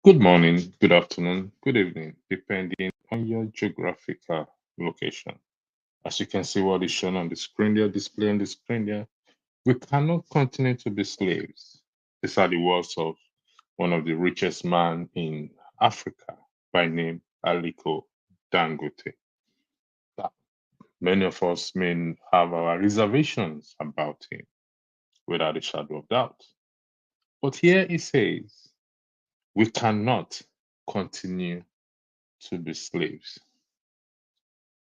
Good morning, good afternoon, good evening, depending on your geographical location. As you can see what is shown on the screen there, display on the screen there, we cannot continue to be slaves. These are the words of one of the richest man in Africa by name Aliko Dangote. Now, many of us may have our reservations about him, without a shadow of doubt. But here he says, we cannot continue to be slaves.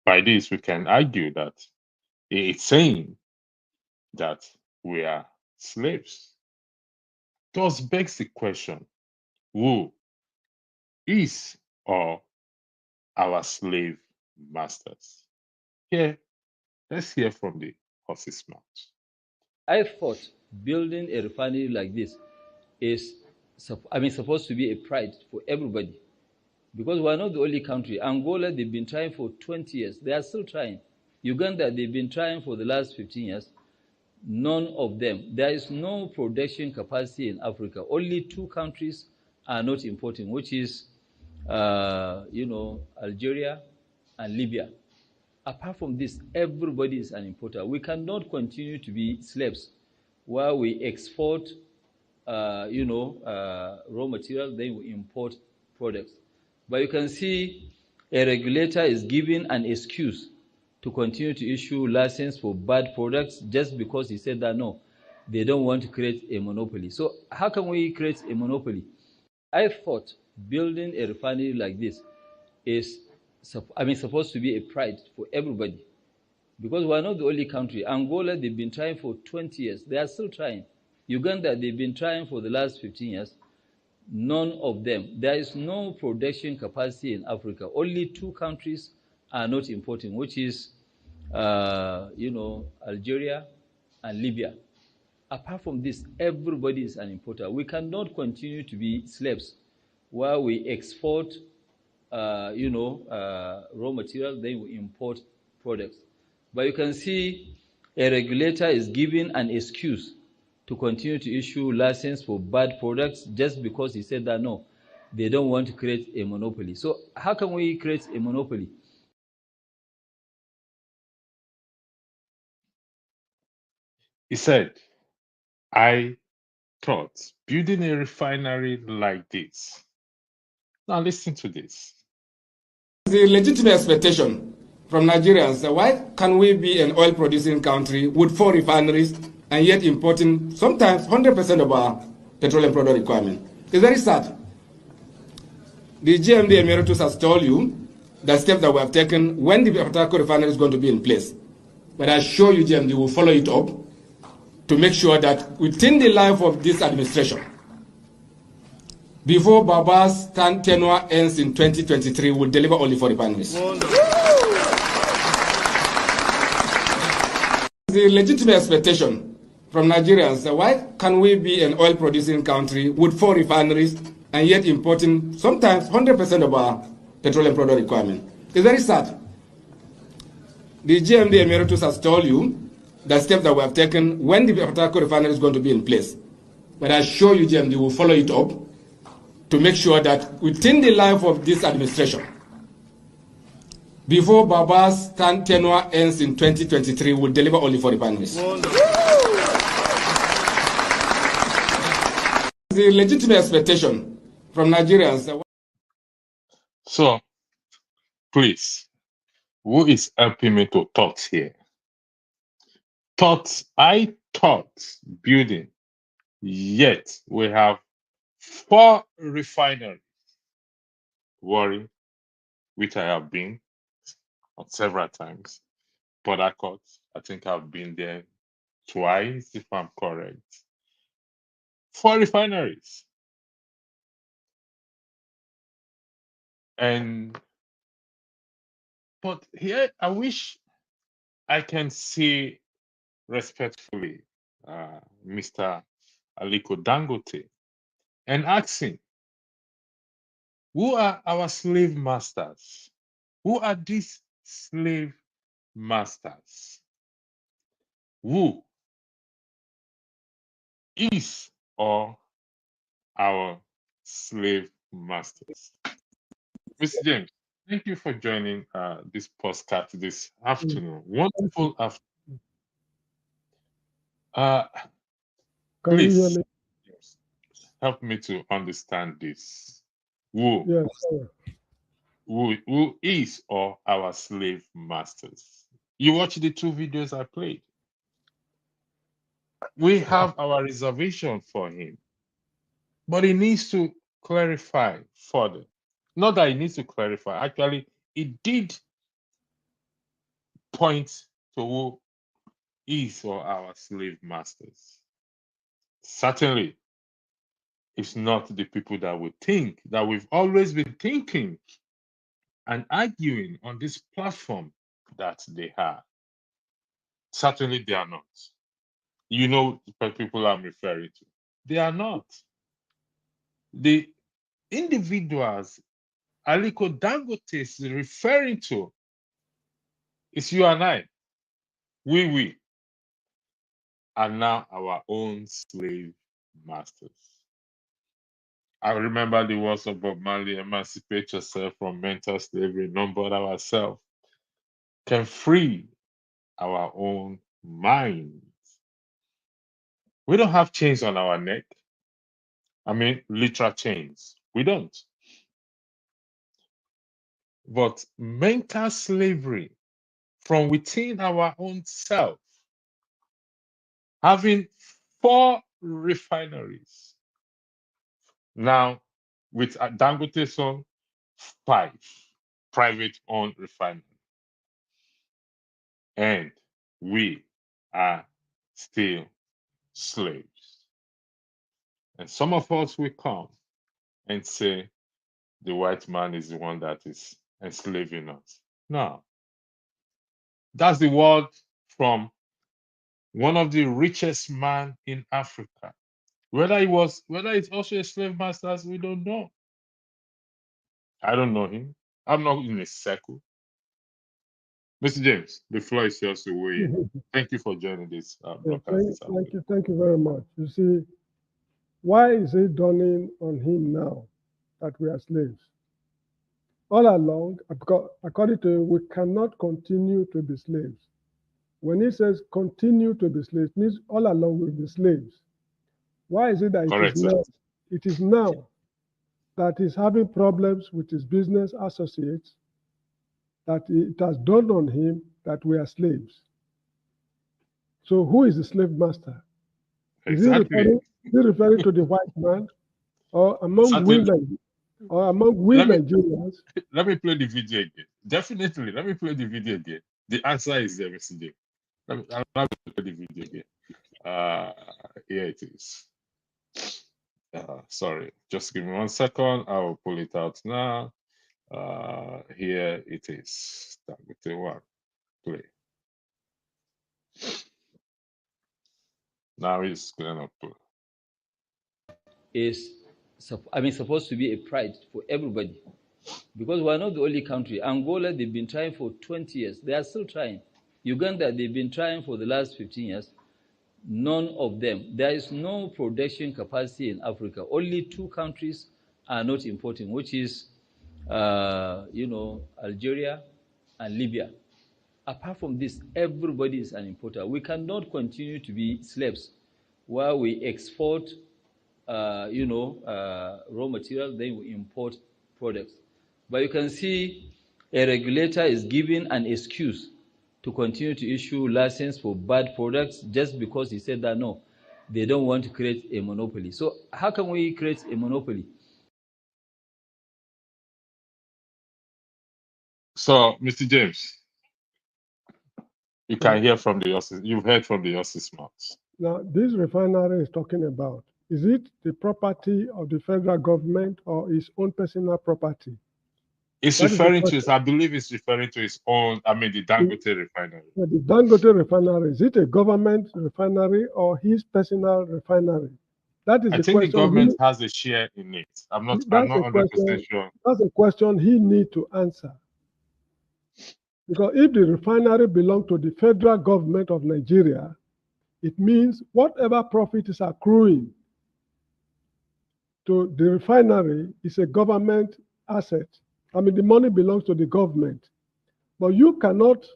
By this, we can argue that it's saying that we are slaves. Thus begs the question, who is or our slave masters? Here, let's hear from the horse's mouth. I thought building a refinery like this is, supposed to be a pride for everybody, because we're not the only country. Angola, they've been trying for 20 years. They are still trying. Uganda, they've been trying for the last 15 years. None of them. There is no production capacity in Africa. Only two countries are not importing, which is, Algeria and Libya. Apart from this, everybody is an importer. We cannot continue to be slaves while we export, raw material, then we import products. But you can see a regulator is given an excuse to continue to issue license for bad products just because he said that no, they don't want to create a monopoly. So how can we create a monopoly? I thought building a refinery like this is, supposed to be a pride for everybody, because we're not the only country. Angola, they've been trying for 20 years. They are still trying. Uganda, they've been trying for the last 15 years. None of them. There is no production capacity in Africa. Only two countries are not importing, which is, Algeria and Libya. Apart from this, everybody is an importer. We cannot continue to be slaves while we export, raw material, then we import products. But you can see a regulator is given an excuse to continue to issue license for bad products just because he said that no, they don't want to create a monopoly. So how can we create a monopoly? He said, I thought building a refinery like this. Now listen to this. The legitimate expectation from Nigerians, why can we be an oil producing country with 4 refineries and yet importing sometimes 100% of our petroleum product requirement? It's very sad. The GMD Emeritus has told you the steps that we have taken when the Port refinery is going to be in place. But I assure you, GMD will follow it up to make sure that within the life of this administration, before Baba's tenure ends in 2023, we'll deliver only 4 refineries. The legitimate expectation from Nigerians, why can we be an oil producing country with 4 refineries and yet importing sometimes 100% of our petroleum product requirement? It's very sad. The GMD Emeritus has told you the steps that we have taken when the Port refinery is going to be in place. But I assure you, GMD will follow it up to make sure that within the life of this administration, before Baba's tenure ends in 2023, we'll deliver only 4 refineries. The legitimate expectation from Nigerians. So, please, who is helping me to talk here? I thought building, yet we have 4 refineries. Worry, which I have been on several times. Port Harcourt, I think I've been there twice, if I'm correct. 4 refineries. But here, I wish I can say respectfully, Mr. Aliko Dangote, and ask him, who are our slave masters? Who are these slave masters? Who is or our slave masters. Mr. James, thank you for joining this podcast this afternoon. Wonderful afternoon. Can you hear Please me? help me to understand this. Who, Yes. who is or our slave masters? You watch the two videos I played. We have our reservation for him, but he needs to clarify further. Not that he needs to clarify. Actually, he did point to who is or our slave masters. Certainly, it's not the people that we think, that we've always been thinking and arguing on this platform that they are. Certainly, they are not. You know the people I'm referring to. They are not. The individuals Aliko Dangote is referring to is you and I. We are now our own slave masters. I remember the words of Bob Marley, emancipate yourself from mental slavery, none but ourselves can free our own minds. We don't have chains on our neck. I mean, literal chains. We don't. But mental slavery from within our own self, having 4 refineries. Now, with Dangote's own 5 private-owned refineries. And we are still slaves. And some of us will come and say the white man is the one that is enslaving us. No. That's the word from one of the richest man in Africa. Whether it's also a slave master, we don't know. I don't know him. I'm not in a circle. Mr. James, the floor is yours to weigh in. Thank you for joining this broadcast. Thank you very much. You see, why is it dawning on him now that we are slaves? All along, according to him, we cannot continue to be slaves. When he says continue to be slaves, means all along we'll be slaves. Why is it that it is now that he's having problems with his business associates, that it has dawned on him that we are slaves? So who is the slave master? Exactly. Is he referring to the white man, or among we Nigerians? Let me play the video again. Definitely, let me play the video again. The answer is there, Mr. James. Let me play the video again. Here it is. Sorry, just give me 1 second. I will pull it out now. Here it is. Play. Now it's gonna play. Is supposed to be a pride for everybody, because we are not the only country. Angola, they've been trying for 20 years. They are still trying. Uganda, they've been trying for the last 15 years. None of them. There is no production capacity in Africa. Only 2 countries are not importing, which is, Algeria and Libya. Apart from this, everybody is an importer. We cannot continue to be slaves while we export, raw material, then we import products. But you can see a regulator is giving an excuse to continue to issue license for bad products just because he said that no, they don't want to create a monopoly. So how can we create a monopoly? So, Mr. James, you can hear from the horses. You've heard from the horse's mouth. Now, this refinery is talking about, is it the property of the federal government or his own personal property? It's referring to, I believe it's referring to his own, the Dangote refinery. The Dangote refinery, is it a government refinery or his personal refinery? That is I the think question. The government has a share in it. I'm not 100% sure. That's a question he needs to answer. Because if the refinery belongs to the federal government of Nigeria, it means whatever profit is accruing to the refinery is a government asset. I mean, the money belongs to the government. But you cannot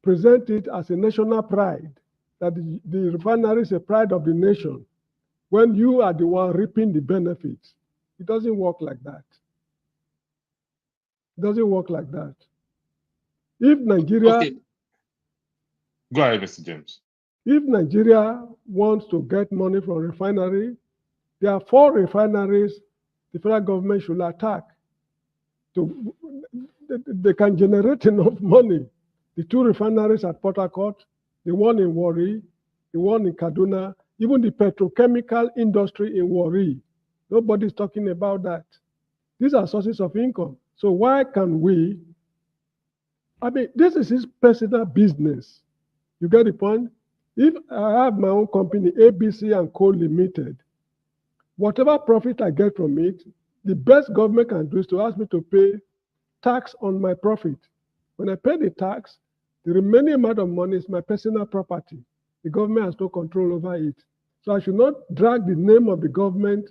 present it as a national pride, that the refinery is a pride of the nation, when you are the one reaping the benefits. It doesn't work like that. It doesn't work like that. If Nigeria... Okay. Go ahead, Mr. James. If Nigeria wants to get money from refinery, there are 4 refineries the federal government should attack. They can generate enough money. The 2 refineries at Port Harcourt, the one in Warri, the one in Kaduna, even the petrochemical industry in Warri. Nobody's talking about that. These are sources of income. So why can we? I mean, this is his personal business. You get the point? If I have my own company, ABC and Co. Limited, whatever profit I get from it, the best government can do is to ask me to pay tax on my profit. When I pay the tax, the remaining amount of money is my personal property. The government has no control over it. So I should not drag the name of the government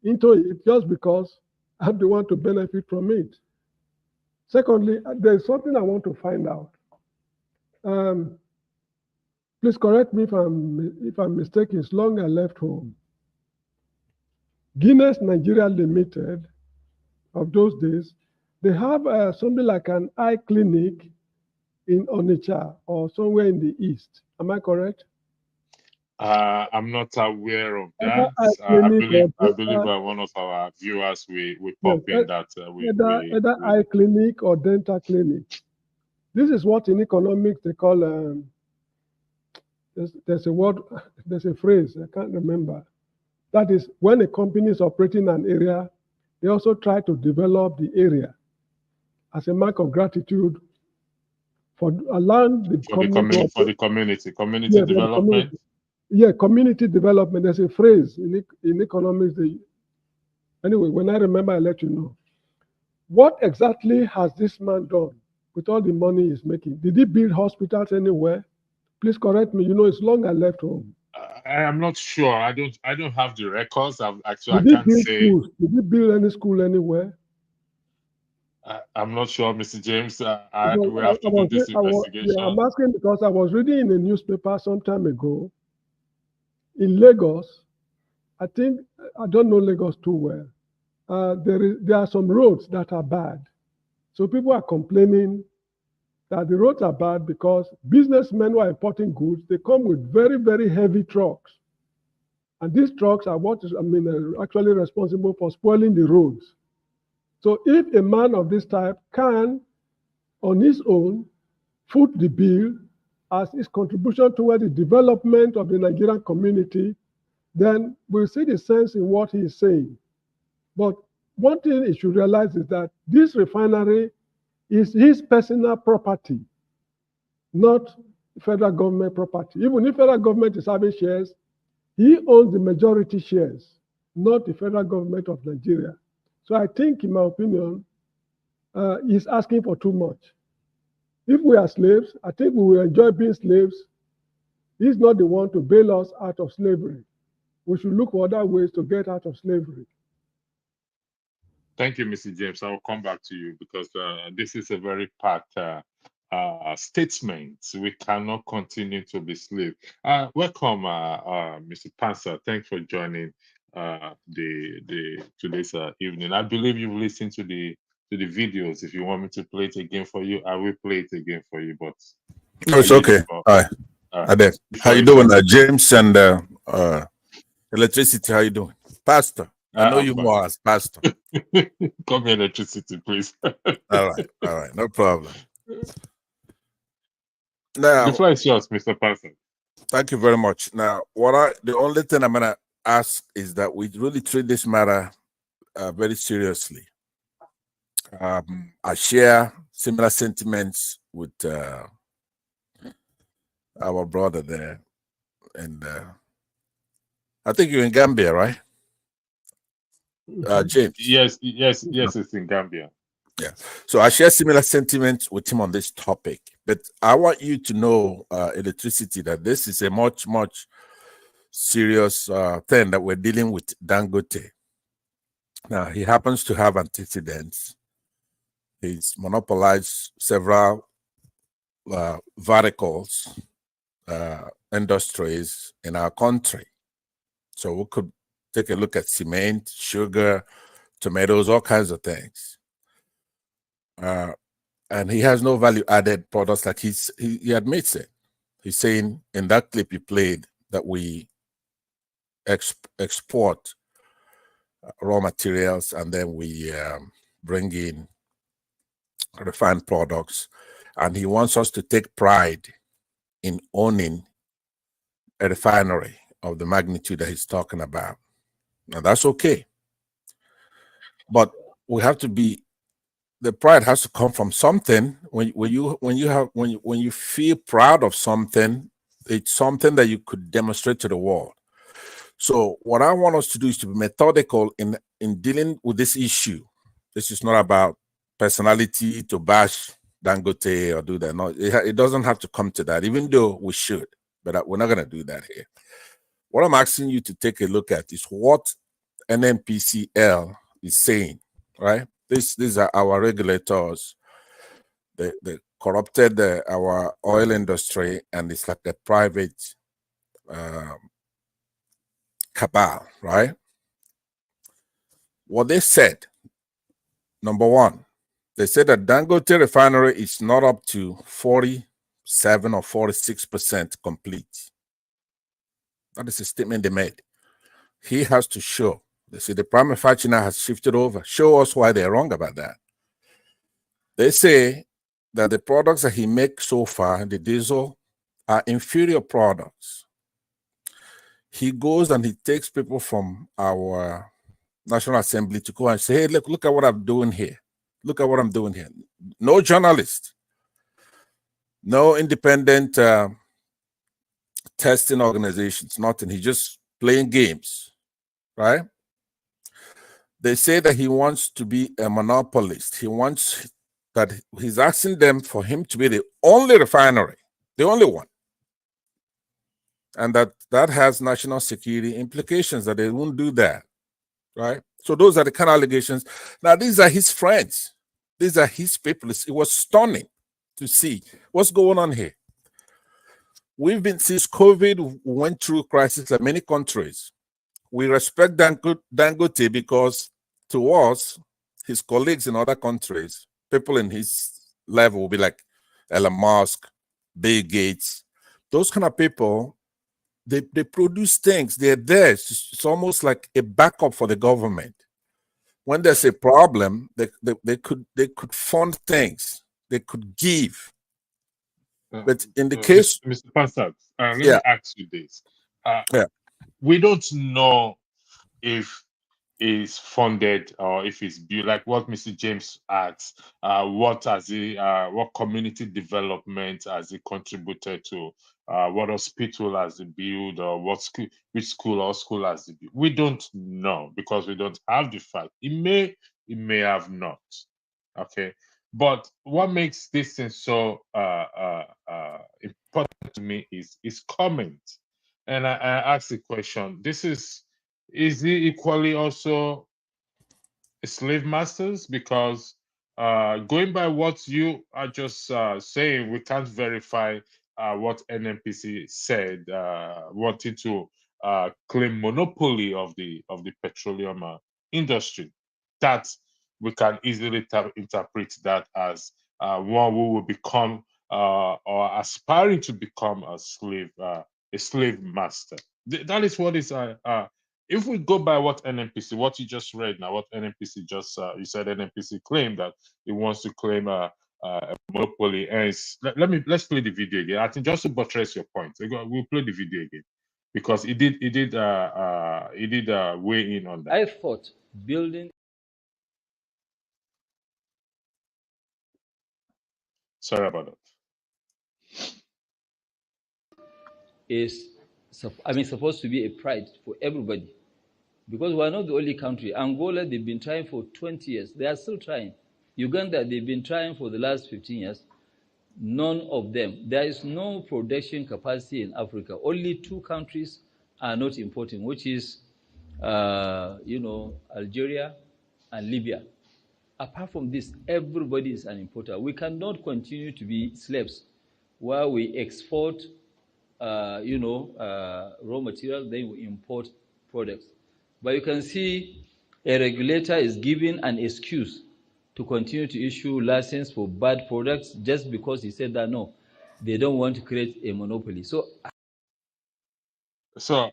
into it just because I'm the one to benefit from it. Secondly, there's something I want to find out. Please correct me if I'm mistaken. It's long I left home. Guinness Nigeria Limited, of those days, they have something like an eye clinic in Onitsha or somewhere in the east. Am I correct? I'm not aware of that. I believe one of our viewers we pop in that either eye clinic or dental clinic. This is what in economics they call there's a word, there's a phrase, I can't remember. That is, when a company is operating an area, they also try to develop the area as a mark of gratitude for allowing the community development. Community development. There's a phrase in economics. Anyway, when I remember, I'll let you know. What exactly has this man done with all the money he's making? Did he build hospitals anywhere? Please correct me. You know, it's long I left home. I am not sure. I don't have the records. Did he build schools? Did he build any school anywhere? I'm not sure, Mr. James. We have to do this investigation. I'm asking because I was reading in a newspaper some time ago. In Lagos, I don't know Lagos too well. There are some roads that are bad. So people are complaining that the roads are bad because businessmen who are importing goods, they come with very, very heavy trucks. And these trucks are actually responsible for spoiling the roads. So if a man of this type can, on his own, foot the bill as his contribution toward the development of the Nigerian community, then we'll see the sense in what he is saying. But one thing he should realize is that this refinery is his personal property, not federal government property. Even if federal government is having shares, he owns the majority shares, not the federal government of Nigeria. So I think, in my opinion, he's asking for too much. If we are slaves, I think we will enjoy being slaves. He's not the one to bail us out of slavery. We should look for other ways to get out of slavery. Thank you, Mr. James. I will come back to you because this is a very packed statement. We cannot continue to be slaves. Welcome, Mr. Panzer. Thanks for joining today's evening. I believe you've listened to the videos. If you want me to play it again for you, I will play it again for you. But no, it's okay. Hi, how you doing, James and electricity? How you doing, Pastor? I know you more as Pastor. Come here, electricity, please. All right, no problem. Now, the floor is yours, Mr. Pastor. Thank you very much. Now, the only thing I'm gonna ask is that we really treat this matter very seriously. I share similar sentiments with our brother there, and I think you're in Gambia, right? James. Yes, it's in Gambia. Yeah. So I share similar sentiments with him on this topic, but I want you to know, electricity, that this is a much serious thing that we're dealing with Dangote. Now, he happens to have antecedents. He's monopolized several verticals, industries in our country. So we could take a look at cement, sugar, tomatoes, all kinds of things. And he has no value added products, like he admits it. He's saying in that clip you played that we export raw materials and then we bring in refined products. And he wants us to take pride in owning a refinery of the magnitude that he's talking about. Now that's okay. But we have to be, the pride has to come from something. When you feel proud of something, it's something that you could demonstrate to the world. So what I want us to do is to be methodical in dealing with this issue. This is not about personality to bash Dangote or do that. No, it doesn't have to come to that, even though we should, but we're not going to do that here. What I'm asking you to take a look at is what NNPCL is saying, right? These are our regulators. They corrupted our oil industry, and it's like a private cabal, right? What they said, number one, they said that Dangote refinery is not up to 47 or 46% complete. That is a statement they made. He has to show. They say the prime manufacturer has shifted over. Show us why they're wrong about that. They say that the products that he makes so far, the diesel, are inferior products. He goes and he takes people from our National Assembly to go and say, hey, look at what I'm doing here. Look at what I'm doing here. No journalist, no independent testing organizations, nothing. He's just playing games, right? They say that he wants to be a monopolist. He wants that, he's asking them for him to be the only refinery, the only one. And that has national security implications, that they won't do that, right? So those are the kind of allegations. Now, these are his friends. These are his people. It was stunning to see what's going on here. We've been, since COVID went through crisis like many countries, we respect Dangote because to us, his colleagues in other countries, people in his level will be like Elon Musk, Bill Gates, those kind of people. They produce things. They're there. It's almost like a backup for the government. When there's a problem, they could fund things. They could give. But in the case, Mr. Pastor, let yeah, me ask you this. yeah, We don't know if is funded or if it's built, like what Mr. James asked, what community development has it contributed to, what hospital has it built, or which school or school has it built. We don't know because we don't have the fact. It may have not. Okay. But what makes this thing so important to me is comment. And I ask the question, is he equally also slave masters? Because going by what you are just saying, we can't verify what NNPC said, wanting to claim monopoly of the petroleum industry. That we can easily interpret that as one who will become or aspiring to become a slave master. That is what is if we go by what NNPC, what you just read now, what NNPC just you said NNPC claimed that it wants to claim a monopoly, and let's play the video again. I think just to buttress your point, we'll play the video again because it did weigh in on that. I thought building. Sorry about that. Is supposed to be a pride for everybody, because we're not the only country. Angola, they've been trying for 20 years. They are still trying. Uganda, they've been trying for the last 15 years. None of them. There is no production capacity in Africa. Only 2 countries are not importing, which is, Algeria and Libya. Apart from this, everybody is an importer. We cannot continue to be slaves while we export, raw material, then we import products. But you can see a regulator is given an excuse to continue to issue license for bad products just because he said that no, they don't want to create a monopoly. So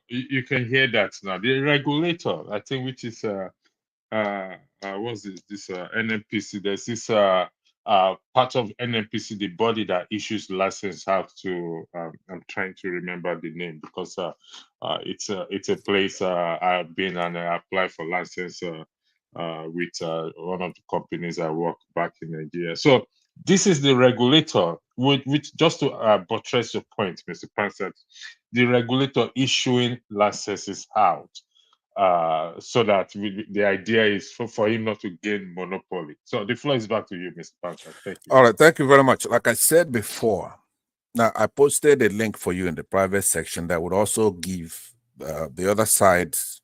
you can hear that now. The regulator, I think, which is what's this NNPC. There's this part of NNPC, the body that issues license, have to I'm trying to remember the name, because it's a place I've been, and I applied for license with one of the companies I work back in Nigeria. So this is the regulator, which just to buttress your point, Mr. Pansett, the regulator issuing licenses out. So that the idea is for him not to gain monopoly. So the floor is back to you, Mr. Pansett. Thank you. All right, thank you very much. Like I said before, now I posted a link for you in the private section that would also give the other side's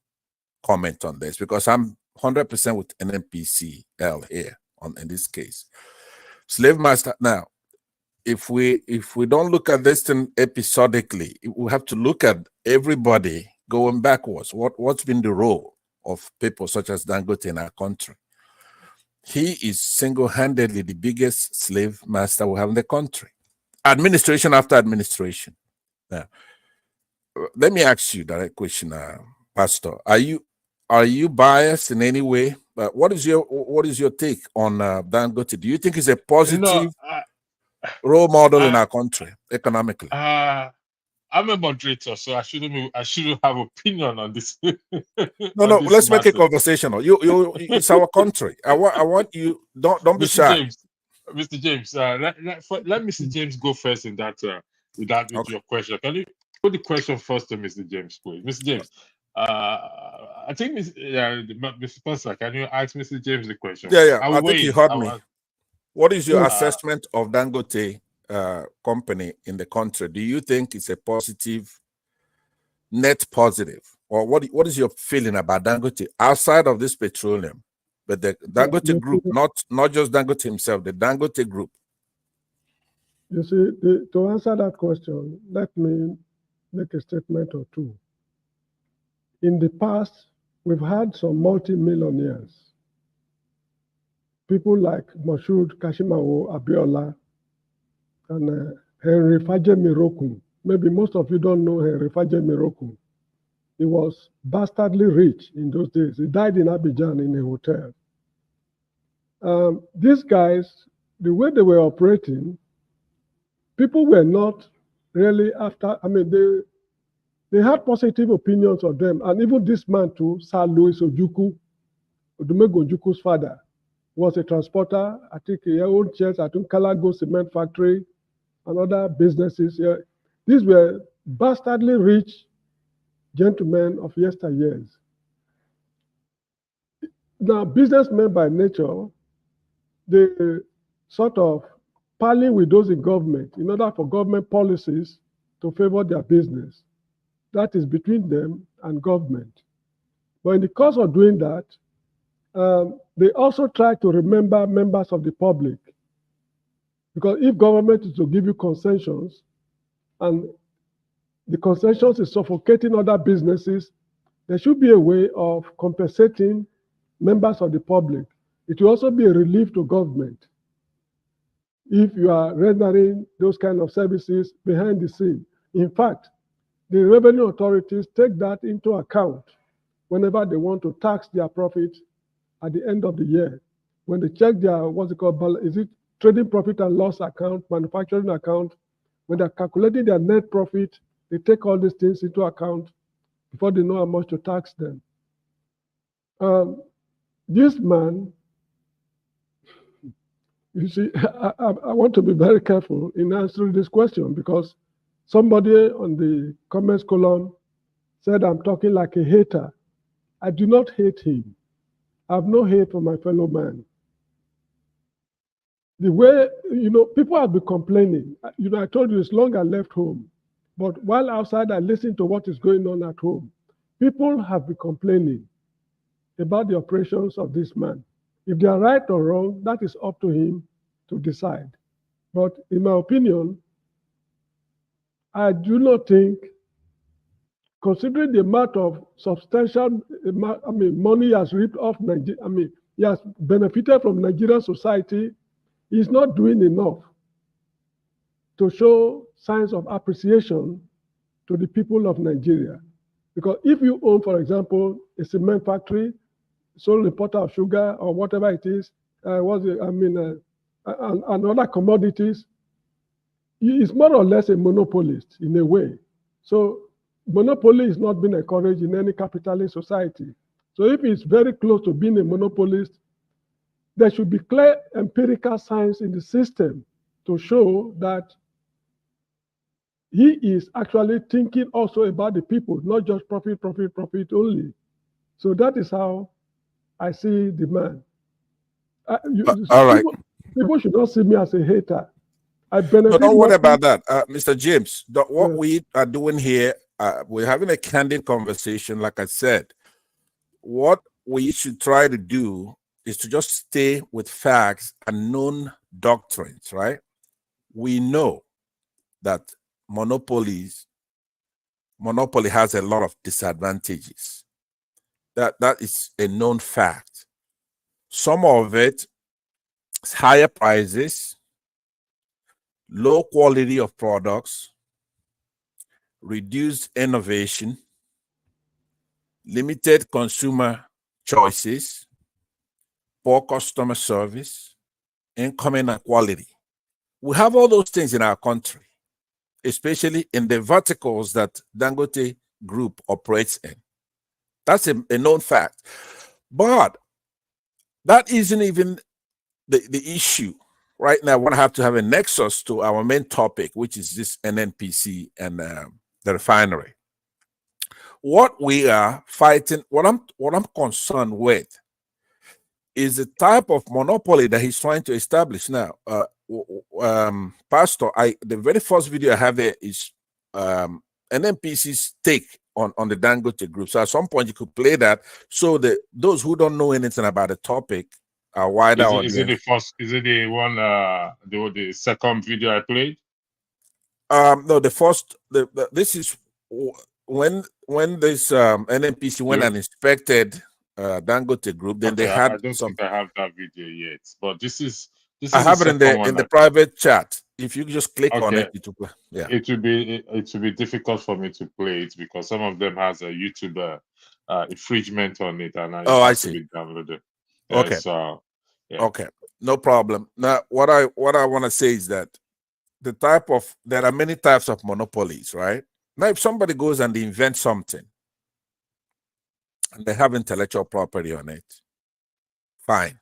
comment on this, because I'm 100% with NNPCL here in this case. Slave master. Now, if we don't look at this thing episodically, we have to look at everybody going backwards. What's been the role of people such as Dangote in our country? He is single-handedly the biggest slave master we have in the country. Administration after administration. Now, let me ask you that question, Pastor. Are you biased in any way? What is your take on Dangote? Do you think he's a positive role model in our country economically? I'm a moderator, so I shouldn't have opinion on this. No. Let's make it conversational. It's our country. I want you. Don't be shy. Mr. James, let Mr. James go first in that. With your question, can you put the question first to Mr. James, please? Mr. James, I think Mr. Spencer, can you ask Mr. James the question? Yeah. I think he heard me. What is your assessment of Dangote company in the country? Do you think it's a positive, net positive, or what is your feeling about Dangote outside of this petroleum, but the Dangote group, not just Dangote himself, the Dangote group? You see, to answer that question, let me make a statement or two. In the past, we've had some multi-millionaires, people like Moshood Kashimawo Abiola and Henry Fajemiroku. Maybe most of you don't know Henry Fajemiroku. He was bastardly rich in those days. He died in Abidjan in a hotel. These guys, the way they were operating, people were not really after. I mean, they had positive opinions of them. And even this man too, Sir Louis Ojukwu, Odumego Ojukwu's father, was a transporter. I think he owned shares at Calago Cement Factory and other businesses. These were bastardly rich gentlemen of yesteryears. Now, businessmen by nature, they sort of parley with those in government in order for government policies to favor their business. That is between them and government. But in the course of doing that, they also try to remember members of the public. Because if government is to give you concessions, and the concessions is suffocating other businesses, there should be a way of compensating members of the public. It will also be a relief to government if you are rendering those kind of services behind the scene. In fact, the revenue authorities take that into account whenever they want to tax their profit at the end of the year. When they check their, is it trading profit and loss account, manufacturing account, when they're calculating their net profit, they take all these things into account before they know how much to tax them. This man, you see, I want to be very careful in answering this question, because somebody on the comments column said I'm talking like a hater. I do not hate him. I have no hate for my fellow man. The way, people have been complaining. I told you it's long I left home. But while outside, I listen to what is going on at home. People have been complaining about the operations of this man. If they are right or wrong, that is up to him to decide. But in my opinion, I do not think, considering the amount of substantial money he has ripped off Nigeria, he has benefited from Nigerian society, he's not doing enough to show signs of appreciation to the people of Nigeria. Because if you own, for example, a cement factory, sole importer of sugar or whatever it is, and other commodities, it's more or less a monopolist in a way. So monopoly is not being encouraged in any capitalist society. So if it's very close to being a monopolist, there should be clear empirical signs in the system to show that he is actually thinking also about the people, not just profit only. So that is how I see the man. All right. People should not see me as a hater. I No, benefit. don't worry about that, Mr. James. What Yeah. we are doing here, we're having a candid conversation. Like I said, what we should try to do is to just stay with facts and known doctrines, right? We know that monopoly has a lot of disadvantages. That is a known fact. Some of it is higher prices, low quality of products, reduced innovation, limited consumer choices, poor customer service, income inequality. We have all those things in our country, especially in the verticals that Dangote Group operates in. That's a known fact. But that isn't even the issue. Right now, we have to have a nexus to our main topic, which is this NNPC and the refinery. What we are fighting, what I'm concerned with, is the type of monopoly that he's trying to establish now. Pastor, the very first video I have there is NNPC's take on the Dangote Group. So at some point you could play that, so that those who don't know anything about the topic are wider audience. Is it the first? Is it the one? The second video I played? No, the first. This is when this NNPC went and inspected Dangote Group. Then Okay, they had I don't some. think I have that video yet, but this is I have it second in the private chat. If you just click on it, it will. Yeah. It will be difficult for me to play it because some of them has a YouTube infringement on it, and it has to be downloaded. Okay. So yeah. Okay, no problem. Now, what I want to say is that there are many types of monopolies, right? Now, if somebody goes and they invent something and they have intellectual property on it, fine,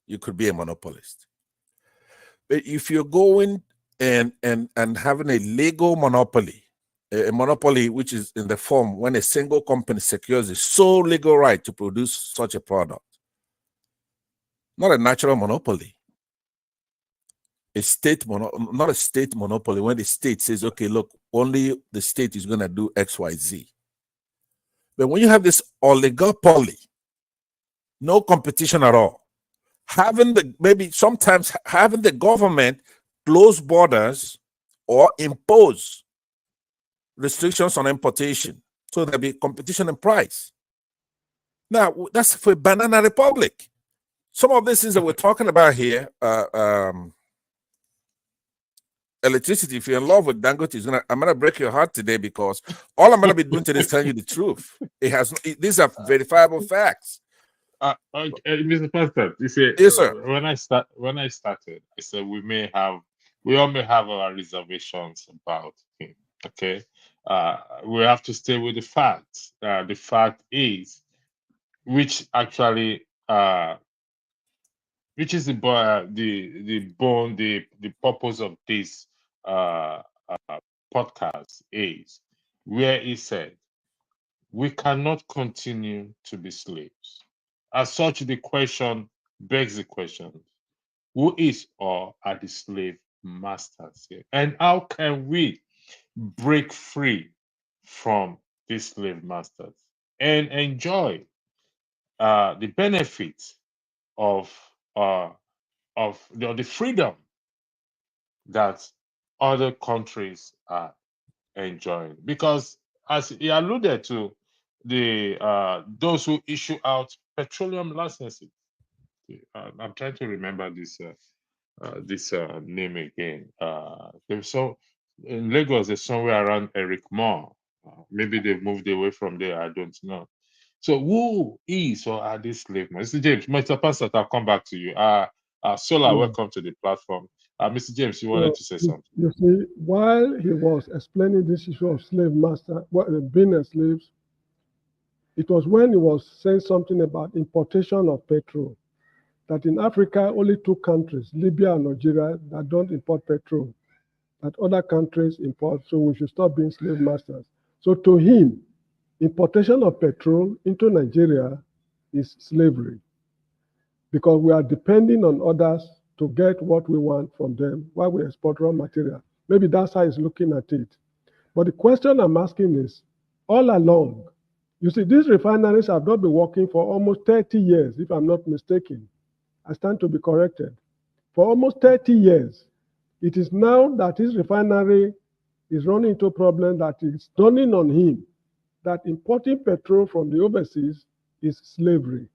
you could be a monopolist. But if you're going and having a legal monopoly, a monopoly which is in the form when a single company secures a sole legal right to produce such a product, not a natural monopoly. Not a state monopoly when the state says, okay, look, only the state is going to do X, Y, Z. But when you have this oligopoly, no competition at all, sometimes having the government close borders or impose restrictions on importation, so there'll be competition in price. Now, that's for a banana republic. Some of these things that we're talking about here, electricity, if you're in love with Dangote, I'm gonna break your heart today, because all I'm gonna be doing today is telling you the truth. These are verifiable facts. Mr. Pastor, you see, yes, sir. When I started, I said we all may have our reservations about him. Okay, we have to stay with the facts. The fact is, which actually which is the purpose of this podcast is, where he said we cannot continue to be slaves. As such, the question begs the question: who is or are the slave masters here, and how can we break free from these slave masters and enjoy the benefit of the freedom that other countries are enjoying. Because as he alluded to, the those who issue out petroleum licenses. I'm trying to remember this name again. So in Lagos, there's somewhere around Eric Moore. Maybe they've moved away from there. I don't know. So who is or are these slave masters? Mr. James, Mr. Pastor, I'll come back to you. Sola, Yeah. welcome to the platform. Mr. James, you wanted So to say something. you see, while he was explaining this issue of slave master, being a slave, it was when he was saying something about importation of petrol, that in Africa, only two countries, Libya and Nigeria, that don't import petrol, that other countries import, so we should stop being slave masters. So to him, importation of petrol into Nigeria is slavery, because we are depending on others to get what we want from them while we export raw material. Maybe that's how he's looking at it. But the question I'm asking is, all along, you see, these refineries have not been working for almost 30 years, if I'm not mistaken. I stand to be corrected. For almost 30 years, it is now that his refinery is running into a problem that is dawning on him that importing petrol from the overseas is slavery.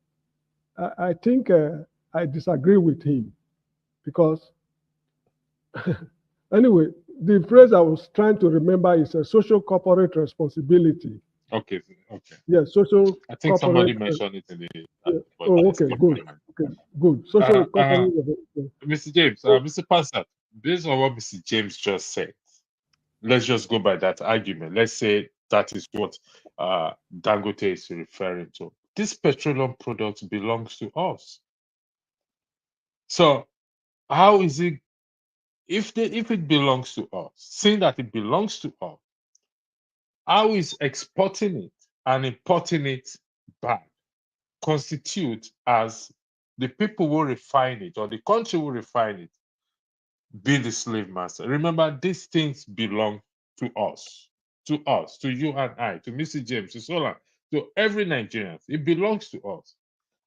I think I disagree with him because, anyway, the phrase I was trying to remember is a social corporate responsibility. Okay. Yes, social I think somebody mentioned it in the. Oh, okay, good. Okay, good. Social corporate. Mr. James, Mr. Pastor, based on what Mr. James just said, let's just go by that argument. Let's say that is what Dangote is referring to. This petroleum product belongs to us. So how is it if it belongs to us, seeing that it belongs to us, how is exporting it and importing it back constitute as the people will refine it or the country will refine it being the slave master? Remember, these things belong to us, to you and I, to Mr. James, to Sola, to every Nigerian. It belongs to us.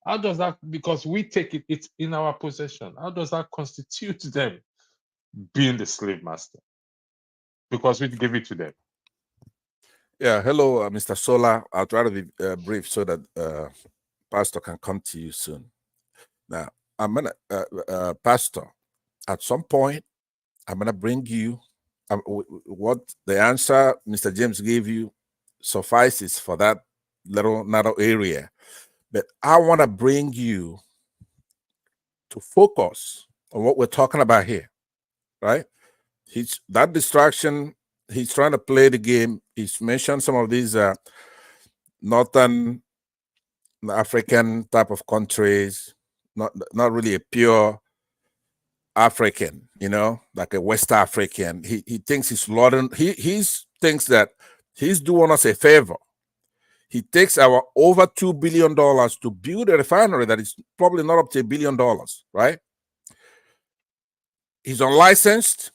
How does that, because we take it, it's in our possession, how does that constitute them being the slave master? Because we give it to them. Yeah, hello, Mr. Sola. I'll try to be brief so that Pastor can come to you soon. Now, I'm gonna, Pastor, at some point, I'm gonna bring you what the answer Mr. James gave you suffices for that little narrow area. But I want to bring you to focus on what we're talking about here, right? He's that distraction. He's trying to play the game. He's mentioned some of these northern African type of countries, not really a pure African, like a West African. He thinks he's lauding. He thinks that he's doing us a favor. He takes our over $2 billion to build a refinery that is probably not up to $1 billion, right? He's unlicensed.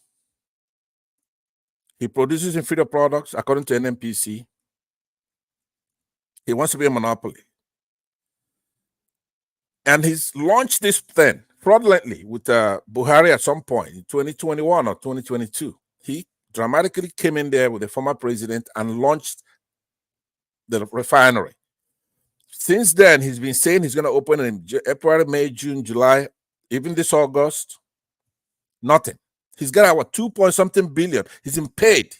He produces inferior products according to NMPC. He wants to be a monopoly. And he's launched this thing fraudulently with Buhari at some point in 2021 or 2022. He dramatically came in there with the former president and launched the refinery. Since then, he's been saying he's going to open it in April, May, June, July, even this August. Nothing. He's got our 2-point-something billion. He's been paid.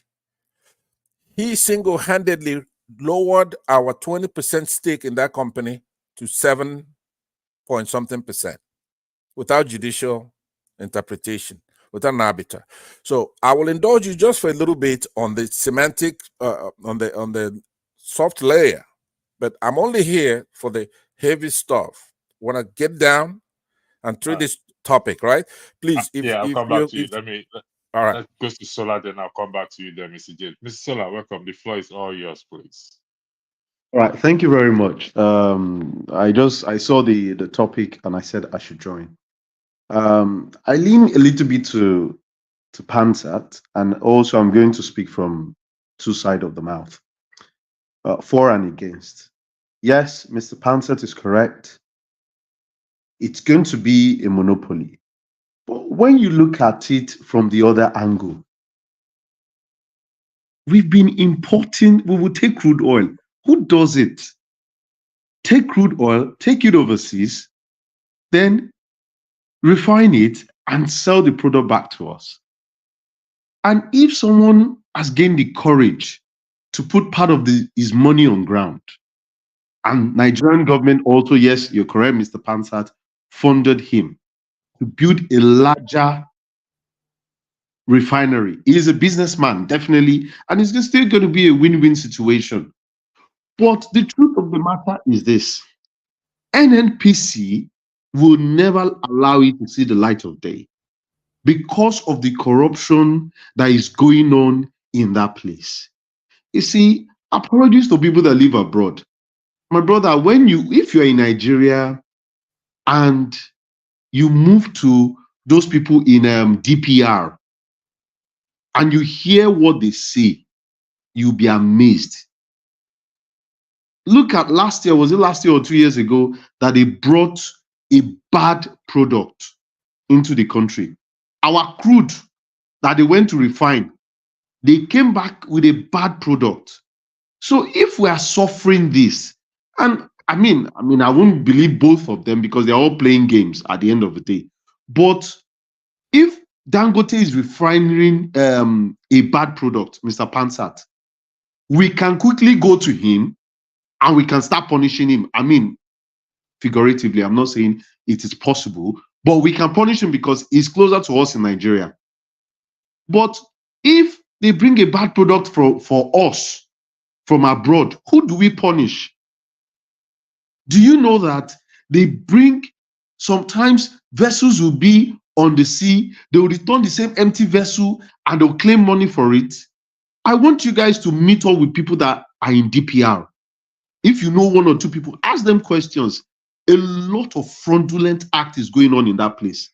He single-handedly lowered our 20% stake in that company to 7-point-something% without judicial interpretation, without an arbiter. So I will indulge you just for a little bit on the semantic, on the soft layer, but I'm only here for the heavy stuff. Want to get down and treat this topic, right? Please, I'll come back to you. All right. Let's go to Sola, then I'll come back to you then, Mr. James. Mr. Sola, welcome. The floor is all yours, please. All right, thank you very much. I saw the topic and I said I should join. I lean a little bit to Pansat, and also I'm going to speak from two sides of the mouth, for and against. yes, Mr. Pansett is correct. It's going to be a monopoly. But when you look at it from the other angle, we've been importing, we will take crude oil. Who does it? Take crude oil, take it overseas, then refine it and sell the product back to us. And if someone has gained the courage to put part of his money on ground, and Nigerian government also, yes, you're correct, Mr. Pansat, funded him to build a larger refinery. He is a businessman, definitely, and it's still going to be a win-win situation. But the truth of the matter is this: NNPC will never allow it to see the light of day because of the corruption that is going on in that place. You see, apologies to people that live abroad. My brother, if you're in Nigeria and you move to those people in DPR and you hear what they say, you'll be amazed. Look at last year, was it last year or 2 years ago, that they brought a bad product into the country? Our crude that they went to refine, they came back with a bad product. So if we are suffering this, and I mean, I won't believe both of them because they're all playing games at the end of the day. But if Dangote is refining a bad product, Mr. Pansat, we can quickly go to him and we can start punishing him. I mean, figuratively, I'm not saying it is possible, but we can punish him because he's closer to us in Nigeria. But if they bring a bad product for us from abroad, who do we punish? Do you know that they bring, sometimes vessels will be on the sea, they will return the same empty vessel and they'll claim money for it? I want you guys to meet up with people that are in DPR. If you know one or two people, ask them questions. A lot of fraudulent act is going on in that place.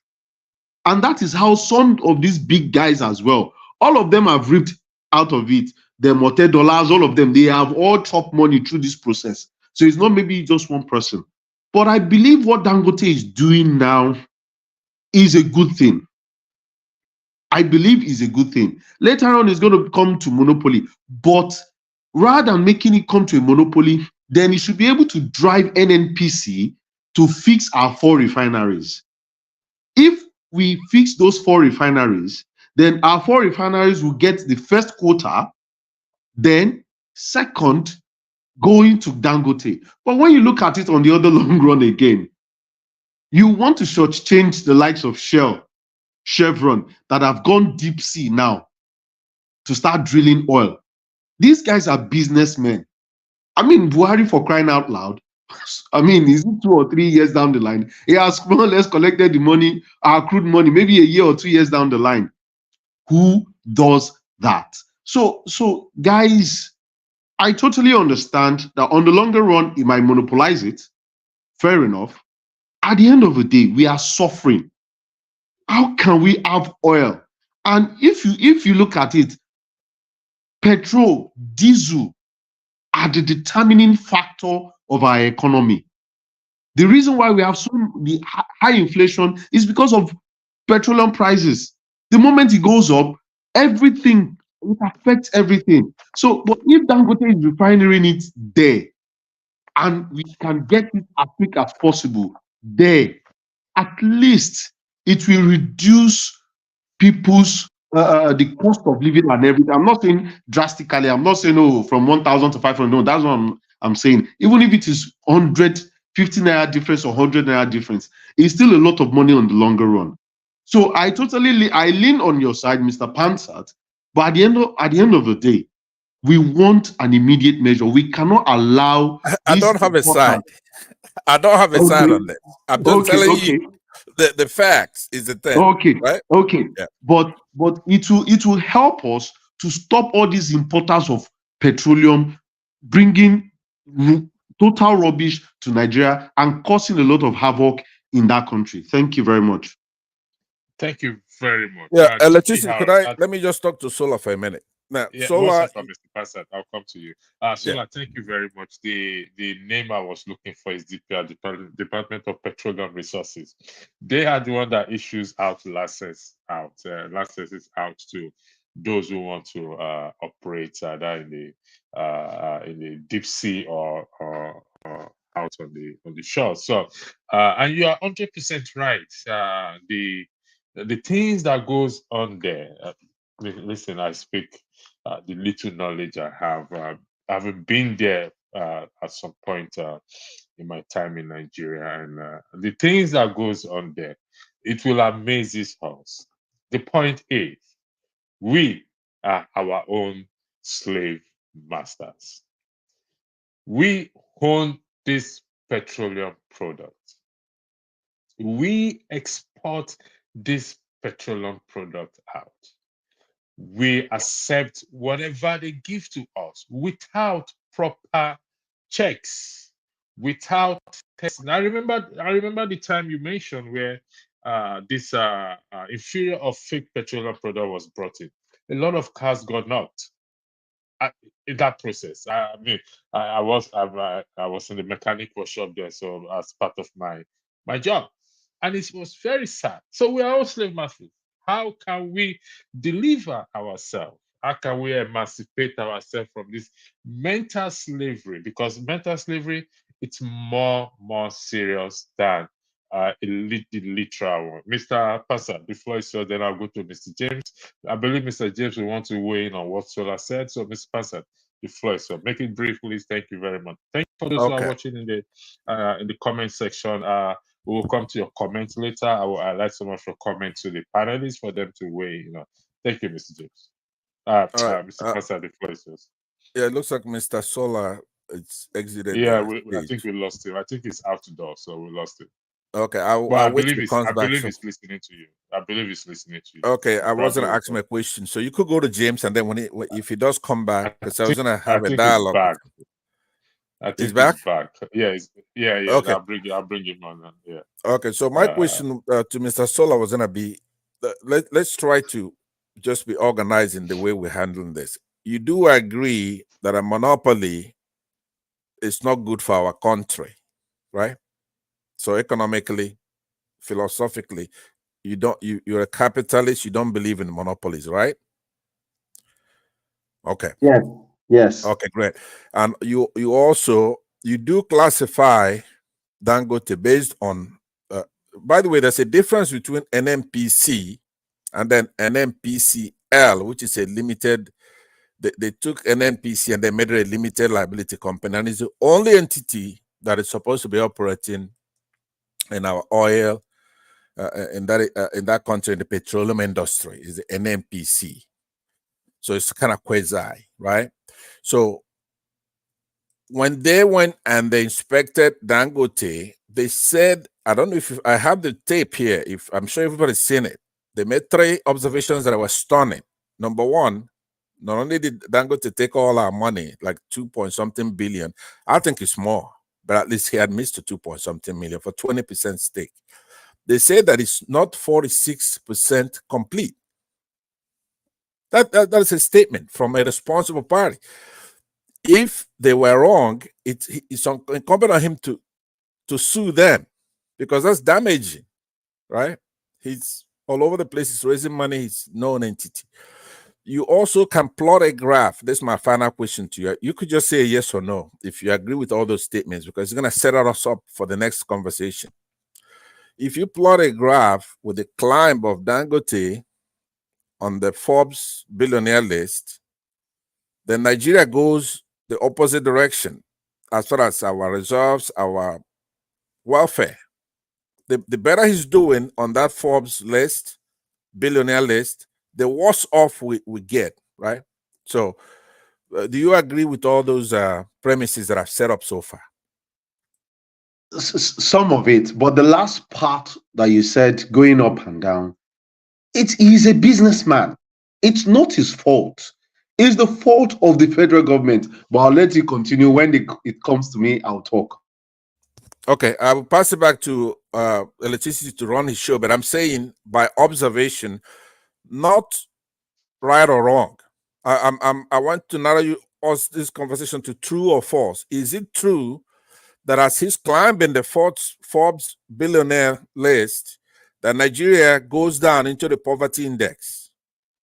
And that is how some of these big guys as well, all of them have ripped out of it. The $multi, all of them, they have all chopped money through this process. So it's not maybe just one person. But I believe what Dangote is doing now is a good thing. I believe is a good thing. Later on, it's going to come to monopoly. But rather than making it come to a monopoly, then it should be able to drive NNPC to fix our 4 refineries. If we fix those 4 refineries, then our 4 refineries will get the first quota, then second, going to Dangote. But when you look at it on the other long run again, you want to shortchange the likes of Shell, Chevron, that have gone deep sea now to start drilling oil. These guys are businessmen. I mean, Buhari, for crying out loud, I mean, is it 2 or 3 years down the line? He has more or less collected the money, our accrued money, maybe a year or 2 years down the line. Who does that? So guys, I totally understand that on the longer run, it might monopolize it. Fair enough. At the end of the day, we are suffering. How can we have oil? And if you look at it, petrol, diesel are the determining factor of our economy. The reason why we have the high inflation is because of petroleum prices. The moment it goes up, everything, it affects everything. So, but if Dangote is refining it there, and we can get it as quick as possible there, at least it will reduce people's the cost of living and everything. I'm not saying drastically. I'm not saying from 1,000 to 500. No, that's what I'm saying. Even if it is 150 naira difference or 100 naira difference, it's still a lot of money on the longer run. So I lean on your side, Mr. Pansat. But at the end of the day, we want an immediate measure. We cannot allow. I don't have a side. I don't have a side on that. I'm just telling you the facts is the thing. Okay, right? Okay. Yeah. But it will help us to stop all these importers of petroleum bringing total rubbish to Nigeria and causing a lot of havoc in that country. Thank you very much. Thank you very much. Yeah, electricity. Let me just talk to solar for a minute. Now, Yeah, one solar, second, Mr. Passat. I'll come to you. yeah, Sola, thank you very much. The name I was looking for is DPR, Department of Petroleum Resources. They are the one that issues out licenses out to those who want to operate either in the deep sea or out on the shore. So, and you are 100% right. The things that goes on there. Listen, I speak the little knowledge I have, having been there at some point in my time in Nigeria, and the things that goes on there, it will amaze this house. The point is, we are our own slave masters. We own this petroleum product. We export this petroleum product out. We accept whatever they give to us without proper checks, without testing. I remember the time you mentioned where this inferior or fake petroleum product was brought in. A lot of cars got knocked in that process. I mean, I was in the mechanic workshop there, so as part of my job, and it was very sad. So we are all slave masters. How can we deliver ourselves? How can we emancipate ourselves from this mental slavery? Because mental slavery, it's more serious than the literal one. Mr. Passer, the floor is yours. Then I'll go to Mr. James. I believe Mr. James will want to weigh in on what Sola said. So, Mr. Passer, the floor is yours. Make it brief, please. Thank you very much. Thank you for those who are okay. watching in the comment section. We will come to your comments later. I will highlight some of your comments to the panelists for them to weigh. Thank you, Mr. James. All right. Mr. Passer, the floor is yours. Yeah, it looks like Mr. Solar it's exited Yeah, the I stage. think we lost him. I think he's out the door, so we lost him. Okay, Well, I'll wait till he comes I back. believe he's listening to you. I believe he's listening to you. Okay, I was Probably gonna ask him a question, so you could go to James, and then if he does come back, because I was gonna have a dialogue. I think he's back. Yeah, yeah. Okay, I'll bring him on. Yeah. Okay, so my question to Mr. Sola was gonna be, let's try to just be organized in the way we're handling this. You do agree that a monopoly is not good for our country, right? So economically, philosophically, you're a capitalist, you don't believe in monopolies, right? Okay. Yes. Yes. Okay, great. And you also do classify Dangote based on by the way, there's a difference between NNPC and then NNPCL, which is a limited. They took NNPC and they made it a limited liability company, and it's the only entity that is supposed to be operating in our oil in that country, in the petroleum industry, is the NNPC. So it's kind of quasi, right? So when they went and they inspected Dangote, they said, I don't know if I have the tape here, if I'm sure everybody's seen it. They made 3 observations that were stunning. Number one, not only did Dangote take all our money, like 2-point-something billion, I think it's more, but at least he admits to 2-point-something million for 20% stake. They say that it's not 46% complete. That is a statement from a responsible party. If they were wrong, it's incumbent on him to sue them, because that's damaging, right? He's all over the place. He's raising money. He's known entity. You also can plot a graph. This is my final question to you. You could just say yes or no if you agree with all those statements, because it's going to set us up for the next conversation. If you plot a graph with the climb of Dangote on the Forbes billionaire list, then Nigeria goes the opposite direction as far as our reserves, our welfare. The better he's doing on that Forbes list, billionaire list, the worse off we get, right? So do you agree with all those premises that I've set up so far? Some of it, but the last part that you said, going up and down, he's a businessman. It's not his fault. It's the fault of the federal government. But I'll let you continue. When it comes to me, I'll talk. Okay, I will pass it back to Electricity to run his show, but I'm saying by observation, not right or wrong. I want to narrow this conversation to true or false. Is it true that as he's climbing the Forbes billionaire list, that Nigeria goes down into the poverty index?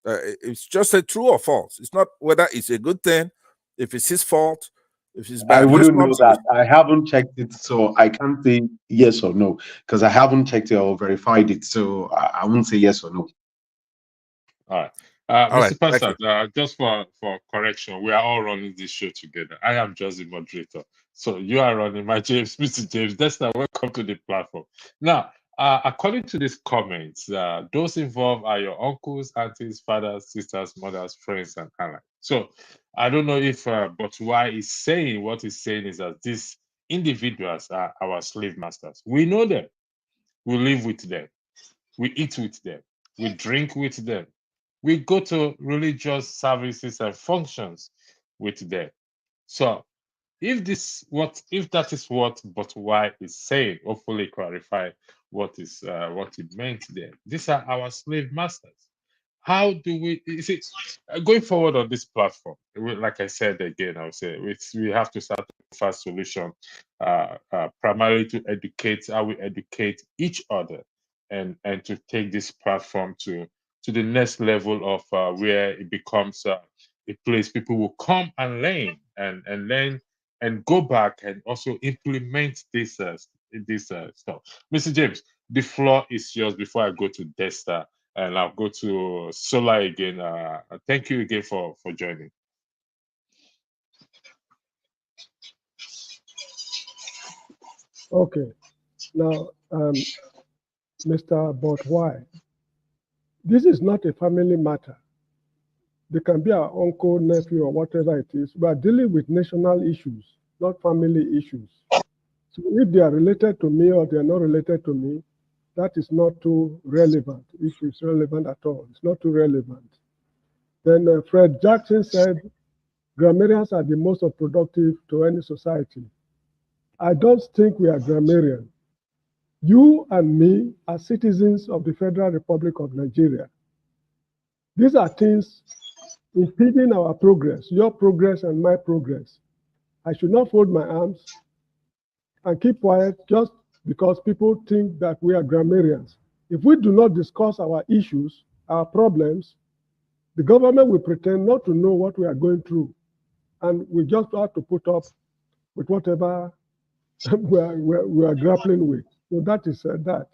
It's just a true or false. It's not whether it's a good thing, if it's his fault, if it's I bad. Just wouldn't an know that. observation. I haven't checked it, so I can't say yes or no because I haven't checked it or verified it. So I won't say yes or no. All right. All right, Mr. thank you. Passat, just for correction, we are all running this show together. I am just the moderator. So you are running my James, Mr. James. Desta, welcome to the platform. Now, according to these comments, those involved are your uncles, aunties, fathers, sisters, mothers, friends, and allies. So I don't know if, but why he's saying what he's saying is that these individuals are our slave masters. We know them. We live with them. We eat with them. We drink with them. We go to religious services and functions with them. So if that is what but why is saying, hopefully clarify what it meant there. These are our slave masters. How do we is it going forward on this platform? Like I said again, I'll say we have to start a fast solution, primarily to educate how we educate each other, and to take this platform to the next level of where it becomes a place people will come and learn and learn and go back and also implement this stuff. Mr. James, the floor is yours before I go to Desta and I'll go to Sola again. Thank you again for joining. Okay. Now, Mr. But why? This is not a family matter. They can be our uncle, nephew, or whatever it is. We are dealing with national issues, not family issues. So if they are related to me or they are not related to me, that is not too relevant, if it's relevant at all. It's not too relevant. Then Fred Jackson said, grammarians are the most productive to any society. I don't think we are grammarians. You and me are citizens of the Federal Republic of Nigeria. These are things impeding our progress, your progress and my progress. I should not fold my arms and keep quiet just because people think that we are grammarians. If we do not discuss our issues, our problems, the government will pretend not to know what we are going through. And we just have to put up with whatever we are grappling with. So that is that.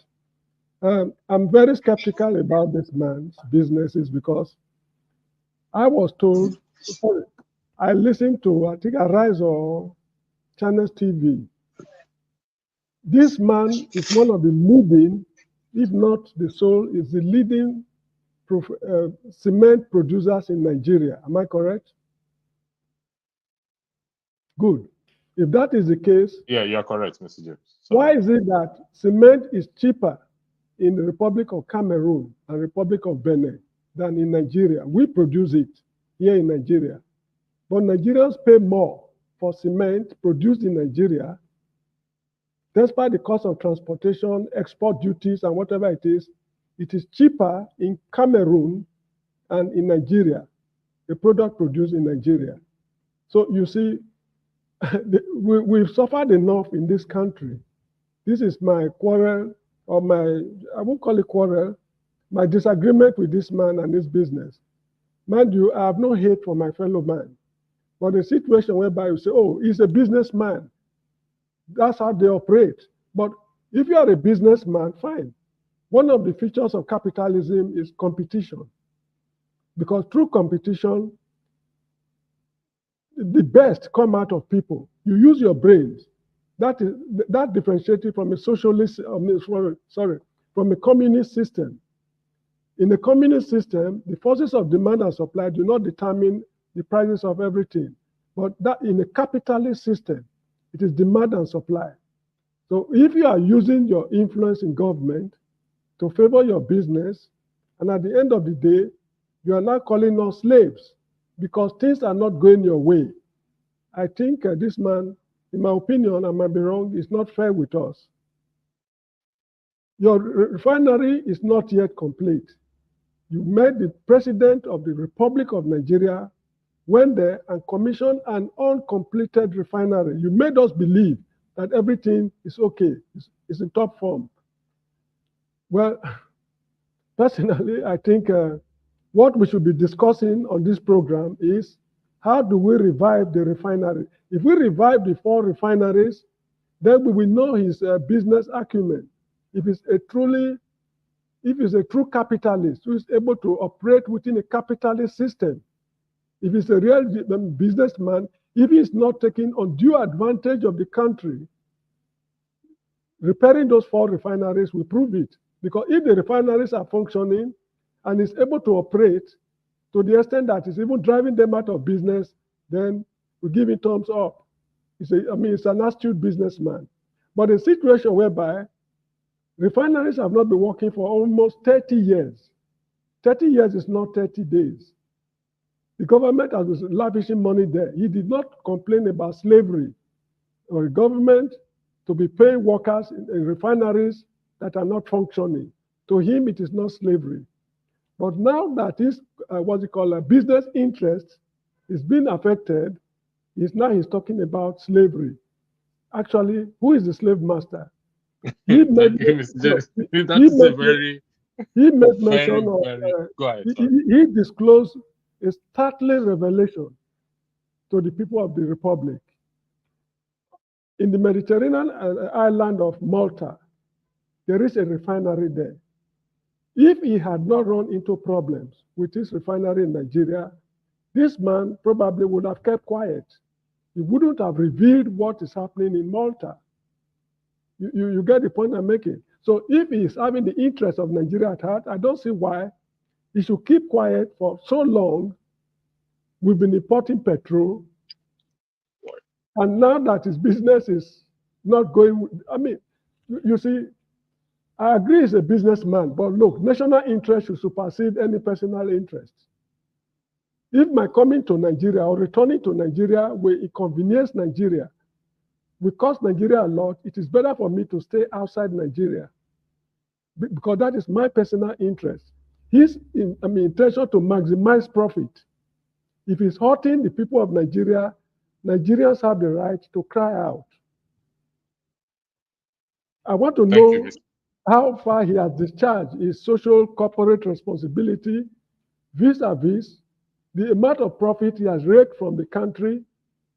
I'm very skeptical about this man's businesses because I was told, I listened to, I think, Arise or Channels TV. This man is one of the leading, if not the sole, is the leading cement producers in Nigeria. Am I correct? Good. If that is the case, yeah, you're correct, Mr. James. Why is it that cement is cheaper in the Republic of Cameroon and Republic of Benin than in Nigeria? We produce it here in Nigeria. But Nigerians pay more for cement produced in Nigeria, despite the cost of transportation, export duties, and whatever it is cheaper in Cameroon and in Nigeria, the product produced in Nigeria. So you see, we've suffered enough in this country. This is my quarrel, or I won't call it quarrel, my disagreement with this man and this business. Mind you, I have no hate for my fellow man. But a situation whereby you say, oh, he's a businessman. That's how they operate. But if you are a businessman, fine. One of the features of capitalism is competition. Because through competition, the best come out of people. You use your brains. That differentiated from a socialist, from a communist system. In a communist system, the forces of demand and supply do not determine the prices of everything. But that in a capitalist system, it is demand and supply. So if you are using your influence in government to favor your business, and at the end of the day, you are now calling us slaves because things are not going your way. I think this man, in my opinion, I might be wrong, is not fair with us. Your refinery is not yet complete. You made the president of the Republic of Nigeria went there and commissioned an uncompleted refinery. You made us believe that everything is okay, it's in top form. Well, personally, I think what we should be discussing on this program is how do we revive the refinery? If we revive the 4 refineries, then we will know his business acumen. If he's a true capitalist who is able to operate within a capitalist system, if he's a real businessman, if he's not taking undue advantage of the country, repairing those 4 refineries will prove it. Because if the refineries are functioning and is able to operate to the extent that it's even driving them out of business, then we give it thumbs up. It's an astute businessman. But a situation whereby refineries have not been working for almost 30 years. 30 years is not 30 days. The government has been lavishing money there. He did not complain about slavery or the government to be paying workers in refineries that are not functioning. To him, it is not slavery. But now that his, business interest is being affected, he's talking about slavery. Actually, who is the slave master? He made mention of, he disclosed a startling revelation to the people of the Republic. In the Mediterranean island of Malta, there is a refinery there. If he had not run into problems with his refinery in Nigeria, this man probably would have kept quiet. He wouldn't have revealed what is happening in Malta. You get the point I'm making? So if he is having the interest of Nigeria at heart, I don't see why he should keep quiet for so long. We've been importing petrol. And now that his business is not going, you see, I agree he's a businessman, but look, national interest should supersede any personal interest. If my coming to Nigeria or returning to Nigeria will inconvenience Nigeria, will cost Nigeria a lot, it is better for me to stay outside Nigeria because that is my personal interest. His intention to maximize profit. If he's hurting the people of Nigeria, Nigerians have the right to cry out. I want to know how far he has discharged his social corporate responsibility vis-a-vis the amount of profit he has raked from the country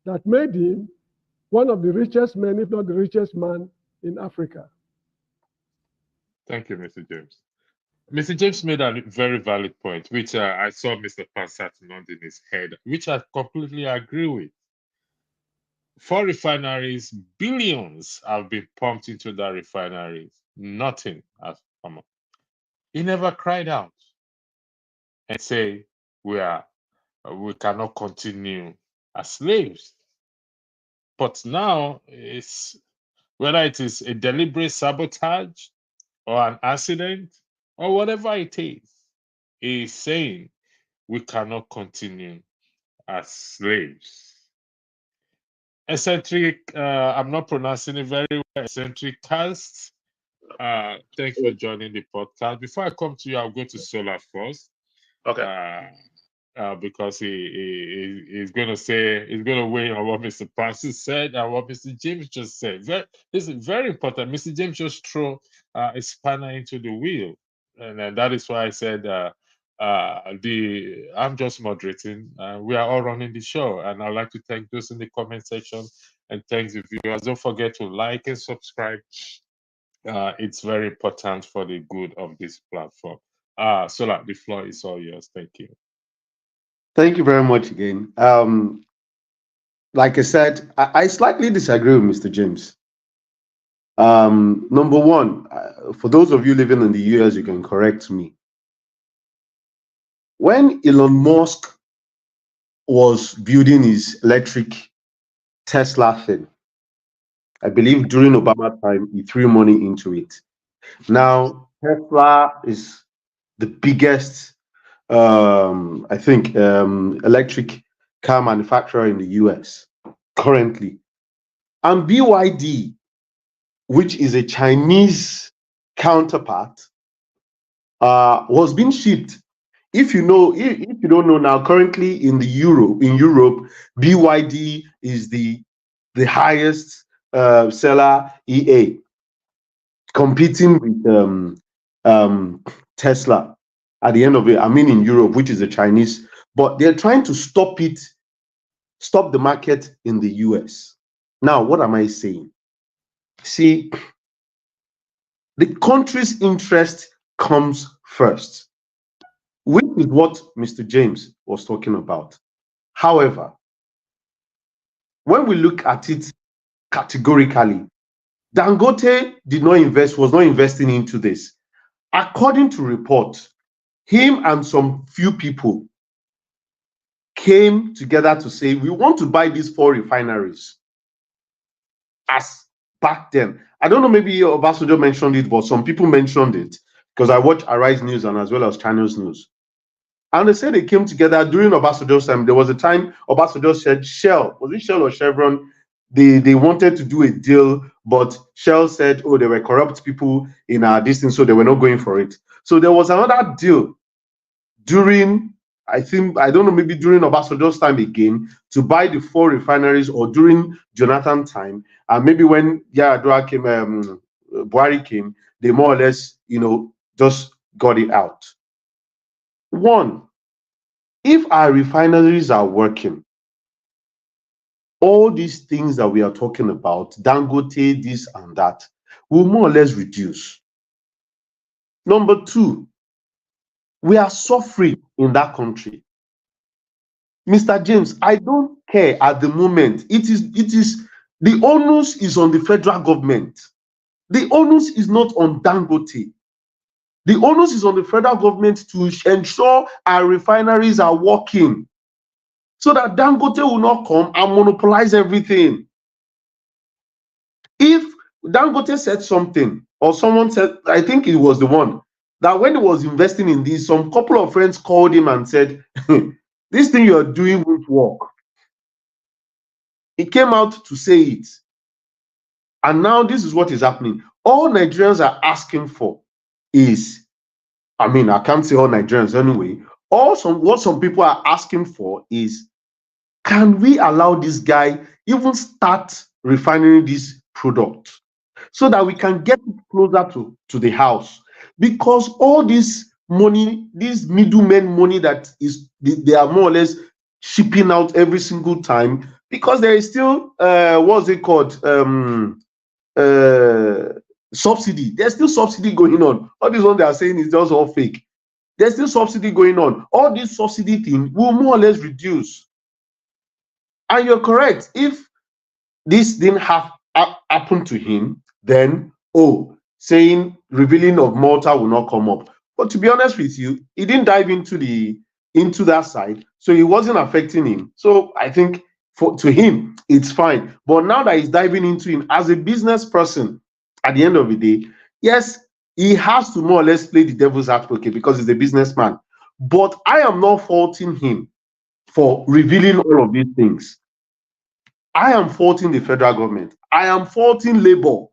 that made him one of the richest men, if not the richest man in Africa. Thank you, Mr. James. Mr. James made a very valid point, which I saw Mr. Pansat nodding his head, which I completely agree with. 4 refineries, billions have been pumped into that refineries. Nothing has come up. He never cried out and say we cannot continue as slaves. But now it's whether it is a deliberate sabotage or an accident or whatever it is, he's saying we cannot continue as slaves. Eccentric, I'm not pronouncing it very well, eccentric cast. Thanks for joining the podcast. Before I come to you, I'll go to Solar first. Okay. Because he's going to weigh on what Mr. Parsons said and what Mr. James just said. This is very important. Mr. James just threw a spanner into the wheel, and that is why I said I'm just moderating. We are all running the show, and I'd like to thank those in the comment section and thanks the viewers. Don't forget to like and subscribe. It's very important for the good of this platform. Sola, the floor is all yours. Thank you. Thank you very much again. Like I said, I slightly disagree with Mr. James. Number one, for those of you living in the US, you can correct me. When Elon Musk was building his electric Tesla thing, I believe during Obama time, he threw money into it. Now, Tesla is the biggest electric car manufacturer in the US currently. And BYD, which is a Chinese counterpart, was being shipped if you don't know now, currently in Europe, BYD is the highest seller EA, competing with Tesla. At the end of it, I mean in Europe, which is the Chinese, but they're trying to stop the market in the US. Now, what am I saying? See, the country's interest comes first, which is what Mr. James was talking about. However, when we look at it categorically, Dangote was not investing into this. According to reports, him and some few people came together to say, we want to buy these 4 refineries. As back then, I don't know, maybe Obasanjo mentioned it, but some people mentioned it, because I watch Arise News and as well as Channels News. And they said they came together during Obasanjo's time. There was a time Obasanjo said Shell, was it Shell or Chevron? They wanted to do a deal, but Shell said, oh, there were corrupt people in our distance, so they were not going for it. So there was another deal during, I don't know, maybe during Obasanjo's time again, to buy the 4 refineries, or during Jonathan time, and maybe when Yar'Adua came, Buhari came, they more or less, just got it out. One, if our refineries are working, all these things that we are talking about, Dangote, this and that, will more or less reduce. Number 2, we are suffering in that country. Mr. James, I don't care at the moment. It is the onus is on the federal government. The onus is not on Dangote. The onus is on the federal government to ensure our refineries are working, so that Dangote will not come and monopolize everything. If Dangote said something, or someone said, I think it was the one, that when he was investing in this, some couple of friends called him and said, this thing you're doing won't work. He came out to say it. And now this is what is happening. All Nigerians are asking for is, I mean, I can't say all Nigerians anyway, what some people are asking for is, can we allow this guy even start refining this product so that we can get it closer to the house? Because all this money, this middlemen money that is, they are more or less shipping out every single time, because there is still, what's it called, subsidy. There's still subsidy going on. All this one they are saying is just all fake. There's still subsidy going on. All this subsidy thing will more or less reduce. And you're correct. If this didn't happen to him, then, saying revealing of Malta will not come up. But to be honest with you, he didn't dive into that side, so it wasn't affecting him. So I think to him, it's fine. But now that he's diving into him as a business person, at the end of the day, yes, he has to more or less play the devil's advocate because he's a businessman. But I am not faulting him for revealing all of these things. I am faulting the federal government. I am faulting Labour.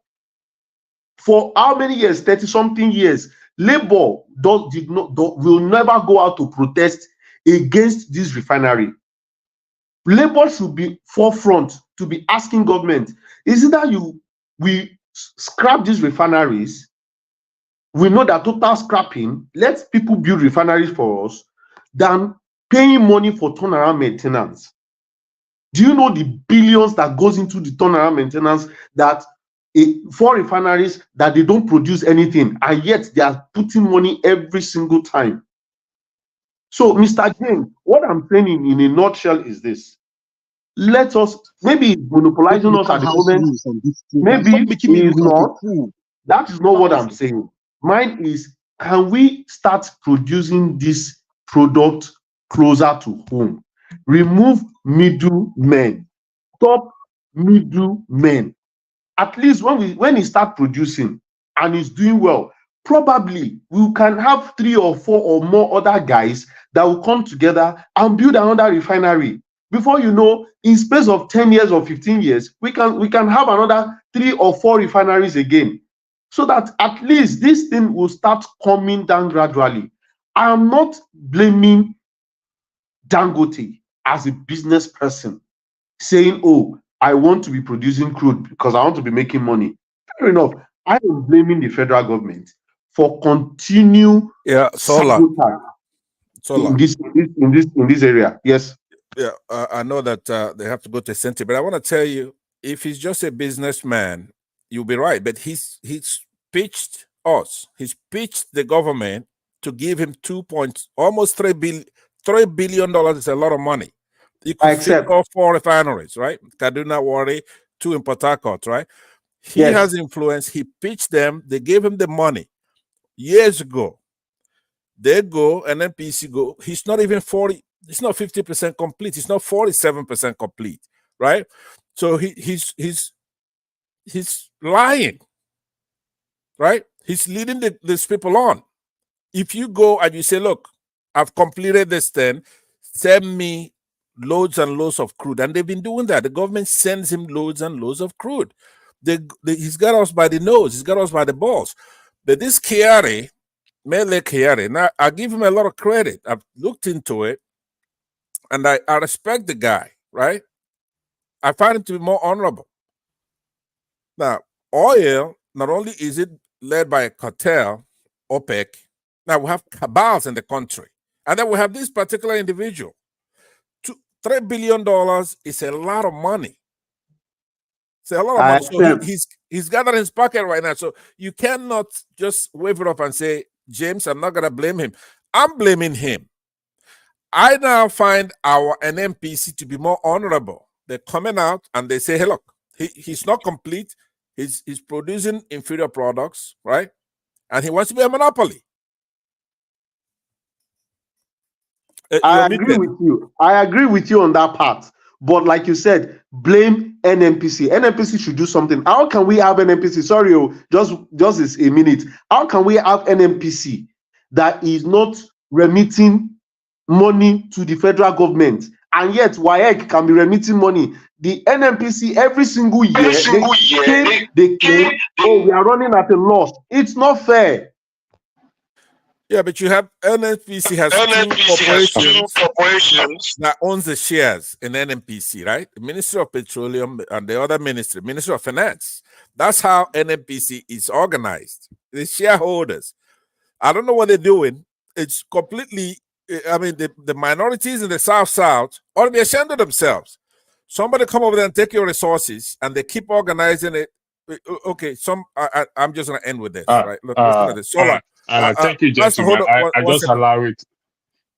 For how many years? 30-something years. Labour will never go out to protest against this refinery. Labour should be forefront to be asking government, is it that we scrap these refineries? We know that total scrapping, let people build refineries for us, than paying money for turnaround maintenance. Do you know the billions that goes into the turnaround maintenance, that for refineries that they don't produce anything, and yet they are putting money every single time? So, Mr. James, what I'm saying in a nutshell is this. Let us, maybe monopolizing us at the moment, maybe it is not. That is not what I'm saying. Mine is, can we start producing this product closer to home? Remove middlemen. Stop middlemen. At least when he start producing and he's doing well, probably we can have 3 or 4 or more other guys that will come together and build another refinery. Before you know, in space of 10 years or 15 years, we can have another 3 or 4 refineries again, so that at least this thing will start coming down gradually. I'm not blaming Dangote as a business person saying, oh, I want to be producing crude because I want to be making money. Fair enough. I am blaming the federal government for continued sabotage in this area. Yes. Yeah, I know that they have to go to center, but I want to tell you, if he's just a businessman, you'll be right. But he's pitched us. He's pitched the government to give him almost $3 billion is a lot of money. You could fit all 4 refineries, right? Kaduna, Warri, 2 in Port Harcourt, right? He has influence. He pitched them. They gave him the money years ago. They go, and then PC go. He's not even 40. It's not 50% complete. It's not 47% complete, right? So he's lying, right? He's leading these people on. If you go and you say, look, I've completed this thing, send me loads and loads of crude. And they've been doing that. The government sends him loads and loads of crude. He's got us by the nose. He's got us by the balls. But this Kyari, Mele Kyari, now I give him a lot of credit. I've looked into it, and I respect the guy, right? I find him to be more honorable. Now, oil, not only is it led by a cartel, OPEC, now we have cabals in the country. And then we have this particular individual. $3 billion is a lot of money. It's a lot of money. So he's gathering his pocket right now. So you cannot just wave it up and say, James, I'm not going to blame him. I'm blaming him. I now find our NNPC to be more honorable. They're coming out and they say, hey, look, he's not complete. He's producing inferior products, right? And he wants to be a monopoly. I agree with you. I agree with you on that part. But like you said, blame NNPC. NNPC should do something. How can we have NNPC? Sorry, just a minute. How can we have NNPC that is not remitting money to the federal government, and yet WAEC can be remitting money? The NNPC every single year they claim, oh, we are running at a loss. It's not fair. Yeah, but you have NNPC has two corporations that owns the shares in NNPC, right? The Ministry of Petroleum and the other ministry, Ministry of Finance. That's how NNPC is organized. The shareholders. I don't know what they're doing. It's completely, I mean, the minorities in the South ought to be ashamed of themselves. Somebody come over there and take your resources, and they keep organizing it. Okay, I'm just going to end with this, right? Look, listen to this. Solar. Thank you, gentlemen. I just allow it.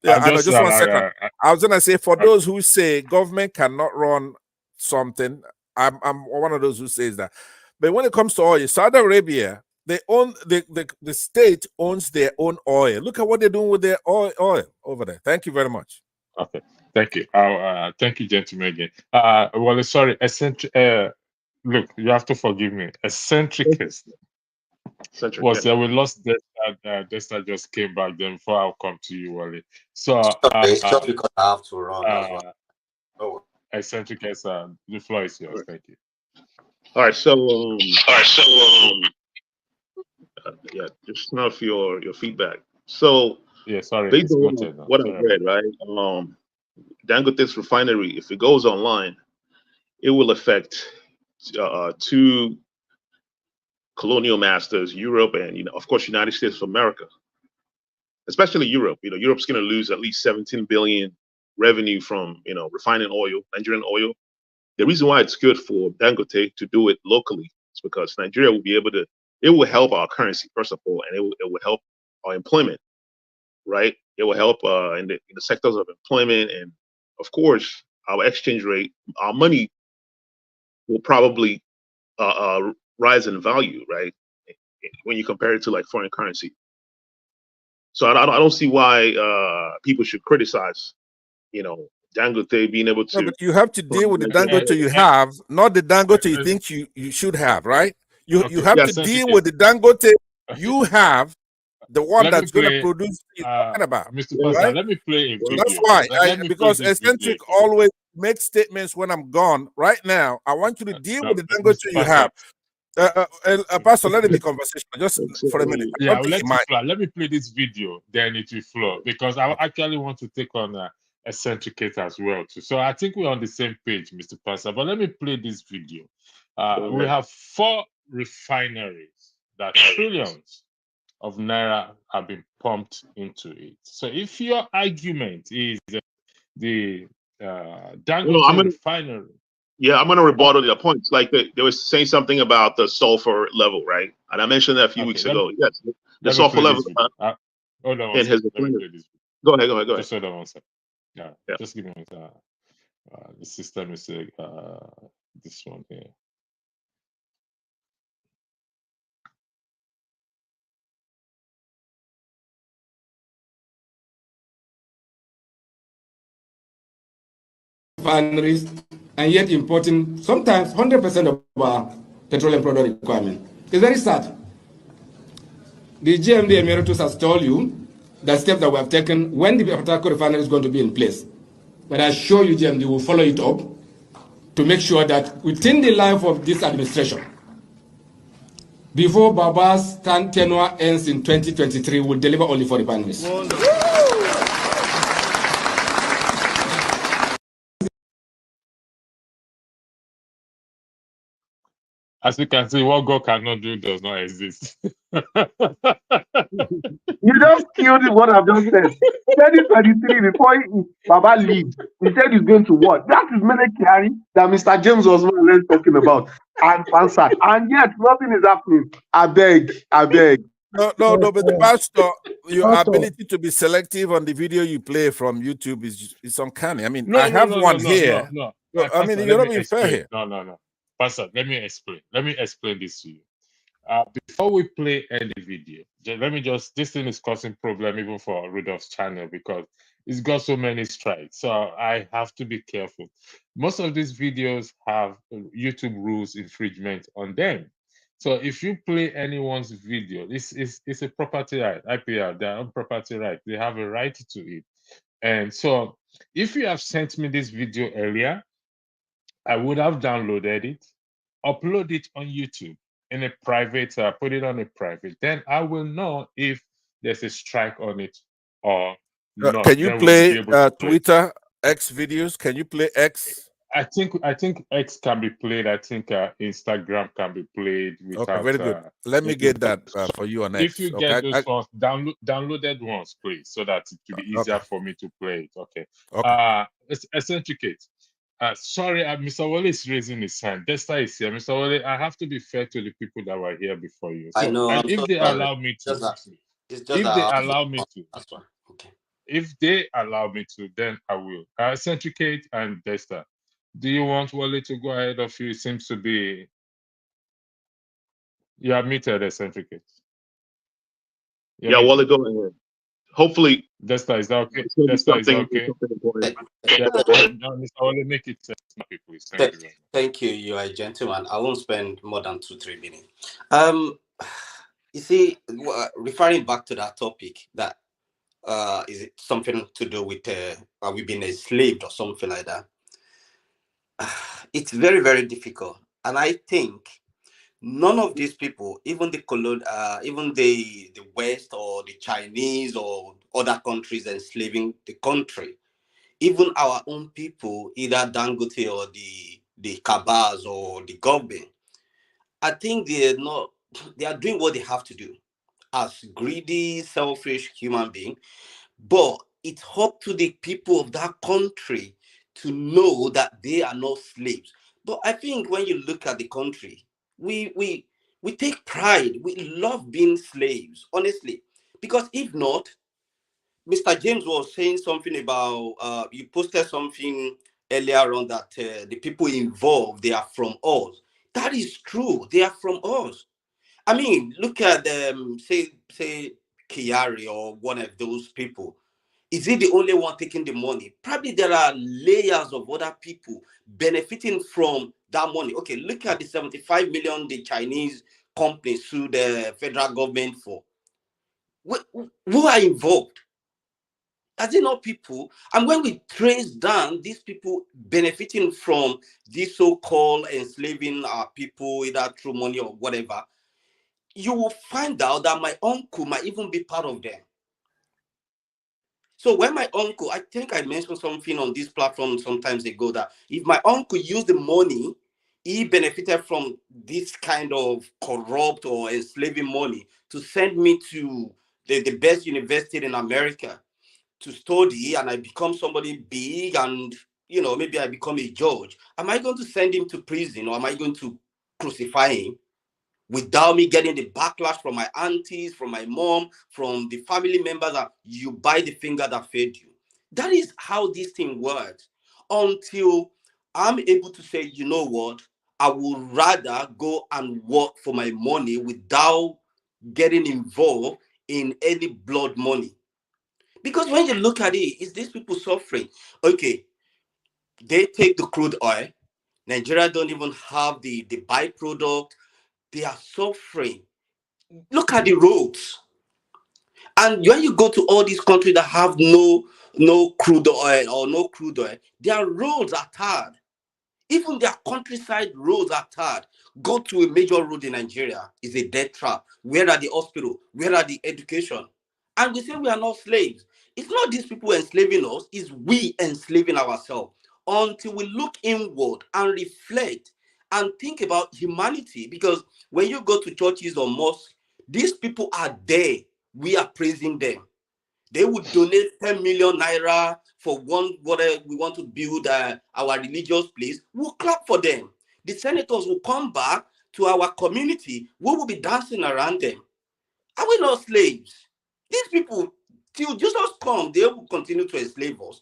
Yeah, I know. Just 1 second. I was gonna say, for those who say government cannot run something, I'm one of those who says that. But when it comes to oil, Saudi Arabia, they own the state owns their own oil. Look at what they're doing with their oil over there. Thank you very much. Okay, thank you. Thank you, gentlemen, again. Well, sorry, eccentric. Look, you have to forgive me. Eccentricist. Was there? We lost Desta just came back. Then before I'll come to you, Wally. So it's just because I have to run. Eccentricist, the floor is yours. Thank you. All right. So yeah, just enough for your feedback. So yeah, sorry. Based on what I read, right? Dangote's refinery, if it goes online, it will affect 2 colonial masters, Europe and, of course, United States of America, especially Europe. Europe's going to lose at least 17 billion revenue from, refining oil, Nigerian oil. The reason why it's good for Dangote to do it locally is because Nigeria will be able to, it will help our currency, first of all, and it will help our employment, right? It will help in the sectors of employment. And of course, our exchange rate, our money will probably rise in value, right? When you compare it to like foreign currency. So I don't see why people should criticize, Dangote being able to. No, but you have to deal with the Dangote you have, not the Dangote you think you should have, right? You have to deal with the Dangote you have, the one that's going to produce what you're talking about. Mr. Pastor, let me play in video. That's why, because eccentric always makes statements when I'm gone. Right now, I want you to deal with the Dangote you have. Pastor, let it be conversation just for a minute. Yeah, let it flow. Let me play this video, then it will flow, because I actually want to take on eccentricate as well too. So I think we're on the same page, Mr. Pastor. But let me play this video. We have 4 refineries that trillions of naira have been pumped into it. So if your argument is the Dangote refinery. Yeah, I'm going to rebuttal your points. Like they were saying something about the sulfur level, right? And I mentioned that a few weeks ago. Yes, the sulfur level. Hold on one second. Let me play this video. Go ahead. Just hold on one second. Yeah. Just give me one second. The system is this one here. Refineries, and yet importing sometimes 100% of our petroleum product requirement. It's very sad. The GMD Emeritus has told you the steps that we have taken when the Port refinery is going to be in place. But I assure you, GMD will follow it up to make sure that within the life of this administration, before Baba's tenure ends in 2023, we'll deliver only 4 refineries. As you can see, what God cannot do does not exist. You just killed what I've just said. 2023, before Baba leaves, he said he's going to what? That is military that Mr. James was more or less talking about. And answered. And yet, nothing is happening. I beg. No, but the Pastor, your ability to be selective on the video you play from YouTube is uncanny. I mean, I have one here. No. I mean, you're not being fair here. No. Pastor, let me explain. Let me explain this to you. Before we play any video, this thing is causing problem even for Rudolph's channel because it's got so many strikes. So I have to be careful. Most of these videos have YouTube rules infringement on them. So if you play anyone's video, it's a property right, IPR, their own property right. They have a right to it. And so if you have sent me this video earlier, I would have downloaded it, upload it on YouTube in a private, put it on a private. Then I will know if there's a strike on it or not. Can you play Twitter, X videos? Can you play X? I think X can be played. I think Instagram can be played without. Okay, very good. Let me get that for you on X. If you get those ones, downloaded ones, please, so that it will be easier for me to play it. Okay. Eccentricate. Sorry, Mr. Wale is raising his hand. Desta is here. Mr. Wale, I have to be fair to the people that were here before you. So, I know. And if they allow me to, if they allow me to, then I will. Eccentricate and Desta. Do you want Wale to go ahead of you? It seems to be. You are muted, Eccentricate. Yeah, Wale, go ahead. Hopefully, Desta, is that okay? Desta, is that okay? Mr. Wale, make it people. Thank you. You are a gentleman. I won't spend more than 2-3 minutes. You see, referring back to that topic, that is it something to do with are we being enslaved or something like that? It's very, very difficult, and I think none of these people, even the West or the Chinese or other countries enslaving the country, even our own people, either Dangote or the cabals or the government, I think they are doing what they have to do as greedy, selfish human beings. But it's up to the people of that country to know that they are not slaves. But I think when you look at the country, we take pride. We love being slaves, honestly. Because if not, Mr. James was saying something about, you posted something earlier on that the people involved, they are from us. That is true. They are from us. I mean, look at say Kiari or one of those people. Is he the only one taking the money? Probably there are layers of other people benefiting from that money. Okay, look at the 75 million the Chinese company sued the federal government for. Who are involved? Are they not people? And when we trace down these people benefiting from this so-called enslaving our people, either through money or whatever, you will find out that my uncle might even be part of them. So when my uncle, I think I mentioned something on this platform sometimes ago, that if my uncle used the money, he benefited from this kind of corrupt or enslaving money to send me to the best university in America to study, and I become somebody big, and maybe I become a judge. Am I going to send him to prison, or am I going to crucify him without me getting the backlash from my aunties, from my mom, from the family members that you buy the finger that fed you? That is how this thing works. Until I'm able to say, you know what, I would rather go and work for my money without getting involved in any blood money. Because when you look at it, it's these people suffering. Okay, they take the crude oil. Nigeria don't even have the byproduct. They are suffering. Look at the roads. And when you go to all these countries that have no crude oil or no crude oil, their roads are tarred. Even their countryside roads are tarred. Go to a major road in Nigeria, is a death trap. Where are the hospitals? Where are the education? And we say we are not slaves. It's not these people enslaving us, it's we enslaving ourselves. Until we look inward and reflect and think about humanity. Because when you go to churches or mosques, these people are there. We are praising them. They would donate 10 million naira for whatever we want to build our religious place. We'll clap for them. The senators will come back to our community. We will be dancing around them. Are we not slaves? These people, till Jesus come, they will continue to enslave us.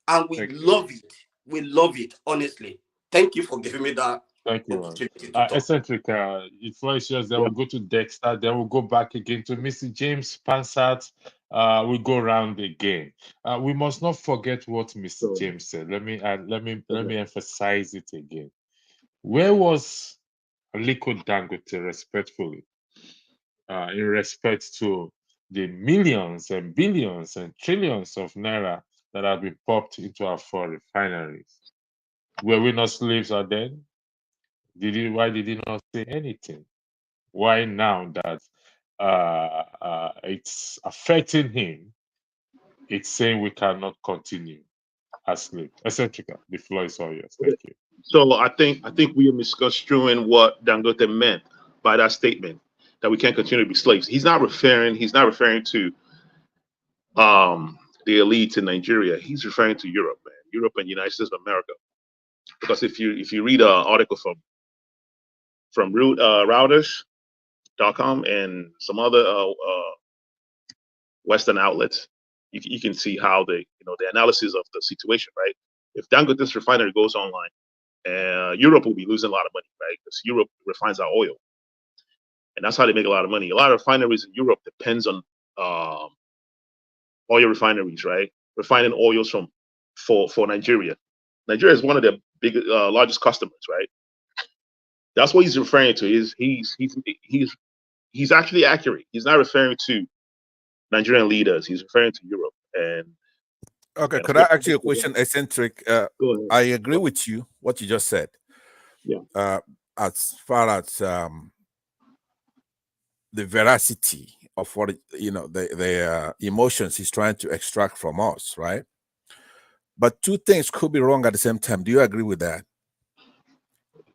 And we love it. We love it, honestly. Thank you for giving me that opportunity to talk. Eccentric, influencers, then we'll go to Dexter, then we'll go back again to Mr. James Pansat. We'll go around again. We must not forget what Mr. James said. Let me emphasize it again. Where was Aliko Dangote respectfully in respect to the millions and billions and trillions of naira that have been pumped into our four refineries? Were we not slaves then? Why did he not say anything? Why now that it's affecting him, it's saying we cannot continue as slaves? Eccentrica, the floor is all yours. Thank you. So I think we are misconstruing what Dangote meant by that statement, that we can't continue to be slaves. He's not referring to the elites in Nigeria. He's referring to Europe, man. Europe and United States of America. Because if you read an article from Reuters.com and some other Western outlets, you can see how the analysis of the situation, right? If Dangote's refinery goes online, Europe will be losing a lot of money, right? Because Europe refines our oil, and that's how they make a lot of money. A lot of refineries in Europe depends on oil refineries, right? Refining oils for Nigeria. Nigeria is one of the largest customers, right? That's what he's referring to. He's actually accurate. He's not referring to Nigerian leaders. He's referring to Europe. And okay, could I ask you a question, Eccentric? I agree with you what you just said. Yeah. As far as the veracity of what the emotions he's trying to extract from us, right? But two things could be wrong at the same time. Do you agree with that?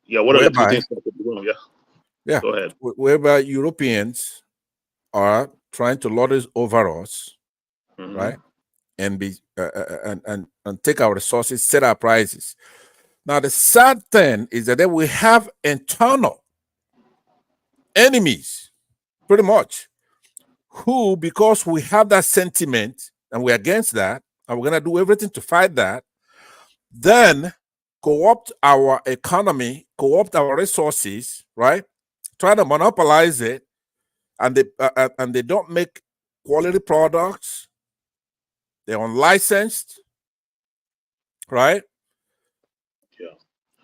Yeah. What are the two things that could be wrong? Yeah. Yeah. Go ahead. Whereby Europeans are trying to lord it over us, right? And be and take our resources, set our prices. Now the sad thing is that we have internal enemies, pretty much, who, because we have that sentiment and we're against that, and we're gonna do everything to fight that, then co-opt our economy, co-opt our resources, right? Try to monopolize it, and they don't make quality products. They're unlicensed, right? Yeah.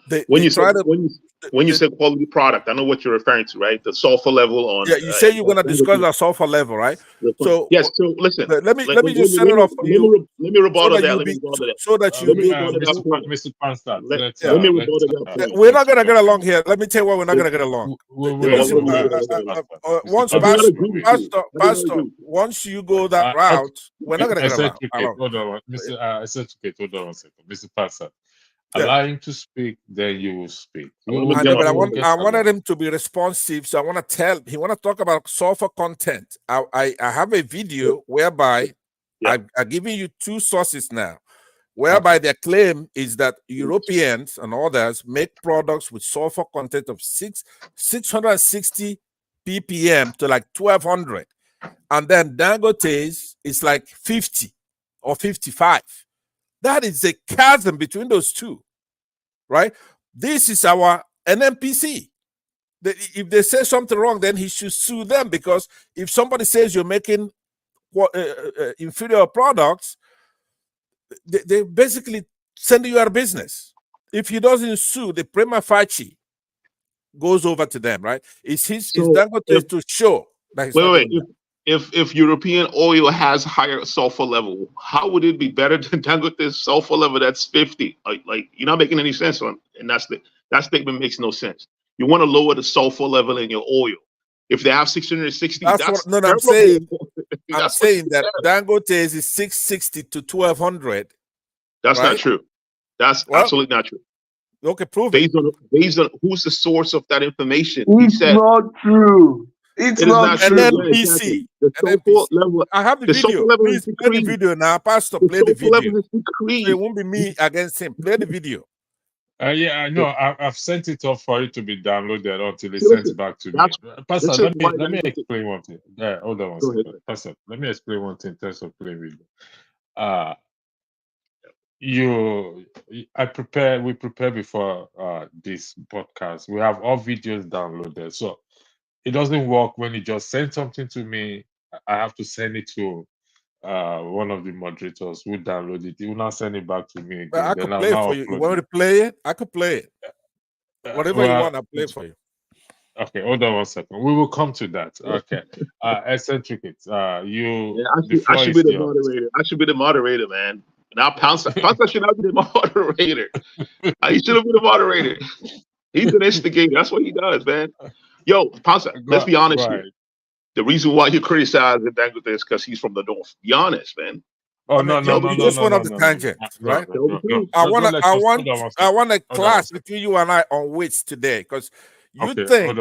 They When you try say to when you say quality product, I know what you're referring to, right? The sulfur level on. Yeah, you say you're gonna discuss our sulfur level, right? So yes. So listen. let me just set it up for you. Let me rebuttal so that. Let me rebuttal that point. Mr. Panstat, Let me rebuttal that point. We're not gonna get along here. Let me tell you why we're not gonna get along. Pastor, once you go that route, we're not gonna get along. Hold on, Mr. Hold on one second, Mr. Panstat. Allow him to speak, then you will speak. I wanted him to be responsive, so I want to tell. He want to talk about sulfur content. I have a video whereby I'm giving you two sources now, whereby their claim is that Europeans and others make products with sulfur content of 660 ppm to like 1200, and then Dangote's is like 50 or 55. That is a chasm between those two, right? This is our NMPC. If they say something wrong, then he should sue them, because if somebody says you're making inferior products, they basically send you out of business. If he doesn't sue, the prima facie goes over to them, right? It's Dangote to show that he's not doing that. If European oil has higher sulfur level, how would it be better than Dangote's sulfur level that's 50? Like you're not making any sense on, and that statement makes no sense. You want to lower the sulfur level in your oil. If they have 660, I'm saying that Dangote's is 660 to 1200. That's not true. That's absolutely not true. Okay, prove it. Based on who's the source of that information? It's not true. It's not true. NMPC. I have the video. Please play the video now. Pastor, play the video. It won't be me against him. Play the video. Yeah, I know. I've sent it off for it to be downloaded until it sends back to me. Pastor, let me explain one thing. Yeah, hold on one second. Pastor, let me explain one thing in terms of playing video. We prepare before this podcast. We have all videos downloaded. So it doesn't work when you just send something to me. I have to send it to one of the moderators who downloaded it. He will not send it back to me again. I could play it for you. You want me to play it? I could play it. Whatever you want, I'll play it for you. Okay, hold on one second. We will come to that. Okay. Eccentric. I should be the moderator. I should be the moderator, man. Now Pouncer should not be the moderator. He should have been the moderator. He's an instigator. That's what he does, man. Yo, Pouncer, let's be honest here. The reason why you criticize Dangote is because he's from the north. Be honest, man. Oh no! You just went off the tangent, right? I want a class between you and I on weights today, because you think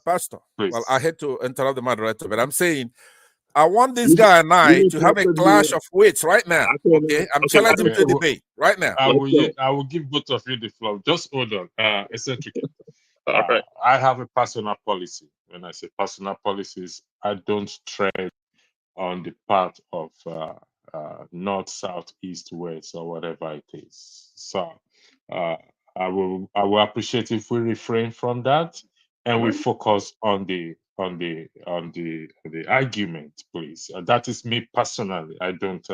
Pastor. Please. Well, I hate to interrupt the moderator, but I'm saying I want this guy and I to have a clash of weights right now. Okay, I'm challenging to debate right now. I will give both of you the floor. Just hold on, eccentric. All right. I have a personal policy. When I say personal policies, I don't tread on the path of north, south, east, west, or whatever it is. So I will appreciate if we refrain from that and we focus on the argument, please. That is me personally. I don't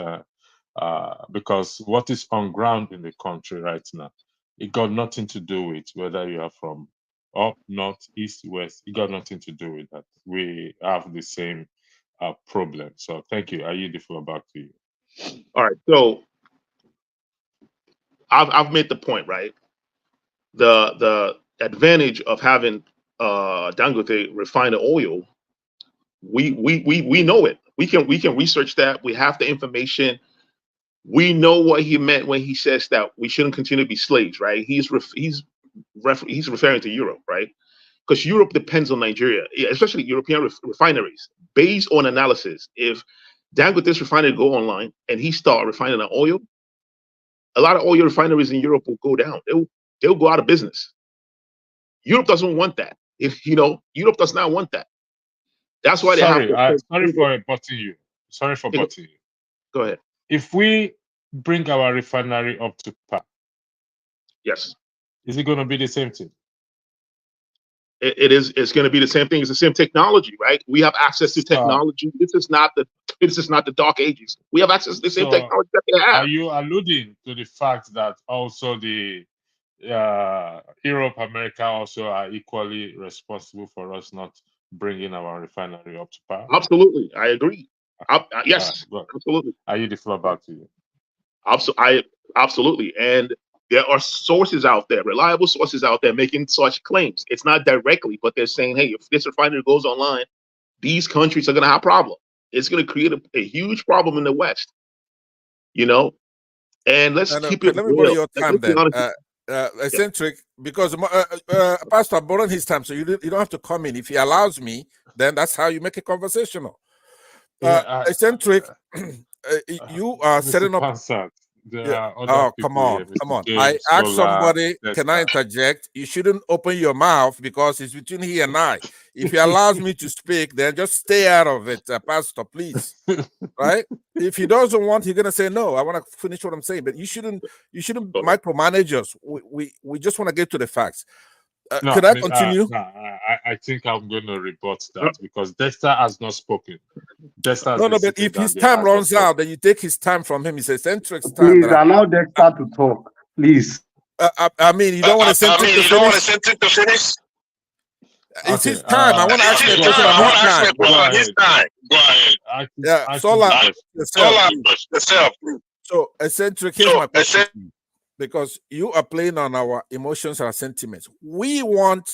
because what is on ground in the country right now, it got nothing to do with whether you are from up, north, east, west. It got nothing to do with that. We have the same problem. So thank you. I yield the floor back to you. All right. So I've made the point, right? The advantage of having Dangote refine the oil, we know it. We can research that. We have the information. We know what he meant when he says that we shouldn't continue to be slaves, right? He's referring to Europe, right? Because Europe depends on Nigeria, especially European refineries. Based on analysis, if Dangote's refinery go online and he start refining the oil, a lot of oil refineries in Europe will go down. They'll go out of business. Europe doesn't want that. Europe does not want that. That's why sorry for butting you. Sorry for butting you. Go ahead. If we bring our refinery up to par, yes, is it going to be the same thing? It is. It's going to be the same thing. It's the same technology, right? We have access to technology. This is not the dark ages. We have access to the same technology that they have. Are you alluding to the fact that also the Europe, America also are equally responsible for us not bringing our refinery up to par? Absolutely, I agree. Yes, absolutely. I yield the floor back to you. Absolutely, and there are sources out there, reliable sources out there, making such claims. It's not directly, but they're saying, "Hey, if this refinery goes online, these countries are going to have problems. It's going to create a huge problem in the West." You know, and let's keep it let me real. borrow your time then. Eccentric, because Pastor borrowed his time, so you don't have to come in. If he allows me, then that's how you make it conversational. Eccentric, you are setting up. Come on. I asked somebody, can I interject? You shouldn't open your mouth because it's between he and I. If he allows me to speak, then just stay out of it, Pastor, please. Right? If he doesn't want, he's gonna say no. I want to finish what I'm saying, but you shouldn't micromanage us. We just want to get to the facts. Could I continue? I think I'm going to rebut that because Dexter has not spoken. Dexter no, but if his time runs out, then you take his time from him. He says Eccentric's time. Please allow Dexter to talk, please. I mean, you don't want to send him to finish? It's his time. I want to ask him a question on his time. Go ahead. Yeah, yourself. So, Eccentric, here's my question. Because you are playing on our emotions and our sentiments. We want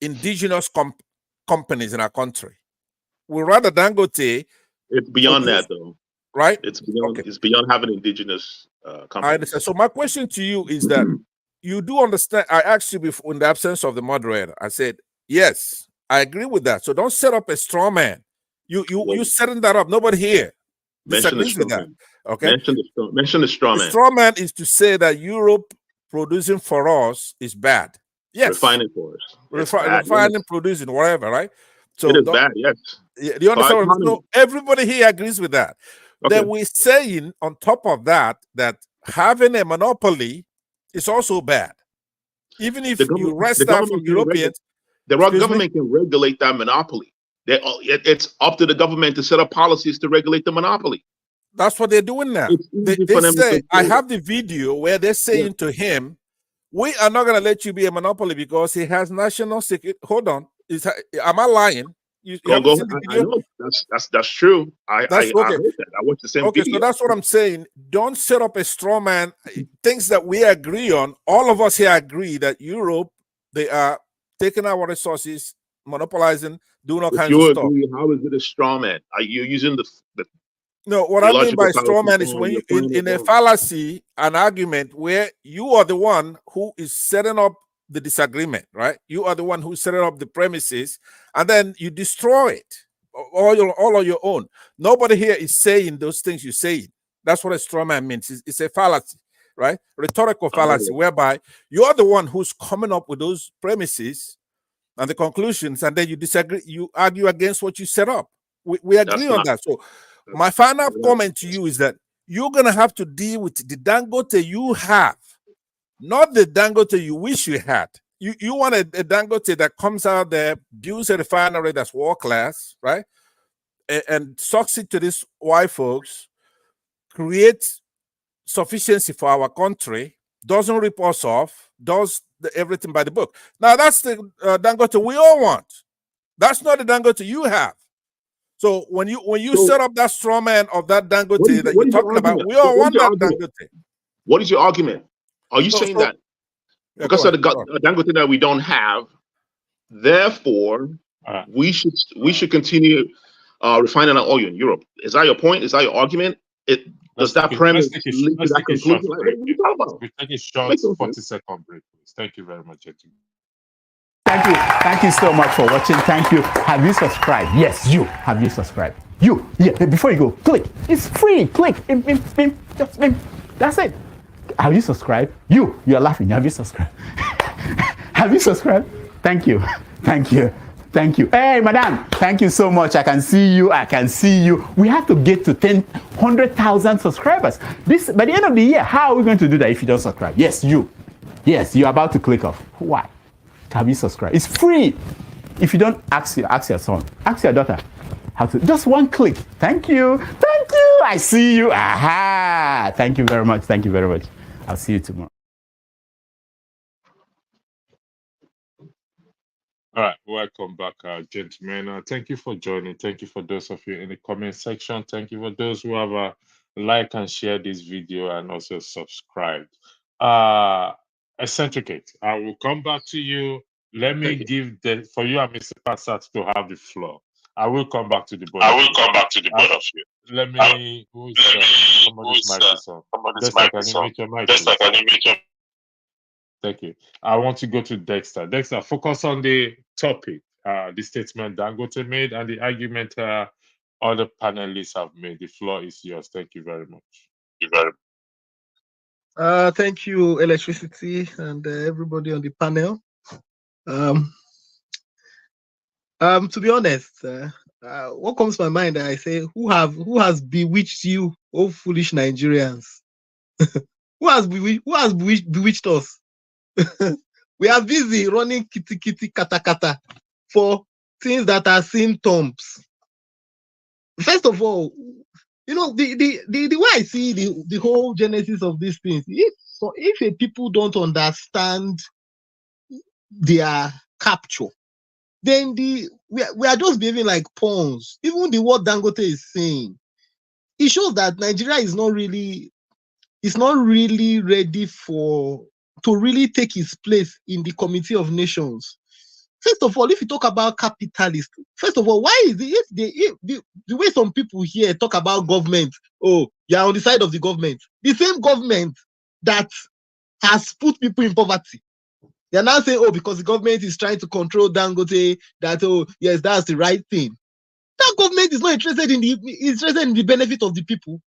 indigenous companies in our country. We rather Dangote. It's beyond that, though. Right? It's beyond having indigenous companies. I understand. So my question to you is that you do understand. I asked you before in the absence of the moderator. I said, yes, I agree with that. So don't set up a straw man. You setting that up. Nobody here disagrees with that. Okay. Mention the straw man. The straw man is to say that Europe producing for us is bad. Yes. Refining for us. Refining, producing, whatever, right? So it is bad, yes. Do you understand? So everybody here agrees with that. Okay. Then we're saying on top of that, that having a monopoly is also bad. Even if you rest that from Europeans. The government can regulate that monopoly. It's up to the government to set up policies to regulate the monopoly. That's what they're doing now. They say, I have the video where they're saying to him, we are not going to let you be a monopoly because he has national security. Hold on. Am I lying? I know. That's true. I heard that. I watched the same video. So that's what I'm saying. Don't set up a straw man. Things that we agree on. All of us here agree that Europe, they are taking our resources, monopolizing, doing all kinds of stuff. How is it a straw man? Are you using the No, what I mean by straw man is when you in a fallacy, an argument where you are the one who is setting up the disagreement, right? You are the one who's setting up the premises, and then you destroy it all on your own. Nobody here is saying those things you say. That's what a straw man means. It's a fallacy, right? Rhetorical fallacy, whereby you are the one who's coming up with those premises and the conclusions, and then you disagree, you argue against what you set up. We agree on that. So my final comment to you is that you're going to have to deal with the Dangote you have, not the Dangote you wish you had. You want a Dangote that comes out there, builds a refinery that's world class, right? And succeed to these white folks, creates sufficiency for our country, doesn't rip us off, does everything by the book. Now, that's the Dangote we all want. That's not the Dangote you have. So when you set up that straw man of that Dangote that you're talking about, we all want that Dangote. What is your argument? Are you saying that because of the Dangote that we don't have, therefore we should continue refining our oil in Europe? Is that your point? Is that your argument? Does that premise lead to that conclusion? We take a short 40-second break, please. Thank you very much, Etu. Thank you so much for watching. Thank you. Have you subscribed? Yes, you. Have you subscribed? You. Yeah, before you go, click. It's free. Click. Just that's it. Have you subscribed? You are laughing. Have you subscribed? Have you subscribed? Thank you. Thank you. Thank you. Hey, madam. Thank you so much. I can see you. We have to get to 100,000 subscribers. By the end of the year, how are we going to do that if you don't subscribe? Yes, you. Yes, you're about to click off. Why? Have you subscribed? It's free. If you don't, ask your son, ask your daughter how to. Just one click. Thank you. I see you. Aha. Thank you very much. I'll see you tomorrow. All right, welcome back, gentlemen. Thank you for joining. Thank you for those of you in the comment section. Thank you for those who have like and share this video and also subscribed. Eccentricate, I will come back to you. Let me give for you and Mr. Passat to have the floor. I will come back to the both of you. Let me, who is somebody's mic is on. Dexter, can you mute your mic, please? Thank you. I want to go to Dexter. Dexter, focus on the topic, the statement Dangote made and the argument other panelists have made. The floor is yours. Thank you very much. Thank you, Electricity, and everybody on the panel. To be honest, what comes to my mind, I say, who has bewitched you, oh foolish Nigerians? who has bewitched us? We are busy running kitty kitty kata kata for things that are symptoms. First of all, you know, the way I see the whole genesis of these things, if a people don't understand their capture, then we are just behaving like pawns. Even the word Dangote is saying, it shows that Nigeria is not really ready to really take its place in the Committee of Nations. First of all, if you talk about capitalists, first of all, why is it if the way some people here talk about government, oh, you're on the side of the government, the same government that has put people in poverty, they're now saying, oh, because the government is trying to control Dangote, that, oh, yes, that's the right thing. That government is not interested in the benefit of the people.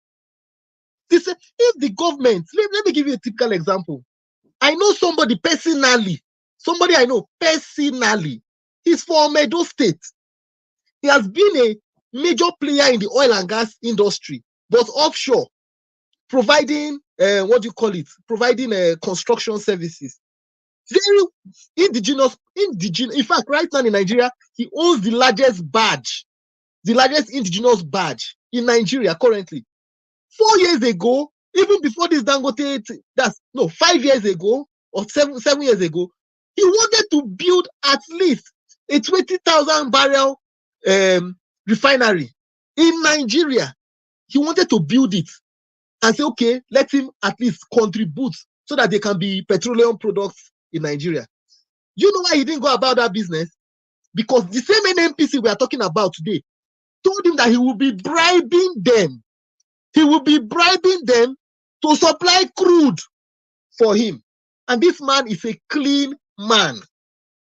If the government, let me give you a typical example. I know somebody personally, he's from Edo State. He has been a major player in the oil and gas industry, but offshore, providing, providing construction services. Very indigenous. In fact, right now in Nigeria, he owns the largest indigenous badge in Nigeria currently. 4 years ago, even before this Dangote, 5 years ago or 7 years ago, he wanted to build at least a 20,000 barrel refinery in Nigeria. He wanted to build it and say, okay, let him at least contribute so that there can be petroleum products in Nigeria. You know why he didn't go about that business? Because the same NNPC we are talking about today told him that he will be bribing them. He will be bribing them to supply crude for him. And this man is a clean man.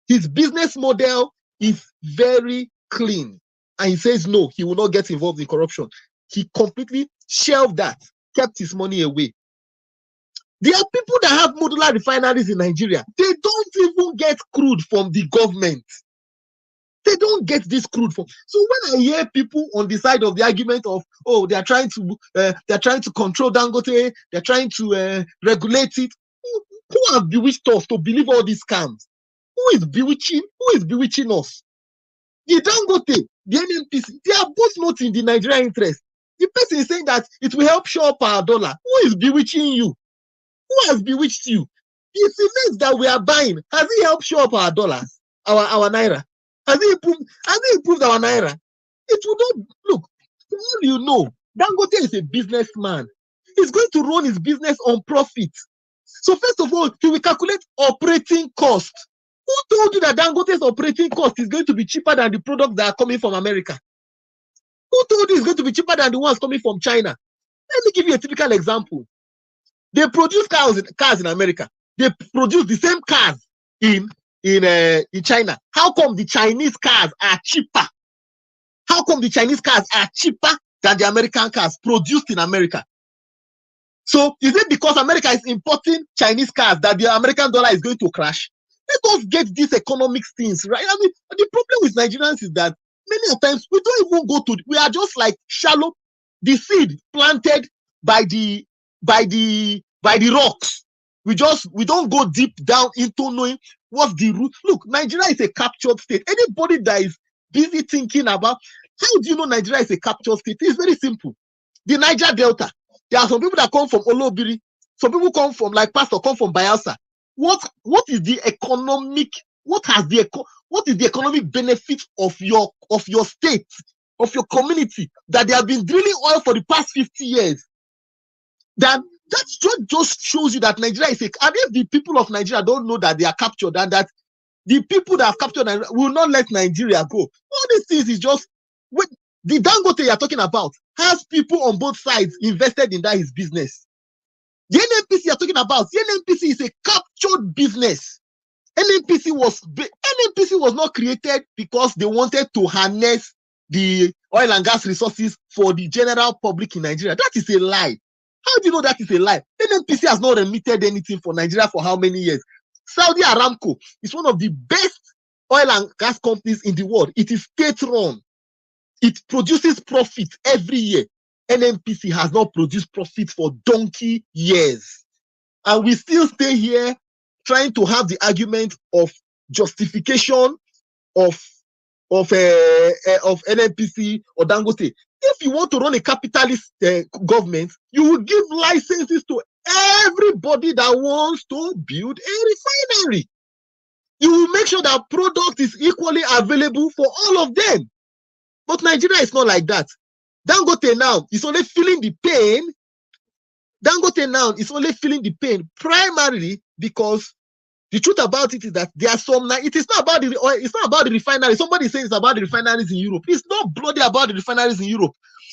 His business model is very clean. And he says, no, he will not get involved in corruption. He completely shelved that, kept his money away. There are people that have modular refineries in Nigeria. They don't even get crude from the government. They don't get this crude from. So when I hear people on the side of the argument of, oh, they are trying to control Dangote, they're trying to regulate it, who have bewitched us to believe all these scams? Who is bewitching us? The Dangote, the NNPC, they are both not in the Nigerian interest. The person is saying that it will help shore up our dollar. Who is bewitching you? Who has bewitched you? The cement that we are buying, has it helped shore up our dollars, our naira? Has it improved our naira? It will not. Look, all you know, Dangote is a businessman. He's going to run his business on profit. So first of all, he will calculate operating cost. Who told you that Dangote's operating cost is going to be cheaper than the products that are coming from America? Who told you it's going to be cheaper than the ones coming from China? Let me give you a typical example. They produce cars in America. They produce the same cars in China. How come the Chinese cars are cheaper? How come the Chinese cars are cheaper than the American cars produced in America? So is it because America is importing Chinese cars that the American dollar is going to crash? Let us get these economic things right. I mean, the problem with Nigerians is that many times we don't even go to. We are just like shallow. The seed planted by the rocks. We don't go deep down into knowing what's the root. Look, Nigeria is a captured state. Anybody that is busy thinking about how do you know Nigeria is a captured state? It's very simple. The Niger Delta. There are some people that come from Olobiri. Some people come from, like Pastor, come from Bayelsa. What is the economic? What What is the economic benefit of your state, of your community, that they have been drilling oil for the past 50 years? That just shows you that Nigeria is and if the people of Nigeria don't know that they are captured, and that the people that have captured Nigeria will not let Nigeria go. All these things is just the Dangote you're talking about has people on both sides invested in that his business. The NNPC you're talking about, the NNPC is a captured business. NNPC was not created because they wanted to harness the oil and gas resources for the general public in Nigeria. That is a lie. How do you know that is a lie? NNPC has not remitted anything for Nigeria for how many years? Saudi Aramco is one of the best oil and gas companies in the world. It is state-run. It produces profit every year. NNPC has not produced profit for donkey years. And we still stay here trying to have the argument of justification of NNPC or Dangote. If you want to run a capitalist government, you will give licenses to everybody that wants to build a refinery. You will make sure that product is equally available for all of them. But Nigeria is not like that. Dangote now is only feeling the pain. Dangote now is only feeling the pain primarily because the truth about it is that there are some. It is not about the oil. It's not about the refinery. Somebody says it's about the refineries in Europe. It's not bloody about the refineries in Europe.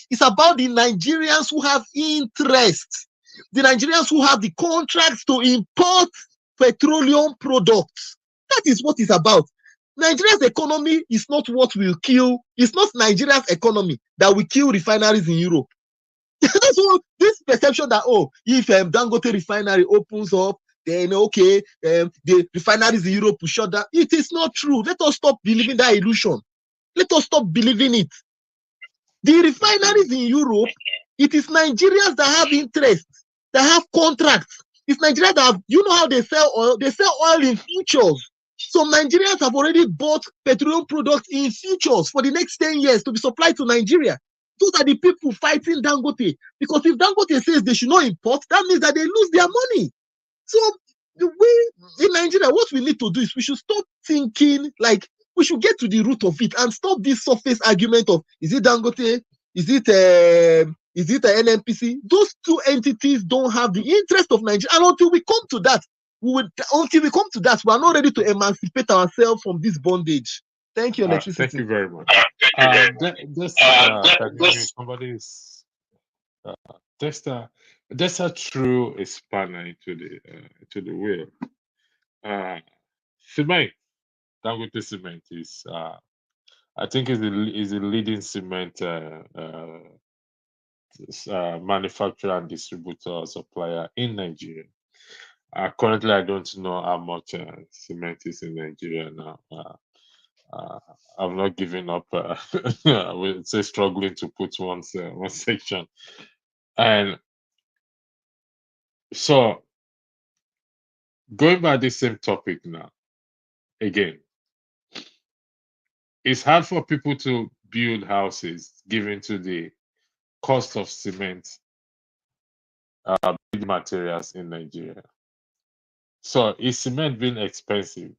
It's about the Nigerians who have interest. The Nigerians who have the contracts to import petroleum products. That is what it's about. Nigeria's economy is not what will kill. It's not Nigeria's economy that will kill refineries in Europe. That's what this perception that if Dangote refinery opens up, then the refineries in Europe will shut down. It is not true. Let us stop believing that illusion. Let us stop believing it. The refineries in Europe, it is Nigerians that have interest, that have contracts. It's Nigeria that have, you know how they sell oil? They sell oil in futures. So Nigerians have already bought petroleum products in futures for the next 10 years to be supplied to Nigeria. Those are the people fighting Dangote. Because if Dangote says they should not import, that means that they lose their money. So in Nigeria, what we need to do is we should stop thinking like we should get to the root of it and stop this surface argument of is it Dangote, is it NNPC? Those two entities don't have the interest of Nigeria. And until we come to that, we are not ready to emancipate ourselves from this bondage. Thank you, electricity. Thank you very much. That's a true a spanner into the wheel. Cement, Dangote Cement is I think is the leading cement manufacturer and distributor supplier in Nigeria. Currently, I don't know how much cement is in Nigeria now. I've not given up. I would say struggling to put one section, and so going by the same topic now. Again, it's hard for people to build houses given to the cost of cement, building materials in Nigeria. So is cement being expensive?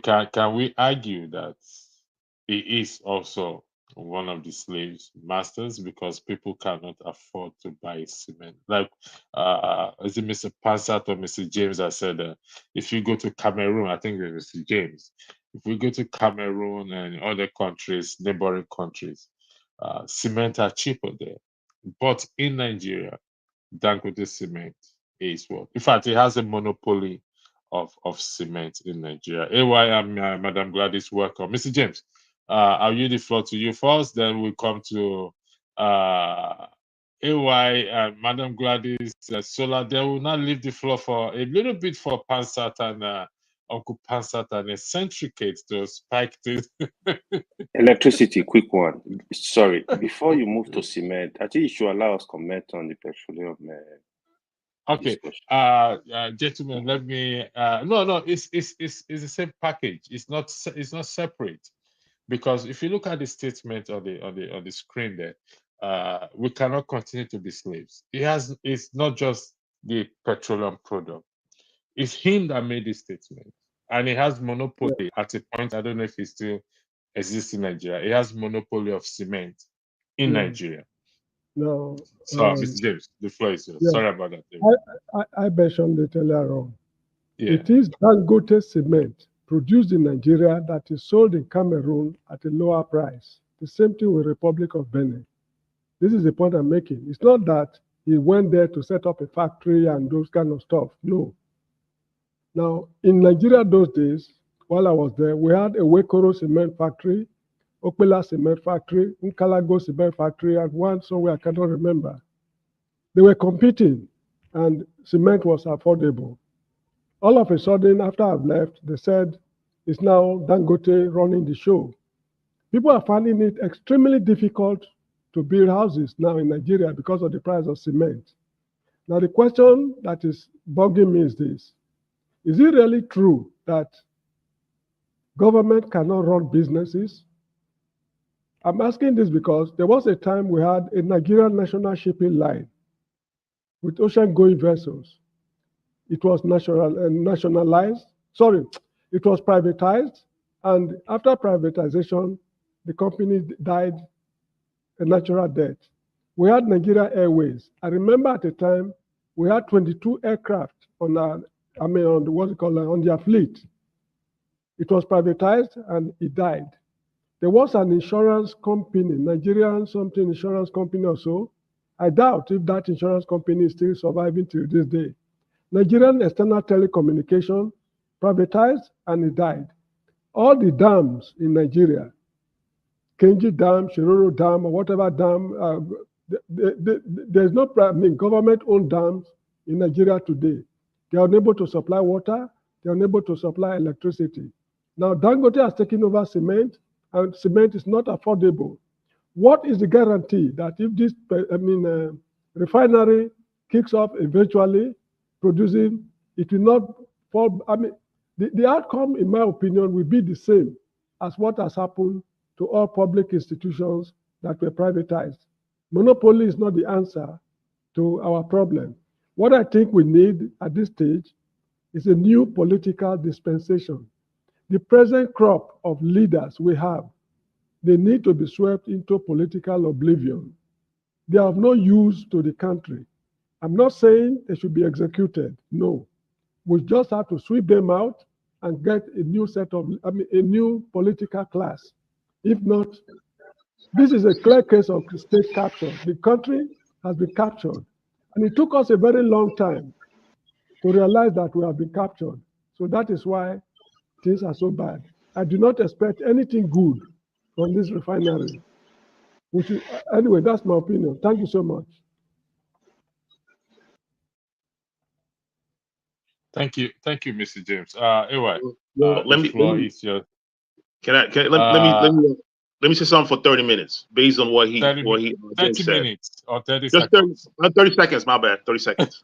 Can we argue that it is also one of the slaves masters because people cannot afford to buy cement? Like is it Mr. Pansat or Mr. James that said if you go to Cameroon, I think it was Mr. James, if we go to Cameroon and other countries, neighboring countries, cement are cheaper there. But in Nigeria, Dangote Cement is what? In fact, it has a monopoly of cement in Nigeria. AY, Madam Gladys, welcome. Mr. James, I'll yield the floor to you first, then we'll come to AY and Madam Gladys Sola. Then we'll now leave the floor for a little bit for Pansat and Uncle Pansat and Eccentricate to spike this. Electricity, quick one. Sorry, before you move to cement, I think you should allow us comment on the petroleum. Okay, gentlemen, let me. No, it's the same package. It's not separate, because if you look at the statement on the screen there, we cannot continue to be slaves. It's not just the petroleum product. It's him that made this statement. and it has monopoly at a point. I don't know if it still exists in Nigeria. It has monopoly of cement in Nigeria. Now, So, Mr. James, the floor is yours. yeah, Sorry about that. I mentioned it earlier on. Yeah. It is Dangote cement produced in Nigeria that is sold in Cameroon at a lower price. The same thing with Republic of Benin. This is the point I'm making. It's not that he went there to set up a factory and those kind of stuff. No. Now, in Nigeria those days, while I was there, we had a Wekoro cement factory, Okpela cement factory, Nkalago cement factory, and one somewhere I cannot remember. They were competing, and cement was affordable. All of a sudden, after I've left, they said it's now Dangote running the show. People are finding it extremely difficult to build houses now in Nigeria because of the price of cement. Now, the question that is bugging me is this. Is it really true that government cannot run businesses? I'm asking this because there was a time we had a Nigerian national shipping line with ocean-going vessels. It was nationalized. Sorry, it was privatized. And after privatization, the company died a natural death. We had Nigeria Airways. I remember at the time, we had 22 aircraft on on their fleet. It was privatized and it died. There was an insurance company, Nigerian something insurance company or so. I doubt if that insurance company is still surviving till this day. Nigerian External Telecommunication, privatized and it died. All the dams in Nigeria, Kenji Dam, Shiroro Dam, or whatever dam, there's no government-owned dams in Nigeria today. They are unable to supply water, they are unable to supply electricity. Now, Dangote has taken over cement, and cement is not affordable. What is the guarantee that if this refinery kicks off eventually, producing, it will not fall? The outcome, in my opinion, will be the same as what has happened to all public institutions that were privatized. Monopoly is not the answer to our problem. What I think we need at this stage is a new political dispensation. The present crop of leaders we have, they need to be swept into political oblivion. They have no use to the country. I'm not saying they should be executed. No. We just have to sweep them out and get a new set of, a new political class. If not, this is a clear case of state capture. The country has been captured. And it took us a very long time to realize that we have been captured. So that is why things are so bad. I do not expect anything good from this refinery. Anyway, that's my opinion. Thank you so much. Thank you, Mr. James. Anyway, let me say something for 30 minutes based on what he 30 James said. minutes or 30 Just seconds. 30 seconds, my bad. 30 seconds.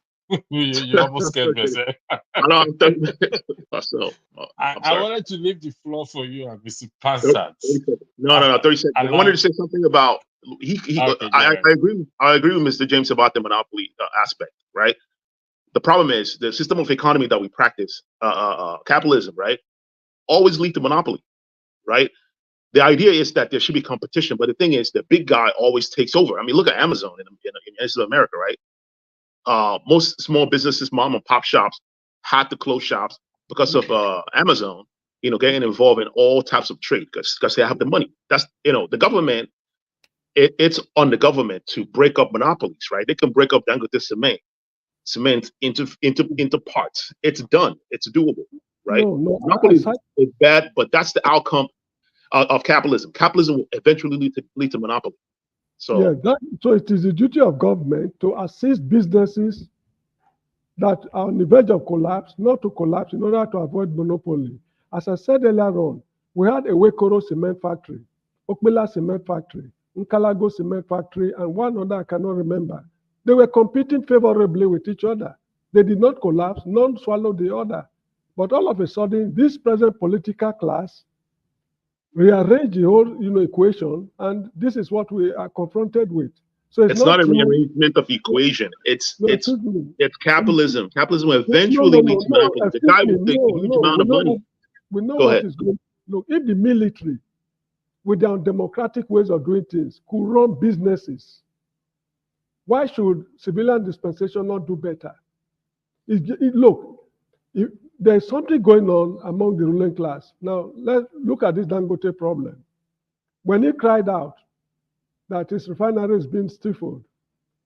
you almost scared me. I know I'm 30 minutes myself. I wanted to leave the floor for you and Mr. Pansat. No, 30 seconds. I wanted to say something about I agree with Mr. James about the monopoly aspect, right? The problem is the system of economy that we practice, capitalism, right, always lead to monopoly, right? The idea is that there should be competition, but the thing is the big guy always takes over. I mean, look at Amazon in America, right? Most small businesses, mom and pop shops, had to close shops because of Amazon, getting involved in all types of trade because they have the money. That's, the government, it's on the government to break up monopolies, right? They can break up Dangote cement into parts. It's done. It's doable, right? No, monopoly is bad, but that's the outcome of capitalism. Capitalism will eventually lead to monopoly. So yeah, so it is the duty of government to assist businesses that are on the verge of collapse, not to collapse, in order to avoid monopoly. As I said earlier on, we had a Wekoro cement factory, Okpela cement factory, Nkalago cement factory, and one other I cannot remember. They were competing favorably with each other. They did not collapse, none swallowed the other. But all of a sudden, this present political class rearranged the whole equation, and this is what we are confronted with. So it's not a rearrangement of equation. It's capitalism. Capitalism will eventually lead to monopoly. The guy will take a huge amount of money. We know Go what ahead. is going. Look, if the military, with their democratic ways of doing things, could run businesses, why should civilian dispensation not do better? Look, there's something going on among the ruling class. Now, let's look at this Dangote problem. When he cried out that his refinery is being stifled,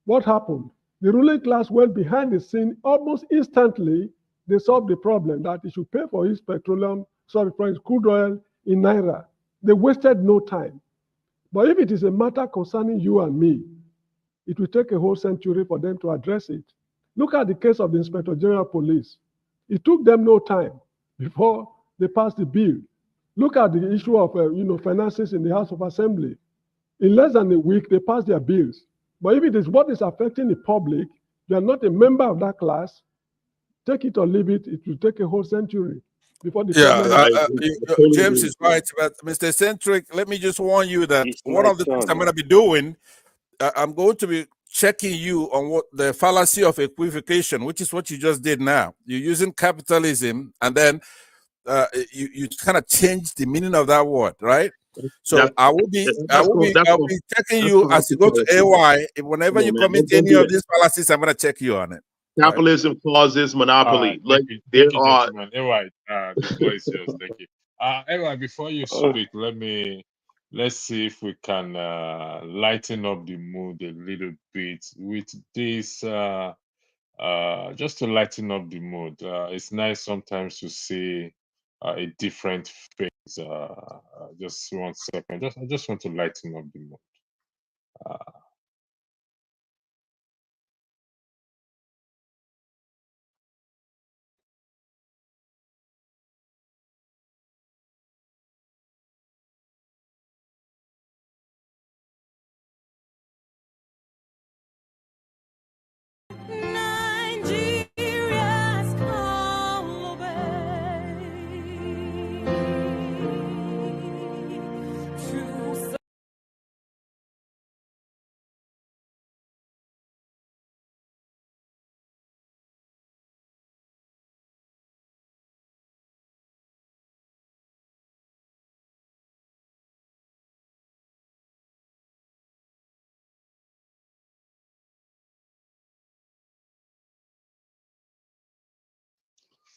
what happened? The ruling class went behind the scene almost instantly. They solved the problem that he should pay for his for his crude oil in Naira. They wasted no time. But if it is a matter concerning you and me, it will take a whole century for them to address it. Look at the case of the Inspector General of Police. It took them no time before they passed the bill. Look at the issue of finances in the House of Assembly. In less than a week, they passed their bills. But if it is what is affecting the public, you are not a member of that class, take it or leave it, it will take a whole century before the problem. James is right, but Mr. Centric, let me just warn you that It's one my of the things turn. I'm going to be doing, I'm going to be checking you on what the fallacy of equivocation, which is what you just did now. You're using capitalism, and then you kind of change the meaning of that word, right? So I will be checking you as you go to AY. Whenever you commit any of these fallacies, I'm going to check you on it. Capitalism causes monopoly. Thank you, gentlemen. Anyway, the floor is yours. Thank you. Anyway, before you speak, let's see if we can lighten up the mood a little bit with this. Just to lighten up the mood. It's nice sometimes to see a different face. Just 1 second. I just want to lighten up the mood.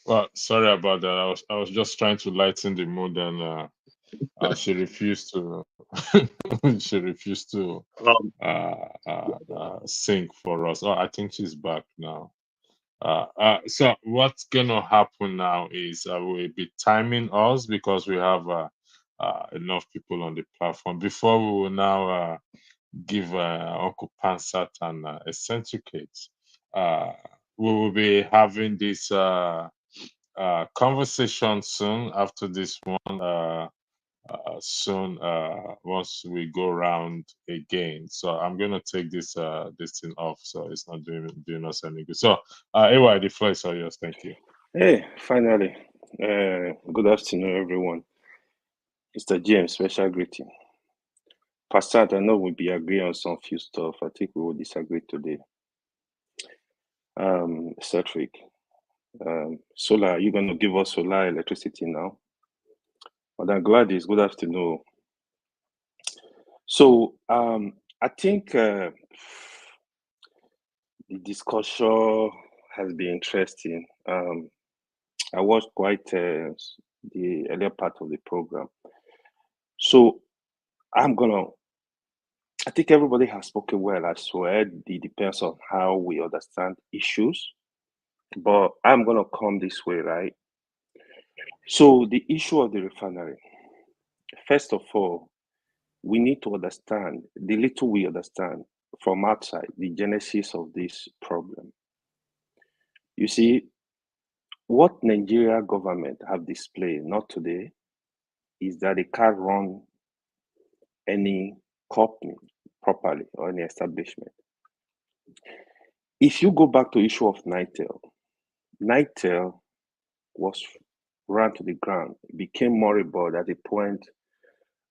Well, sorry about that. I was just trying to lighten the mood, and she refused to. She refused to sing for us. Oh, I think she's back now. So what's gonna happen now is we'll be timing us because we have enough people on the platform. Before we will now give Uncle Pansat an eccentricate. We will be having this conversation soon after this one. Soon once we go around again. So I'm gonna take this thing off so it's not doing us any good. So anyway, the floor is all yours. Thank you. Hey, finally. Good afternoon, everyone. Mr. James, special greeting. Pastor, I know we'll be agreeing on some few stuff. I think we will disagree today. Cedric, solar, are you going to give us solar electricity now? Madam Gladys, good afternoon. So I think the discussion has been interesting. I watched quite the earlier part of the program. So I think everybody has spoken well. I swear it depends on how we understand issues. But I'm going to come this way, right? So the issue of the refinery, first of all, we need to understand, the little we understand from outside, the genesis of this problem. You see, what Nigeria government have displayed, not today, is that they can't run any company properly or any establishment. If you go back to issue of Nitel was run to the ground, it became moribund at the point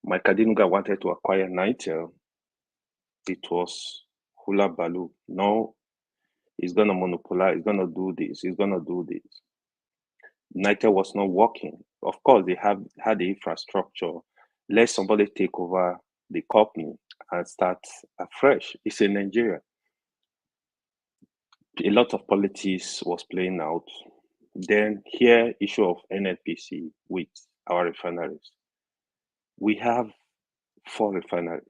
Mike Adinuga wanted to acquire Nitel. It was hula baloo. No, he's going to monopolize, he's going to do this, he's going to do this. Nitel was not working. Of course, they have had the infrastructure. Let somebody take over the company and start afresh. It's in Nigeria. A lot of politics was playing out. Then here, issue of NNPC with our refineries. We have 4 refineries.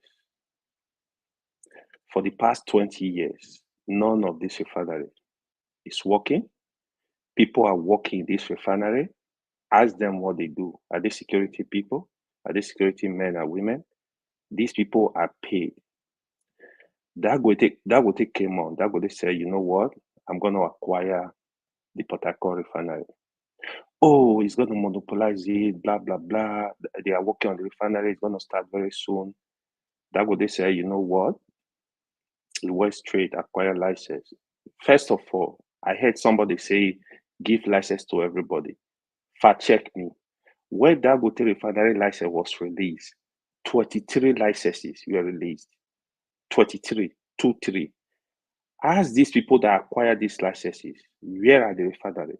For the past 20 years, none of this refinery is working. People are working in this refinery. Ask them what they do. Are they security people? Are they security men and women? These people are paid. Dangote came on. Dangote said, you know what? I'm going to acquire the Port Harcourt refinery. Oh, he's going to monopolize it, blah, blah, blah. They are working on the refinery. It's going to start very soon. Dangote said, you know what? He went straight, acquire license. First of all, I heard somebody say, give license to everybody. Fact check me. When Dangote refinery license was released, 23 licenses were released. 23, 23. Ask these people that acquired these licenses, where are the refineries?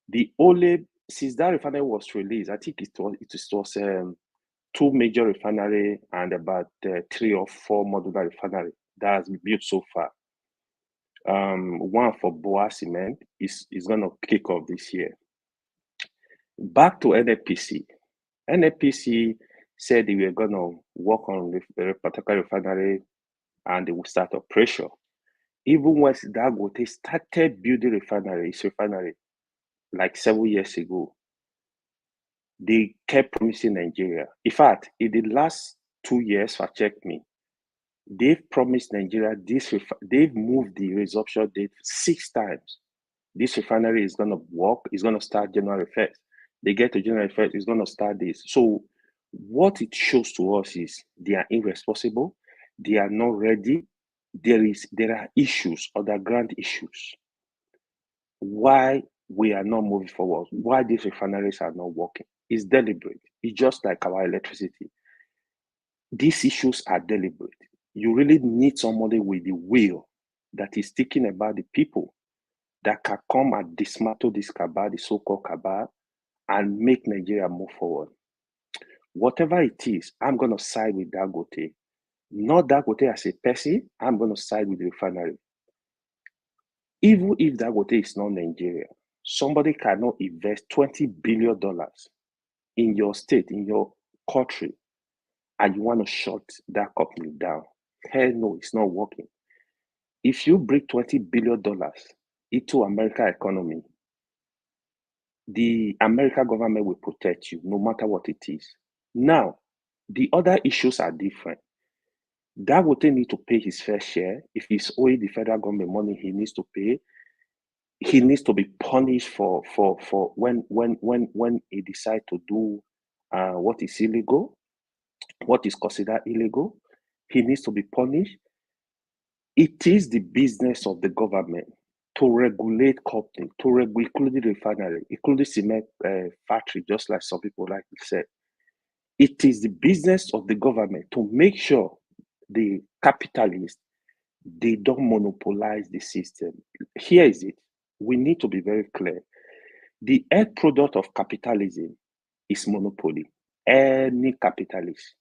The only, since that refinery was released, I think it was 2 major refinery and about 3 or 4 modular refinery that has been built so far. One for Boa Cement is going to kick off this year. Back to NNPC. NNPC said they were going to work on the particular refinery and they will start operation. Even when Dangote started building his refinery like 7 years ago, they kept promising Nigeria. In fact, in the last 2 years, check me, they've promised Nigeria they've moved the resumption date 6 times. This refinery is going to work. It's going to start January 1st. They get to January 1st, it's going to start this. So what it shows to us is they are irresponsible. They are not ready. There are issues, underground issues. Why we are not moving forward, why these refineries are not working. It's deliberate. It's just like our electricity. These issues are deliberate. You really need somebody with the will that is thinking about the people that can come and dismantle this cabal, the so-called cabal, and make Nigeria move forward. Whatever it is, I'm going to side with Dangote. Not Dangote as a person, I'm going to side with the refinery. Even if Dangote is not Nigeria, somebody cannot invest $20 billion in your state, in your country, and you want to shut that company down. Hell no, it's not working. If you bring $20 billion into American economy, the American government will protect you no matter what it is. Now, the other issues are different. Dangote needs to pay his fair share. If he's owing the federal government money, he needs to pay. He needs to be punished for when he decides to do what is illegal, what is considered illegal. He needs to be punished. It is the business of the government to regulate company, including refinery, including cement factory, just like some people like to say. It is the business of the government to make sure the capitalists, they don't monopolize the system. Here is it. We need to be very clear. The end product of capitalism is monopoly. Any capitalist.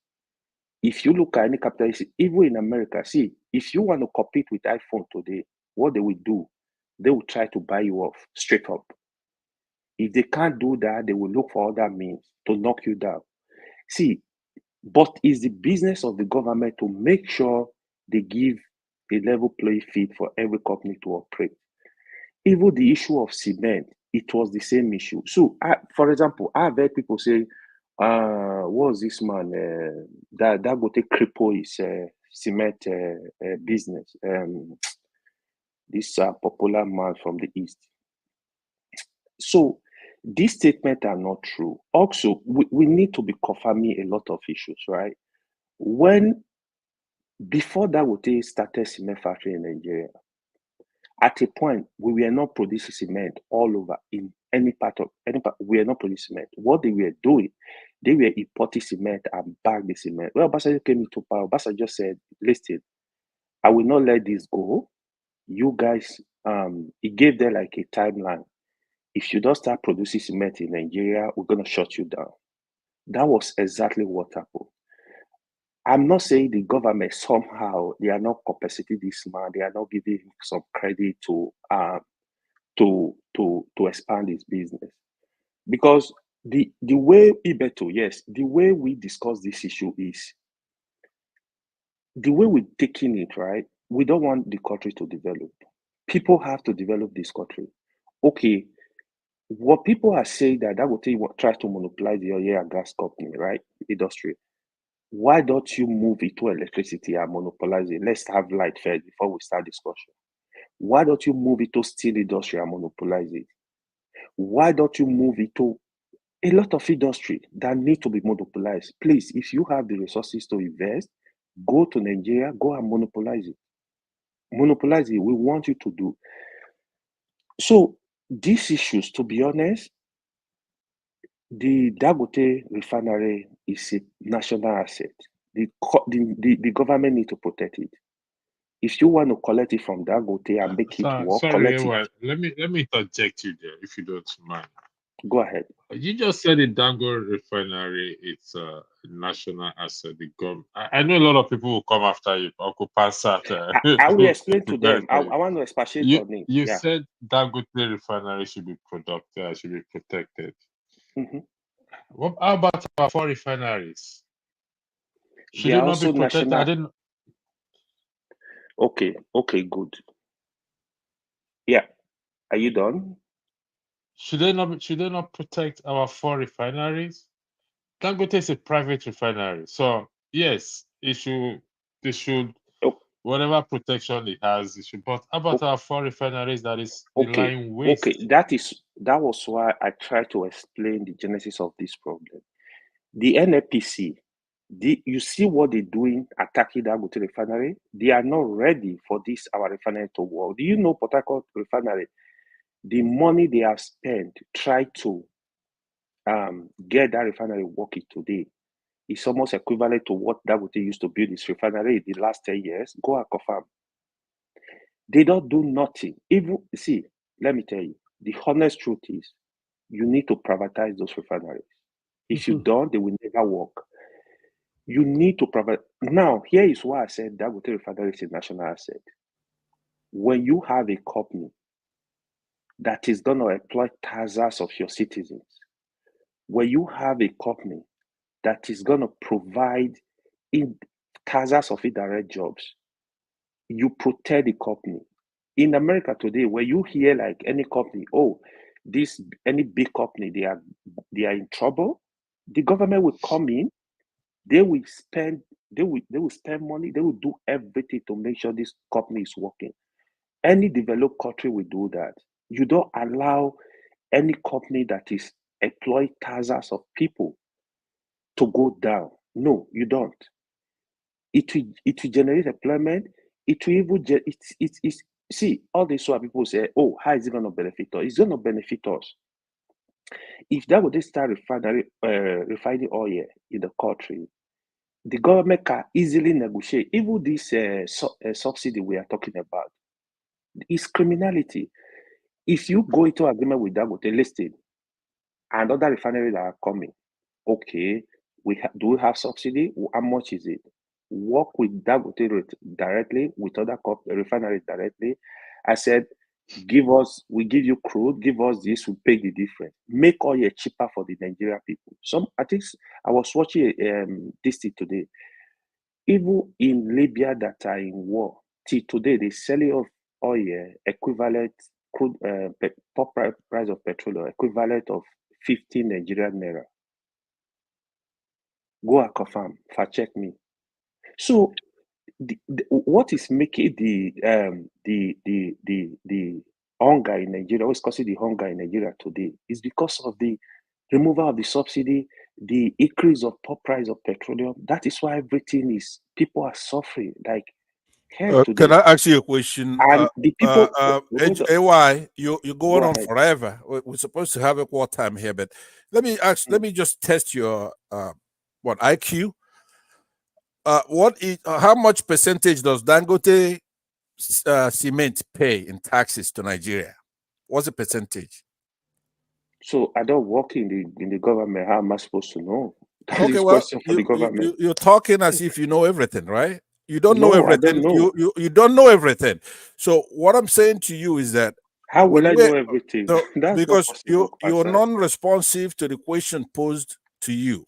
If you look at any capitalist, even in America, see, if you want to compete with iPhone today, what they will do, they will try to buy you off straight up. If they can't do that, they will look for other means to knock you down. See, but it's the business of the government to make sure they give a level playing field for every company to operate. Even the issue of cement, it was the same issue. So, for example, I've heard people say, what was this man, that got to cripple his cement business. This popular man from the East. So, these statements are not true. Also, we need to be confirming a lot of issues, right? Before Dangote started cement factory in Nigeria, at a point, we were not producing cement all over in any part. We were not producing cement. What they were doing, they were importing cement and bag the cement. Well, Obasanjo came into power. Obasanjo said, listen, I will not let this go. You guys, he gave them like a timeline. if you don't start producing cement in Nigeria, we're going to shut you down. That was exactly what happened. I'm not saying the government somehow, they are not compensating this man, they are not giving him some credit to expand his business. Because the way, Ibeto, yes, the way we discuss this issue is, the way we're taking it, right? We don't want the country to develop. People have to develop this country. Okay, what people are saying that will try to monopolize the oil and gas company, right? Industry. Why don't you move it to electricity and monopolize it? Let's have light first before we start discussion. Why don't you move it to steel industry and monopolize it? Why don't you move it to a lot of industry that need to be monopolized? Please, if you have the resources to invest, go to Nigeria, go and monopolize it. Monopolize it. We want you to do. So these issues, to be honest, the Dangote refinery is a national asset. The government need to protect it. If you want to collect it from Dangote and make it work, sorry, collect it. let me interject you there, if you don't mind. Go ahead. You just said the Dangote refinery, it's a national asset. The government. I know a lot of people will come after you, Uncle Pansat. I will explain to them. I want to expatiate on it. You said Dangote refinery should be should be protected. How about our 4 refineries? Should they not be protected? I didn't. Okay, good. Yeah. Are you done? Should they not protect our 4 refineries? Dangote is a private refinery. So yes, they should whatever protection it has, it should. But how about our 4 refineries that is relying waste? Okay, that was why I tried to explain the genesis of this problem. The NNPC, you see what they're doing attacking Dangote refinery? They are not ready for this our refinery to work. Do you know Port Harcourt refinery? The money they have spent try to get that refinery working today is almost equivalent to what Dangote used to build this refinery in the last 10 years. Go and confirm. They don't do nothing. Even see, let me tell you, the honest truth is you need to privatize those refineries. If you don't, they will never work. You need to provide. Now, here is why I said Dangote refinery is a national asset. When you have a company that is going to employ thousands of your citizens, when you have a company that is going to provide in thousands of indirect jobs, you protect the company. In America today, where you hear like any company, any big company, they are in trouble, the government will come in, they will spend money, they will do everything to make sure this company is working. Any developed country will do that. You don't allow any company that is employ thousands of people to go down. No, you don't. It will generate employment. It will even see all this why people say, oh, how is it going to benefit us? It's going to benefit us. If that would start refining oil in the country, the government can easily negotiate. Even this subsidy we are talking about is criminality. If you go into agreement with Dangote, listen, and other refineries that are coming, okay, do we have subsidy? How much is it? Work with Dangote directly, with other refineries directly. I said, we give you crude, give us this, we pay the difference. Make oil cheaper for the Nigerian people. I think I was watching this thing today. Even in Libya that are in war, till today, the selling of oil equivalent crude price of petrol equivalent of 15 Nigerian naira. Go and confirm, fact check me. So what is making the hunger in Nigeria, what's causing the hunger in Nigeria today is because of the removal of the subsidy, the increase of price of petroleum. That is why people are suffering like hell today. Can I ask you a question? And the people, AY, you're going on forever. We're supposed to have equal time here, but let me just test your IQ. How much percentage does Dangote cement pay in taxes to Nigeria? What's the percentage? So I don't work in the government. How am I supposed to know? That Okay, is well, question for the government. you're talking as if you know everything, right? You don't know No, I don't everything. know. You don't know everything. So what I'm saying to you is that How will when I we know everything? no, That's not because possible, you're Pastor. non-responsive to the question posed to you.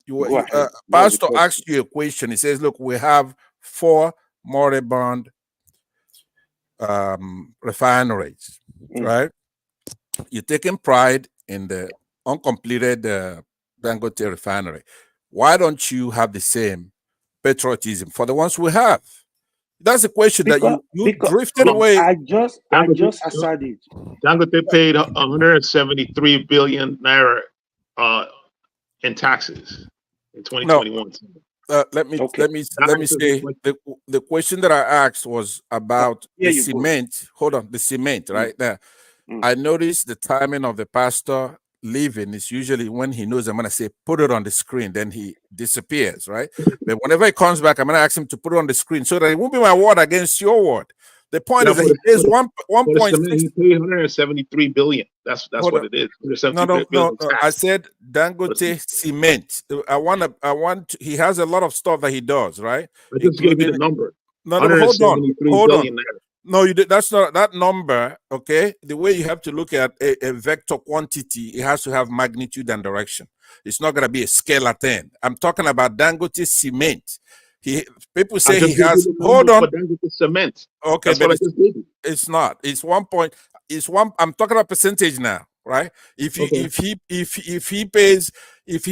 Go ahead. What's the Pastor question? asked you a question. He says, "Look, we have 4 moribund refineries, right? You're taking pride in the uncompleted Dangote refinery. Why don't you have the same patriotism for the ones we have?" That's a question that you drifted away. I just answered it. Dangote paid 173 billion naira in taxes in 2021. Let me say the question that I asked was about the cement. Hold on, the cement right there. I noticed the timing of the pastor leaving is usually when he knows I'm going to say put it on the screen, then he disappears, right? But whenever he comes back, I'm going to ask him to put it on the screen so that it won't be my word against your word. The point is that he pays 1.6. He paid 173 billion. That's what it is. No. I said Dangote cement. He has a lot of stuff that he does, right? I just gave you the number. No, hold on. No, you did. That's not that number. Okay, the way you have to look at a vector quantity, it has to have magnitude and direction. It's not going to be a scalar thing. I'm talking about Dangote cement. People say he has. Hold on. Cement. Okay, that's but what I just did. It's not. It's 1 point. It's one. I'm talking about percentage now, right? If he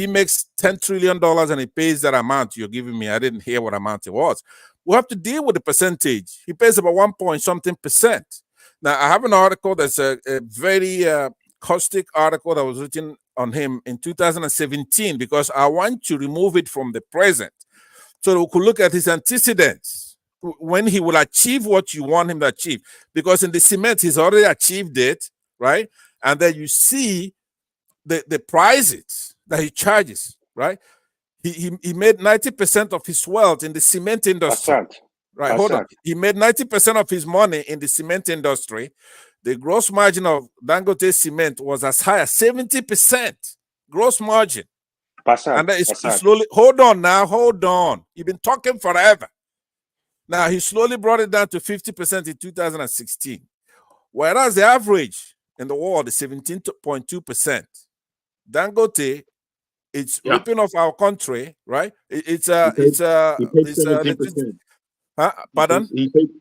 makes $10 trillion and he pays that amount you're giving me, I didn't hear what amount it was. We'll have to deal with the percentage. He pays about 1 point something percent. Now I have an article that's a very caustic article that was written on him in 2017 because I want to remove it from the present so that we could look at his antecedents when he will achieve what you want him to achieve. Because in the cement, he's already achieved it, right? And then you see the prices that he charges, right? He made 90% of his wealth in the cement industry. Right, hold on. He made 90% of his money in the cement industry. The gross margin of Dangote cement was as high as 70% gross margin. And then it's slowly, hold on. You've been talking forever. Now, he slowly brought it down to 50% in 2016, whereas the average in the world is 17.2%. Dangote, it's ripping off our country, right? He paid 17%. Pardon?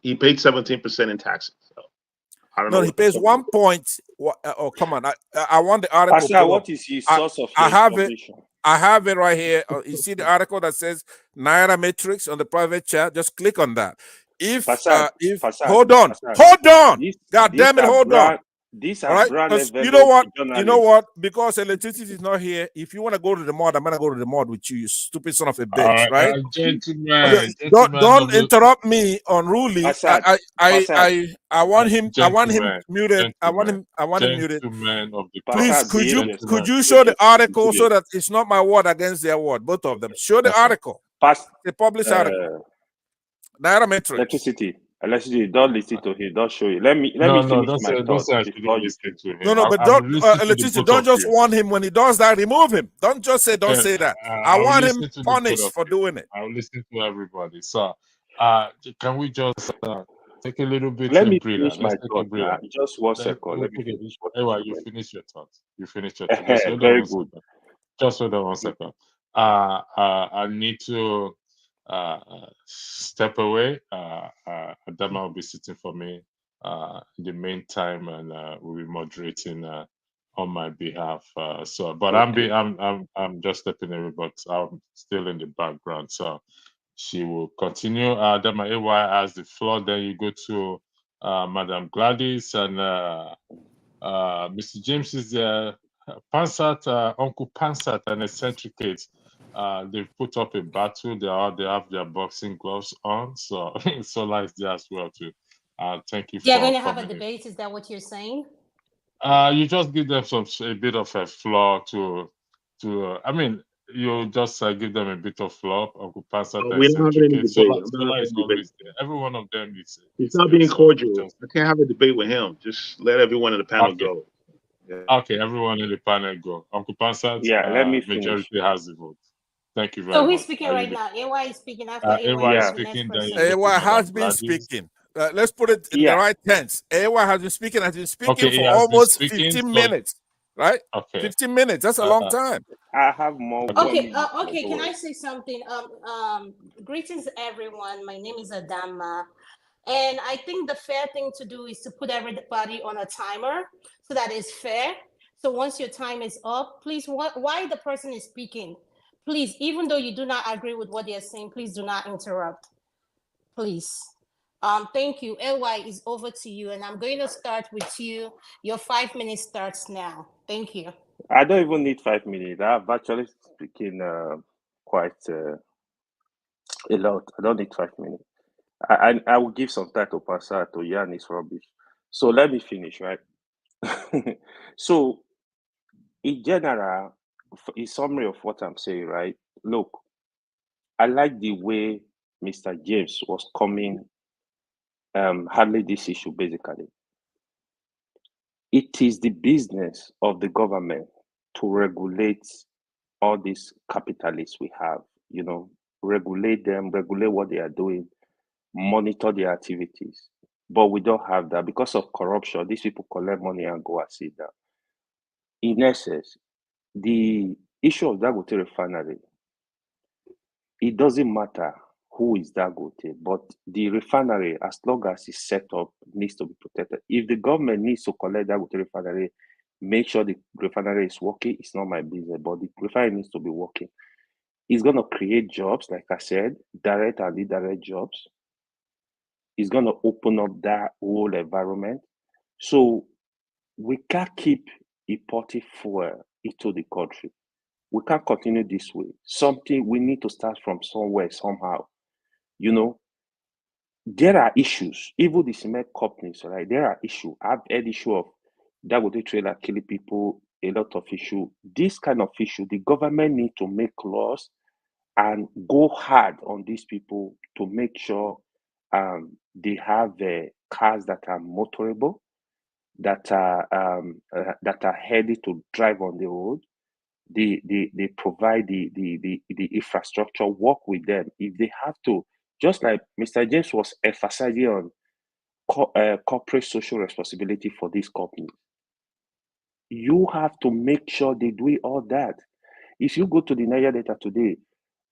He paid 17% in taxes. So I don't know. He pays 1 point. Oh, come on. I want the article. Pastor, what is his source of information? I have it right here. You see the article that says Naira Matrix on the private chat? Just click on that. Hold on. God damn it, hold on. These are brand you know what? Because electricity is not here. If you want to go to the mod, I'm gonna go to the mod with you stupid son of a bitch, right? Gentlemen, don't interrupt me unruly. I want him muted. I want him muted. Please, could you show the article so that it's not my word against their word, both of them. Show the article. The published article. Naira Matrix. Electricity, don't listen to him. Don't show you. Let me finish my thoughts. No, but don't electricity. Don't just warn him when he does that. Remove him. Don't just say. Don't say that. I want him punished for doing it. I'll listen to everybody. So, can we just take a little bit? Let me finish my thought. Just 1 second. Let me finish. You finish your thoughts. You finish your thoughts. Very good. Just hold on 1 second. I need to step away. Adama will be sitting for me in the meantime, and will be moderating on my behalf. But okay. I'm just stepping away, but I'm still in the background. So she will continue. Adama AY has the floor. Then you go to Madam Gladys, and Mr. James is there. Pansat, Uncle Pansat, and Eccentricate. They've put up a battle. They have their boxing gloves on, so Sola is there as well too. Thank you. They're going to have a debate. Is that what you're saying? You just give them a bit of a floor to. I mean, you just give them a bit of floor. Uncle Pansat, we don't have any debate. Sola is always there. Every one of them is. He's not being cordial. I can't have a debate with him. Just let everyone in the panel go. Okay, everyone in the panel go. Uncle Pansat, Yeah, let me finish. majority has the vote. Thank you very So much. who's speaking right now? AY is speaking after AY AY is is the next speaking, then person. you go to AY has Madam been Gladys. speaking. Let's put it in the Yeah. right tense. AY has been speaking, Okay, he for has been almost speaking, 15 so- minutes, right? Okay. 15 minutes. That's a long time. I have more. Okay, okay. Can I say something? Greetings everyone. My name is Adama, and I think the fair thing to do is to put everybody on a timer so that it's fair. So once your time is up, please, while the person is speaking, please, even though you do not agree with what they're saying, please do not interrupt. Please. Thank you. LY is over to you, and I'm going to start with you. Your 5 minutes starts now. Thank you. I don't even need 5 minutes. I've actually speaking quite a lot. I don't need 5 minutes. I will give some time to Pastor to yarn his rubbish. So let me finish, right? So in general, in summary of what I'm saying, right? Look, I like the way Mr. James was coming, handling this issue basically. It is the business of the government to regulate all these capitalists we have, regulate them, regulate what they are doing, monitor their activities. But we don't have that because of corruption. These people collect money and go and sit down. In essence, the issue of Dangote refinery, it doesn't matter who is Dangote, but the refinery, as long as it's set up, needs to be protected. If the government needs to collect Dangote refinery, make sure the refinery is working. It's not my business, but the refinery needs to be working. It's going to create jobs, like I said, direct and indirect jobs. It's going to open up that whole environment. So we can't keep importing fuel into the country. We can't continue this way. We need to start from somewhere, somehow. There are issues. Even the cement companies, right? There are issues. I've had issue of Dangote trailer killing people, a lot of issue. This kind of issue, the government need to make laws and go hard on these people to make sure they have cars that are motorable, that are heady to drive on the road. They provide the infrastructure, work with them if they have to. Just like Mr. James was emphasizing on corporate social responsibility for these companies. You have to make sure they do all that. If you go to the Niger Delta today,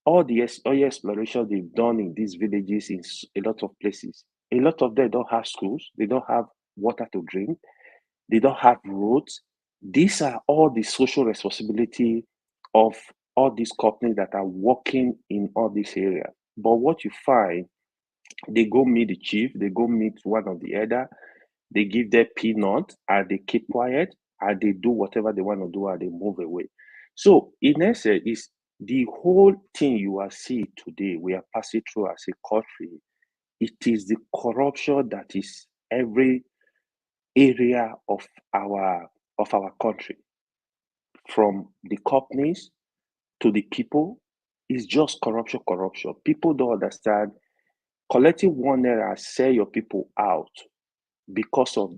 all the oil exploration they've done in these villages, in a lot of places, a lot of them don't have schools, they don't have water to drink, they don't have roads. These are all the social responsibility of all these companies that are working in all these areas. But what you find, they go meet the chief, they go meet one of the other, they give their peanut, and they keep quiet, and they do whatever they want to do, and they move away. So in essence, is the whole thing you are seeing today, we are passing through as a country. It is the corruption that is every area of our country, from the companies to the people. Is just corruption. People don't understand. Collecting 1 naira, sell your people out because of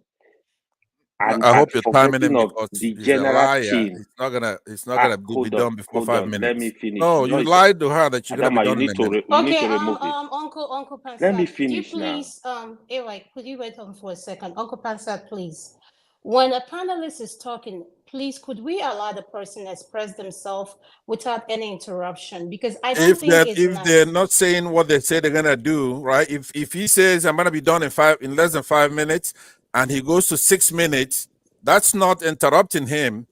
I hope you're timing him forgetting of because the he's a general liar. thing. It's not gonna be done before 5 minutes. Let me finish. No, you lied to her that you're gonna be Adama, done in a minute. you need Okay, to remove it. Uncle Pansat, Let me could you finish now. please, Ewa, could you wait on for a second? Uncle Pansat, please. When a panelist is talking, please, could we allow the person express themselves without any interruption? Because I don't think it's If nice. they're not saying what they say they're gonna do, right? If he says I'm gonna be done in less than 5 minutes, and he goes to 6 minutes, that's not interrupting him.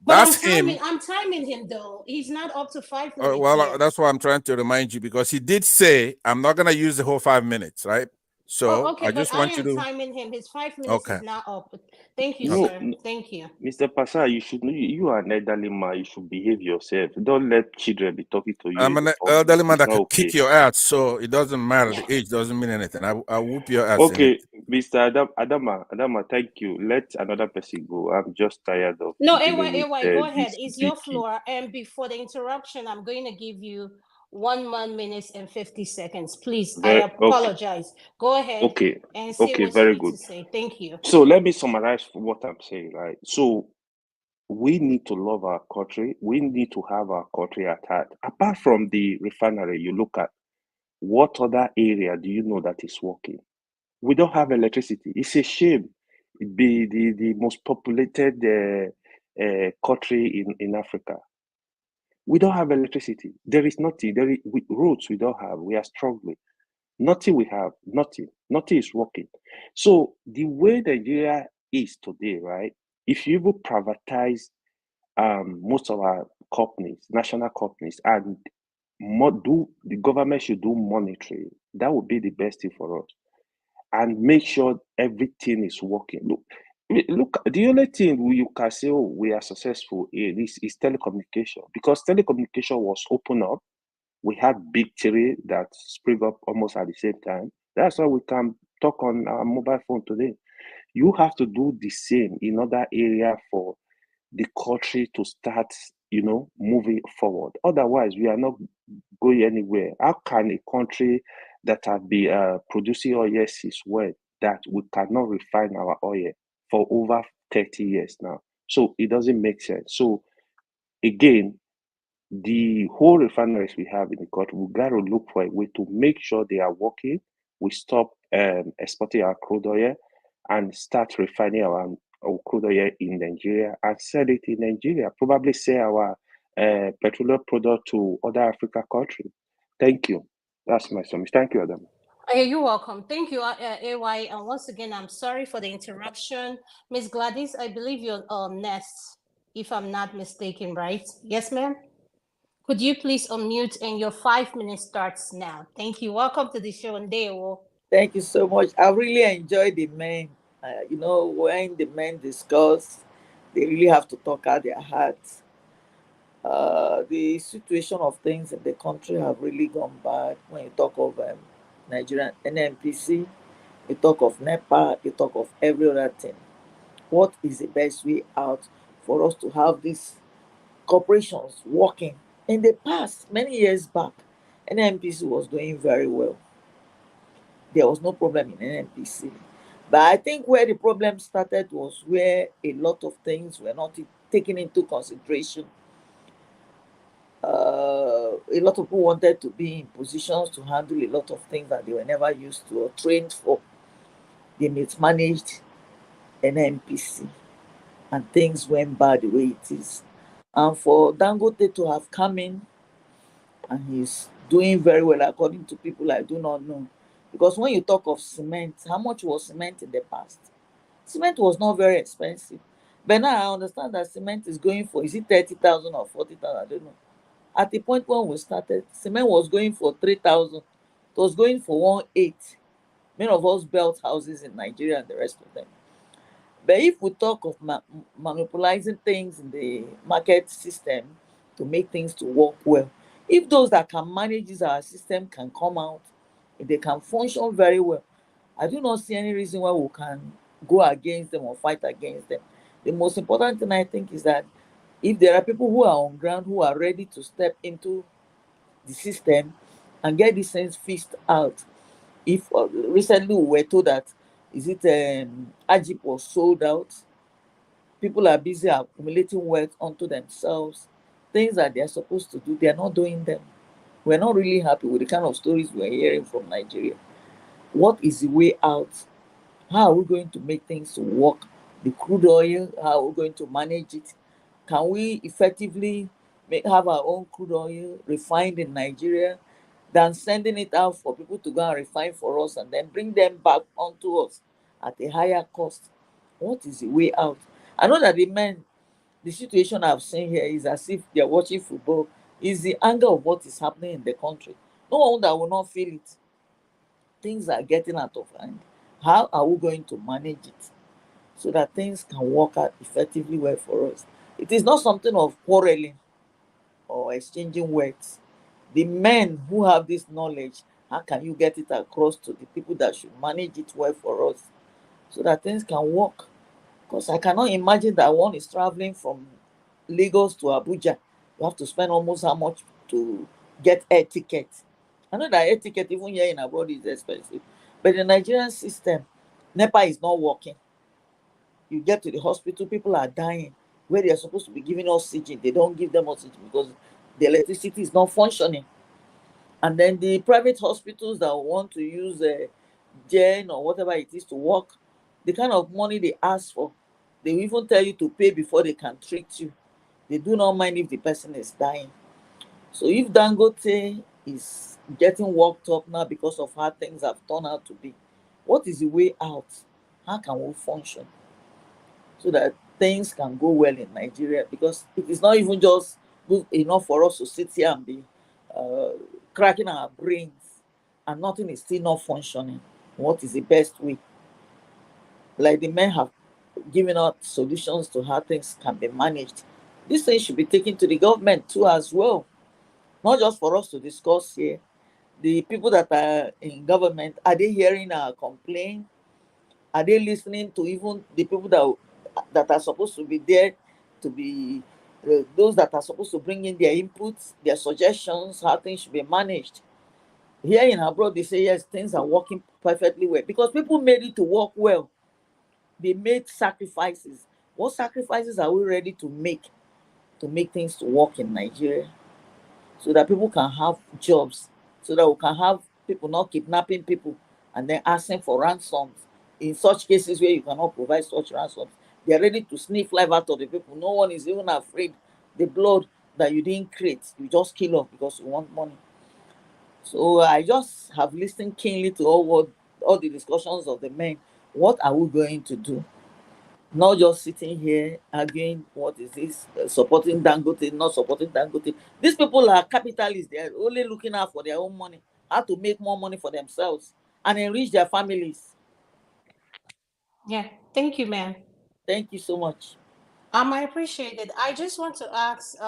But That's him. I'm timing him though. He's not up to 5 minutes. Yet. That's why I'm trying to remind you, because he did say I'm not gonna use the whole 5 minutes, right? So okay, I just but want I you am to. timing him. His 5 minutes is not up. Thank you, No, sir. Thank you. Mr. Pasa, you are an elderly man. You should behave yourself. Don't let children be talking to you. I'm in an the elderly man It's that not can okay. kick your ass, so it doesn't matter. The age doesn't mean anything. I whoop your ass. Okay, Mr. Adama, thank you. Let another person go. I'm just tired of No, dealing with go ahead. this It's your big floor. And before the interruption, I'm going to give you 1 minute and 50 seconds. Please, I apologize. Okay. Go ahead and say what you very need good. to say. Thank you. So let me summarize what I'm saying, right? So we need to love our country. We need to have our country at heart. Apart from the refinery, you look at what other area do you know that is working? We don't have electricity. It's a shame. It be the most populated country in Africa. We don't have electricity. There is nothing. Roads we don't have. We are struggling. Nothing we have. Nothing. Nothing is working. So the way Nigeria is today, right? If you even privatize most of our companies, national companies, and the government should do monitoring, that would be the best thing for us, and make sure everything is working. Look, the only thing you can say, oh, we are successful in this is telecommunication, because telecommunication was open up. We had big three that spring up almost at the same time. That's why we can talk on our mobile phone today. You have to do the same in other area for the country to start, moving forward. Otherwise, we are not going anywhere. How can a country that have been producing oil since when that we cannot refine our oil for over 30 years now? So it doesn't make sense. So again, the whole refineries we have in the country, we got to look for a way to make sure they are working. We stop exporting our crude oil and start refining our crude oil in Nigeria and sell it in Nigeria. Probably sell our petroleum product to other African countries. Thank you. That's my summary. Thank you, Adam. You're welcome. Thank you, AY. And once again, I'm sorry for the interruption. Miss Gladys, I believe you're next, if I'm not mistaken, right? Yes, ma'am? Could you please unmute, and your 5 minutes starts now. Thank you. Welcome to the show, Ndeo. Thank you so much. I really enjoyed the men. When the men discuss, they really have to talk out their hearts. The situation of things in the country have really gone bad. When you talk of Nigerian NNPC, you talk of NEPA, you talk of every other thing. What is the best way out for us to have these corporations working? In the past, many years back, NNPC was doing very well. There was no problem in NNPC. But I think where the problem started was where a lot of things were not taken into consideration. A lot of people wanted to be in positions to handle a lot of things that they were never used to or trained for. They mismanaged NNPC and things went bad the way it is. And for Dangote to have come in, and he's doing very well according to people I do not know. Because when you talk of cement, how much was cement in the past? Cement was not very expensive. But now I understand that cement is going for, is it 30,000 or 40,000? I don't know. At the point when we started, cement was going for 3,000. It was going for 1.8. Many of us built houses in Nigeria and the rest of them. But if we talk of monopolizing things in the market system to make things to work well, if those that can manage this our system can come out, if they can function very well, I do not see any reason why we can go against them or fight against them. The most important thing I think is that if there are people who are on ground who are ready to step into the system and get these things fixed out. If recently we were told that Ajip was sold out, people are busy accumulating wealth onto themselves, things that they are supposed to do, they are not doing them. We're not really happy with the kind of stories we're hearing from Nigeria. What is the way out? How are we going to make things work? The crude oil, how are we going to manage it? Can we effectively have our own crude oil refined in Nigeria than sending it out for people to go and refine for us and then bring them back onto us at a higher cost? What is the way out? I know that the situation I've seen here is as if they're watching football. Is the anger of what is happening in the country. No one that will not feel it. Things are getting out of hand. How are we going to manage it so that things can work out effectively well for us? It is not something of quarreling or exchanging words. The men who have this knowledge, how can you get it across to the people that should manage it well for us so that things can work? Because I cannot imagine that one is traveling from Lagos to Abuja. You have to spend almost how much to get air ticket. I know that air ticket even here in abroad is expensive. But the Nigerian system, NEPA is not working. You get to the hospital, people are dying. where they are supposed to be giving oxygen. They don't give them oxygen because the electricity is not functioning. And then the private hospitals that want to use gen or whatever it is to work, the kind of money they ask for, they will even tell you to pay before they can treat you. They do not mind if the person is dying. So if Dangote is getting worked up now because of how things have turned out to be, what is the way out? How can we function so that things can go well in Nigeria? Because it is not even just good enough for us to sit here and be cracking our brains and nothing is still not functioning. What is the best way? Like the men have given out solutions to how things can be managed. This thing should be taken to the government too as well, not just for us to discuss here. The people that are in government, are they hearing our complaint? Are they listening to even the people that are supposed to be there to be those that are supposed to bring in their inputs, their suggestions, how things should be managed? Here in abroad, they say yes, things are working perfectly well because people made it to work well. They made sacrifices. What sacrifices are we ready to make things to work in Nigeria so that people can have jobs, so that we can have people not kidnapping people and then asking for ransoms? In such cases where you cannot provide such ransoms, they are ready to sniff life out of the people. No one is even afraid the blood that you didn't create, you just kill off because you want money. So I just have listened keenly to all the discussions of the men. What are we going to do? Not just sitting here arguing what is this, supporting Dangote, not supporting Dangote. These people are capitalists. They are only looking out for their own money, how to make more money for themselves and enrich their families. Yeah, thank you, ma'am. Thank you so much. I appreciate it. I just want to ask,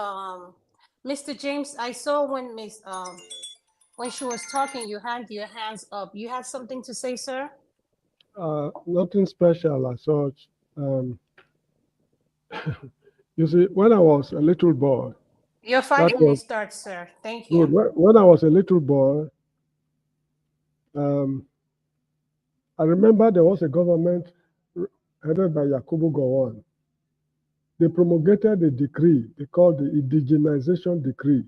Mr. James. I saw when she was talking, you had your hands up. You had something to say, sir? Nothing special as such. You see, when I was a little boy, Your that 5 minutes was starts, sir. Thank good. you. When I was a little boy, I remember there was a government headed by Yakubu Gowon. They promulgated a decree they called the indigenization decree.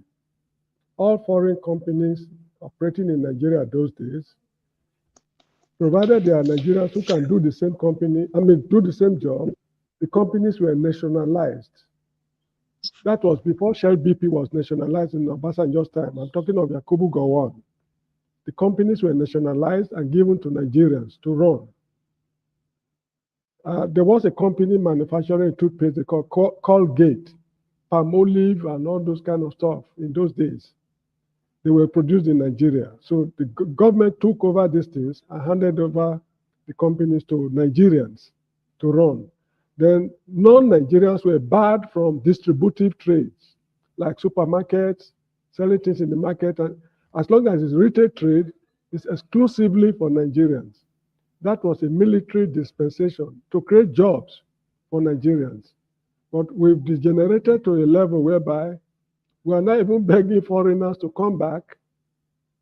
All foreign companies operating in Nigeria those days, provided they are Nigerians who can do the same do the same job, the companies were nationalized. That was before Shell BP was nationalized in Obasanjo's time. I'm talking of Yakubu Gowon. The companies were nationalized and given to Nigerians to run. There was a company manufacturing toothpaste called Colgate, Palmolive, and all those kind of stuff in those days. They were produced in Nigeria. So the government took over these things and handed over the companies to Nigerians to run. Then non-Nigerians were barred from distributive trades, like supermarkets, selling things in the market. And as long as it's retail trade, it's exclusively for Nigerians. That was a military dispensation to create jobs for Nigerians. But we've degenerated to a level whereby we are not even begging foreigners to come back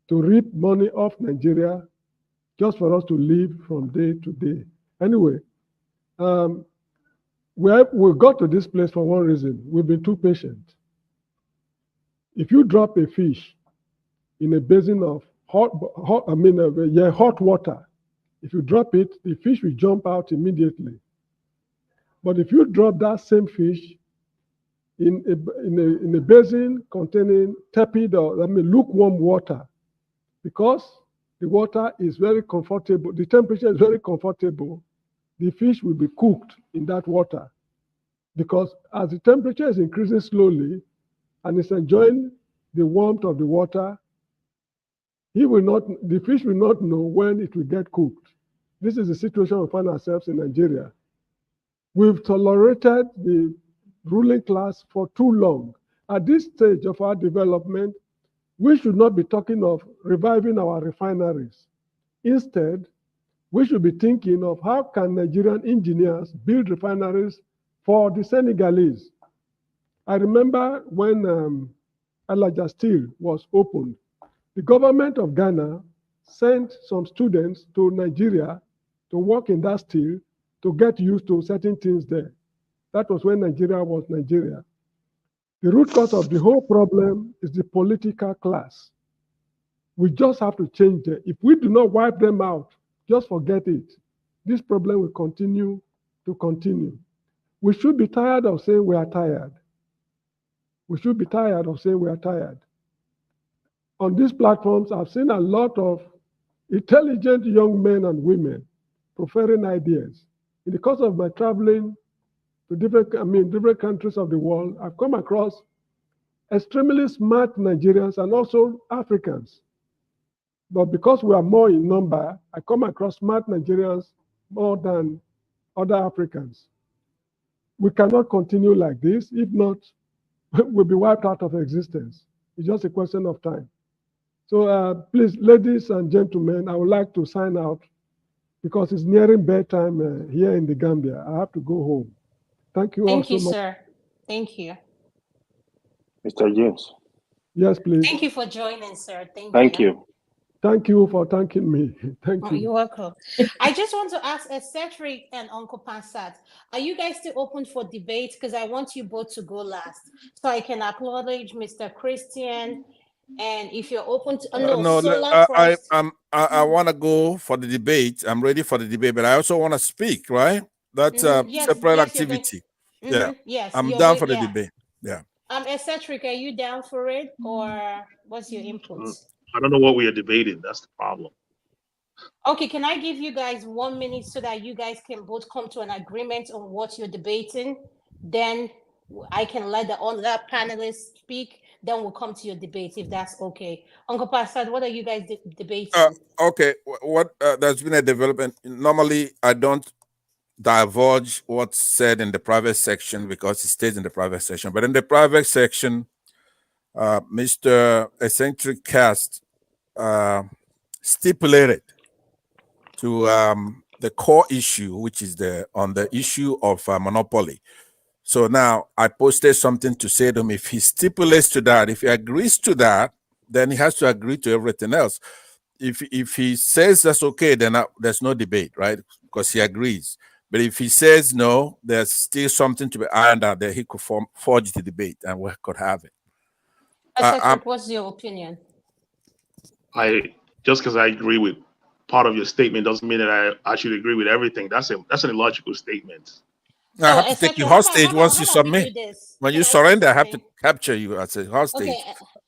to reap money off Nigeria just for us to live from day to day. Anyway, we got to this place for one reason. We've been too patient. If you drop a fish in a basin of hot water, if you drop it, the fish will jump out immediately. But if you drop that same fish in a basin containing tepid or lukewarm water, because the water is very comfortable, the temperature is very comfortable, the fish will be cooked in that water. Because as the temperature is increasing slowly and it's enjoying the warmth of the water, the fish will not know when it will get cooked. This is the situation we find ourselves in Nigeria. We've tolerated the ruling class for too long. At this stage of our development, we should not be talking of reviving our refineries. Instead, we should be thinking of how can Nigerian engineers build refineries for the Senegalese. I remember when Alaja Steel was opened, the government of Ghana sent some students to Nigeria to work in that steel to get used to certain things there. That was when Nigeria was Nigeria. The root cause of the whole problem is the political class. We just have to change them. If we do not wipe them out, just forget it. This problem will continue to continue. We should be tired of saying we are tired. We should be tired of saying we are tired. On these platforms, I've seen a lot of intelligent young men and women preferring ideas. In the course of my traveling to different countries of the world, I've come across extremely smart Nigerians and also Africans. But because we are more in number, I come across smart Nigerians more than other Africans. We cannot continue like this. If not, we'll be wiped out of existence. It's just a question of time. So please, ladies and gentlemen, I would like to sign out because it's nearing bedtime here in the Gambia. I have to go home. Thank you all so much. Thank you, sir. Thank you. Mr. James. Yes, please. Thank you for joining, sir. Thank you. Thank you for thanking me. Thank you. You're welcome. I just want to ask Cedric and Uncle Pansat, are you guys still open for debate? Because I want you both to go last. So I can acknowledge Mr. Christian. And if you're open to I want to go for the debate. I'm ready for the debate, but I also want to speak, right? That's separate activity. Yes, I'm down for the debate. Yeah. Cedric, are you down for it, or what's your input? I don't know what we are debating. That's the problem. Okay, can I give you guys 1 minute so that you guys can both come to an agreement on what you're debating? Then I can let the other panelists speak. Then we'll come to your debate if that's okay. Uncle Pasad, what are you guys debating? Okay, what there's been a development. Normally, I don't divulge what's said in the private section because it stays in the private section. But in the private section, Mr. Eccentric Cast stipulated to the core issue, which is on the issue of monopoly. So now I posted something to say to him, if he stipulates to that, if he agrees to that, then he has to agree to everything else. If he says that's okay, then there's no debate, right? Because he agrees. But if he says no, there's still something to be ironed out that he could forge the debate and we could have it. What's your opinion? Just because I agree with part of your statement doesn't mean that I should agree with everything. That's an illogical statement. I have to take you hostage once you submit. When you surrender, I have to capture you as a hostage.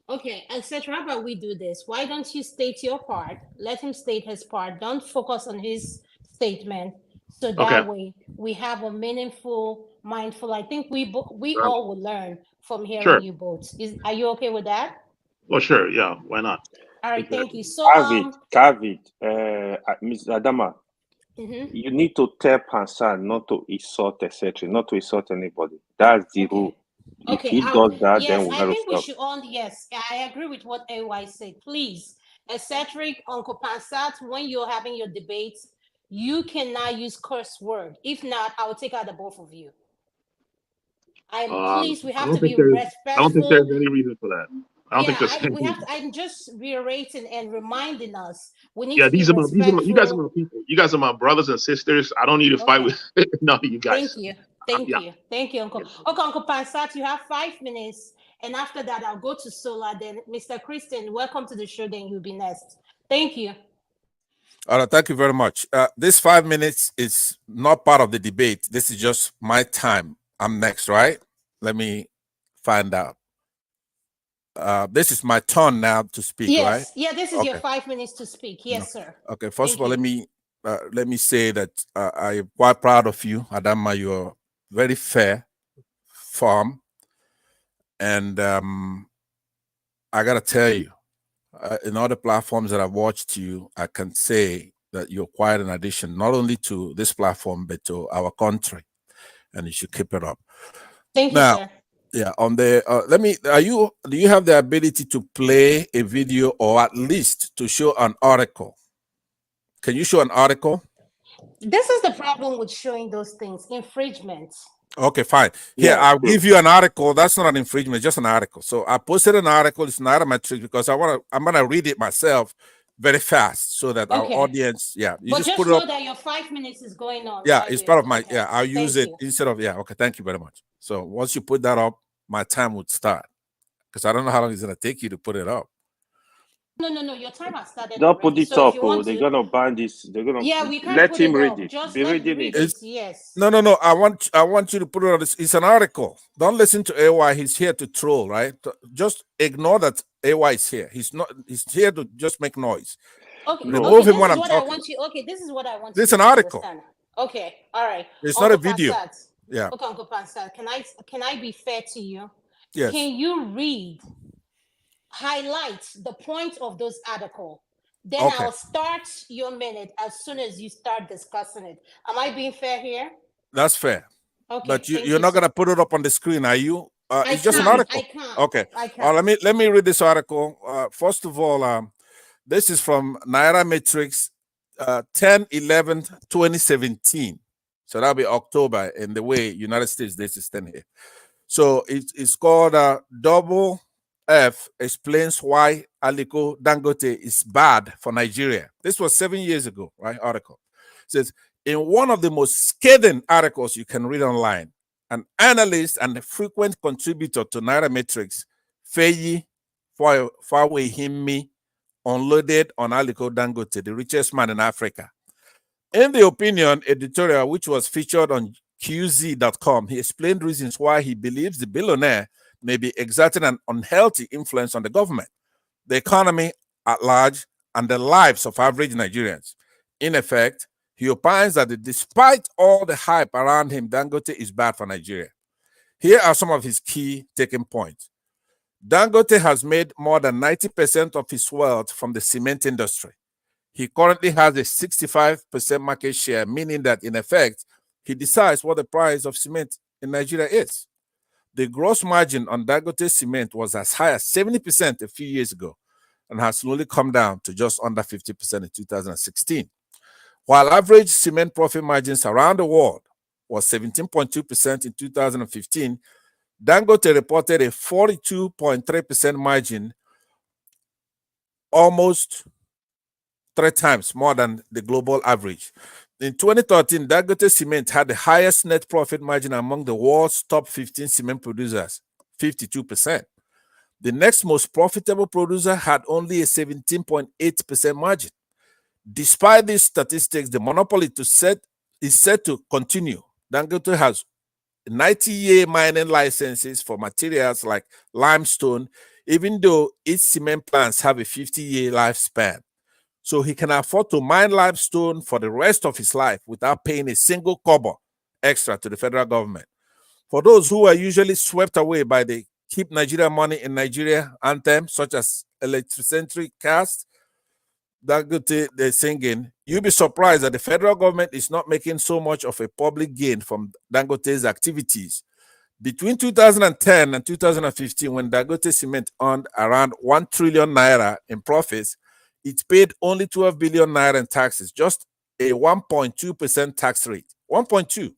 Okay, etc. How about we do this? Why don't you state your part? Let him state his part. Don't focus on his statement. So that way we have a meaningful, mindful. I think we all will learn from hearing you both. Are you okay with that? Well, sure. Yeah. Why not? All right. Thank you. So, Ms. Adama, you need to tell Pansan not to insult, etc., not to insult anybody. That's the rule. If he does that, then we'll I think we should yes, I agree with what AY said. Please, Cedric, Uncle Pansat, when you're having your debates, you cannot use curse word. If not, I will take out the both of you. Please, we have to be respectful. I don't think there's any reason for that. I'm just reiterating and reminding us. We need you guys are my people. You guys are my brothers and sisters. I don't need to fight with none of you guys. Thank you, Uncle. Okay, Uncle Pansat, you have 5 minutes, and after that, I'll go to Sola. Then, Mr. Christian, welcome to the show. Then you'll be next. Thank you. All right, thank you very much. This 5 minutes is not part of the debate. This is just my time. I'm next, right? Let me find out. This is my turn now to speak, right? Yeah, this is your 5 minutes to speak. Yes, sir. Okay, first of all, let me say that I'm quite proud of you, Adama. You're very fair, firm, and I gotta tell you, in other platforms that I've watched you, I can say that you're quite an addition, not only to this platform, but to our country, and you should keep it up. Thank you, sir. Yeah, on the do you have the ability to play a video or at least to show an article? Can you show an article? This is the problem with showing those things, infringement. Okay, fine. Here, I'll give you an article. That's not an infringement, just an article. So I posted an article. It's not a matrix because I'm gonna read it myself. very fast so that our Okay. audience, yeah, you But just put just it know up. that your 5 minutes is going on. Yeah, while it's we're part of my, talking. yeah, I'll use Thank it you. instead of, yeah, okay, thank you very much. So once you put that up, my time would start because I don't know how long it's going to take you to put it up. No, your time has started Don't put already. it So up, if you want they're to, gonna ban this. They're gonna yeah, we can't let put him it read up. it. Just Be let reading read it. it. Yes. No, I want you to put it on this. It's an article. Don't listen to AY. He's here to troll, right? Just ignore that AY is here. He's not. He's here to just make noise. Okay. Remove him This when is I'm what I talking. want you. Okay, this is what I want This is you an to article. understand. Okay. All right. It's not a Uncle video. Pansat. Yeah. Okay, Uncle Pansat. Can I be fair to you? Yes. Can you highlight the point of those article? Then Okay. I'll start your minute as soon as you start discussing it. Am I being fair here? That's fair. Okay. But you're not gonna put it up on the screen, are you? It's just an article. I can't. Okay. I can't. Let me read this article. First of all, this is from Nairametrics, 10/11/2017. So that'll be October in the way United States dates is 10 here. So it's called Double F explains why Aliko Dangote is bad for Nigeria. This was 7 years ago, right? Article. It says, in one of the most scathing articles you can read online, an analyst and a frequent contributor to Nairametrics, Feyi Fawehimi, unloaded on Aliko Dangote, the richest man in Africa. In the opinion editorial, which was featured on QZ.com, he explained reasons why he believes the billionaire may be exerting an unhealthy influence on the government, the economy at large, and the lives of average Nigerians. In effect, he opines that despite all the hype around him, Dangote is bad for Nigeria. Here are some of his key taking points. Dangote has made more than 90% of his wealth from the cement industry. He currently has a 65% market share, meaning that in effect, he decides what the price of cement in Nigeria is. The gross margin on Dangote cement was as high as 70% a few years ago and has slowly come down to just under 50% in 2016. While average cement profit margins around the world was 17.2% in 2015, Dangote reported a 42.3% margin, almost 3 times more than the global average. In 2013, Dangote Cement had the highest net profit margin among the world's top 15 cement producers, 52%. The next most profitable producer had only a 17.8% margin. Despite these statistics, the monopoly is set to continue. Dangote has 90-year mining licenses for materials like limestone, even though its cement plants have a 50-year lifespan. So he can afford to mine limestone for the rest of his life without paying a single kobo extra to the federal government. For those who are usually swept away by the Keep Nigeria Money in Nigeria anthem, such as electrocentric cast, Dangote, they're singing, you'll be surprised that the federal government is not making so much of a public gain from Dangote's activities. Between 2010 and 2015, when Dangote Cement earned around 1 trillion naira in profits, it paid only 12 billion naira in taxes, just a 1.2% tax rate. 1.2.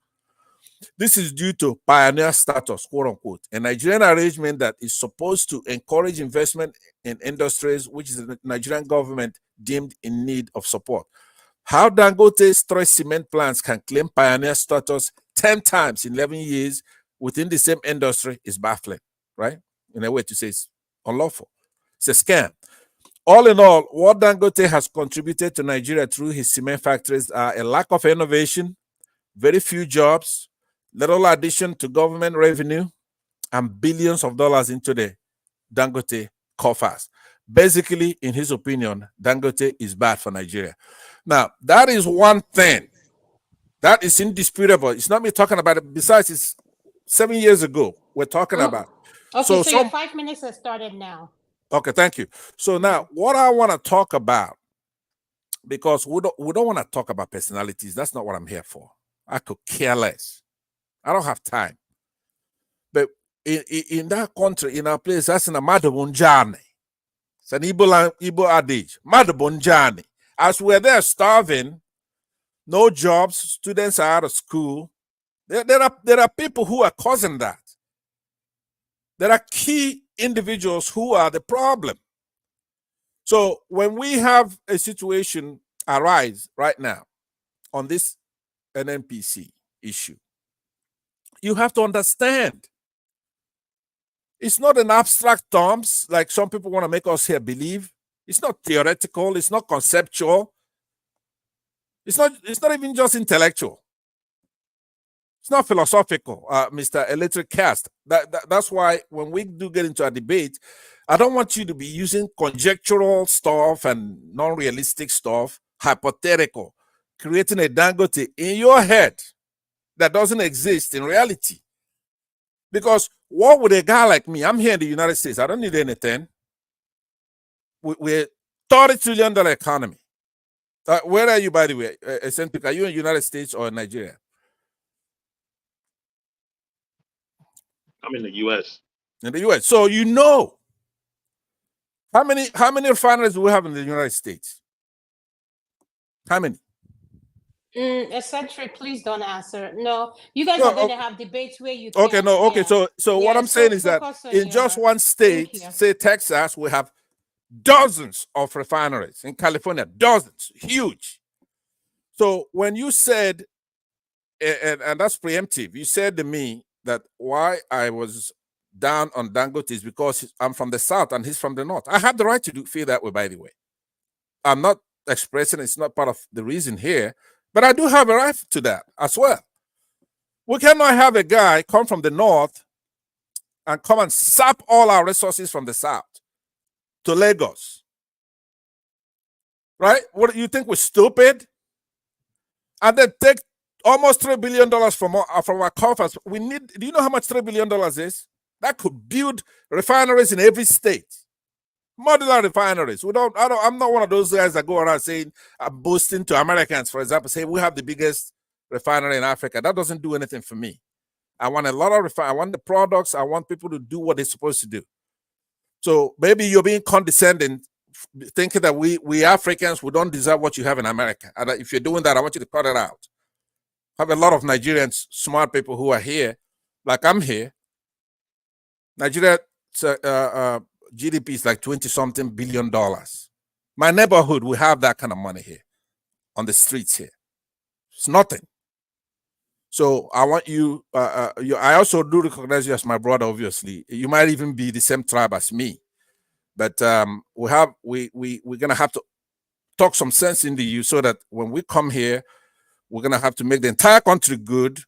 This is due to pioneer status, quote unquote, a Nigerian arrangement that is supposed to encourage investment in industries which the Nigerian government deemed in need of support. How Dangote's 3 cement plants can claim pioneer status 10 times in 11 years within the same industry is baffling, right? In a way to say it's unlawful. It's a scam. All in all, what Dangote has contributed to Nigeria through his cement factories are a lack of innovation, very few jobs, little addition to government revenue, and billions of dollars into the Dangote coffers. Basically, in his opinion, Dangote is bad for Nigeria. Now, that is one thing. That is indisputable. It's not me talking about it. Besides, it's 7 years ago we're talking about. Okay, so your 5 minutes has started now. Okay, thank you. So now, what I want to talk about, because we don't want to talk about personalities. That's not what I'm here for. I could care less. I don't have time. But in that country, in our place, that's in a Madabunjani. It's an Igbo adage. Madabunjani. As we're there starving, no jobs, students are out of school. There are people who are causing that. There are key individuals who are the problem. So when we have a situation arise right now on this NNPC issue, you have to understand it's not an abstract terms like some people want to make us here believe. It's not theoretical. It's not conceptual. It's not even just intellectual. It's not philosophical, Mr. Electric Cast. That's why when we do get into a debate, I don't want you to be using conjectural stuff and non-realistic stuff, hypothetical, creating a Dangote in your head that doesn't exist in reality. Because what would a guy like me? I'm here in the United States. I don't need anything. We're $30 trillion economy. Where are you, by the way? Eccentric, are you in the United States or in Nigeria? I'm in the U.S. In the U.S. So you know how many refineries do we have in the United States? How many? Eccentric, please don't answer. No, you guys are going to have debates where you can. Okay, no, okay. Yeah. So what I'm saying is that in just one state, say Texas, we have dozens of refineries. In California, dozens, huge. So when you said, and that's preemptive, you said to me that why I was down on Dangote is because I'm from the South and he's from the North. I have the right to feel that way, by the way. I'm not expressing it's not part of the reason here, but I do have a right to that as well. We cannot have a guy come from the North and come and sap all our resources from the South to Lagos. Right? What do you think we're stupid? And then take almost $3 billion from our coffers. We need, do you know how much $3 billion is? That could build refineries in every state. Modular refineries. I'm not one of those guys that go around saying, boasting to Americans, for example, say we have the biggest refinery in Africa. That doesn't do anything for me. I want a lot of I want the products. I want people to do what they're supposed to do. So maybe you're being condescending, thinking that we Africans, we don't deserve what you have in America. And if you're doing that, I want you to cut it out. I have a lot of Nigerians, smart people who are here, like I'm here. Nigeria GDP is like 20-something billion dollars. My neighborhood, we have that kind of money here on the streets here. It's nothing. So I want you, I also do recognize you as my brother, obviously. You might even be the same tribe as me. But we're gonna have to talk some sense into you so that when we come here, we're gonna have to make the entire country good,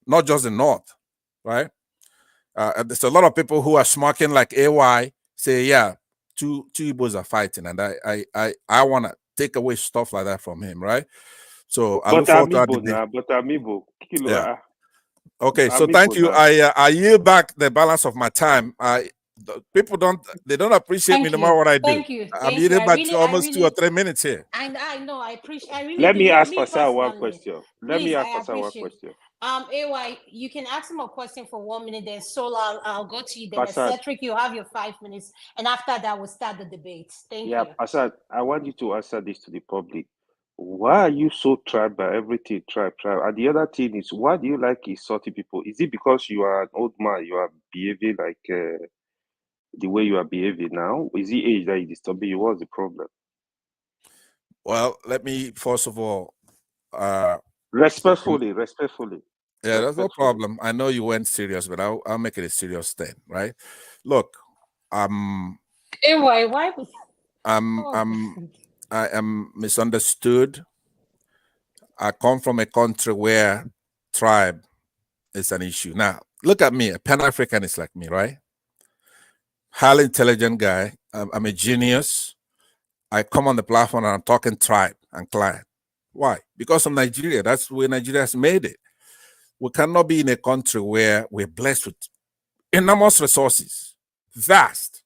not just the North, right? There's a lot of people who are smirking like AY, say, yeah, two Igbos are fighting, and I want to take away stuff like that from him, right? So I look forward to our debate. Yeah. Okay, so thank you. I yield back the balance of my time. People don't appreciate me no matter what I do. Thank you. I'm yielding back to almost 2 or 3 minutes here. I know. I appreciate. I really. Let me ask Pascal one question. Let me ask Pascal one question. AY, you can ask him a question for 1 minute. Then Sola, I'll go to you. Then Cedric, you have your 5 minutes, and after that, we'll start the debate. Thank you. Yeah, Assad, I want you to answer this to the public. Why are you so tribe by everything, tribe? And the other thing is, why do you like insulting people? Is it because you are an old man, you are behaving like the way you are behaving now? Is it age that is disturbing you? What's the problem? Well, let me first of all respectfully. Yeah, that's no problem. I know you went serious, but I'll make it a serious thing, right? Look, why? I am misunderstood. I come from a country where tribe is an issue. Now, look at me, a Pan-Africanist like me, right? Highly intelligent guy. I'm a genius. I come on the platform and I'm talking tribe and clan. Why? Because of Nigeria. That's where Nigeria has made it. We cannot be in a country where we're blessed with enormous resources, vast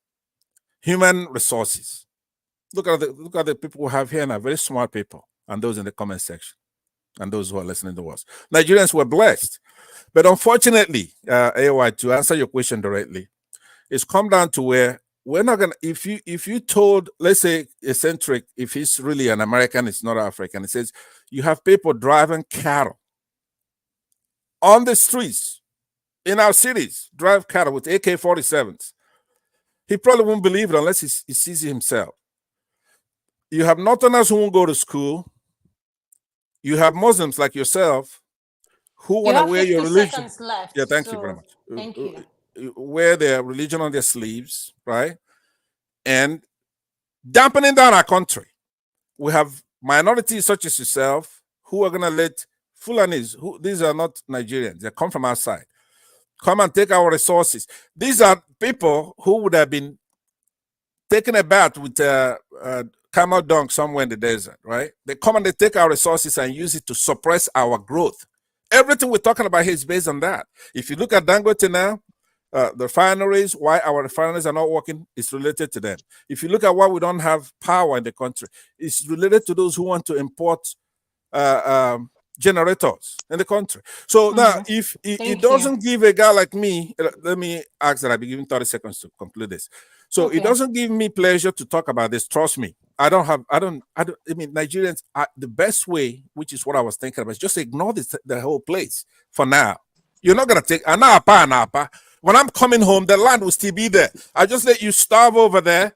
human resources. Look at the people we have here now, very smart people, and those in the comment section, and those who are listening to us. Nigerians were blessed. But unfortunately, AY, to answer your question directly, it's come down to where we're not gonna, if you told, let's say, Eccentric, if he's really an American, it's not African, it says you have people driving cattle on the streets in our cities, drive cattle with AK-47s. He probably won't believe it unless he sees it himself. you have Northerners who won't go to school. You have Muslims like yourself who want to wear your religion. Left, yeah, thank you very much. Thank you. Wear their religion on their sleeves, right? And dampening down our country. We have minorities such as yourself who are going to let Fulanis, who these are not Nigerians, they come from outside, come and take our resources. These are people who would have been taking a bath with camel dung somewhere in the desert, right? They come and they take our resources and use it to suppress our growth. Everything we're talking about here is based on that. If you look at Dangote now, the refineries, why our refineries are not working, is related to them. If you look at why we don't have power in the country, it's related to those who want to import generators in the country. So now, if it doesn't give a guy like me, let me ask that I be given 30 seconds to conclude this. So it doesn't give me pleasure to talk about this. Trust me. I mean, Nigerians, the best way, which is what I was thinking about, is just ignore the whole place for now. You're not going to take anapa. When I'm coming home, the land will still be there. I just let you starve over there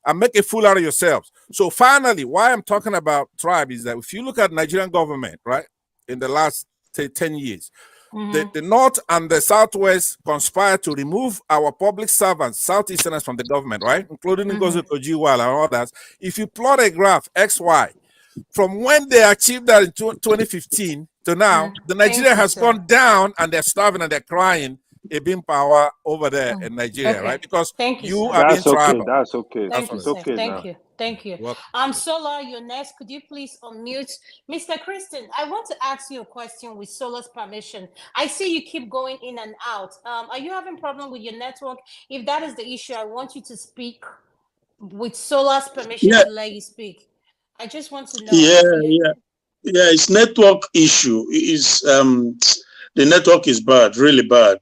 and make a fool out of yourselves. So finally, why I'm talking about tribe is that if you look at Nigerian government, right, in the last 10 years, the North and the Southwest conspired to remove our public servants, Southeasterners, from the government, right, including Ngozi Ojiwala and others. If you plot a graph, XY, from when they achieved that in 2015 to now, the Nigeria has gone down and they're starving and they're crying a being power over there in Nigeria, right? Because you are being tribal. That's okay. Thank you, it's okay Thank now. you. Thank you. Solar, you're next. Could you please unmute? Mr. Christian, I want to ask you a question with Solar's permission. I see you keep going in and out. Are you having problem with your network? If that is the issue, I want you to speak with Solar's permission to let you speak. I just want to know. Yeah, it's network issue. The network is bad, really bad.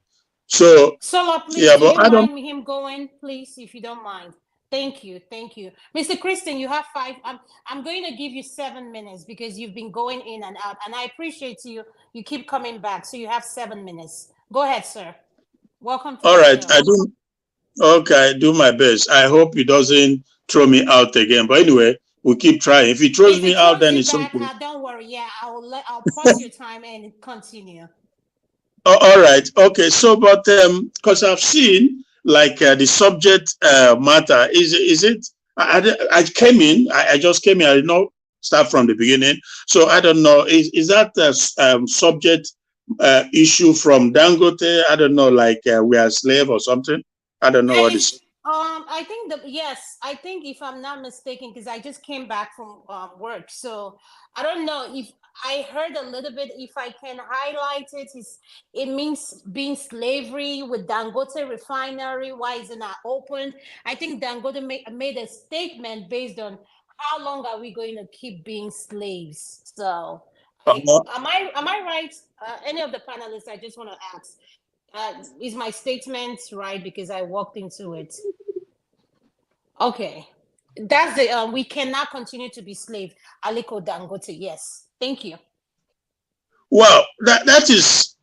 So Solar, please, do you mind him going, please, if you don't mind? Thank you. Mr. Christian, you have 5. I'm going to give you 7 minutes because you've been going in and out, and I appreciate you keep coming back, so you have 7 minutes. Go ahead, sir. Welcome to all right, show. I do my best. I hope he doesn't throw me out again, but anyway, we'll keep trying. If he throws me out, then it's something. Don't worry. Yeah, I'll pause your time and continue. All right. Okay. So, but because I've seen like the subject matter, is it? I came in. I just came in. I did not start from the beginning. So I don't know. Is that a subject issue from Dangote? I don't know. Like we are slave or something. I don't know what it is. I think yes. I think if I'm not mistaken, because I just came back from work, so I don't know if I heard a little bit. If I can highlight it, it means being slavery with Dangote refinery. Why is it not opened? I think Dangote made a statement based on how long are we going to keep being slaves. So, am I right? Any of the panelists? I just want to ask. Is my statement right? Because I walked into it. Okay, that's the we cannot continue to be slave. Aliko Dangote. Yes, thank you. Well, that is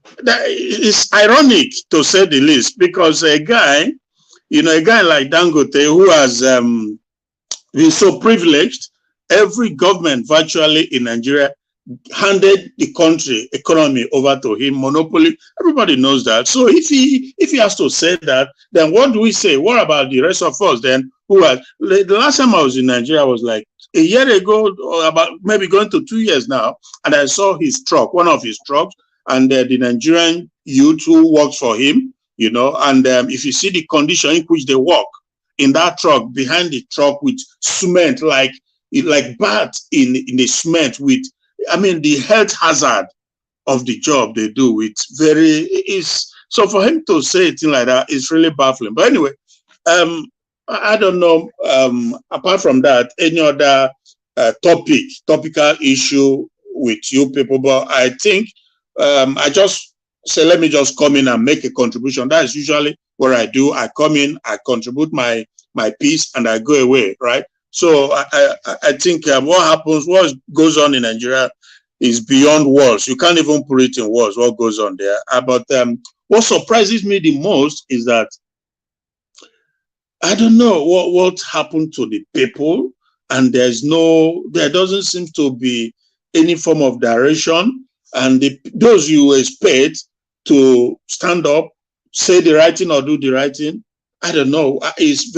ironic to say the least, because a guy like Dangote, who has been so privileged, every government virtually in Nigeria handed the country economy over to him, monopoly. Everybody knows that. So if he has to say that, then what do we say? What about the rest of us then? The last time I was in Nigeria was like a year ago, or about maybe going to 2 years now, and I saw his truck, one of his trucks, and the Nigerian youth who works for him, and if you see the condition in which they work in that truck, behind the truck with cement, like bat in the cement with, I mean, the health hazard of the job they do, so for him to say a thing like that is really baffling. But anyway, I don't know, apart from that, any other topical issue with you people, but I think I just say, let me just come in and make a contribution. That is usually what I do. I come in, I contribute my piece, and I go away, right? So I think what goes on in Nigeria is beyond words. You can't even put it in words, what goes on there. But what surprises me the most is that I don't know what happened to the people. and there doesn't seem to be any form of direction, and those you expect to stand up, say the right thing or do the right thing, I don't know. It's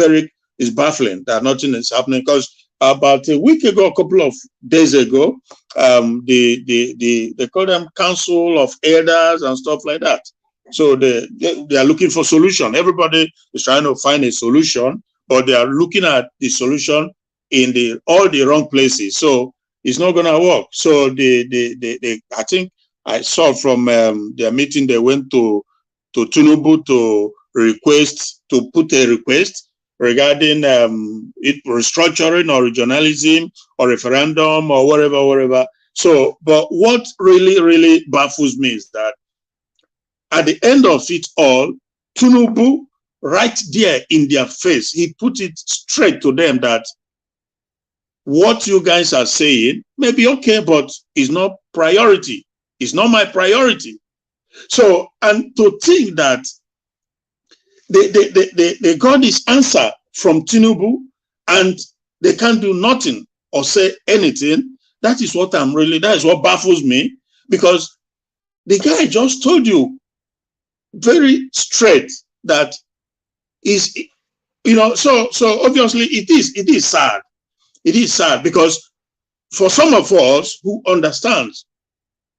baffling that nothing is happening, because about a week ago, a couple of days ago, they call them council of elders and stuff like that. So they are looking for solution. Everybody is trying to find a solution, but they are looking at the solution in all the wrong places. So it's not gonna work. So I think I saw from their meeting, they went to Tinubu to put a request regarding restructuring or regionalism or referendum or whatever. So, but what really baffles me is that at the end of it all, Tinubu, right there in their face, he put it straight to them that what you guys are saying may be okay, but it's not priority. It's not my priority. So, and to think that they got this answer from Tinubu and they can't do nothing or say anything, that is what baffles me, because the guy just told you very straight that is, so obviously it is sad. It is sad, because for some of us who understand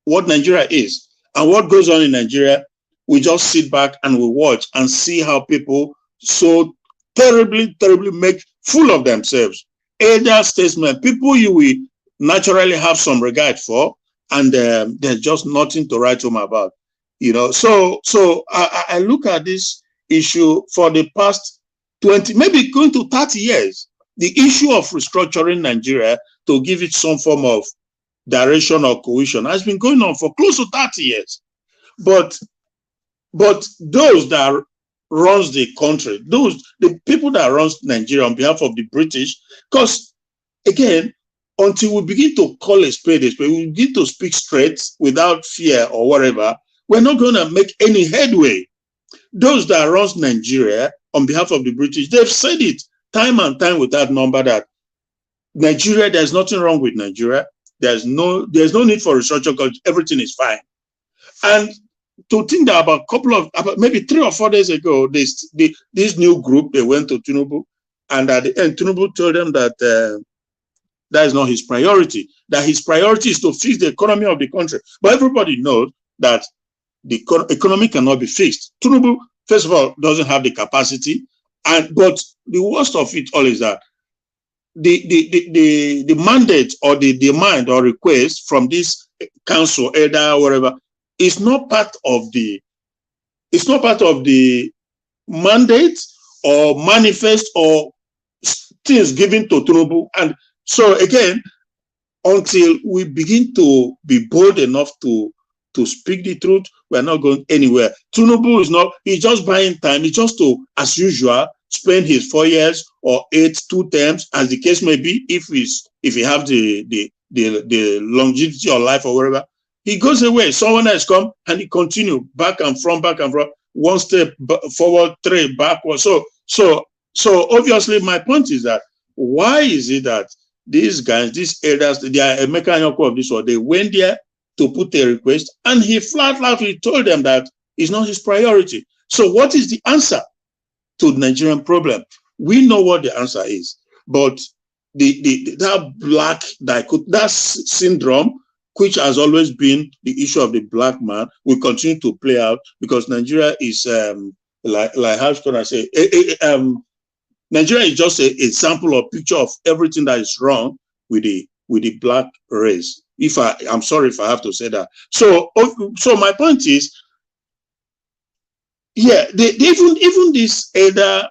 what Nigeria is and what goes on in Nigeria, we just sit back and we watch and see how people so terribly make fool of themselves. Elder statesmen, people you will naturally have some regard for, and there's just nothing to write home about. So I look at this issue for the past 20, maybe going to 30 years. The issue of restructuring Nigeria to give it some form of direction or cohesion has been going on for close to 30 years. But those that runs the country, the people that runs Nigeria on behalf of the British, because again, until we begin to call a spade, we begin to speak straight without fear or whatever, we're not going to make any headway. Those that runs Nigeria on behalf of the British, they've said it time and time without number that Nigeria, there's nothing wrong with Nigeria. There's no need for restructure because everything is fine. And to think that about maybe 3 or 4 days ago, this new group, they went to Tinubu, and at the end, Tinubu told them that that is not his priority, that his priority is to fix the economy of the country. But everybody knows that the economy cannot be fixed. Tinubu, first of all, doesn't have the capacity, but the worst of it all is that the mandate or the demand or request from this council, elder, or whatever, is not part of the mandate or manifest or things given to Tinubu. And so again, until we begin to be bold enough to speak the truth, we're not going anywhere. Tinubu he's just buying time. He's just to, as usual, spend his 4 years or 8, 2 terms, as the case may be, if he have the longevity of life or whatever. He goes away, someone else come, and he continue back and from, one step forward, 3 backward. So obviously my point is that why is it that these guys, these elders, they are a mechanical of this, or they went there to put a request, and he flatly told them that it's not his priority. So what is the answer to the Nigerian problem? We know what the answer is, but that black dichotomy, that syndrome, which has always been the issue of the black man, will continue to play out, because Nigeria is like how should I say? Nigeria is just an example or picture of everything that is wrong with the black race. I'm sorry if I have to say that. So my point is, yeah, even this elder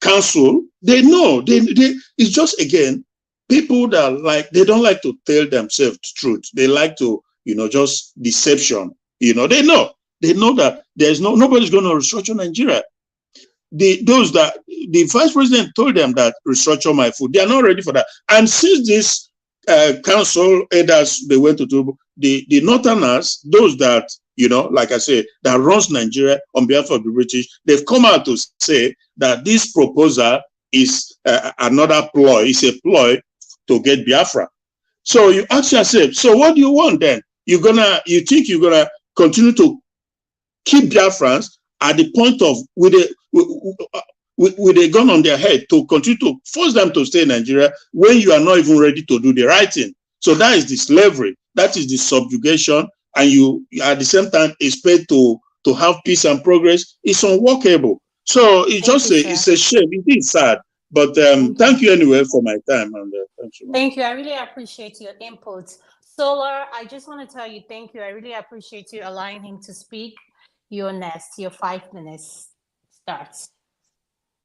council, they know it's just, again, people that they don't like to tell themselves the truth. They like to, just deception. They know that nobody's going to restructure Nigeria. The vice president told them that restructure my food. They are not ready for that. And since this council elders, they went to the northerners, those that, like I say, that runs Nigeria on behalf of the British, they've come out to say that this proposal is another ploy. It's a ploy to get Biafra. So you ask yourself, so what do you want then? You think you're gonna continue to keep Biafrans at the point of with a gun on their head to continue to force them to stay in Nigeria when you are not even ready to do the right thing? So that is the slavery, that is the subjugation, and you at the same time expect to have peace and progress. It's unworkable. So it's it's a shame. It is sad. But thank you anyway for my time. And thank you. Thank you. I really appreciate your input. Solar, I just want to tell you thank you. I really appreciate you allowing him to speak. You're next. Your 5 minutes starts.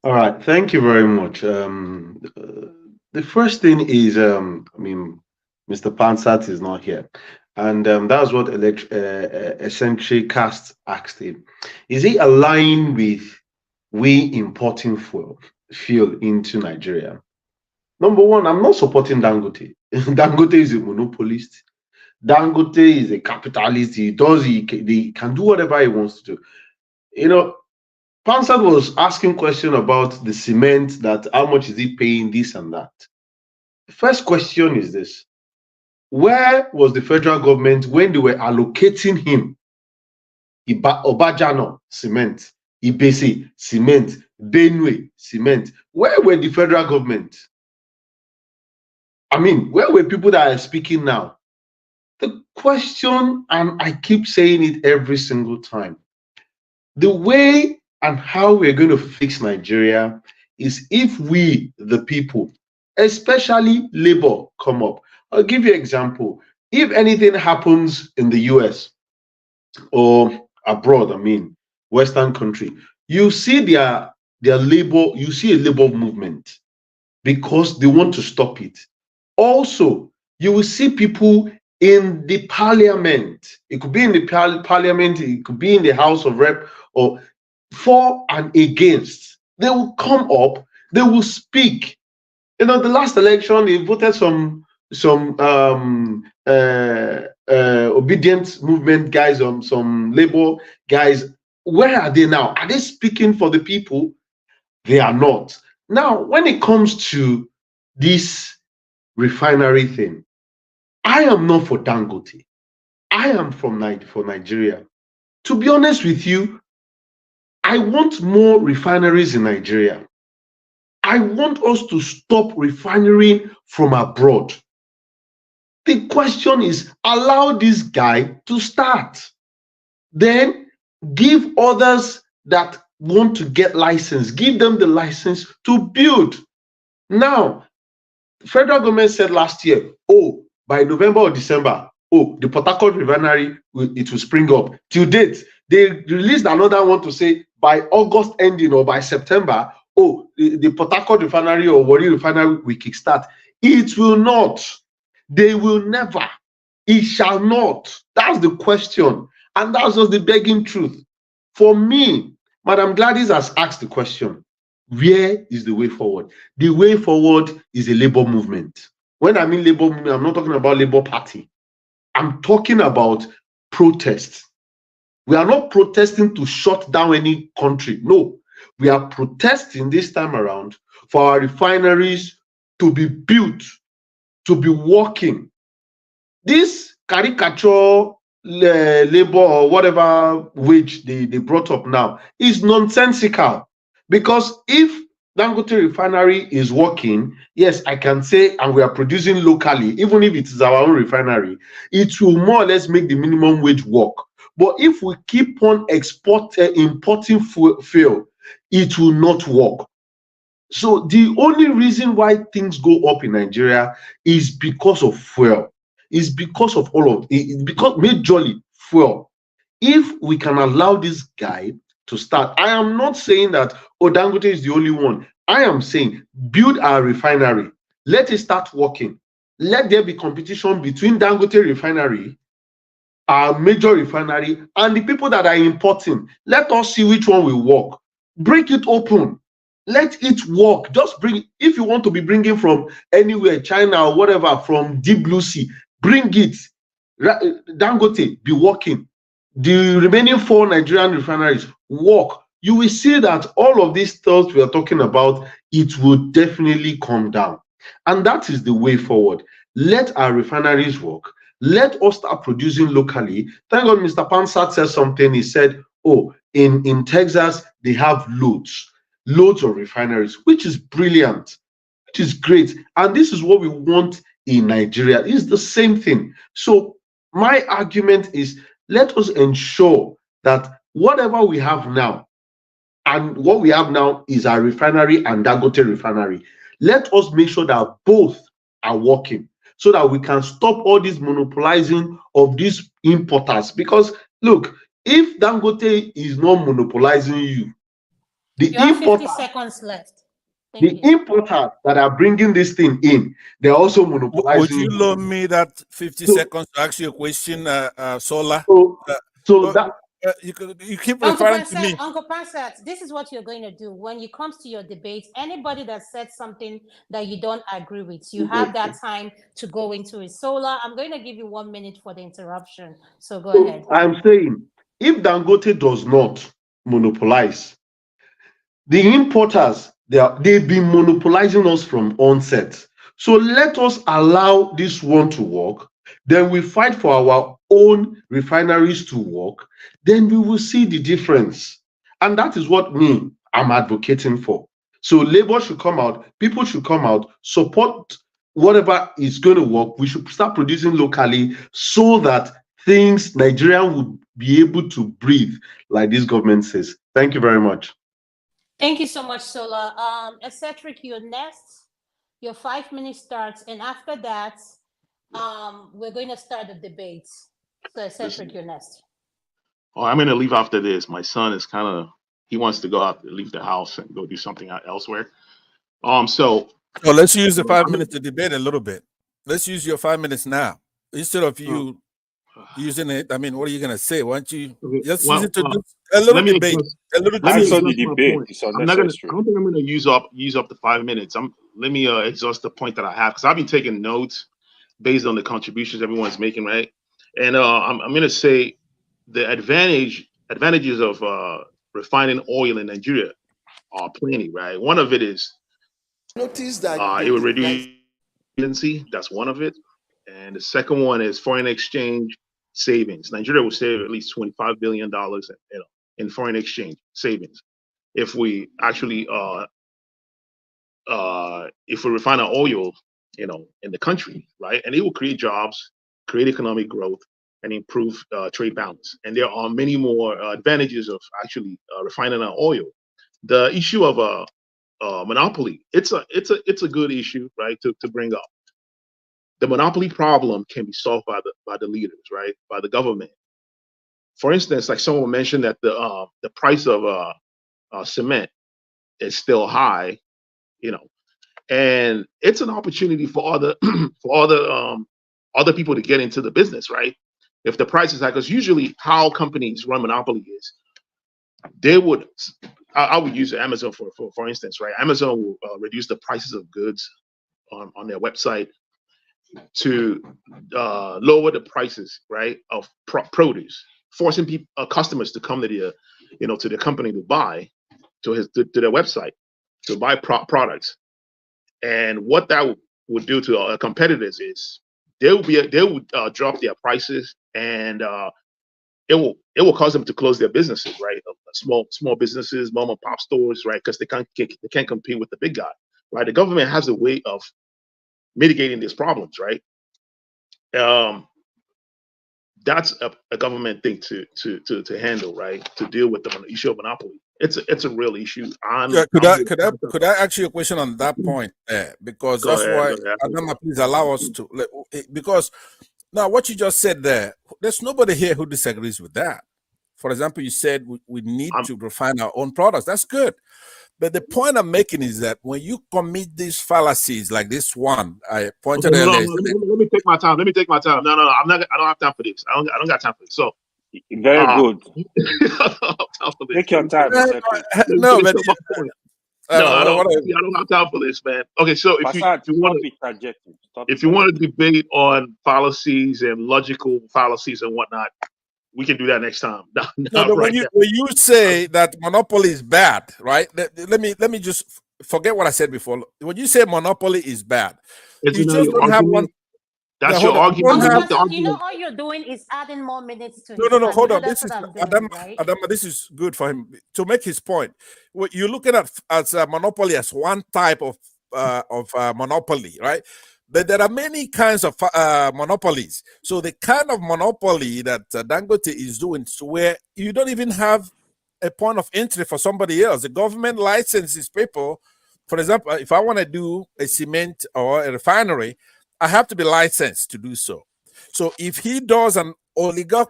All right. Thank you very much. The first thing is, I mean, Mr. Pansat is not here. And that's what Eccentric Cast asked him. Is he aligned with we importing fuel into Nigeria? Number one, I'm not supporting Dangote. Dangote is a monopolist. Dangote is a capitalist. He can do whatever he wants to do. You know, Pansat was asking question about the cement, that how much is he paying, this and that. First question is this: where was the federal government when they were allocating him Obajano cement, Ibese cement, Benue cement? Where were the federal government? I mean, where were people that are speaking now? The question, and I keep saying it every single time, the way and how we're going to fix Nigeria is if we, the people, especially labor, come up. I'll give you an example. If anything happens in the US or abroad, I mean, Western country, you see their labor, you see a labor movement because they want to stop it. Also, you will see people in the parliament. It could be in the parliament, it could be in the House of Rep, or for and against. They will come up, they will speak. You know, the last election, they voted some obedient movement guys, some labor guys. Where are they now? Are they speaking for the people? They are not. Now, when it comes to this refinery thing, I am not for Dangote. I am for Nigeria. To be honest with you, I want more refineries in Nigeria. I want us to stop refining from abroad. The question is, allow this guy to start. Then give others that want to get license, give them the license to build. Now, federal government said last year, oh, by November or December, oh, the Port Harcourt refinery, it will spring up. Till date, they released another one to say by August ending or by September, oh, the Port Harcourt refinery or Warri refinery will kickstart. It will not. They will never. It shall not. That's the question. And that's just the begging truth. For me, Madam Gladys has asked the question, where is the way forward? The way forward is a labor movement. When I mean labor movement, I'm not talking about Labour Party. I'm talking about protest. We are not protesting to shut down any country. No, we are protesting this time around for our refineries to be built, to be working. This caricature labor or whatever wage they brought up now is nonsensical. Because if Dangote refinery is working, yes, I can say, and we are producing locally, even if it is our own refinery, it will more or less make the minimum wage work. But if we keep on importing fuel, it will not work. So the only reason why things go up in Nigeria is because of fuel. It's because of all of it, because majorly fuel. If we can allow this guy to start, I am not saying that Dangote is the only one. I am saying build our refinery, let it start working. Let there be competition between Dangote refinery, our major refinery, and the people that are importing. Let us see which one will work. Break it open. Let it work. Just bring, if you want to be bringing from anywhere, China or whatever, from deep blue sea, bring it. Dangote be working. The remaining 4 Nigerian refineries work. you will see that all of these thoughts we are talking about, it will definitely come down. And that is the way forward. Let our refineries work. Let us start producing locally. Thank God Mr. Pansat said something. He said, oh, in Texas, they have loads of refineries, which is brilliant, which is great. And this is what we want in Nigeria. It's the same thing. So my argument is, let us ensure that whatever we have now, and what we have now is our refinery and Dangote refinery. Let us make sure that both are working so that we can stop all this monopolizing of these importers. Because look, if Dangote is not monopolizing you, the You have 50 importers, seconds left. the importers that are bringing this thing in, they're also monopolizing. Would you loan me that 50 seconds to ask you a question, Sola? You keep referring to me. Uncle Pansat, this is what you're going to do when it comes to your debates. Anybody that said something that you don't agree with, you have that time to go into it. Sola, I'm going to give you 1 minute for the interruption. So go ahead. I'm saying, if Dangote does not monopolize, the importers, they've been monopolizing us from onset. So let us allow this one to work. Then we fight for our own refineries to work. Then we will see the difference. And that is what I'm advocating for. So labor should come out, people should come out, support whatever is going to work. We should start producing locally so that Nigeria would be able to breathe, like this government says. Thank you very much. Thank you so much, Sola. Cedric, you're next. Your 5 minutes starts, and after that, we're going to start the debate. So, Cedric, you're next. Oh, I'm going to leave after this. My son is he wants to go out, leave the house and go do something elsewhere. So let's use the 5 minutes to debate a little bit. Let's use your 5 minutes now instead of you using it. I mean, what are you going to say? Why don't you just use it to do a little debate? Answer the debate. It's unnecessary. I don't think I'm going to use up the 5 minutes. Let me exhaust the point that I have, because I've been taking notes based on the contributions everyone's making, right? And I'm going to say the advantages of refining oil in Nigeria are plenty, right? One of it is notice that it will reduce dependency. That's one of it. And the second one is foreign exchange savings. Nigeria will save at least $25 billion in foreign exchange savings if we actually if we refine our oil, in the country, right? And it will create jobs, create economic growth, and improve trade balance. And there are many more advantages of actually refining our oil. The issue of monopoly, it's a good issue, right, to bring up. The monopoly problem can be solved by the leaders, right, by the government. For instance, like someone mentioned that the price of cement is still high, and it's an opportunity for other people to get into the business, right? If the price is high, because usually how companies run monopoly is they would. I would use Amazon for instance, right? Amazon will reduce the prices of goods on their website to lower the prices, right, of produce, forcing customers to come to the company to buy to their website to buy products. And what that would do to our competitors is they would drop their prices, and it will cause them to close their businesses, right? Small businesses, mom and pop stores, right? Because they can't compete with the big guy, right? The government has a way of mitigating these problems, right? That's a government thing to handle, right? To deal with the issue of monopoly. It's a real issue. Could I ask you a question on that point there? Because that's why Adama, please allow us to, because now what you just said there, there's nobody here who disagrees with that. For example, you said we need to refine our own products. That's good. But the point I'm making is that when you commit these fallacies like this one I pointed earlier. Let me take my time. No, I'm not. I don't have time for this. I don't got time for this. So very good. Take your time. No, but I don't have time for this, man. Okay, so if you want to debate on fallacies and logical fallacies and whatnot, we can do that next time. Not No, right when you say that monopoly is bad, right? Let me just forget what I said before. When you say monopoly is bad, Isn't you that just your don't have one. argument? That's Hold your on. You don't argument. You have. make the Uncle, you know, argument. all you're doing is adding more minutes to No, his no, no. time. Hold You know, on. that's This what is I'm doing, right? Adama. This is good for him to make his point. What you're looking at as a monopoly as one type of monopoly, right? But there are many kinds of monopolies. So the kind of monopoly that Dangote is doing, so where you don't even have a point of entry for somebody else. The government licenses people. For example, if I want to do a cement or a refinery, I have to be licensed to do so. So if he does an oligopoly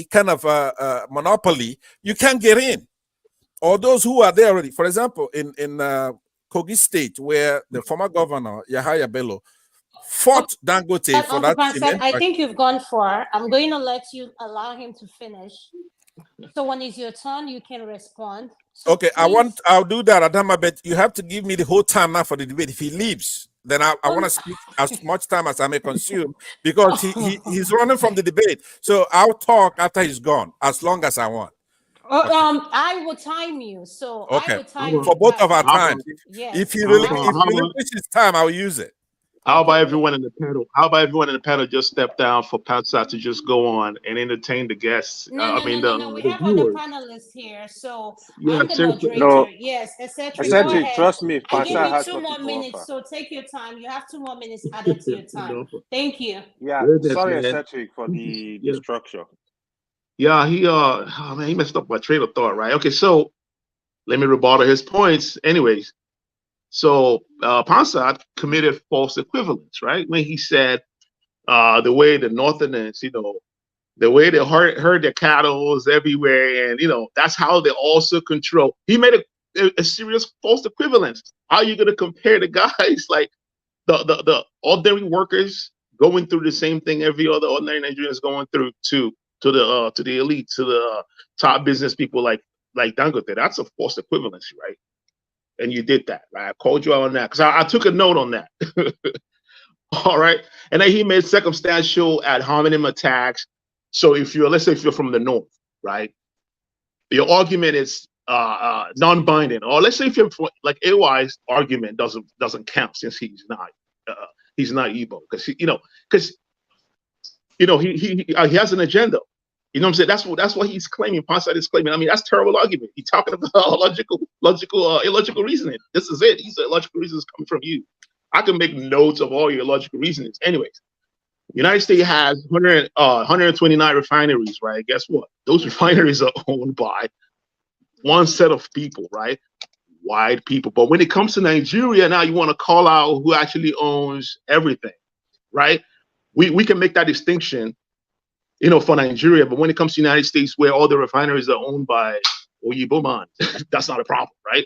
kind of monopoly, you can't get in. Or those who are there already. For example, in Kogi State, where the former governor Yahaya Bello fought Dangote for Uncle that Pan said, cement I factory. think you've gone far. I'm going to let you allow him to finish. So when it's your turn, you can respond. So Okay, please, I'll do that, Adama, but you have to give me the whole time now for the debate. If he leaves, then I want to speak as much time as I may consume because he's running from the debate. So I'll talk after he's gone, as long as I want. Okay. I will time you. So Okay, I will time you for both of our How times. about Yes. If he how about relinquishes time, I'll use it. how about Okay. everyone in the panel? How about everyone in the panel just step down for Patsat to just go on and entertain the guests? No. We The have other viewers. panelists here. So Yeah, I'm the seriously. No, moderator. Yes, etc. Go Cedric, ahead. trust me, I give Pansa you has 2 more nothing to minutes. offer. So take your time. You have 2 more minutes added to your time. Thank you. Yeah, Goodness, sorry, man. Cedric, for the Yeah. structure. Yeah, oh man, he messed up my train of thought, right? Okay, so let me rebuttal his points. Anyways, so Pansat committed false equivalence, right? When he said the way the Northerners, the way they herd their cattle everywhere, and that's how they also control. He made a serious false equivalence. How are you going to compare the guys like the ordinary workers going through the same thing every other ordinary Nigerian is going through to the elite, to the top business people like Dangote? That's a false equivalency, right? And you did that, right? I called you out on that because I took a note on that. All right. And then he made circumstantial ad hominem attacks. So let's say if you're from the north, right? Your argument is non-binding. Or let's say if you're from, like AY's argument doesn't count since he's not Igbo because he has an agenda. You know what I'm saying? That's what he's claiming. Ponsat is claiming. I mean, that's a terrible argument. He's talking about illogical reasoning. This is it. These are illogical reasons coming from you. I can make notes of all your illogical reasonings. Anyways, the United States has 129 refineries, right? Guess what? Those refineries are owned by one set of people, right? White people. But when it comes to Nigeria, now you want to call out who actually owns everything, right? We can make that distinction, for Nigeria. But when it comes to the United States, where all the refineries are owned by Oyibo man, that's not a problem, right?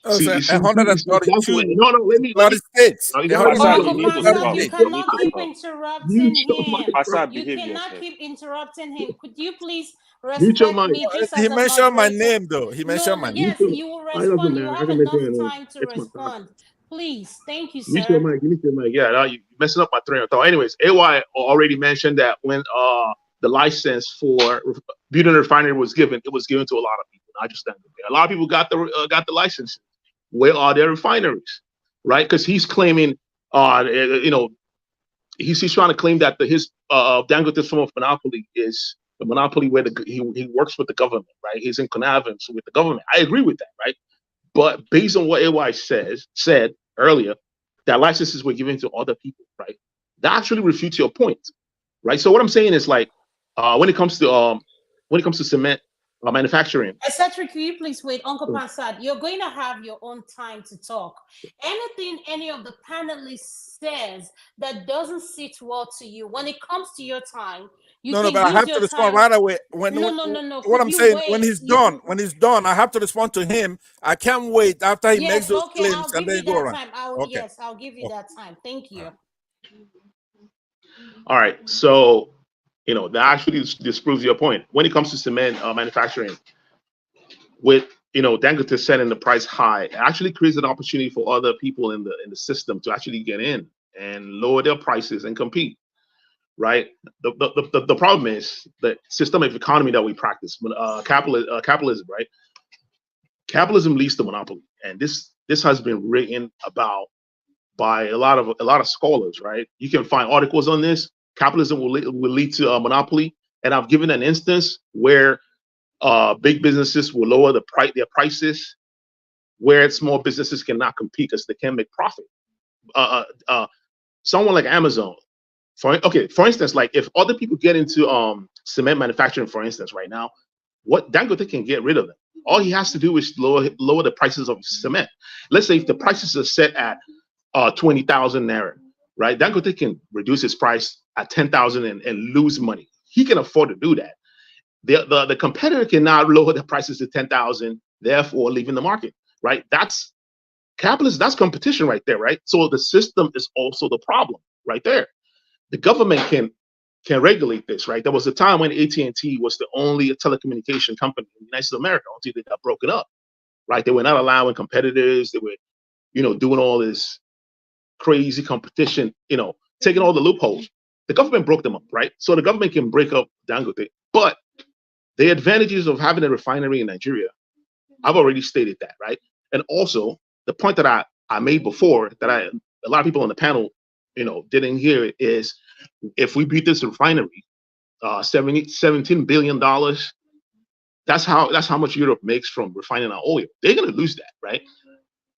Oh, See, so you see, that's 132 what, no, let me, states. no, you The gotta Pansa, mute you your need to mic. Uncle stop. you You need cannot to keep stop. interrupting Mute your him. mic, bro. Pansa, You behave cannot yourself. keep interrupting him. Could you please Mute your respect mic. me just He as a mentioned my moderator? name, though. He No, mentioned my name. Mute yes, your, you will I doesn't respond. You matter. I have can make enough it. time to It's my time. respond. Please. Thank you, Mute your sir. mic. Mute your mic. Yeah, now you're messing up my train of thought. Anyways, AY already mentioned that when the license for building a refinery was given, it was given to a lot of people. Not just that. A lot of people got the license. Where are their refineries, right? Because he's claiming, he's trying to claim that his Dangote's form of monopoly is the monopoly where he works with the government, right? He's in connivance with the government. I agree with that, right? But based on what AY said earlier, that licenses were given to other people, right? That actually refutes your point, right? So what I'm saying is like, when it comes to cement manufacturing. Cedric, will you please wait? Uncle Pansad, you're going to have your own time to talk. Anything any of the panelists says that doesn't sit well to you, when it comes to your time, you No, can but I use have to your respond time. right away. No. What Could I'm you saying, wait? when he's done, I have to respond to him. I can't wait after he makes Yes, those okay, claims I'll and give you then go that around. time. Okay. Yes, I'll give you that time. Thank you. All right, so that actually disproves your point. When it comes to cement manufacturing, with Dangote setting the price high, it actually creates an opportunity for other people in the system to actually get in and lower their prices and compete, right? The problem is the system of economy that we practice, capitalism, right? Capitalism leads to monopoly, and this has been written about by a lot of scholars, right? You can find articles on this. Capitalism will lead to a monopoly, and I've given an instance where big businesses will lower their prices, where small businesses cannot compete because they can't make profit. Someone like Amazon, for instance, like if other people get into cement manufacturing, for instance, right now, what Dangote can get rid of them. All he has to do is lower the prices of cement. Let's say if the prices are set at 20,000 naira, right? Dangote can reduce his price at 10,000 and lose money. He can afford to do that. The competitor cannot lower the prices to 10,000, therefore leaving the market, right? That's capitalism. That's competition right there, right? So the system is also the problem right there. The government can regulate this, right? There was a time when AT&T was the only telecommunication company in the United States of America until they got broken up, right? They were not allowing competitors. They were, doing all this crazy competition, taking all the loopholes. The government broke them up, right? So the government can break up Dangote, but the advantages of having a refinery in Nigeria, I've already stated that, right? And also the point that I made before that a lot of people on the panel, didn't hear it is if we beat this refinery, $17 billion, that's how much Europe makes from refining our oil. They're going to lose that, right?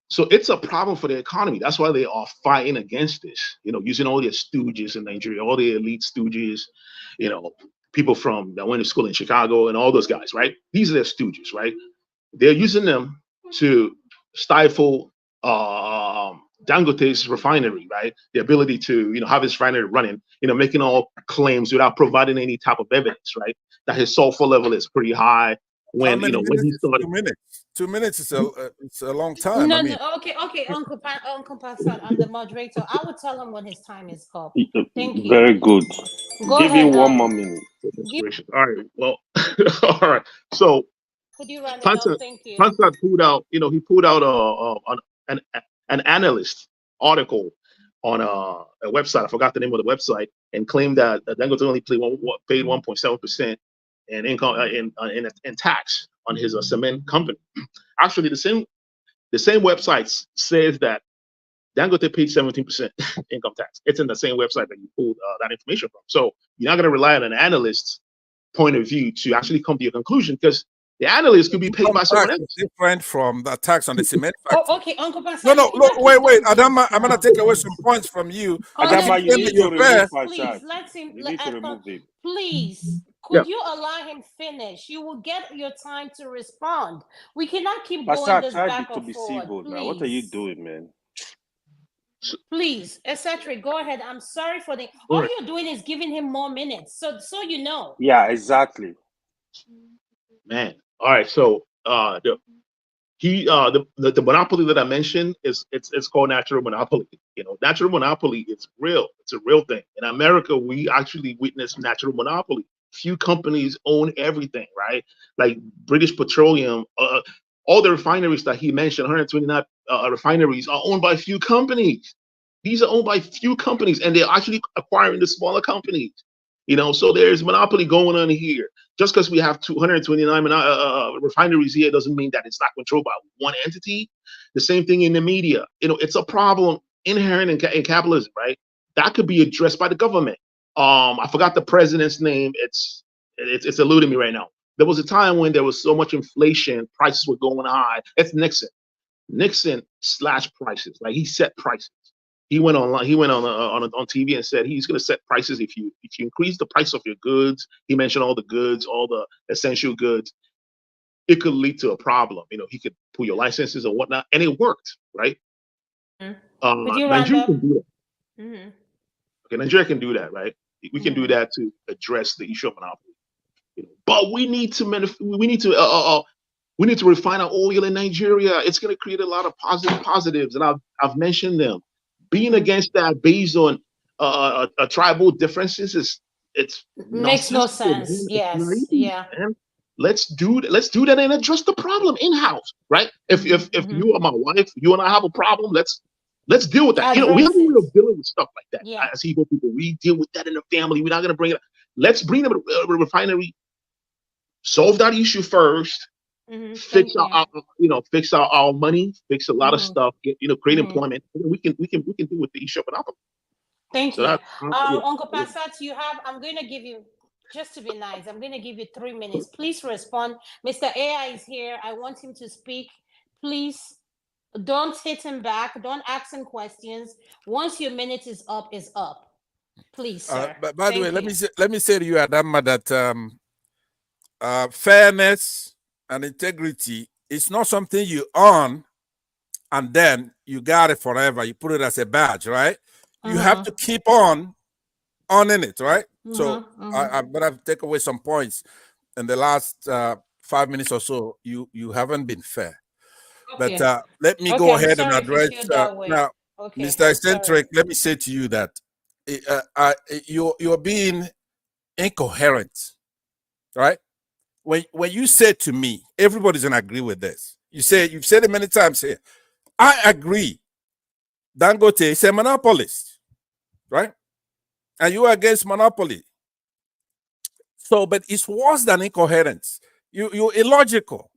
So it's a problem for the economy. That's why they are fighting against this, using all their stooges in Nigeria, all the elite stooges, people that went to school in Chicago and all those guys, right? These are their stooges, right? They're using them to stifle Dangote's refinery, right? The ability to, have his refinery running, making all claims without providing any type of evidence, right? That his sulfur level is pretty high. When when he started, 2 minutes. 2 minutes is a long time. No, okay, Uncle Pastor, I'm the moderator. I will tell him when his time is up. Thank you. Very good. Go Give ahead. him 1 more minute. All right. Well, all right. So could you run it down? Thank you. Pastor pulled out, he pulled out an analyst article on a website. I forgot the name of the website, and claimed that Dangote only paid 1.7% in income in tax on his cement company. Actually, the same website says that Dangote paid 17% income tax. It's in the same website that you pulled that information from. So you're not going to rely on an analyst's point of view to actually come to your conclusion, because the analyst could be paid by someone else. Different from the tax on the cement factory. Oh, okay, Uncle Pastor. No, wait, Adama, I'm gonna take away some points from you. Adama, you need to remove please let him. You need to remove him. Please, could you allow him finish? You will get your time to respond. We cannot keep going this back and forward. Civil now. What are you doing, man? Please, etc. Go ahead. I'm sorry for the. All you're doing is giving him more minutes, so you know. Yeah, exactly. Man, all right. So the monopoly that I mentioned it's called natural monopoly. Natural monopoly is real. It's a real thing. In America, we actually witness natural monopoly. Few companies own everything, right? Like British Petroleum, all the refineries that he mentioned, 129 refineries, are owned by few companies. These are owned by few companies, and they're actually acquiring the smaller companies. So there's monopoly going on here. Just because we have 229 refineries here doesn't mean that it's not controlled by one entity. The same thing in the media. It's a problem inherent in capitalism, right? That could be addressed by the government. I forgot the president's name. It's eluding me right now. There was a time when there was so much inflation, prices were going high. It's Nixon. Nixon slashed prices. Like, he set prices. He went online. He went on TV and said he's going to set prices if you increase the price of your goods. He mentioned all the goods, all the essential goods. It could lead to a problem. He could pull your licenses and whatnot, and it worked, right? Nigeria can do that. Mm-hmm. Okay, Nigeria can do that, right? We can do that to address the issue of monopoly. But we need to refine our oil in Nigeria. It's going to create a lot of positives, and I've mentioned them. Being against that based on tribal differences makes no sense. Yes, yeah. And let's do that and address the problem in house, right? If you are my wife, you and I have a problem, let's Let's deal with that. You know, we Address are it. dealing with stuff like that. Yeah. I see people, we deal with that in the family. We're not going to bring it up. Let's bring them a refinery, solve that issue first, fix fix our money, fix a lot of stuff, create employment. We can deal with the issue of monopoly. Thank So you. yeah. Uncle Passat, I'm going to give you, just to be nice, I'm going to give you 3 minutes. Please respond. Mr. AI is here. I want him to speak. Please don't hit him back. Don't ask him questions. Once your minute is up, is up. Please, sir. But by the way, let me say to you, Adama, that fairness and integrity is not something you earn and then you got it forever. You put it as a badge, right? You have to keep on earning it, right? So I'm gonna take away some points. In the last 5 minutes or so, you haven't been fair. Okay. But let me go ahead and address now, okay, Mr. Eccentric. Let me say to you that you're being incoherent, right? When you say to me, everybody's gonna agree with this. You've said it many times here. I agree. Dangote is a monopolist, right? And you are against monopoly. So, but it's worse than incoherence. You're illogical.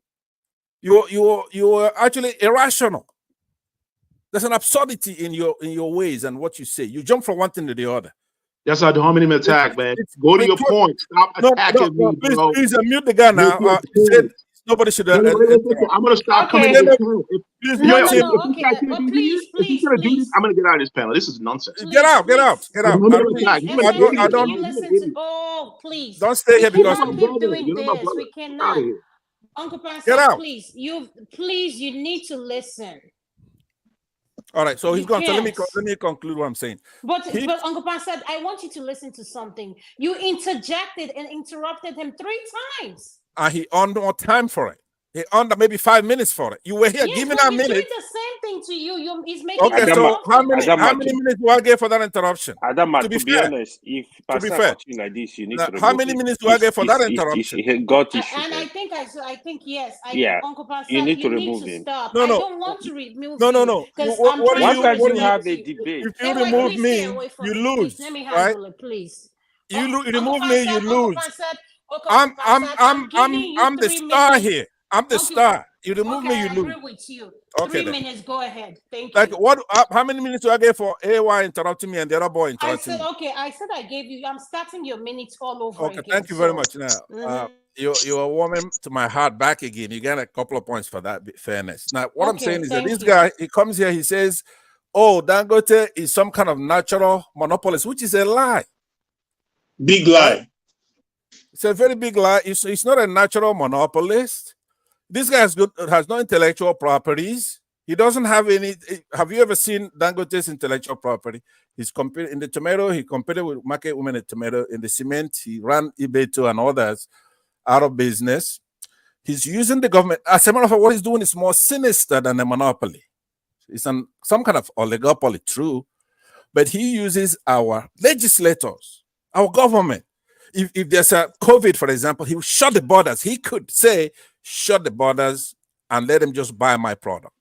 You're actually irrational. There's an absurdity in your ways and what you say. You jump from one thing to the other. That's how the hominem attack, man. Go to your point. Stop attacking me, bro. Please mute the guy now. He said nobody should. I'm gonna stop coming to this panel. If he's gonna do this, I'm gonna get out of this panel. This is nonsense. Get out. Oh, please. Don't stay here because keep doing this. We cannot. Uncle Pastor, please, you need to listen. All right, so he's gone. So let me conclude what I'm saying. But Uncle Pastor, I want you to listen to something. You interjected and interrupted him 3 times. And he earned more time for it. He earned maybe 5 minutes for it. You were here giving a minute. He's doing the same thing to you. He's making. Okay, so how many minutes do I get for that interruption? Adama, to be honest, if Pastor continue like this, you need to. How many minutes do I get for that interruption? And I think yes. Uncle Pastor, you need to remove him. Stop. No. I don't want to remove No. Why can't you have a debate? If you remove me, you lose. Let me handle it, please. You remove me, you lose. I'm the star here. I'm the star. You remove me, you lose. I agree with you. Okay, 3 minutes. Go ahead. Thank you. Like what? How many minutes do I get for AY interrupting me and the other boy interrupting me? I said I gave you. I'm starting your minutes all over again. Okay, thank you very much. Now, you're warming to my heart back again. You get a couple of points for that fairness. Now, what I'm saying is that this guy, he comes here, he says, "Oh, Dangote is some kind of natural monopolist," which is a lie. Big lie. It's a very big lie. It's not a natural monopolist. This guy has no intellectual properties. He doesn't have any. Have you ever seen Dangote's intellectual property? He's competing in the tomato. He competed with market women in tomato. In the cement, he ran eBay too and others out of business. He's using the government. As a matter of fact, what he's doing is more sinister than a monopoly. It's some kind of oligopoly, true, but he uses our legislators, our government. If there's a COVID, for example, he will shut the borders. He could say, shut the borders and let them just buy my product.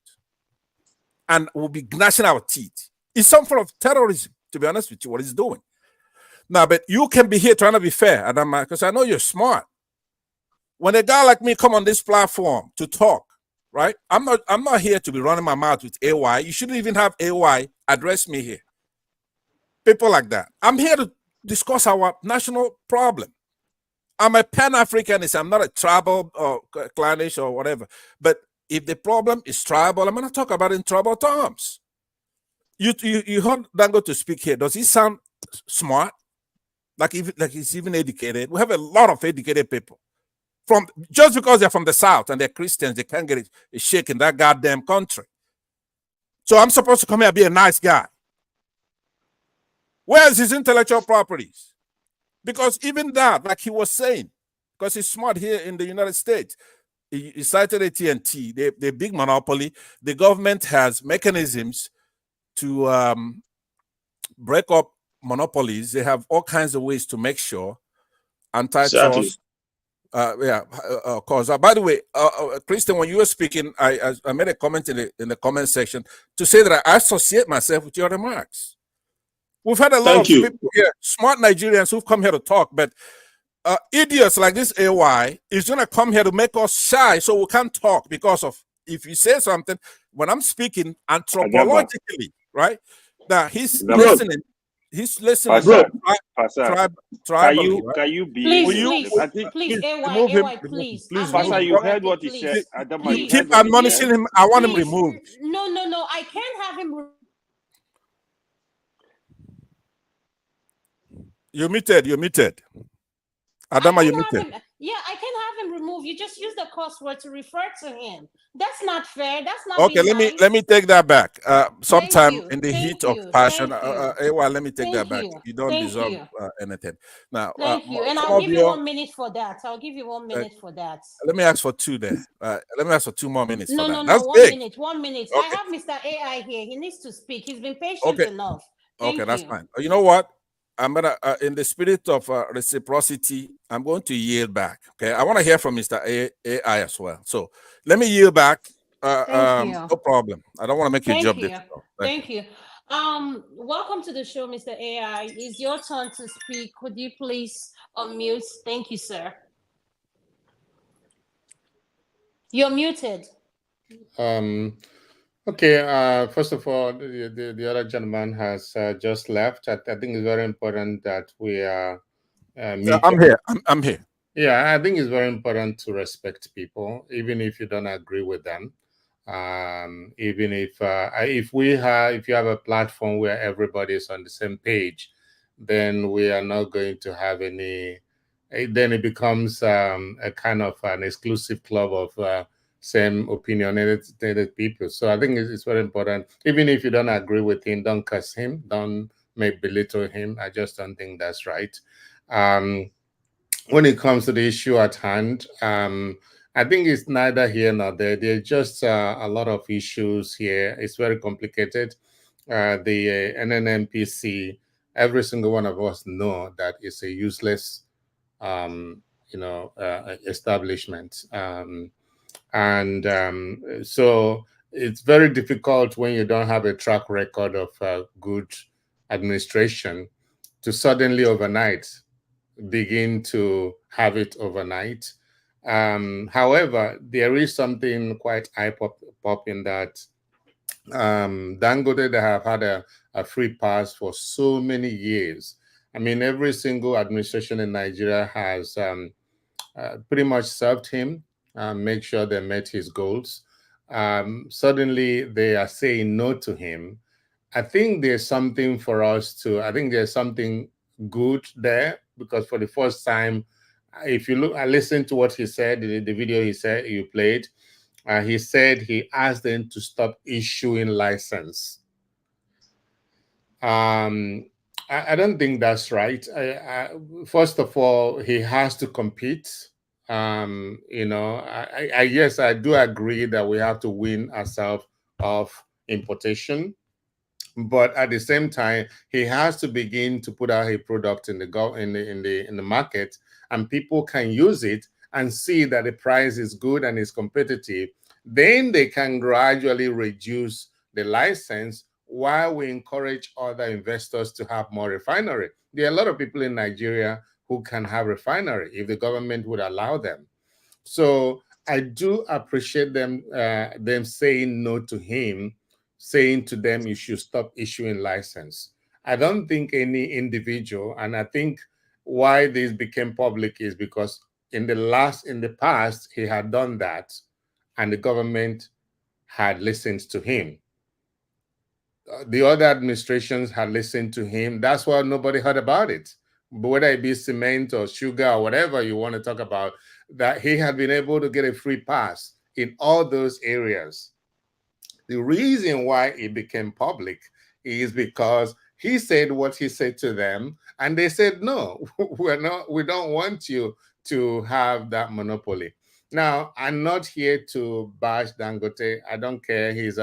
And we'll be gnashing our teeth. It's some form of terrorism, to be honest with you, what he's doing. Now, but you can be here trying to be fair, Adama, because I know you're smart. When a guy like me come on this platform to talk, right? I'm not here to be running my mouth with AY. You shouldn't even have AY address me here. People like that. I'm here to discuss our national problem. I'm a Pan-Africanist. I'm not a tribal or clannish or whatever. But if the problem is tribal, I'm going to talk about it in tribal terms. You heard Dangote speak here. Does he sound smart? Like he's even educated? We have a lot of educated people. Just because they're from the South and they're Christians, they can't get a shake in that goddamn country. So I'm supposed to come here and be a nice guy. Where's his intellectual properties? Because even that, like he was saying, because he's smart here in the United States, he cited AT&T, they're big monopoly. The government has mechanisms to break up monopolies. They have all kinds of ways to make sure antitrust Of course. By the way, Christian, when you were speaking, I made a comment in the comment section to say that I associate myself with your remarks. We've had a lot of people here, smart Nigerians who've come here to talk, but idiots like this AY is going to come here to make us shy so we can't talk because of if you say something, when I'm speaking anthropologically, right? Now he's listening. He's listening. Tribally, right? Can you be? Please, AY, please. Pastor, you heard what he said. You keep admonishing him. I want him removed. No. I can't have him. You're muted. Adama, you're muted. Yeah, I can have him removed. You just use the cuss word to refer to him. That's not fair. That's not okay. Let me take that back. Sometime in the heat of passion, let me take that back. You don't deserve anything. Now, thank you, and I'll give you 1 minute for that. I'll give you 1 minute for that. Let me ask for 2 there. Let me ask for 2 more minutes. No, That's 1 big. minute. 1 minute. Okay. I have Mr. AI here. He needs to speak. He's been patient enough. Okay, that's fine. You know what? I'm gonna, in the spirit of reciprocity, I'm going to yield back. Okay, I want to hear from Mr. AI as well. So let me yield back. No problem. I don't want to make your job difficult. Thank you. Welcome to the show, Mr. AI. It's your turn to speak. Could you please unmute? Thank you, sir. You're muted. Okay, first of all, the other gentleman has just left. I think it's very important that we are I'm here. I'm here. Yeah, I think it's very important to respect people, even if you don't agree with them. Even if if you have a platform where everybody is on the same page, then we are not going to have any. Then it becomes a kind of an exclusive club of same opinionated people. So I think it's very important. Even if you don't agree with him, don't curse him, don't belittle him. I just don't think that's right. When it comes to the issue at hand, I think it's neither here nor there. There's just a lot of issues here. It's very complicated. The NNMPC, every single one of us know that it's a useless, establishment. So it's very difficult when you don't have a track record of good administration to suddenly overnight begin to have it overnight. However, there is something quite eye-popping that Dangote, they have had a free pass for so many years. I mean, every single administration in Nigeria has pretty much served him, make sure they met his goals. Suddenly, they are saying no to him. I think there's something for us I think there's something good there, because for the first time, if you look, I listened to what he said, the video you played, he said he asked them to stop issuing license. I don't think that's right. First of all, he has to compete. Yes, I do agree that we have to wean ourselves off importation. But at the same time, he has to begin to put out a product in the market, and people can use it and see that the price is good and is competitive. Then they can gradually reduce the license while we encourage other investors to have more refinery. There are a lot of people in Nigeria who can have refinery if the government would allow them. So I do appreciate them saying no to him, saying to them, you should stop issuing license. I don't think any individual, and I think why this became public is because in the past, he had done that and the government had listened to him. The other administrations had listened to him. That's why nobody heard about it. But whether it be cement or sugar or whatever you want to talk about, that he had been able to get a free pass in all those areas. The reason why it became public is because he said what he said to them, and they said, no, we don't want you to have that monopoly. Now, I'm not here to bash Dangote. I don't care. He's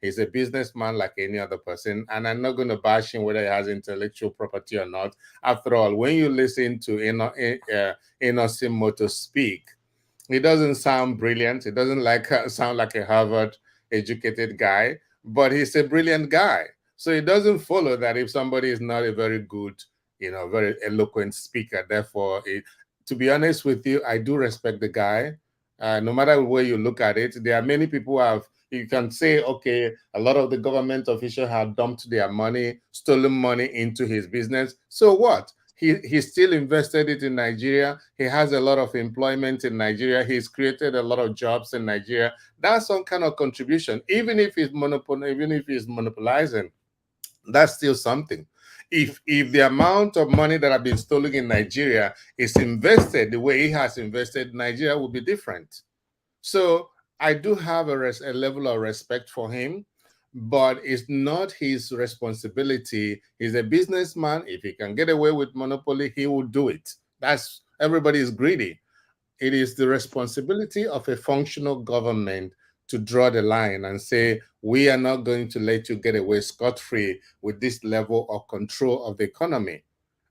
He's a businessman like any other person, and I'm not going to bash him whether he has intellectual property or not. After all, when you listen to Enosim Moto speak, he doesn't sound brilliant. He doesn't sound like a Harvard-educated guy, but he's a brilliant guy. So it doesn't follow that if somebody is not a very good, very eloquent speaker, therefore, to be honest with you, I do respect the guy. No matter where you look at it, there are many people you can say, okay, a lot of the government officials have dumped their money, stolen money into his business. So what? He still invested it in Nigeria. He has a lot of employment in Nigeria. He's created a lot of jobs in Nigeria. That's some kind of contribution. Even if he's monopolizing, that's still something. If the amount of money that have been stolen in Nigeria is invested the way he has invested, Nigeria will be different. So I do have a level of respect for him, but it's not his responsibility. He's a businessman. If he can get away with monopoly, he will do it. Everybody is greedy. It is the responsibility of a functional government to draw the line and say, we are not going to let you get away scot-free with this level of control of the economy.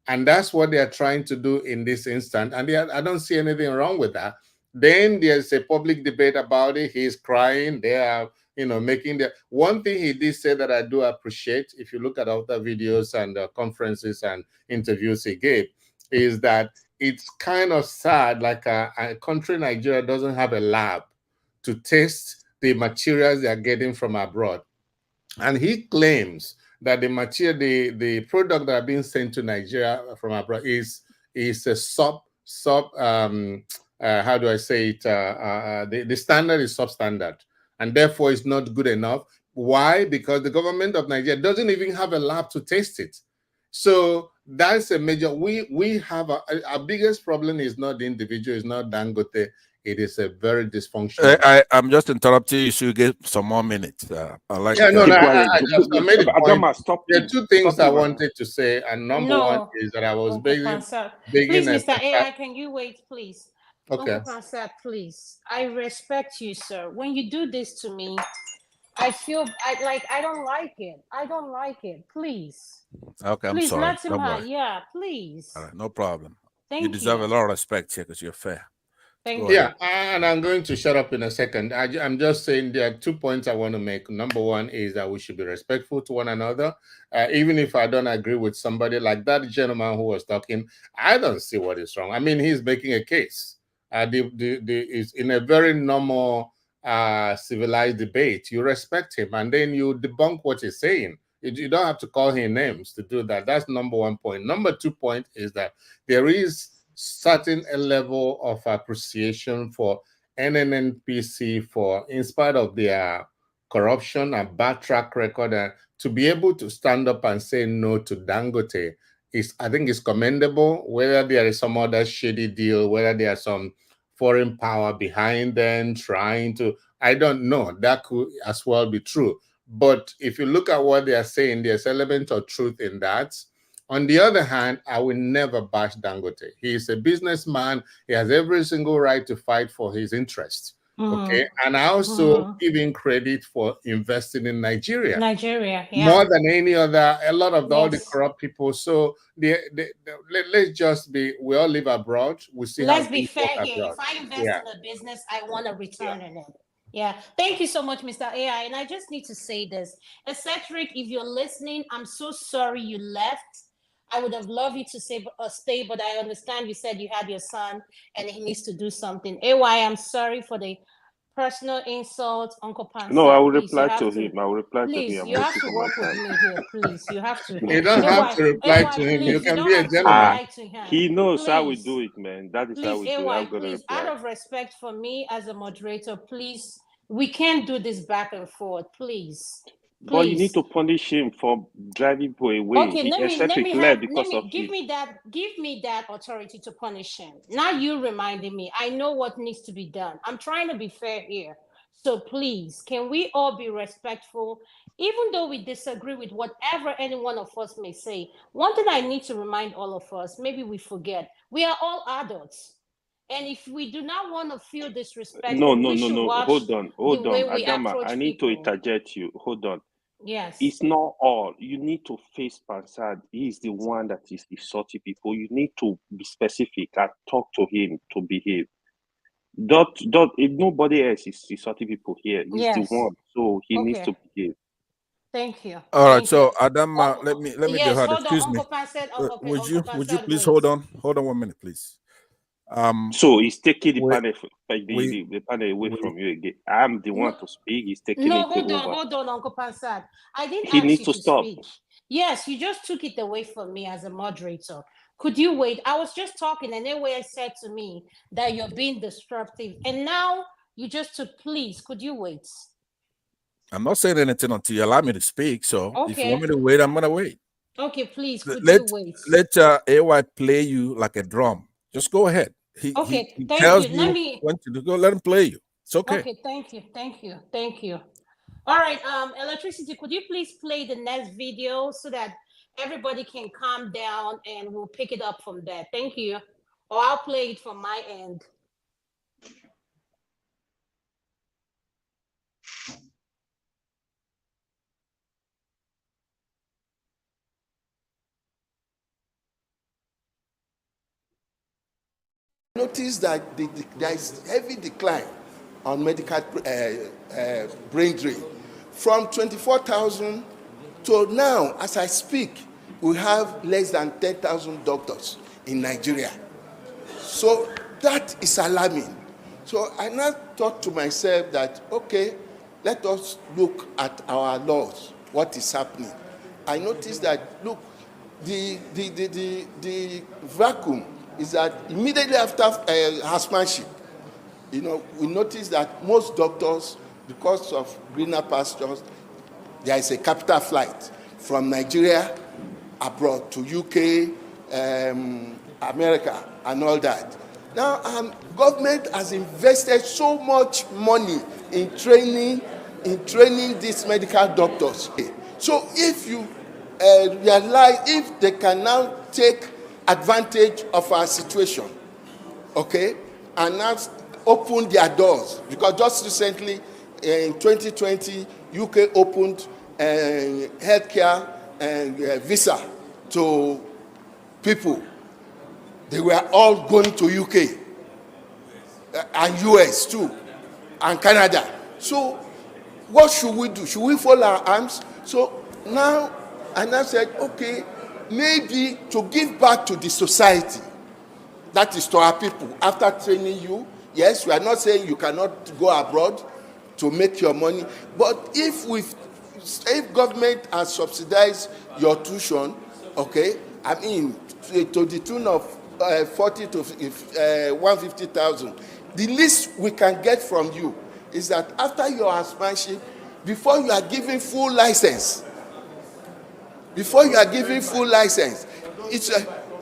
And that's what they are trying to do in this instance. And I don't see anything wrong with that. Then there's a public debate about it. He's crying. They are, making the one thing he did say that I do appreciate, if you look at other videos and conferences and interviews he gave, is that it's kind of sad, like a country, Nigeria, doesn't have a lab to test the materials they are getting from abroad. And he claims that the material, the product that are being sent to Nigeria from abroad is a how do I say it? The standard is substandard, and therefore it's not good enough. Why? Because the government of Nigeria doesn't even have a lab to test it. So that's a major. We have our biggest problem is not the individual, it's not Dangote. It is a very dysfunctional. I'm just interrupting you. So you get some more minutes. I like. Yeah, no, I made a point. Stop. There are two things I wanted to say, and number one is that I was begging. Please, Mr. AI, can you wait, please? Okay. Uncle Pansat, please. I respect you, sir. When you do this to me, I feel I don't like it. I don't like it. Please. Okay, I'm please sorry. let him have. Yeah, please. All right, no problem. Thank you deserve you. a lot of respect here because you're fair. Thank you. Yeah, and I'm going to shut up in a second. I'm just saying there are 2 points I want to make. Number one is that we should be respectful to one another. Even if I don't agree with somebody like that gentleman who was talking, I don't see what is wrong. I mean, he's making a case. Is in a very normal, civilized debate. You respect him, and then you debunk what he's saying. You don't have to call him names to do that. That's number 1 point. Number 2 point is that there is certain a level of appreciation for NNPC for, in spite of their corruption and bad track record, to be able to stand up and say no to Dangote I think is commendable. Whether there is some other shady deal, whether there are some foreign power behind them trying to, I don't know. That could as well be true. But if you look at what they are saying, there's element of truth in that. On the other hand, I will never bash Dangote. He is a businessman. He has every single right to fight for his interests. Okay. And I also give him credit for investing in Nigeria. Nigeria, yeah. More than any other, a lot of all the corrupt people. So let's just be, we all live abroad. We see let's how be fair here. Abroad. If I invest in a business, I want a return in it. Yeah. Thank you so much, Mr. AI. And I just need to say this. Cedric, if you're listening, I'm so sorry you left. I would have loved you to stay, but I understand you said you had your son and he needs to do something. AY, I'm sorry for the personal insult, Uncle Pansat. No, I will reply to him. I will reply to him. Please, you have to work with me here, please. You have to. You don't have to reply to him. You can be a gentleman. He knows how we do it, man. That is how we do it. I'm going to reply. Out of respect for me as a moderator, please, we can't do this back and forth, please. But you need to punish him for driving people away. Okay, give me that authority to punish him. Now you reminding me. I know what needs to be done. I'm trying to be fair here. So please, can we all be respectful? Even though we disagree with whatever any one of us may say, one thing I need to remind all of us, maybe we forget, we are all adults. And if we do not want to feel disrespected, No. we should watch Hold on, the way we Adama. approach I need to people. interject you. Hold on. Yes. It's not all. You need to face Pansad. He is the one that is insulting people. You need to be specific and talk to him to behave. Nobody else is insulting people here. He's the one, so he needs to behave. Thank you. All right, Thank so you. Adama, let me be Yes, heard. hold on. Excuse me. Uncle Pan said, okay, Would you please wait. hold on 1 minute, please? So he's taking the we- panel, the panel away from you again. I'm the one to speak. He's taking No, it over. hold on, Uncle Pansad. I didn't He ask needs you to stop. speak. Yes, you just took it away from me as a moderator. Could you wait? I was just talking, and anyway, I said to me that you're being disruptive, and now you just took. Please, could you wait? I'm not saying anything until you allow me to speak. So if you Okay. want me to wait, I'm gonna wait. Okay, please, could you wait? Let AY play you like a drum. Just go ahead. He Thank tells you. you when to go. Let him play you. It's okay. Okay, thank you. All right, Electricity, could you please play the next video so that everybody can calm down and we'll pick it up from there. Thank you. Or I'll play it from my end. Notice that there is heavy decline on medical brain drain. From 24,000 to now, as I speak, we have less than 10,000 doctors in Nigeria. So that is alarming. So I now thought to myself that, okay, let us look at our laws, what is happening. I noticed that, look, the vacuum is that immediately after housemanship, we notice that most doctors, because of greener pastures, there is a capital flight from Nigeria abroad to UK, America, and all that. Now, government has invested so much money in training these medical doctors. So if you realize, if they can now take advantage of our situation, okay, and now open their doors, because just recently in 2020 UK opened healthcare visa to people. They were all going to UK and US too, and Canada. So what should we do? Should we fold our arms? So now I now said, okay, maybe to give back to the society, that is to our people, after training you. Yes, we are not saying you cannot go abroad to make your money, but if government has subsidized your tuition, okay, I mean, to the tune of 40 to 150,000, the least we can get from you is that after your housemanship, before you are given full license, before you are given full license,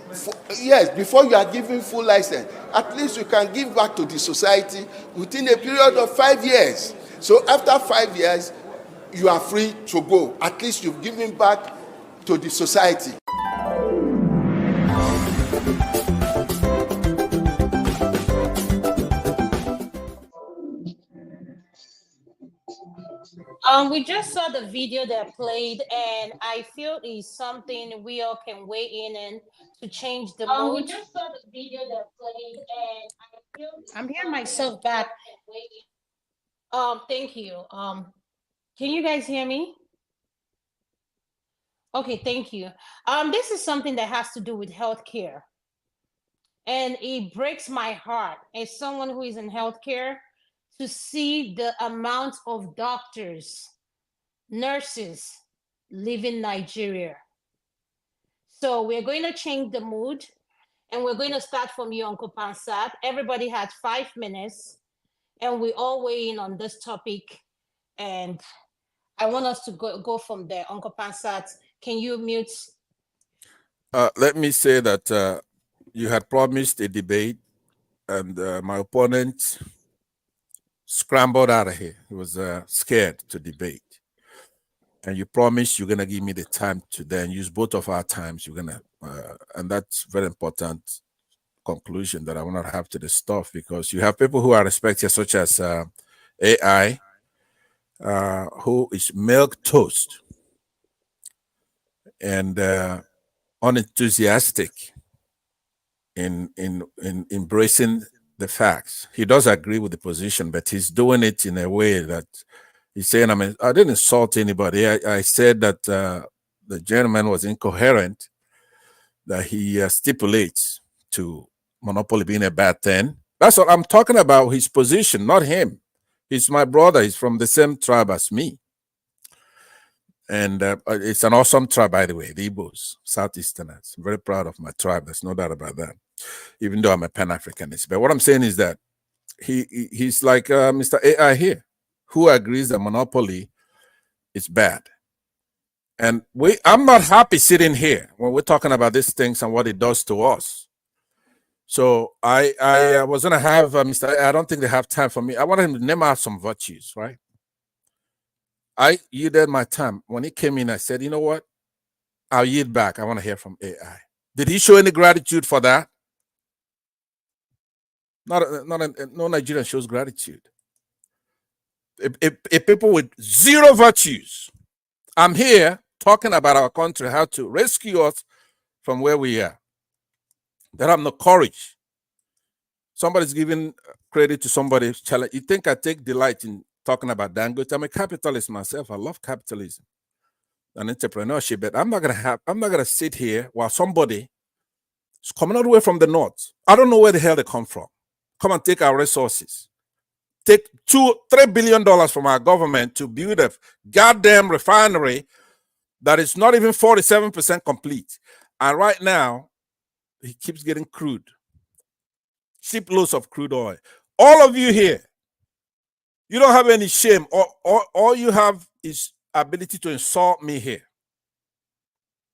before you are given full license, at least you can give back to the society within a period of 5 years. So after 5 years, you are free to go. At least you've given back to the society. We just saw the video that played, and I feel is something we all can weigh in and to change the mood. We just saw the video that played, and I feel I'm hearing myself back. Thank you. Can you guys hear me? Okay, thank you. This is something that has to do with healthcare, and it breaks my heart as someone who is in healthcare to see the amount of doctors, nurses leaving Nigeria. So we're going to change the mood, and we're going to start from you, Uncle Pansat. Everybody has 5 minutes, and we all weigh in on this topic. And I want us to go from there. Uncle Pansat, can you mute? Let me say that you had promised a debate, and my opponent scrambled out of here. He was scared to debate. And you promised you're going to give me the time to then use both of our times. You're going to, and that's very important, conclusion that I want to have to this stuff, because you have people who are respected, such as AI, who is milk toast and unenthusiastic in embracing the facts. He does agree with the position, but he's doing it in a way that he's saying, I mean, I didn't insult anybody. I said that the gentleman was incoherent, that he stipulates to monopoly being a bad thing. That's what I'm talking about, his position, not him. He's my brother. He's from the same tribe as me. And it's an awesome tribe, by the way, the Igbos, Southeasterners. I'm very proud of my tribe. There's no doubt about that, even though I'm a Pan-Africanist. But what I'm saying is that he's like Mr. AI here, who agrees that monopoly is bad. And I'm not happy sitting here when we're talking about these things and what it does to us. So I was going to have Mr. I don't think they have time for me. I want him to name out some virtues, right? I yielded my time. When he came in, I said, you know what? I'll yield back. I want to hear from AI. Did he show any gratitude for that? No Nigerian shows gratitude. If people with zero virtues, I'm here talking about our country, how to rescue us from where we are. That have no courage. Somebody's giving credit to somebody's challenge. You think I take delight in talking about Dangote? I'm a capitalist myself. I love capitalism and entrepreneurship, but I'm not gonna sit here while somebody is coming all the way from the north. I don't know where the hell they come from. Come and take our resources. Take $2-3 billion from our government to build a goddamn refinery that is not even 47% complete. And right now, he keeps getting crude. Shiploads of crude oil. All of you here, you don't have any shame. All you have is ability to insult me here.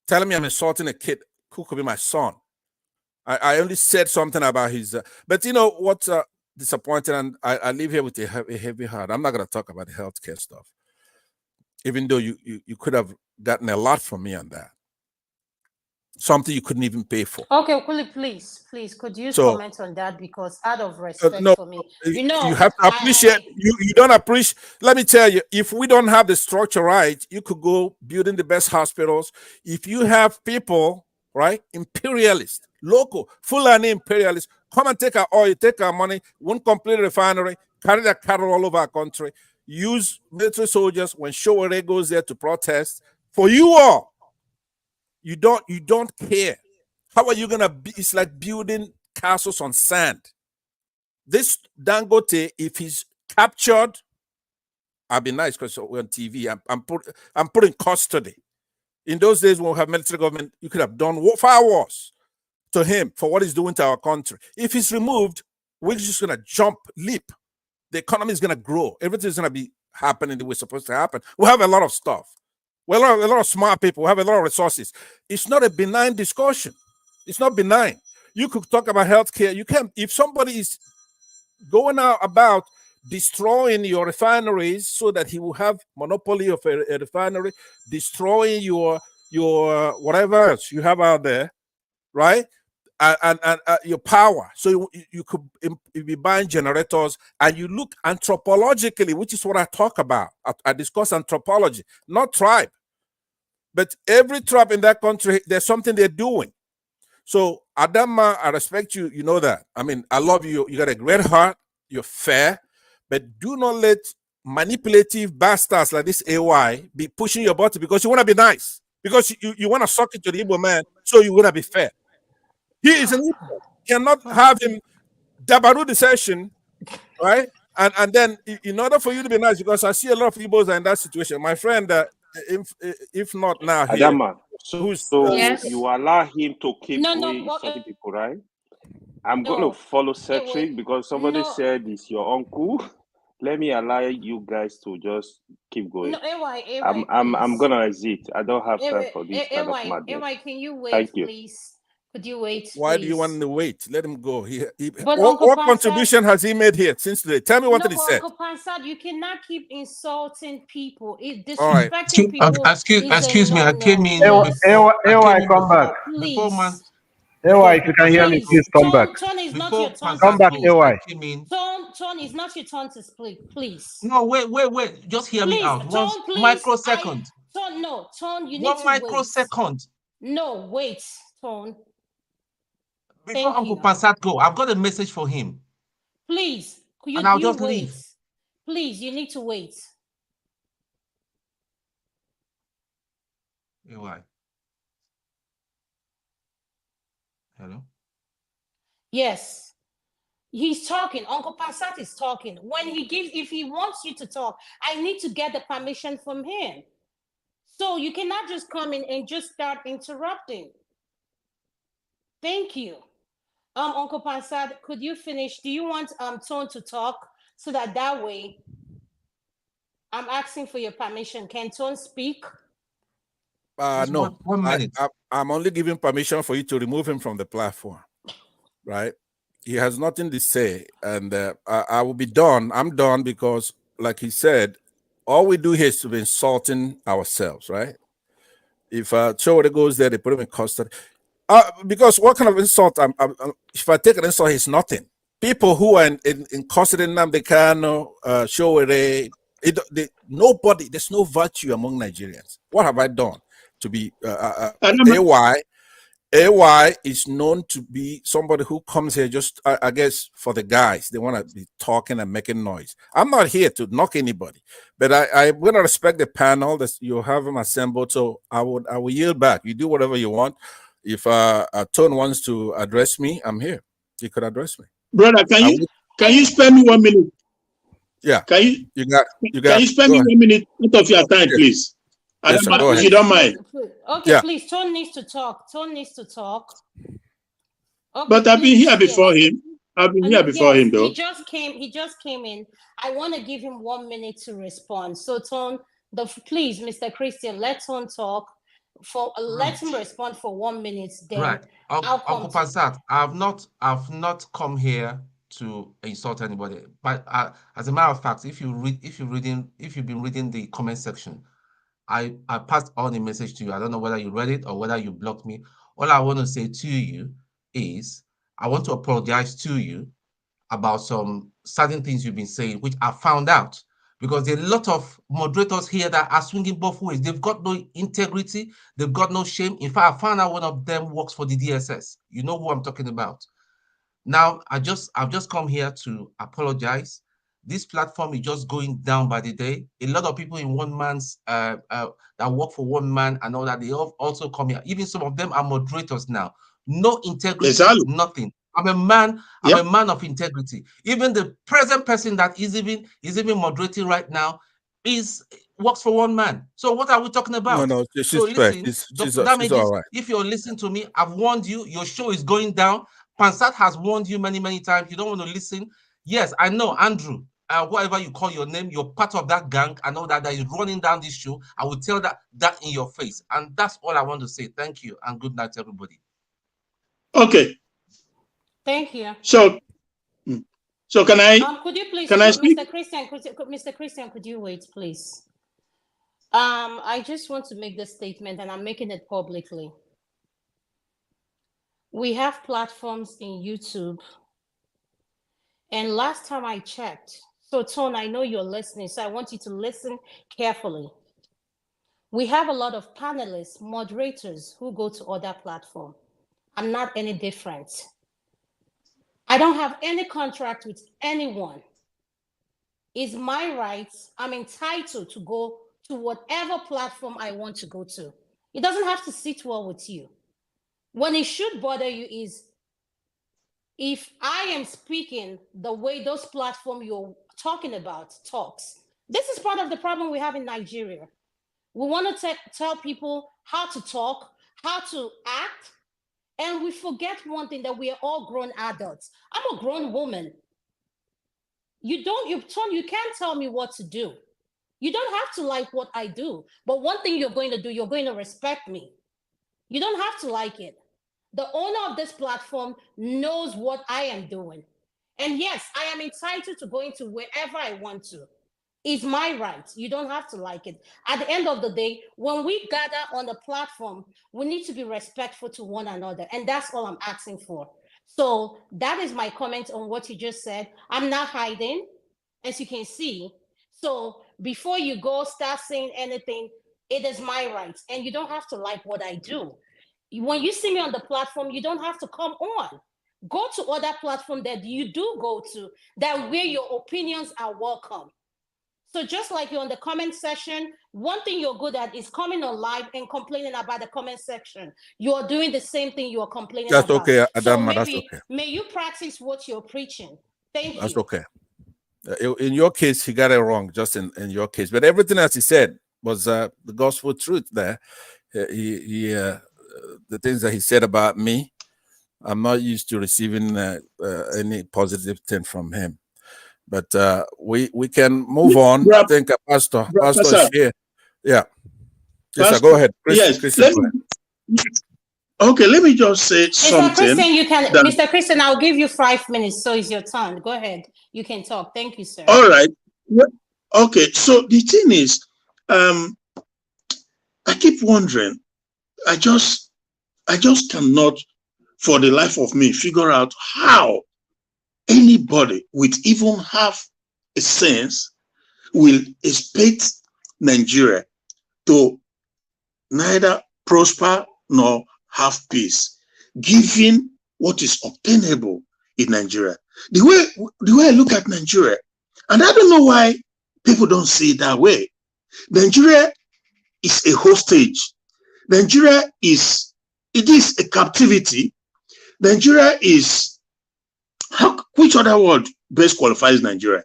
Telling me I'm insulting a kid who could be my son. I only said something about his... but you know what's disappointing? And I live here with a heavy heart. I'm not going to talk about the healthcare stuff, even though you could have gotten a lot from me on that. Something you couldn't even pay for. Okay, please, could you comment on that? Because out of respect no, for me, you have to appreciate. You don't appreciate. Let me tell you, if we don't have the structure right, you could go building the best hospitals. If you have people, right, imperialists, local, Fulani imperialists, come and take our oil, take our money, won't complete refinery, carry their cattle all over our country, use military soldiers when Showore goes there to protest for you all. You don't care. How are you gonna be? It's like building castles on sand. This Dangote, if he's captured, I'll be nice because we're on TV. I'm put in custody. In those days when we have military government, you could have done far worse to him for what he's doing to our country. If he's removed, we're just gonna leap. The economy is gonna grow. Everything's gonna be happening the way it's supposed to happen. We have a lot of stuff. We have a lot of smart people. We have a lot of resources. It's not a benign discussion. It's not benign. You could talk about healthcare. You can, if somebody is going out about destroying your refineries so that he will have monopoly of a refinery, destroying your whatever else you have out there, right? And your power. So you could be buying generators, and you look anthropologically, which is what I talk about. I discuss anthropology, not tribe. But every tribe in that country, there's something they're doing. So Adama, I respect you. You know that. I mean, I love you. You got a great heart. You're fair. But do not let manipulative bastards like this AY be pushing your button because you want to be nice. Because you want to suck it to the Igbo man, so you want to be fair. He is an Igbo. You cannot have him dabaru the session, right? And then in order for you to be nice, because I see a lot of Igbos are in that situation. My friend, if not now here, Adama, so Yes. you allow him to keep insulting people, right? I'm going to follow Cedric because somebody said it's your uncle. Let me allow you guys to just keep going. No, AY, I'm going to exit. I don't have time for this kind of madness. AY, can you wait, Thank you. please? Could you wait, Why please? do you want to wait? Let him go. But what contribution has he made here since today? Tell me what he said. Uncle Pansad, you cannot keep insulting people. Disrespecting right. people. Excuse me. I came in AY, come back. Please. AY, if you can hear me, please come back. Tone is not your turn Come to back, speak. AY. Tone is not your turn to speak, please. No, wait. Just hear me out. Tone, 1 please. microsecond. Tone, you need 1 to microsecond. wait. No, wait, Tone. Before Uncle Pansat go, I've got a message for him. Please, and I'll just wait. leave. Please, you need to wait. AY. Hello? Yes. He's talking. Uncle Pansat is talking. If he wants you to talk, I need to get the permission from him. So you cannot just come in and just start interrupting. Thank you. Uncle Pansat, could you finish? Do you want Tone to talk so that way I'm asking for your permission? Can Tone speak? No. 1 minute. I'm only giving permission for you to remove him from the platform, right? He has nothing to say, and I will be done. I'm done because, like he said, all we do here is to be insulting ourselves, right? If Chowore goes there, they put him in custody. Because what kind of insult? If I take an insult, he's nothing. People who are in custody in Nnamdi Kanu, Chowore, nobody. There's no virtue among Nigerians. What have I done to be AY is known to be somebody who comes here just, I guess, for the guys. They want to be talking and making noise. I'm not here to knock anybody, but I'm going to respect the panel that you have them assembled. So I will yield back. You do whatever you want. If Tone wants to address me, I'm here. You could address me. Brother, can you spare me 1 minute? Yeah. Can you spare me 1 minute out of your time, please? Yes, sir, go if ahead. you don't mind. Okay, yeah. Please, Tone needs to talk. Okay, but I've been here before him. I've been here before him, though. He just came in. I want to give him 1 minute to respond. So, Tone, please, Mr. Christian, let Tone talk. Let him respond for 1 minute. Then right. Uncle Pansat, I've not come here to insult anybody. But as a matter of fact, if you've been reading the comment section, I passed on a message to you. I don't know whether you read it or whether you blocked me. All I want to say to you is I want to apologize to you about some certain things you've been saying, which I found out. Because there are a lot of moderators here that are swinging both ways. They've got no integrity. They've got no shame. In fact, I found out one of them works for the DSS. You know who I'm talking about. Now, I've just come here to apologize. This platform is just going down by the day. A lot of people in one man's that work for one man and all that, they also come here. Even some of them are moderators now. No integrity, nothing. I'm a man of integrity. Even the present person that is even moderating right now works for one man. So what are we talking about? No, she's so listen, she's damages, all right. if you're listening to me, I've warned you, your show is going down. Pansat has warned you many, many times. You don't want to listen. Yes, I know, Andrew, whatever you call your name, you're part of that gang. I know that is running down this show. I will tell that in your face. And that's all I want to say. Thank you and good night, everybody. Okay. Thank you. So can I? Could you please, speak? Mr. Christian, could you wait, please? I just want to make this statement, and I'm making it publicly. We have platforms in YouTube, and last time I checked, so Tone, I know you're listening, so I want you to listen carefully. We have a lot of panelists, moderators who go to other platforms. I'm not any different. I don't have any contract with anyone. It's my right. I'm entitled to go to whatever platform I want to go to. It doesn't have to sit well with you. When it should bother you is if I am speaking the way those platforms you're talking about talks. This is part of the problem we have in Nigeria. We want to tell people how to talk, how to act, and we forget one thing, that we are all grown adults. I'm a grown woman. You can't tell me what to do. You don't have to like what I do. But one thing you're going to do, you're going to respect me. You don't have to like it. The owner of this platform knows what I am doing. And yes, I am entitled to go into wherever I want to. It's my right. You don't have to like it. At the end of the day, when we gather on the platform, we need to be respectful to one another. And that's all I'm asking for. So that is my comment on what you just said. I'm not hiding, as you can see. So before you go start saying anything, it is my right. And you don't have to like what I do. When you see me on the platform, you don't have to come on. Go to other platforms that you do go to, that where your opinions are welcome. So just like you're on the comment section, one thing you're good at is coming on live and complaining about the comment section. You're doing the same thing you're complaining That's about. okay, So Adama. That's maybe okay. may you practice what you're preaching. Thank That's you. okay. In your case, he got it wrong, just in your case. But everything else he said was the gospel truth there. The things that he said about me, I'm not used to receiving any positive thing from him. But we can move on. I think Pastor is here. Yeah. Yes, sir, go ahead. Christian, go ahead. Okay, let me just say something. Mr. Christian, you can, Mr. Christian, I'll give you 5 minutes, so it's your turn. Go ahead. You can talk. Thank you, sir. All right. Okay, so the thing is, I keep wondering, I just cannot, for the life of me, figure out how anybody with even half a sense will expect Nigeria to neither prosper nor have peace, given what is obtainable in Nigeria. The way I look at Nigeria, and I don't know why people don't see it that way. Nigeria is a hostage. Nigeria is a captivity. Nigeria is, which other word best qualifies Nigeria?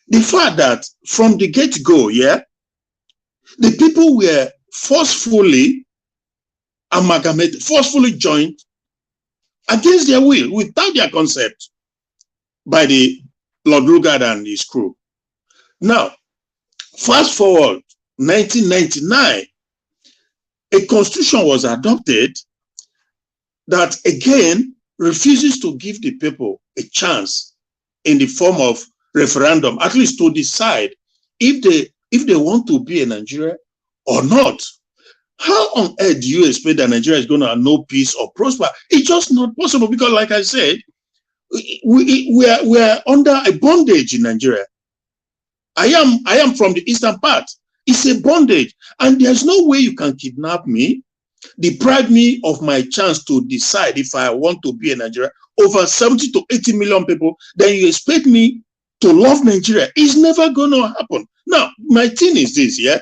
The fact that from the get-go, yeah, the people were forcefully amalgamated, forcefully joined against their will, without their consent, by the Lord Lugard and his crew. Now, fast forward 1999, a constitution was adopted that again refuses to give the people a chance in the form of referendum, at least to decide if they want to be in Nigeria or not. How on earth do you expect that Nigeria is going to have no peace or prosper? It's just not possible because, like I said, we are under a bondage in Nigeria. I am from the eastern part. It's a bondage, and there's no way you can kidnap me, deprive me of my chance to decide if I want to be in Nigeria. Over 70 to 80 million people, then you expect me to love Nigeria. It's never going to happen. Now, my thing is this, yeah?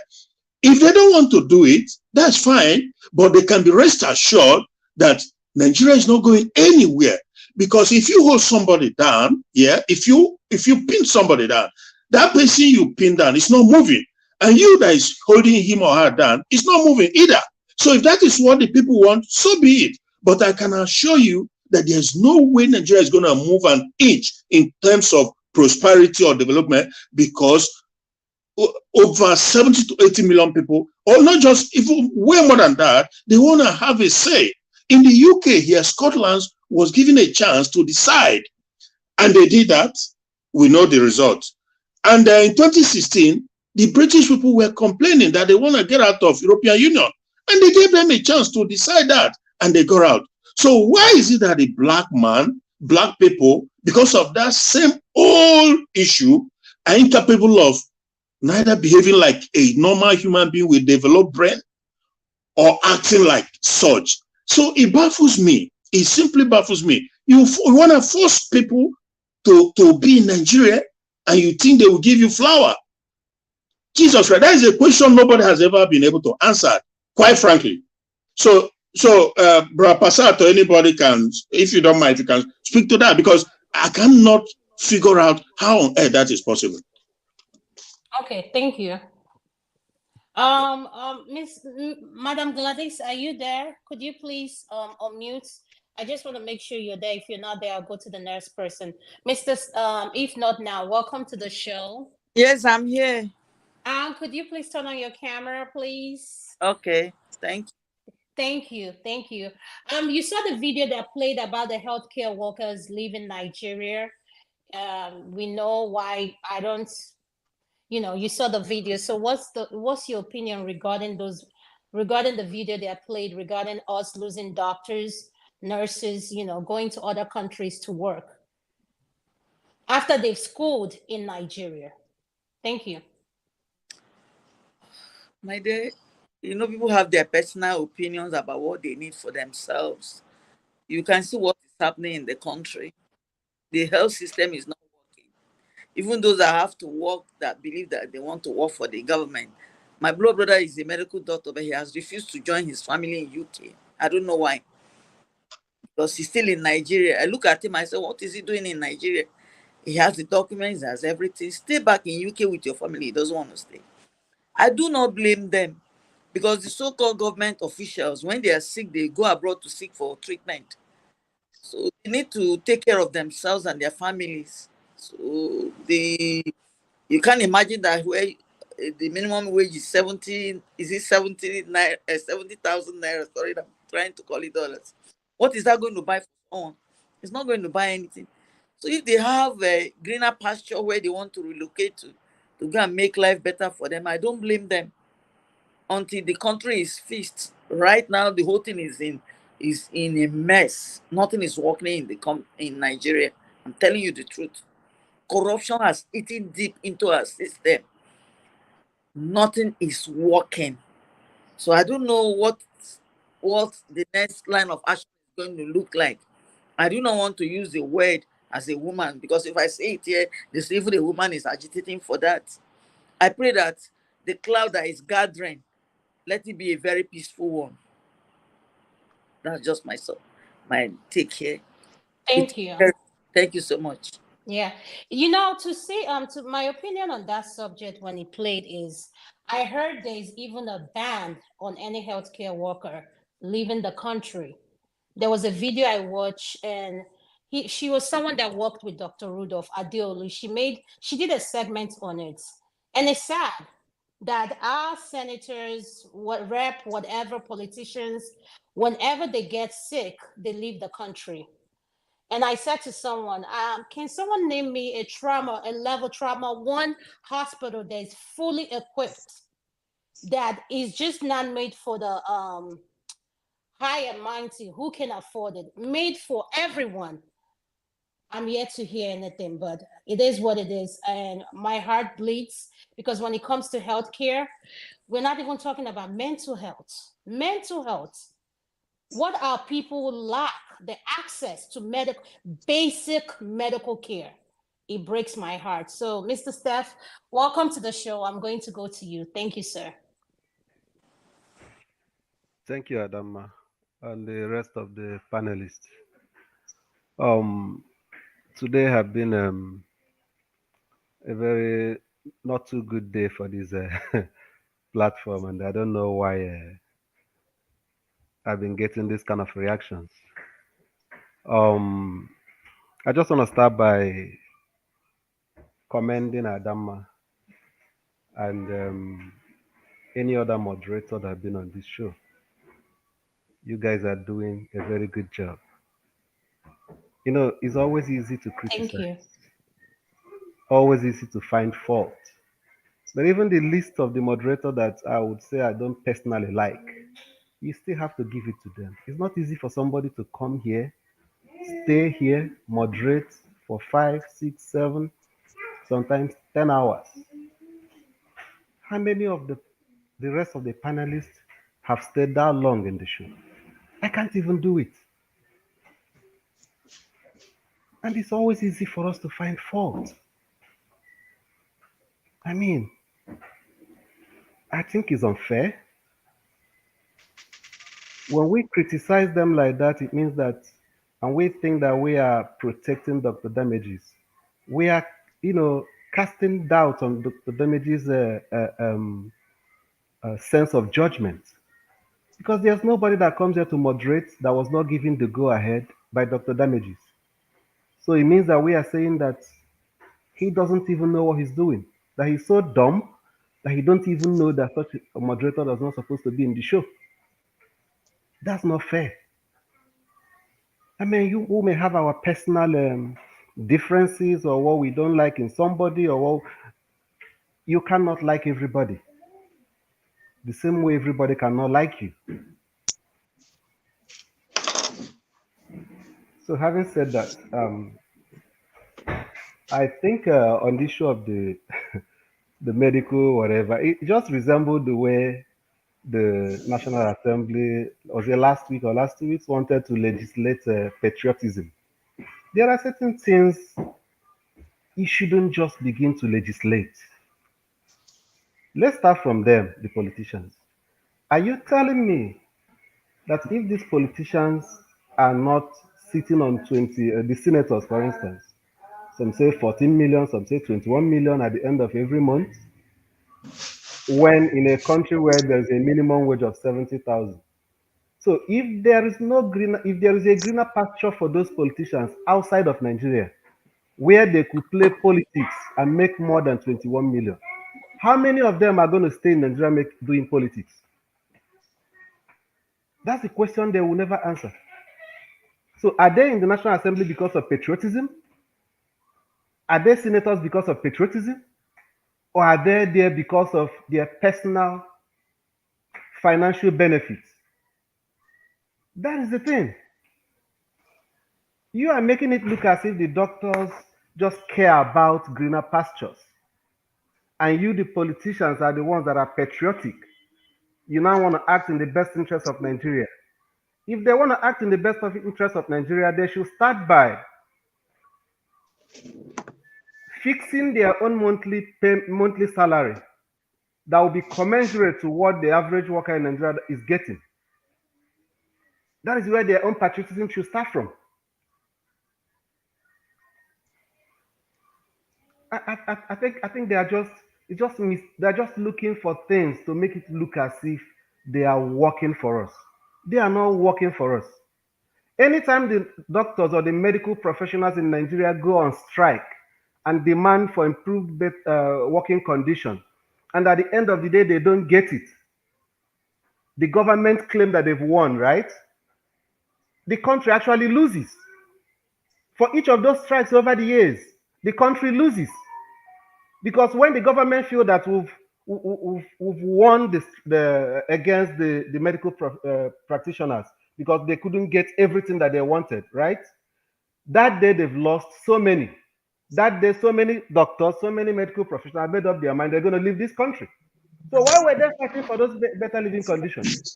If they don't want to do it, that's fine, but they can be rest assured that Nigeria is not going anywhere. Because if you hold somebody down, yeah, if you pin somebody down, that person you pin down is not moving. And you that is holding him or her down is not moving either. So if that is what the people want, so be it. But I can assure you that there's no way Nigeria is going to move an inch in terms of prosperity or development, because over 70 to 80 million people, or not just, even way more than that, they want to have a say. In the UK here, Scotland was given a chance to decide, and they did that. We know the result. And in 2016, the British people were complaining that they want to get out of European Union, and they gave them a chance to decide that, and they got out. So why is it that the black people, because of that same old issue, are incapable of neither behaving like a normal human being with developed brain or acting like such? So it baffles me. It simply baffles me. You want to force people to be in Nigeria, and you think they will give you flour? Jesus Christ, that is a question nobody has ever been able to answer, quite frankly. So Brother Passato, anybody can, if you don't mind, you can speak to that, because I cannot figure out how on earth that is possible. Okay, thank you. Madam Gladys, are you there? Could you please unmute? I just want to make sure you're there. If you're not there, I'll go to the next person. If not now, welcome to the show. Yes, I'm here. Could you please turn on your camera, please? Okay, thank you. Thank you, thank you. You saw the video that played about the healthcare workers leaving Nigeria. We know why you saw the video. So what's your opinion regarding the video that played regarding us losing doctors, nurses, going to other countries to work after they've schooled in Nigeria? Thank you. My dear, people have their personal opinions about what they need for themselves. You can see what is happening in the country. The health system is not working. Even those that have to work, that believe that they want to work for the government. My blood brother is a medical doctor, but he has refused to join his family in UK. I don't know why. Because he's still in Nigeria. I look at him, I say, what is he doing in Nigeria? He has the documents, he has everything. Stay back in UK with your family. He doesn't want to stay. I do not blame them, because the so-called government officials, when they are sick, they go abroad to seek for treatment. So they need to take care of themselves and their families. So you can't imagine that where the minimum wage is 70, is it 70,000 naira? Sorry, I'm trying to call it dollars. What is that going to buy for someone? It's not going to buy anything. So if they have a greener pasture where they want to relocate to go and make life better for them, I don't blame them until the country is fixed. Right now, the whole thing is in a mess. Nothing is working in Nigeria. I'm telling you the truth. Corruption has eaten deep into our system. Nothing is working. So I don't know what the next line of action is going to look like. I do not want to use the word as a woman, because if I say it here, this even the woman is agitating for that. I pray that the cloud that is gathering, let it be a very peaceful one. That's just my take here. Thank you. Thank you so much. Yeah. To say to my opinion on that subject when it played is, I heard there's even a ban on any healthcare worker leaving the country. There was a video I watched, and she was someone that worked with Dr. Rudolph Adeolu. She did a segment on it. And it's sad that our senators, whatever politicians, whenever they get sick, they leave the country. And I said to someone, can someone name me a level trauma 1 hospital that is fully equipped, that is just not made for the high and mighty who can afford it, made for everyone? I'm yet to hear anything, but it is what it is. And my heart bleeds, because when it comes to healthcare, we're not even talking about mental health. Mental health. What our people lack, the access to basic medical care. It breaks my heart. So, Mr. Steph, welcome to the show. I'm going to go to you. Thank you, sir. Thank you, Adama, and the rest of the panelists. Today have been a very not too good day for this platform, and I don't know why I've been getting this kind of reactions. I just want to start by commending Adama and any other moderator that have been on this show. You guys are doing a very good job. It's always easy to criticize. Thank you. Always easy to find fault. But even the list of the moderator that I would say I don't personally like, you still have to give it to them. It's not easy for somebody to come here, stay here, moderate for 5, 6, 7, sometimes 10 hours. How many of the rest of the panelists have stayed that long in the show? I can't even do it. And it's always easy for us to find fault. I mean, I think it's unfair. When we criticize them like that, it means that, and we think that we are protecting Dr. Damages, we are, casting doubt on Dr. Damages' sense of judgment. Because there's nobody that comes here to moderate that was not given the go-ahead by Dr. Damages. So it means that we are saying that he doesn't even know what he's doing, that he's so dumb that he don't even know that such a moderator is not supposed to be in the show. That's not fair. I mean, we may have our personal differences or what we don't like in somebody, or You cannot like everybody. The same way everybody cannot like you. So having said that, I think on the issue of the the medical whatever, it just resembled the way the National Assembly, was it last week or last 2 weeks, wanted to legislate patriotism. There are certain things you shouldn't just begin to legislate. Let's start from them, the politicians. Are you telling me that if these politicians are not sitting on 20, the senators, for instance, some say 14 million, some say 21 million at the end of every month, when in a country where there's a minimum wage of 70,000? So if there is no greener, if there is a greener pasture for those politicians outside of Nigeria, where they could play politics and make more than 21 million, how many of them are going to stay in Nigeria doing politics? That's the question they will never answer. So are they in the National Assembly because of patriotism? Are they senators because of patriotism? Or are they there because of their personal financial benefits? That is the thing. You are making it look as if the doctors just care about greener pastures. And you, the politicians, are the ones that are patriotic. You now want to act in the best interest of Nigeria. If they want to act in the best interest of Nigeria, they should start by fixing their own monthly salary that will be commensurate to what the average worker in Nigeria is getting. That is where their own patriotism should start from. I think they are they're just looking for things to make it look as if they are working for us. They are not working for us. Anytime the doctors or the medical professionals in Nigeria go on strike and demand for improved working conditions, and at the end of the day they don't get it, the government claim that they've won, right? The country actually loses. For each of those strikes over the years, the country loses. Because when the government feel that we've won against the medical practitioners because they couldn't get everything that they wanted, right? That day they've lost so many. That day so many doctors, so many medical professionals made up their mind they're going to leave this country. So why were they fighting for those better living conditions?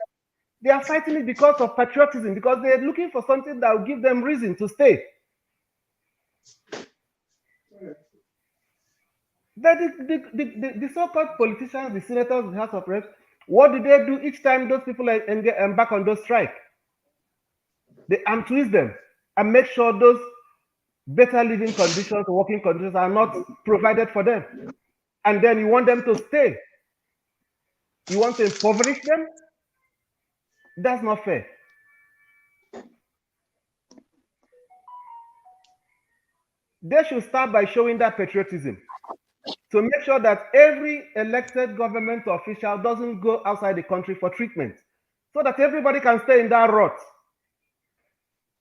They are fighting it because of patriotism, because they're looking for something that will give them reason to stay. But the so-called politicians, the senators, the House of Reps, what do they do each time those people embark on those strike? They twist them and make sure those better living conditions, working conditions are not provided for them. And then you want them to stay. You want to impoverish them? That's not fair. They should start by showing that patriotism to make sure that every elected government official doesn't go outside the country for treatment, so that everybody can stay in that rut.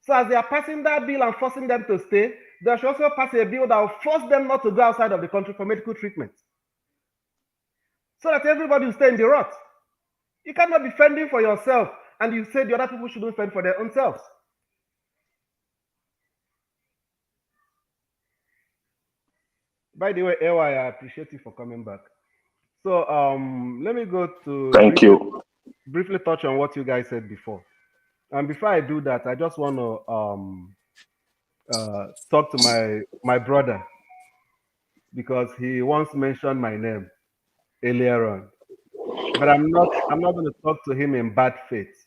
So as they are passing that bill and forcing them to stay, they should also pass a bill that will force them not to go outside of the country for medical treatment, so that everybody will stay in the rut. You cannot be fending for yourself and you say the other people shouldn't fend for their own selves. By the way, Ewa, I appreciate you for coming back. So let me go to briefly touch on what you guys said before. And before I do that, I just want to talk to my brother, because he once mentioned my name earlier on. But I'm not going to talk to him in bad faith,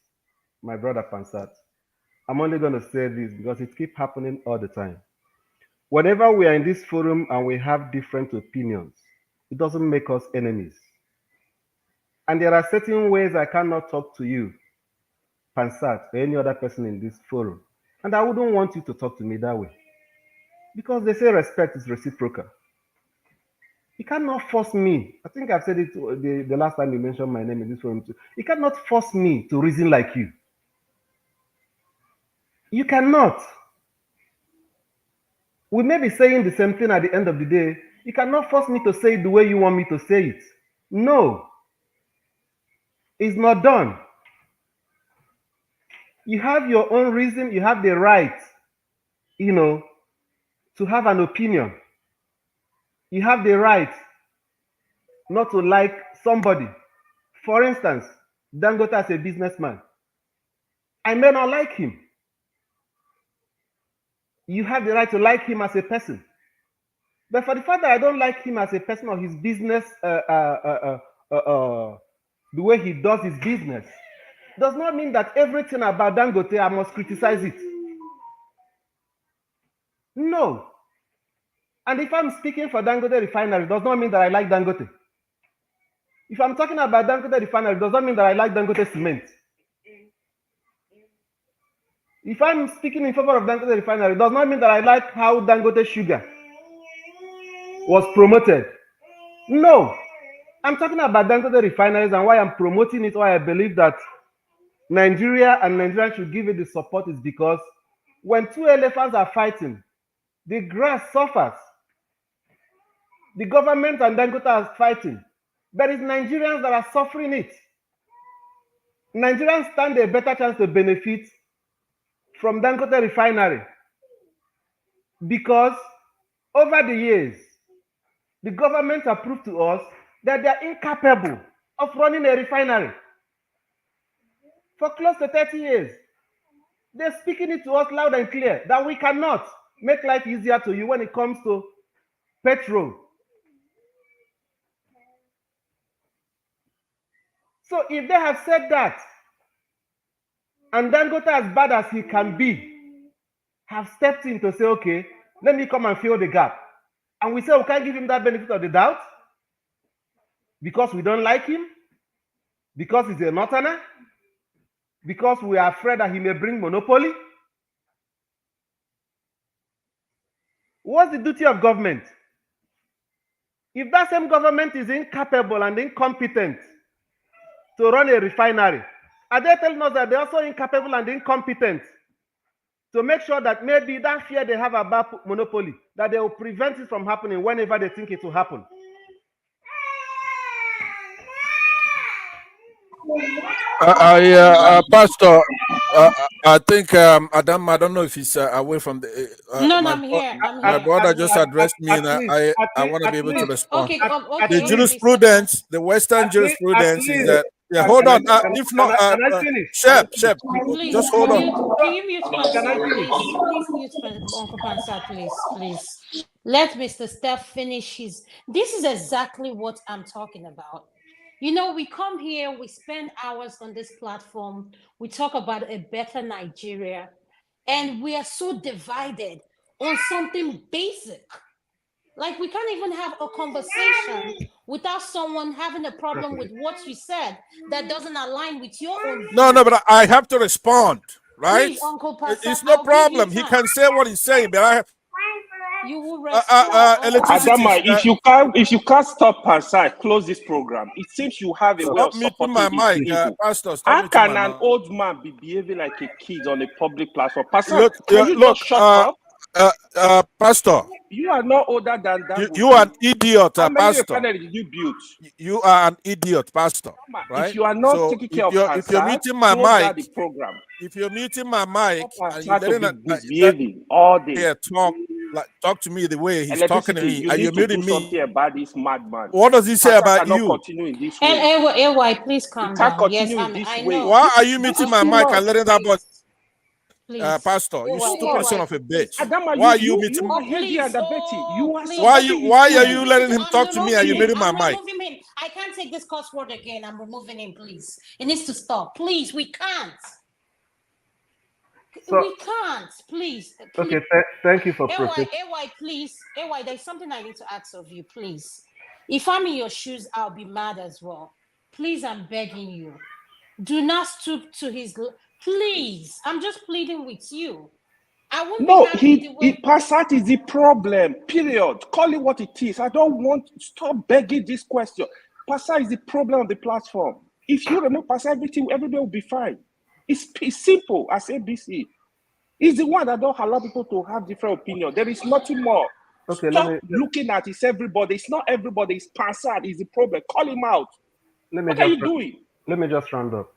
my brother Pansat. I'm only going to say this because it keeps happening all the time. Whenever we are in this forum and we have different opinions, it doesn't make us enemies. And there are certain ways I cannot talk to you, Pansat, or any other person in this forum. And I wouldn't want you to talk to me that way. Because they say respect is reciprocal. You cannot force me. I think I've said it the last time you mentioned my name in this forum too. You cannot force me to reason like you. You cannot. We may be saying the same thing at the end of the day, You cannot force me to say it the way you want me to say it. No, it's not done. You have your own reason, you have the right, to have an opinion. You have the right not to like somebody. For instance, Dangote as a businessman. I may not like him. You have the right to like him as a person. But for the fact that I don't like him as a person or his business, the way he does his business, does not mean that everything about Dangote I must criticize it. No. And if I'm speaking for Dangote Refinery, does not mean that I like Dangote. If I'm talking about Dangote Refinery, does not mean that I like Dangote Cement. If I'm speaking in favor of Dangote Refinery, does not mean that I like how Dangote Sugar was promoted. No. I'm talking about Dangote Refineries and why I'm promoting it, why I believe that Nigeria and Nigerians should give it the support is because when two elephants are fighting, the grass suffers. The government and Dangote are fighting. But it's Nigerians that are suffering it. Nigerians stand a better chance to benefit from Dangote Refinery because over the years, the government have proved to us that they are incapable of running a refinery. For close to 30 years, they're speaking it to us loud and clear that we cannot make life easier to you when it comes to petrol. So if they have said that, and Dangote, as bad as he can be, have stepped in to say, okay, let me come and fill the gap. And we say we can't give him that benefit of the doubt because we don't like him, because he's a northerner, because we are afraid that he may bring monopoly. What's the duty of government? If that same government is incapable and incompetent to run a refinery, are they telling us that they're also incapable and incompetent to make sure that maybe that fear they have about monopoly, that they will prevent it from happening whenever they think it will happen? Pastor, I think Adam, I don't know if he's away from the. No, I'm here. My brother just addressed me, and I want to be able to respond. The jurisprudence, the Western jurisprudence is that. Yeah, hold on. If not, Shep, please, just hold on. Can you mute Pansat, please? Please mute Uncle Pansat, please. Let Mr. Steph finish his. This is exactly what I'm talking about. You know, we come here, we spend hours on this platform, we talk about a better Nigeria, and we are so divided on something basic. Like, we can't even have a conversation without someone having a problem with what you said that doesn't align with your own view. No, but I have to respond, right? Please, Uncle Pastor, it's no problem. He can say what he's saying, but I have. You will respond. Adama, if you can't stop Pansai, close this program. It seems you have a way of supporting my mic, people. Pastor. How can an old man be behaving like a kid on a public platform? Pastor, can you just shut up? Pastor, you are not older than that. You are an idiot, How many Pastor. refineries did you build? You are an idiot, Pastor. Right? If you are not taking care of Pansai, if you're muting my mic, the program. If you're muting my mic and you're letting misbehaving all day, talk to me the way he's talking to me, and you're muting me. Something about this madman. What does he say about you? Continue in this way. AY, please calm down. Yes, I know. Why are you muting my mic and letting that boy? Pastor, you AY, stupid son of a bitch. Adama, why are you muting my head? Why are you letting him talk to me and you muting my mic? I can't take this cuss word again. I'm removing him, please. It needs to stop. Please, we can't. We can't, please. Okay, thank you for protecting. AY, please. AY, there's something I need to ask of you, please. If I'm in your shoes, I'll be mad as well. Please, I'm begging you. Do not stoop to his... Please, I'm just pleading with you. I won't be happy Passat is the problem, period. Call it what it is. I don't want to stop begging this question. Passat is the problem of the platform. If you remove Passat, everybody will be fine. It's simple as ABC. He's the one that don't allow people to have different opinions. There is nothing more. Okay, Stop looking at it's everybody. It's not everybody. It's Pansat. It's the problem. Call him out. What are you doing? Let me just round up.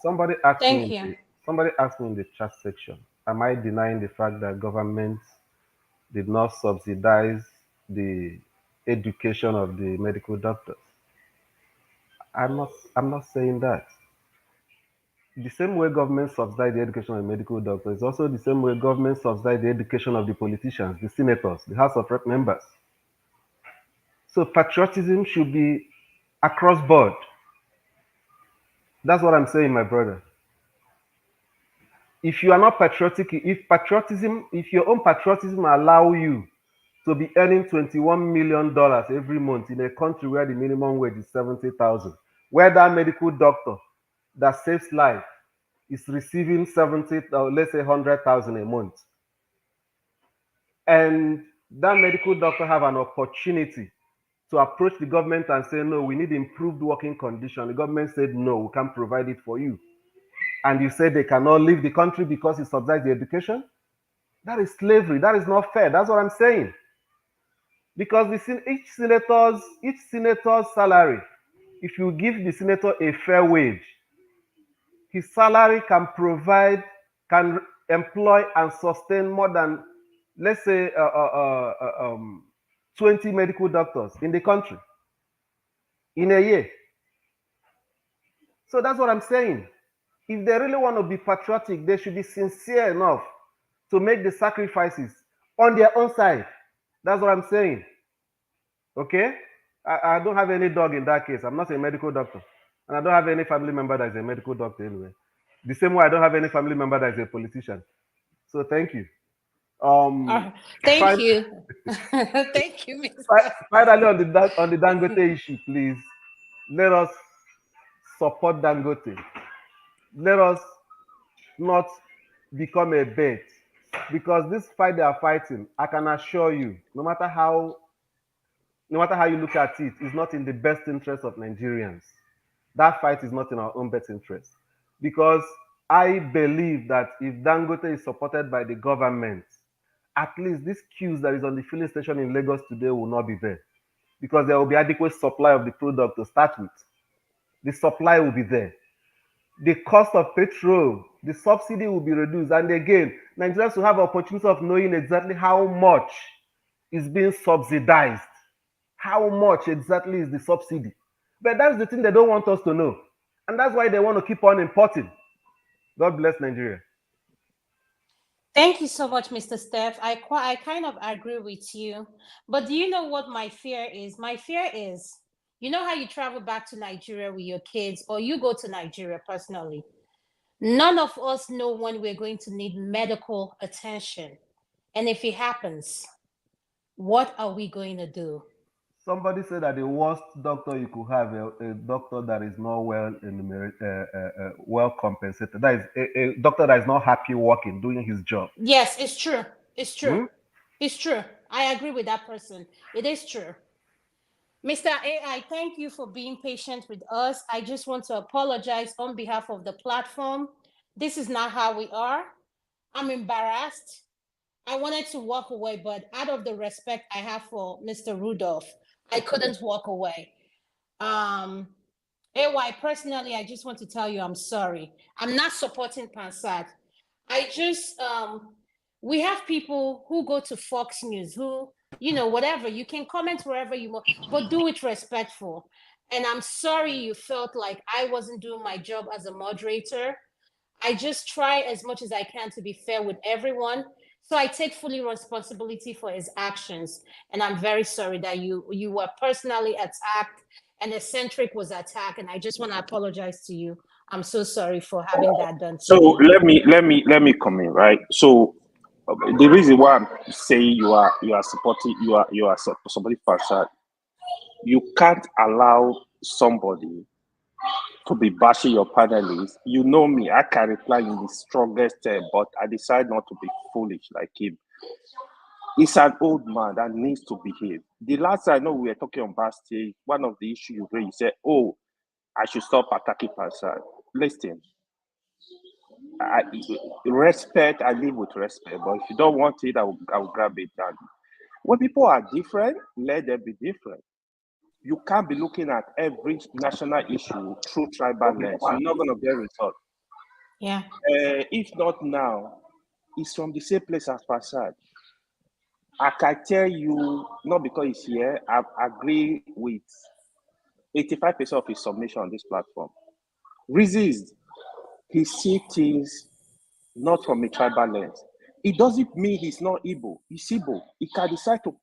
Somebody asked Thank me. you. Somebody asked me in the chat section. Am I denying the fact that government did not subsidize the education of the medical doctors? I'm not saying that. The same way government subsidize the education of the medical doctors is also the same way government subsidize the education of the politicians, the senators, the House of Rep members. So patriotism should be across board. That's what I'm saying, my brother. If you are not patriotic, if your own patriotism allow you to be earning $21 million every month in a country where the minimum wage is 70,000, where that medical doctor that saves life is receiving 70, let's say 100,000 a month, and that medical doctor have an opportunity to approach the government and say, no, we need improved working condition. The government said, no, we can't provide it for you. And you say they cannot leave the country because it subsidies the education? That is slavery. That is not fair. That's what I'm saying. Because each senator's salary, if you give the senator a fair wage, his salary can employ and sustain more than, let's say, 20 medical doctors in the country in a year. So that's what I'm saying. If they really want to be patriotic, they should be sincere enough to make the sacrifices on their own side. That's what I'm saying. Okay? I don't have any dog in that case. I'm not a medical doctor. And I don't have any family member that is a medical doctor anyway. The same way I don't have any family member that is a politician. So thank you. Thank you. Thank you, Mr. Finally, on the Dangote issue, please, let us support Dangote. Let us not become a bait, because this fight they are fighting, I can assure you, no matter how you look at it, is not in the best interest of Nigerians. That fight is not in our own best interest, because I believe that if Dangote is supported by the government, at least this queues that is on the filling station in Lagos today will not be there, because there will be adequate supply of the product to start with. The supply will be there. The cost of petrol, the subsidy will be reduced. And again, Nigerians will have opportunity of knowing exactly how much is being subsidized. How much exactly is the subsidy? But that's the thing they don't want us to know. And that's why they want to keep on importing. God bless Nigeria. Thank you so much, Mr. Steph. I kind of agree with you. But do you know what my fear is? My fear is, you know how you travel back to Nigeria with your kids, or you go to Nigeria personally. None of us know when we're going to need medical attention. And if it happens, what are we going to do? Somebody said that the worst doctor you could have a doctor that is not well compensated. That is a doctor that is not happy working, doing his job. Yes, it's true. It's true. It's true. I agree with that person. It is true. Mr. AI, thank you for being patient with us. I just want to apologize on behalf of the platform. This is not how we are. I'm embarrassed. I wanted to walk away, but out of the respect I have for Mr. Rudolph, I couldn't walk away. AY, personally, I just want to tell you I'm sorry. I'm not supporting Pansat. I just, we have people who go to Fox News, who, you know, whatever, you can comment wherever you want, but do it respectful. And I'm sorry you felt like I wasn't doing my job as a moderator. I just try as much as I can to be fair with everyone. So I take fully responsibility for his actions. And I'm very sorry that you were personally attacked and Eccentric was attacked. And I just want to apologize to you. I'm so sorry for having that done to So me. let me come in, right? So the reason why I'm saying you are supporting Pansat, you can't allow somebody to be bashing your panelists. You know me, I can reply in the strongest term, but I decide not to be foolish like him. He's an old man that needs to behave. The last I know we were talking on backstage, one of the issues you raised, you said, oh, I should stop attacking Pansat. Listen, respect, I live with respect, but if you don't want it, I will grab it. And When people are different, let them be different. You can't be looking at every national issue through tribal lens. You're not going to get results. Yeah. If not now, it's from the same place as Fasad. I can tell you, not because he's here, I agree with 85% of his submission on this platform. Reason is he sees things not from a tribal lens. It doesn't mean he's not Igbo. He's Igbo. He can decide to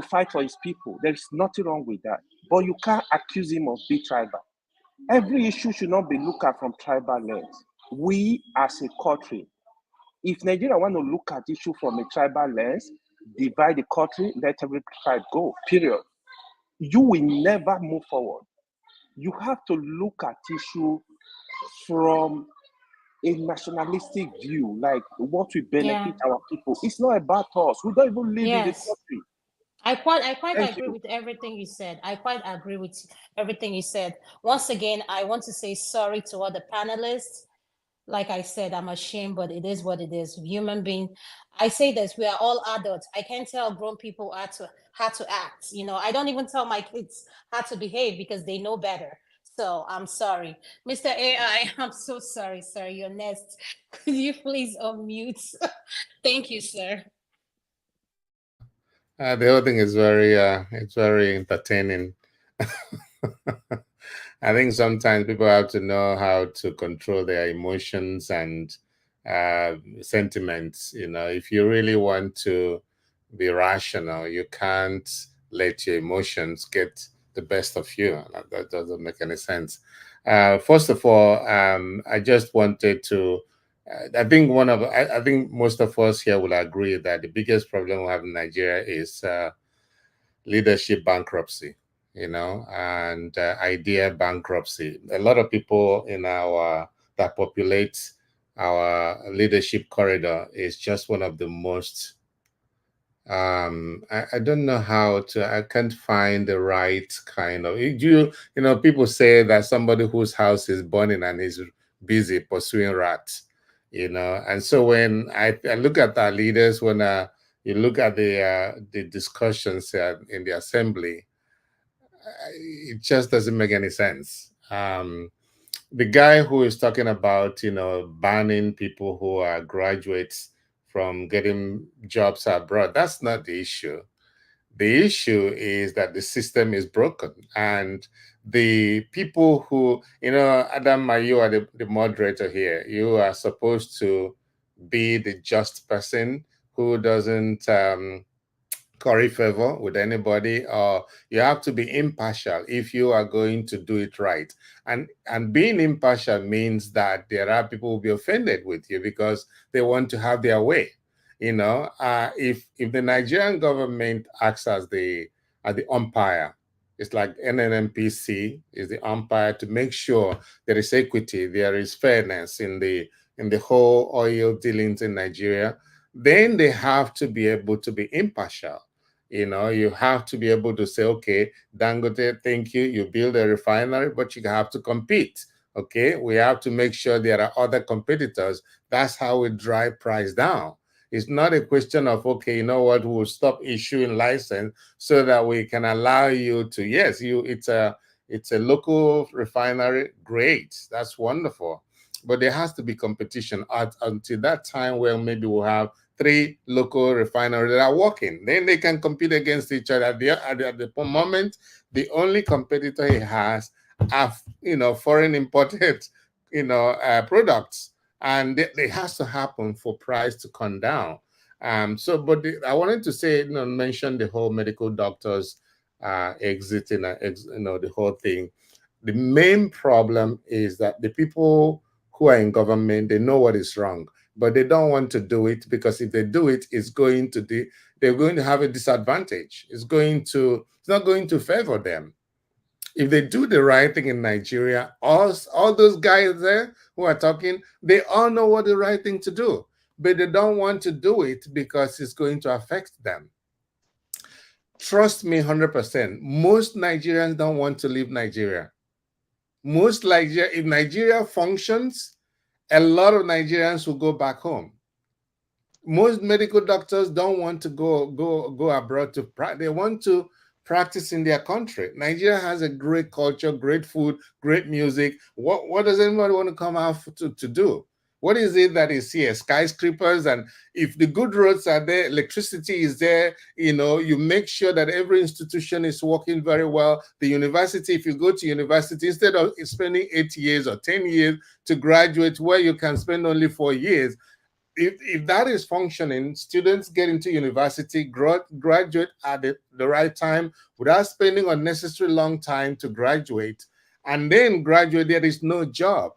fight for his people. There is nothing wrong with that. But you can't accuse him of being tribal. Every issue should not be looked at from tribal lens. We as a country, if Nigeria want to look at issue from a tribal lens, divide the country, let every tribe go, period. You will never move forward. You have to look at issue from a nationalistic view, like what will benefit our people. It's not about us. We don't even live in the country. I quite Thank agree you. with everything you said. I quite agree with everything you said. Once again, I want to say sorry to all the panelists. Like I said, I'm ashamed, but it is what it is. Human being. I say this: we are all adults. I can't tell grown people how to act. You know, I don't even tell my kids how to behave because they know better. So I'm sorry, Mr. AI. I'm so sorry, sir. You're next. Could you please unmute? Thank you, sir. The whole thing is it's very entertaining. I think sometimes people have to know how to control their emotions and sentiments. You know, if you really want to be rational, you can't let your emotions get the best of you. That doesn't make any sense. First of all, I just wanted to. I think I think most of us here will agree that the biggest problem we have in Nigeria is leadership bankruptcy, you know, and idea bankruptcy. A lot of people in that populate our leadership corridor is just one of the most I don't know I can't find the right kind of you know, people say that somebody whose house is burning and is busy pursuing rats, you know. And so when I look at our leaders, when you look at the discussions in the assembly, it just doesn't make any sense. The guy who is talking about, you know, banning people who are graduates from getting jobs abroad, that's not the issue. The issue is that the system is broken, and the people who, you know, Adam, you are the moderator here. You are supposed to be the just person who doesn't curry favor with anybody, or you have to be impartial if you are going to do it right. And being impartial means that there are people who will be offended with you because they want to have their way. You know, if the Nigerian government acts as the umpire, it's like NNMPC is the umpire to make sure there is equity, there is fairness in the whole oil dealings in Nigeria, then they have to be able to be impartial. You know, you have to be able to say, okay, Dangote, thank you. You build a refinery, but you have to compete. Okay, we have to make sure there are other competitors. That's how we drive price down. It's not a question of, okay, you know what, we'll stop issuing license so that we can allow you to, yes, it's a local refinery, great, that's wonderful. But there has to be competition until that time where maybe we'll have 3 local refineries that are working. Then they can compete against each other. At the moment, the only competitor he has are, you know, foreign imported, you know, products, and it has to happen for price to come down. I wanted to say, you know, mention the whole medical doctors exiting, you know, the whole thing. The main problem is that the people who are in government, they know what is wrong, but they don't want to do it because if they do it, they're going to have a disadvantage. It's not going to favor them. If they do the right thing in Nigeria, all those guys there who are talking, they all know what the right thing to do, but they don't want to do it because it's going to affect them. Trust me 100%. Most Nigerians don't want to leave Nigeria. If Nigeria functions, a lot of Nigerians will go back home. most medical doctors don't want to go abroad to practice. They want to practice in their country. Nigeria has a great culture, great food, great music. What does anybody want to come out to do? What is it that is here? Skyscrapers, and if the good roads are there, electricity is there, you make sure that every institution is working very well. The university, if you go to university, instead of spending 8 years or 10 years to graduate, where you can spend only 4 years, if that is functioning, students get into university, graduate at the right time without spending unnecessary long time to graduate, and then graduate, there is no job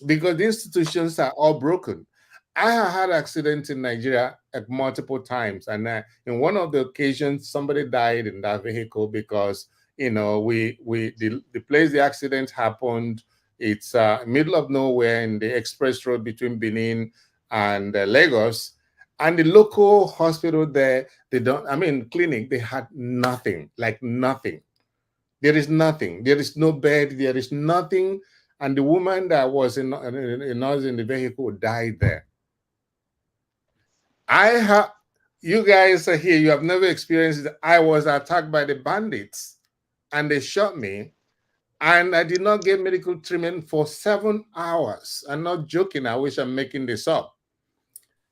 because the institutions are all broken. I have had accidents in Nigeria multiple times, and in one of the occasions, somebody died in that vehicle because the place the accident happened, it's middle of nowhere in the express road between Benin and Lagos, and the local hospital there, clinic, they had nothing, like nothing. There is nothing. There is no bed. There is nothing. And the woman that was in the vehicle died there. You guys are here. You have never experienced it. I was attacked by the bandits, and they shot me, and I did not get medical treatment for 7 hours. I'm not joking. I wish I'm making this up.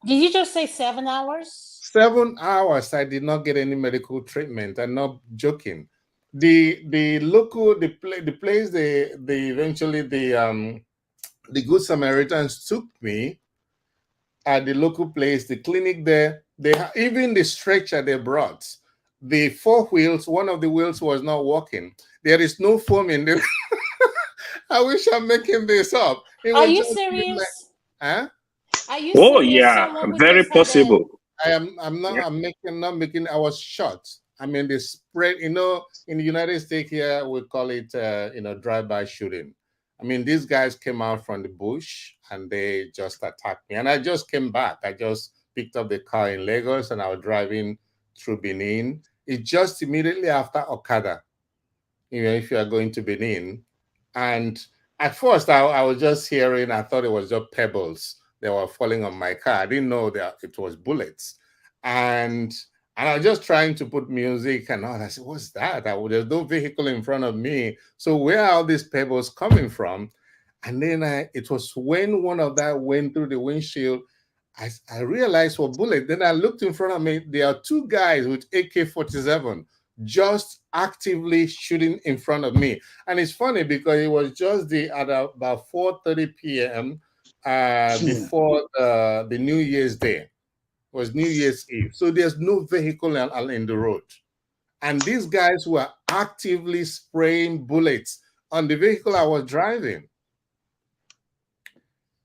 Did you just say 7 hours? 7 hours. I did not get any medical treatment. I'm not joking. The place they eventually the Good Samaritans took me at the local place, the clinic there. Even the stretcher they brought, the 4 wheels, one of the wheels was not working. There is no foam in them. I wish I'm making this up. Are you serious? Huh? Are you Oh serious? yeah, very possible. I'm not making. I was shot. They spread. In the United States here, we call it drive-by shooting. These guys came out from the bush and they just attacked me. And I just came back. I just picked up the car in Lagos and I was driving through Benin. It's just immediately after Okada. If you are going to Benin, and at first I was just hearing. I thought it was just pebbles that were falling on my car. I didn't know that it was bullets. And I was just trying to put music and all. I said, what's that? There's no vehicle in front of me. So where are all these pebbles coming from? And then it was when one of that went through the windshield, I realized what bullet. Then I looked in front of me. There are 2 guys with AK-47 just actively shooting in front of me. And it's funny because it was just at about 4:30 p.m. Before the New Year's Day. It was New Year's Eve. So there's no vehicle in the road. And these guys were actively spraying bullets on the vehicle I was driving.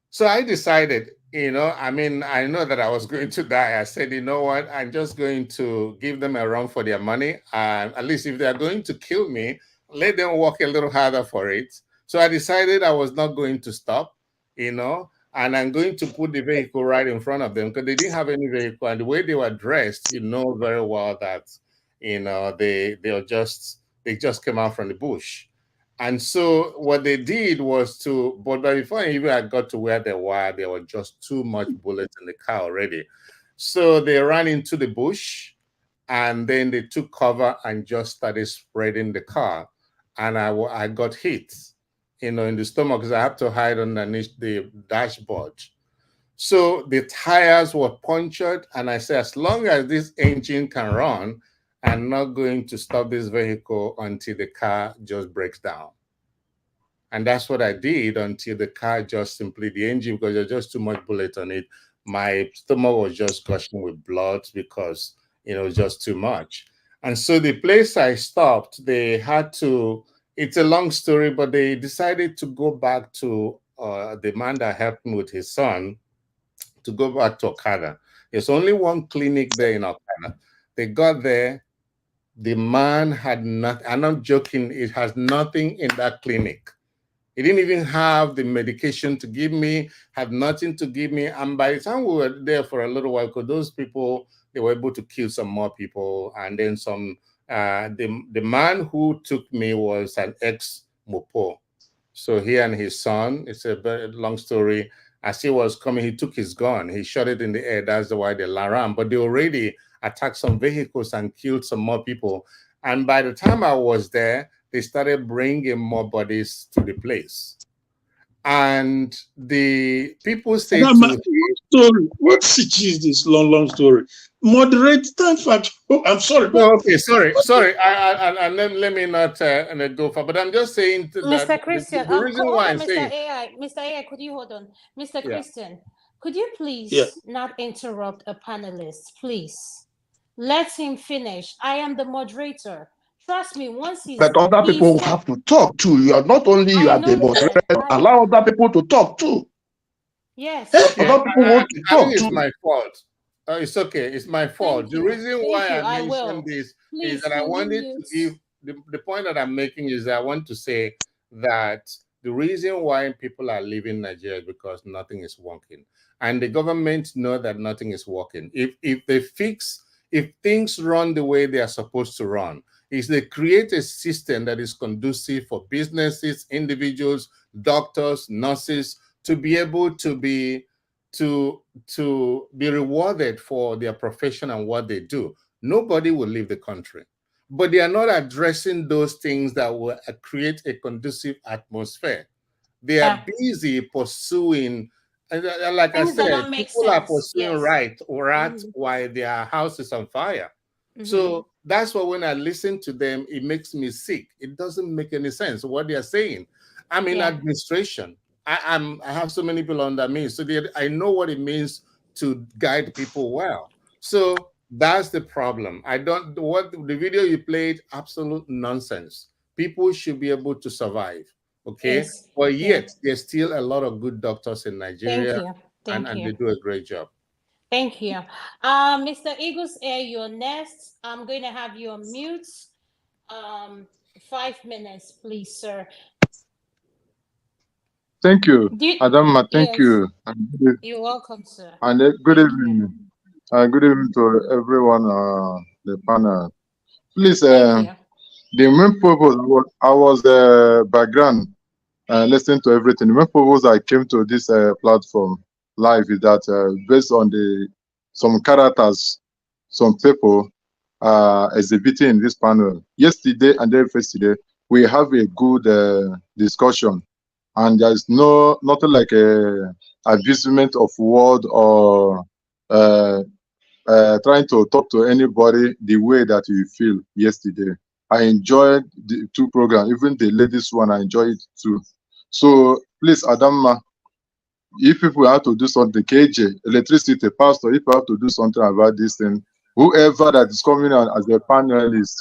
So I decided, I know that I was going to die. I said, you know what? I'm just going to give them a run for their money. And at least if they're going to kill me, let them work a little harder for it. So I decided I was not going to stop, and I'm going to put the vehicle right in front of them because they didn't have any vehicle. And the way they were dressed, very well that, they just came out from the bush. And so what they did was but before even I got to where they were, there were just too much bullets in the car already. So they ran into the bush and then they took cover and just started spreading the car. And I got hit, in the stomach because I have to hide underneath the dashboard. So the tires were punctured. And I said, as long as this engine can run, I'm not going to stop this vehicle until the car just breaks down. And that's what I did until the car the engine, because there's just too much bullet on it. My stomach was just gushing with blood because, it was just too much. And so the place I stopped, they had to, it's a long story, but they decided to go back to the man that helped me with his son to go back to Okada. There's only one clinic there in Okada. They got there. The man had nothing. I'm not joking. It has nothing in that clinic. He didn't even have the medication to give me, had nothing to give me. And by the time we were there for a little while, because those people, they were able to kill some more people. And then the man who took me was an ex-Mopo. So he and his son, it's a very long story. As he was coming, he took his gun, he shot it in the air. That's why they alarm. But they already attacked some vehicles and killed some more people. And by the time I was there, they started bringing more bodies to the place. And the people say story. What siege is this long story? Moderate time fact. Oh, I'm sorry. Oh, okay, sorry. And then let me not go far. But I'm just saying that Mr. Christian, the reason hold why on, I'm Mr. saying, AI. Mr. AI, could you hold on? Mr. Yeah. Christian, could you please not interrupt a panelist, please? Let him finish. I am the moderator. Trust me, once he's... But other people have to talk too. You are not only you are the moderator, allow other people to talk too. Yes. Okay, other people want to I talk think it's too. my fault. It's okay. It's my fault. The reason why I mentioned this is that I wanted to give the point that I'm making is that I want to say that the reason why people are leaving Nigeria is because nothing is working, and the government know that nothing is working. If things run the way they are supposed to run, is they create a system that is conducive for businesses, individuals, doctors, nurses to be able to be rewarded for their profession and what they do. Nobody will leave the country, but they are not addressing those things that will create a conducive atmosphere. They are busy pursuing, like things I that said, don't make people are sense. pursuing right while their house is on fire. So that's why when I listen to them, it makes me sick. It doesn't make any sense what they are saying. I'm in administration. I have so many people under me, so I know what it means to guide people well. So that's the problem. What the video you played, absolute nonsense. People should be able to survive, okay? Yes. But yet there's still a lot of good doctors in Nigeria, Thank and you. they do a great job. Thank you. Mr. Eagles Air, you're next. I'm going to have you on mute. 5 minutes, please, sir. Thank you, Adama. Thank you. You're welcome, sir. And good evening. Good evening to everyone on the panel. Please, the main purpose, I was background listening to everything. The main purpose I came to this platform live is that based on some characters, some people exhibiting in this panel. Yesterday and then yesterday, we have a good discussion, and there's nothing like a abusement of word or trying to talk to anybody the way that you feel yesterday. I enjoyed the two programs, even the ladies one, I enjoyed it too. So please, Adama, if people have to do something, KJ, electricity, pastor, if you have to do something about this thing, whoever that is coming on as a panelist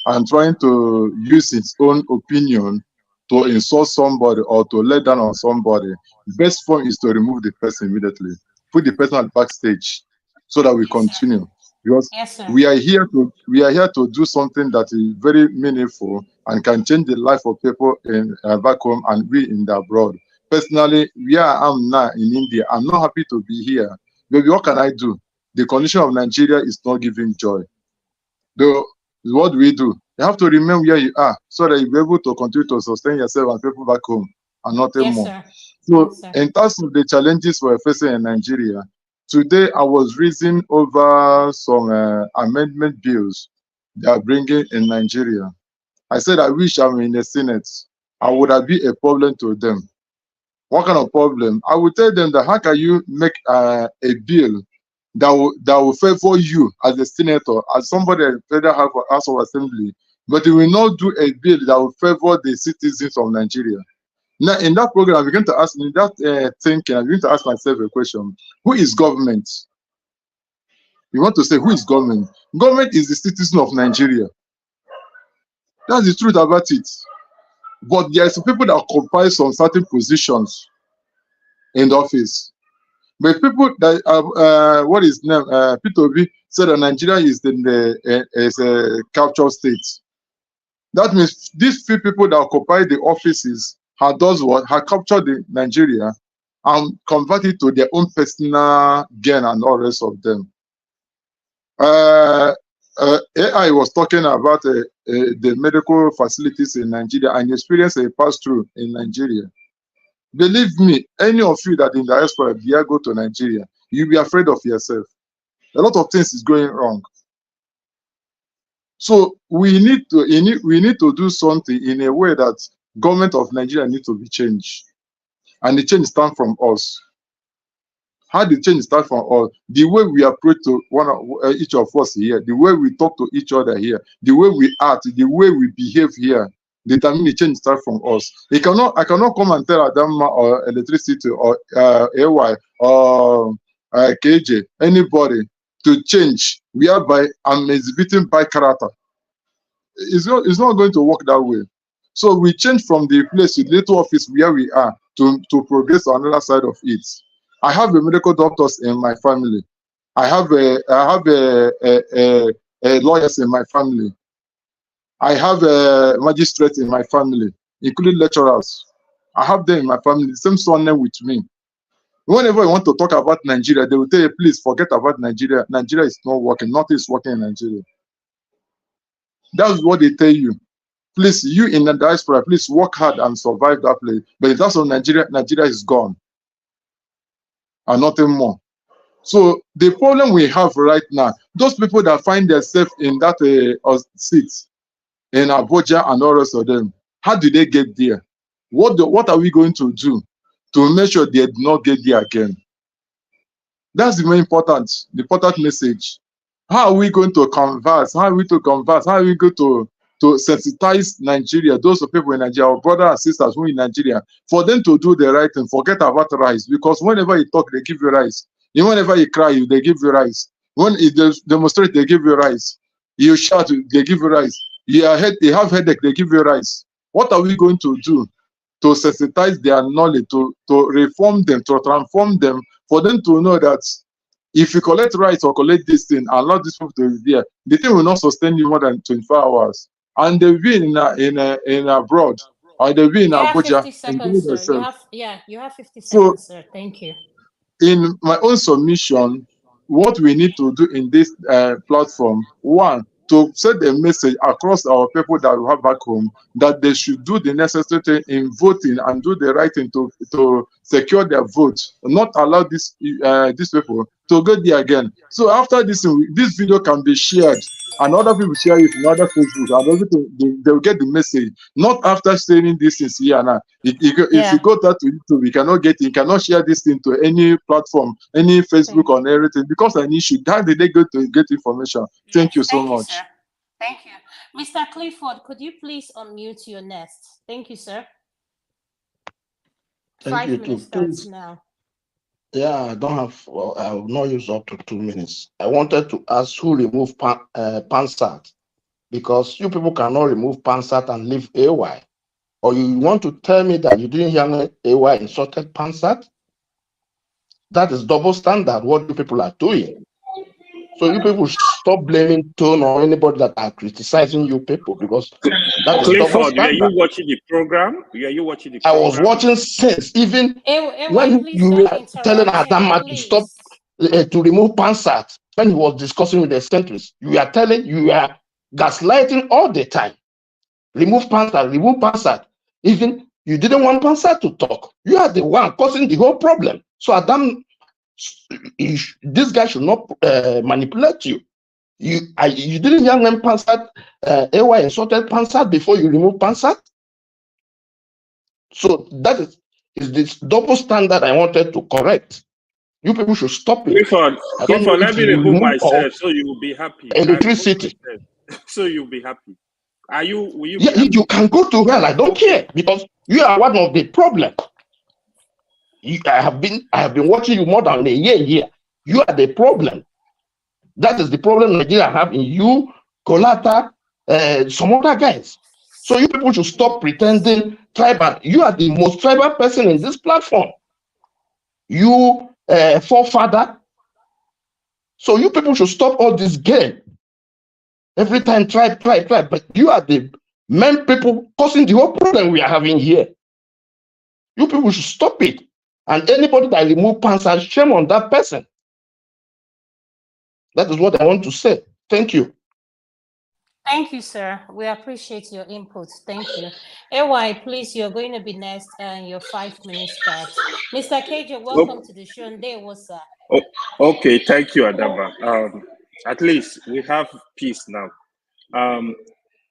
and trying to use his own opinion to insult somebody or to let down on somebody, the best form is to remove the person immediately. Put the person at backstage so that we continue. Because we are here to do something that is very meaningful and can change the life of people in back home and we in the abroad. Personally, where I am now in India, I'm not happy to be here. Maybe what can I do? The condition of Nigeria is not giving joy. Though, what do? You have to remain where you are so that you'll be able to continue to sustain yourself and people back home and nothing more. Sir. So, in terms of the challenges we're facing in Nigeria, today I was reading over some amendment bills they are bringing in Nigeria. I said, I wish I'm in the Senate. I would have been a problem to them. What kind of problem? I will tell them that how can you make a bill that will favor you as a senator, as somebody in the Federal House of Assembly, but it will not do a bill that will favor the citizens of Nigeria. Now, in that program, I'm going to ask, in that thinking, I'm going to ask myself a question: who is government? You want to say who is government? Government is the citizen of Nigeria. That's the truth about it. But there are some people that occupy some certain positions in the office. But people that what is name? P2B said that Nigeria is is a captured state. That means these few people that occupy the offices have done what? Have captured Nigeria and converted to their own personal gain and all the rest of them. AI was talking about the medical facilities in Nigeria and experience a pass-through in Nigeria. Believe me, any of you that in diaspora dare go to Nigeria, you'll be afraid of yourself. A lot of things is going wrong. So we need to do something in a way that government of Nigeria need to be changed. And the change starts from us. How the change starts from us? The way we approach to each of us here, the way we talk to each other here, the way we act, the way we behave here, determine the change starts from us. I cannot come and tell Adama or electricity or AY or KJ, anybody to change whereby I'm exhibiting by character. It's not going to work that way. So we change from the place, the little office where we are, to progress on another side of it. I have a medical doctors in my family. I have lawyers in my family. I have a magistrate in my family, including lecturers. I have them in my family. The same son name with me. Whenever you want to talk about Nigeria, they will tell you, please forget about Nigeria. Nigeria is not working. Nothing is working in Nigeria. That's what they tell you. Please, you in the diaspora, please work hard and survive that place. But if that's on Nigeria, Nigeria is gone. And nothing more. So the problem we have right now, those people that find themselves in that seat in Abuja and all the rest of them, how did they get there? What are we going to do to make sure they do not get there again? That's the most important, the important message. How are we going to converse? How are we to converse? How are we going to sensitize Nigeria, those people in Nigeria, our brothers and sisters who in Nigeria, for them to do the right thing, forget about rice, because whenever you talk, they give you rice. Even whenever you cry, they give you rice. When you demonstrate, they give you rice. You shout, they give you rice. You have headache, they give you rice. What are we going to do to sensitize their knowledge, to reform them, to transform them, for them to know that if you collect rice or collect this thing and allow these people to be there, the thing will not sustain you more than 24 hours. And they'll be in abroad, or they'll be in Abuja. 50 seconds, sir. You have 50 seconds, So, sir. Thank you. In my own submission, what we need to do in this platform, one, to send a message across our people that we have back home that they should do the necessary thing in voting and do the right thing to secure their vote, not allow these people to go there again. So after this video can be shared and other people share it in other Facebook and everything, they will get the message. Not after sharing this things here now. If you go to YouTube, you cannot get it, you cannot share this thing to any platform, any Facebook on everything, because an issue. How did they go to get information? Thank you so much. Sir. Thank you. Mr. Clifford, could you please unmute your nest? Thank you, sir. Thank 5 minutes starts now. Yeah, I don't have, well, I will not use up to 2 minutes. I wanted to ask who removed PANSAT, because you people cannot remove PANSAT and leave AY. Or you want to tell me that you didn't hear AY insulted PANSAT? That is double standard, what you people are doing. So you people stop blaming Tone or anybody that are criticizing you people, because that is double Clifford, standard. were you watching the program? Were you watching the I program? was watching since, even when you were telling Adama to stop to remove PANSAT, when he was discussing with the centrists, you are gaslighting all the time. Remove PANSAT. Even you didn't want PANSAT to talk. You are the one causing the whole problem. So Adam, this guy should not manipulate you. You didn't hear when PANSAT, AY insulted PANSAT before you remove PANSAT. So that is this double standard I wanted to correct. You people should stop it. Clifford, let me remove myself so you will be happy. Electricity. So you'll be happy. Will you yeah, be happy? You can go to hell. I don't care, because you are one of the problem. I have been watching you more than a year here. You are the problem. That is the problem Nigeria have in you, Kolata, some other guys. So you people should stop pretending tribal. You are the most tribal person in this platform. You forefather. So you people should stop all this game. Every time tribe. But you are the main people causing the whole problem we are having here. You people should stop it. And anybody that remove PANSAT, shame on that person. That is what I want to say. Thank you. Thank you, sir. We appreciate your input. Thank you. AY, please, you're going to be next and your 5 minutes starts. Mr. KJ, welcome to the show. And there was, sir. Oh, okay, thank you, Adaba. At least we have peace now.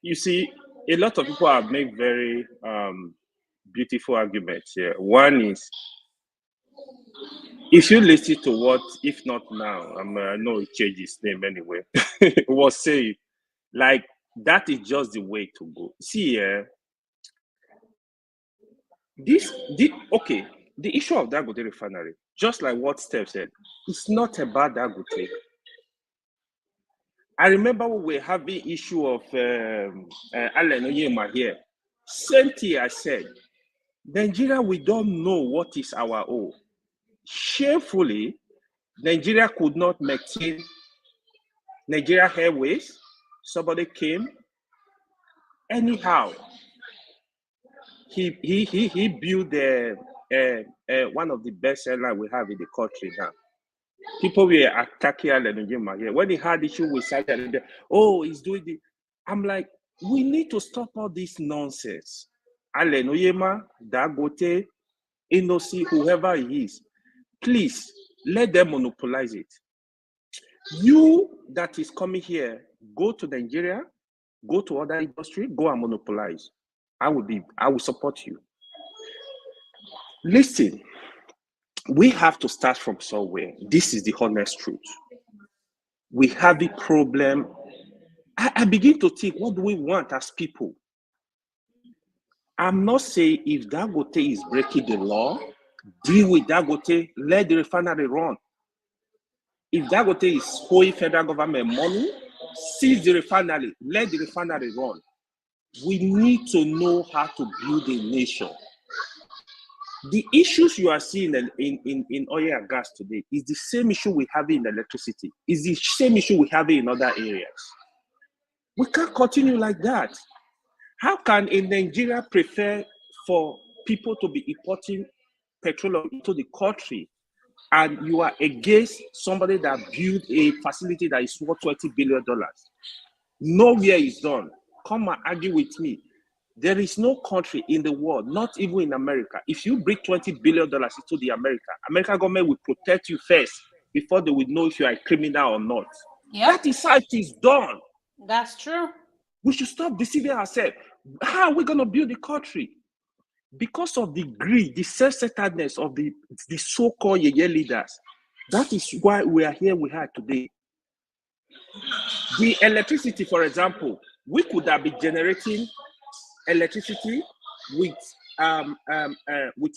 You see, a lot of people have made very beautiful arguments here. One is, if you listen to what, if not now, I know it changed his name anyway, was saying, like, that is just the way to go. See, the issue of Dangote refinery, just like what Steph said, it's not about Dangote. I remember when we were having issue of Allen Onyema here. Same thing I said. Nigeria, we don't know what is our own. Shamefully, Nigeria could not maintain Nigeria Airways. Somebody came. Anyhow, he built one of the best airlines we have in the country now. People were attacking Allen Onyema here. When they had issue with Saudi Arabia, oh, he's doing the. I'm like, we need to stop all this nonsense. Allen Onyema, Dangote, Inosi, whoever he is, please let them monopolize it. You that is coming here, go to Nigeria, go to other industry, go and monopolize. I will support you. Listen, we have to start from somewhere. This is the honest truth. We have the problem. I begin to think, what do we want as people? I'm not saying if Dangote is breaking the law, deal with Dangote, let the refinery run. If Dangote is owing federal government money, seize the refinery, let the refinery run. We need to know how to build a nation. The issues you are seeing in oil and gas today is the same issue we have in electricity. Is the same issue we have in other areas. We can't continue like that. How can a Nigeria prefer for people to be importing petroleum into the country and you are against somebody that built a facility that is worth $20 billion? Nowhere is done. Come and argue with me. There is no country in the world, not even in America. If you bring $20 billion into the American government will protect you first before they will know if you are a criminal or not. Yep. That is how it is done. That's true. We should stop deceiving ourselves. How are we going to build the country? Because of the greed, the self-centeredness of the so-called Yeye leaders. That is why we are here we are today. The electricity, for example, we could have been generating electricity with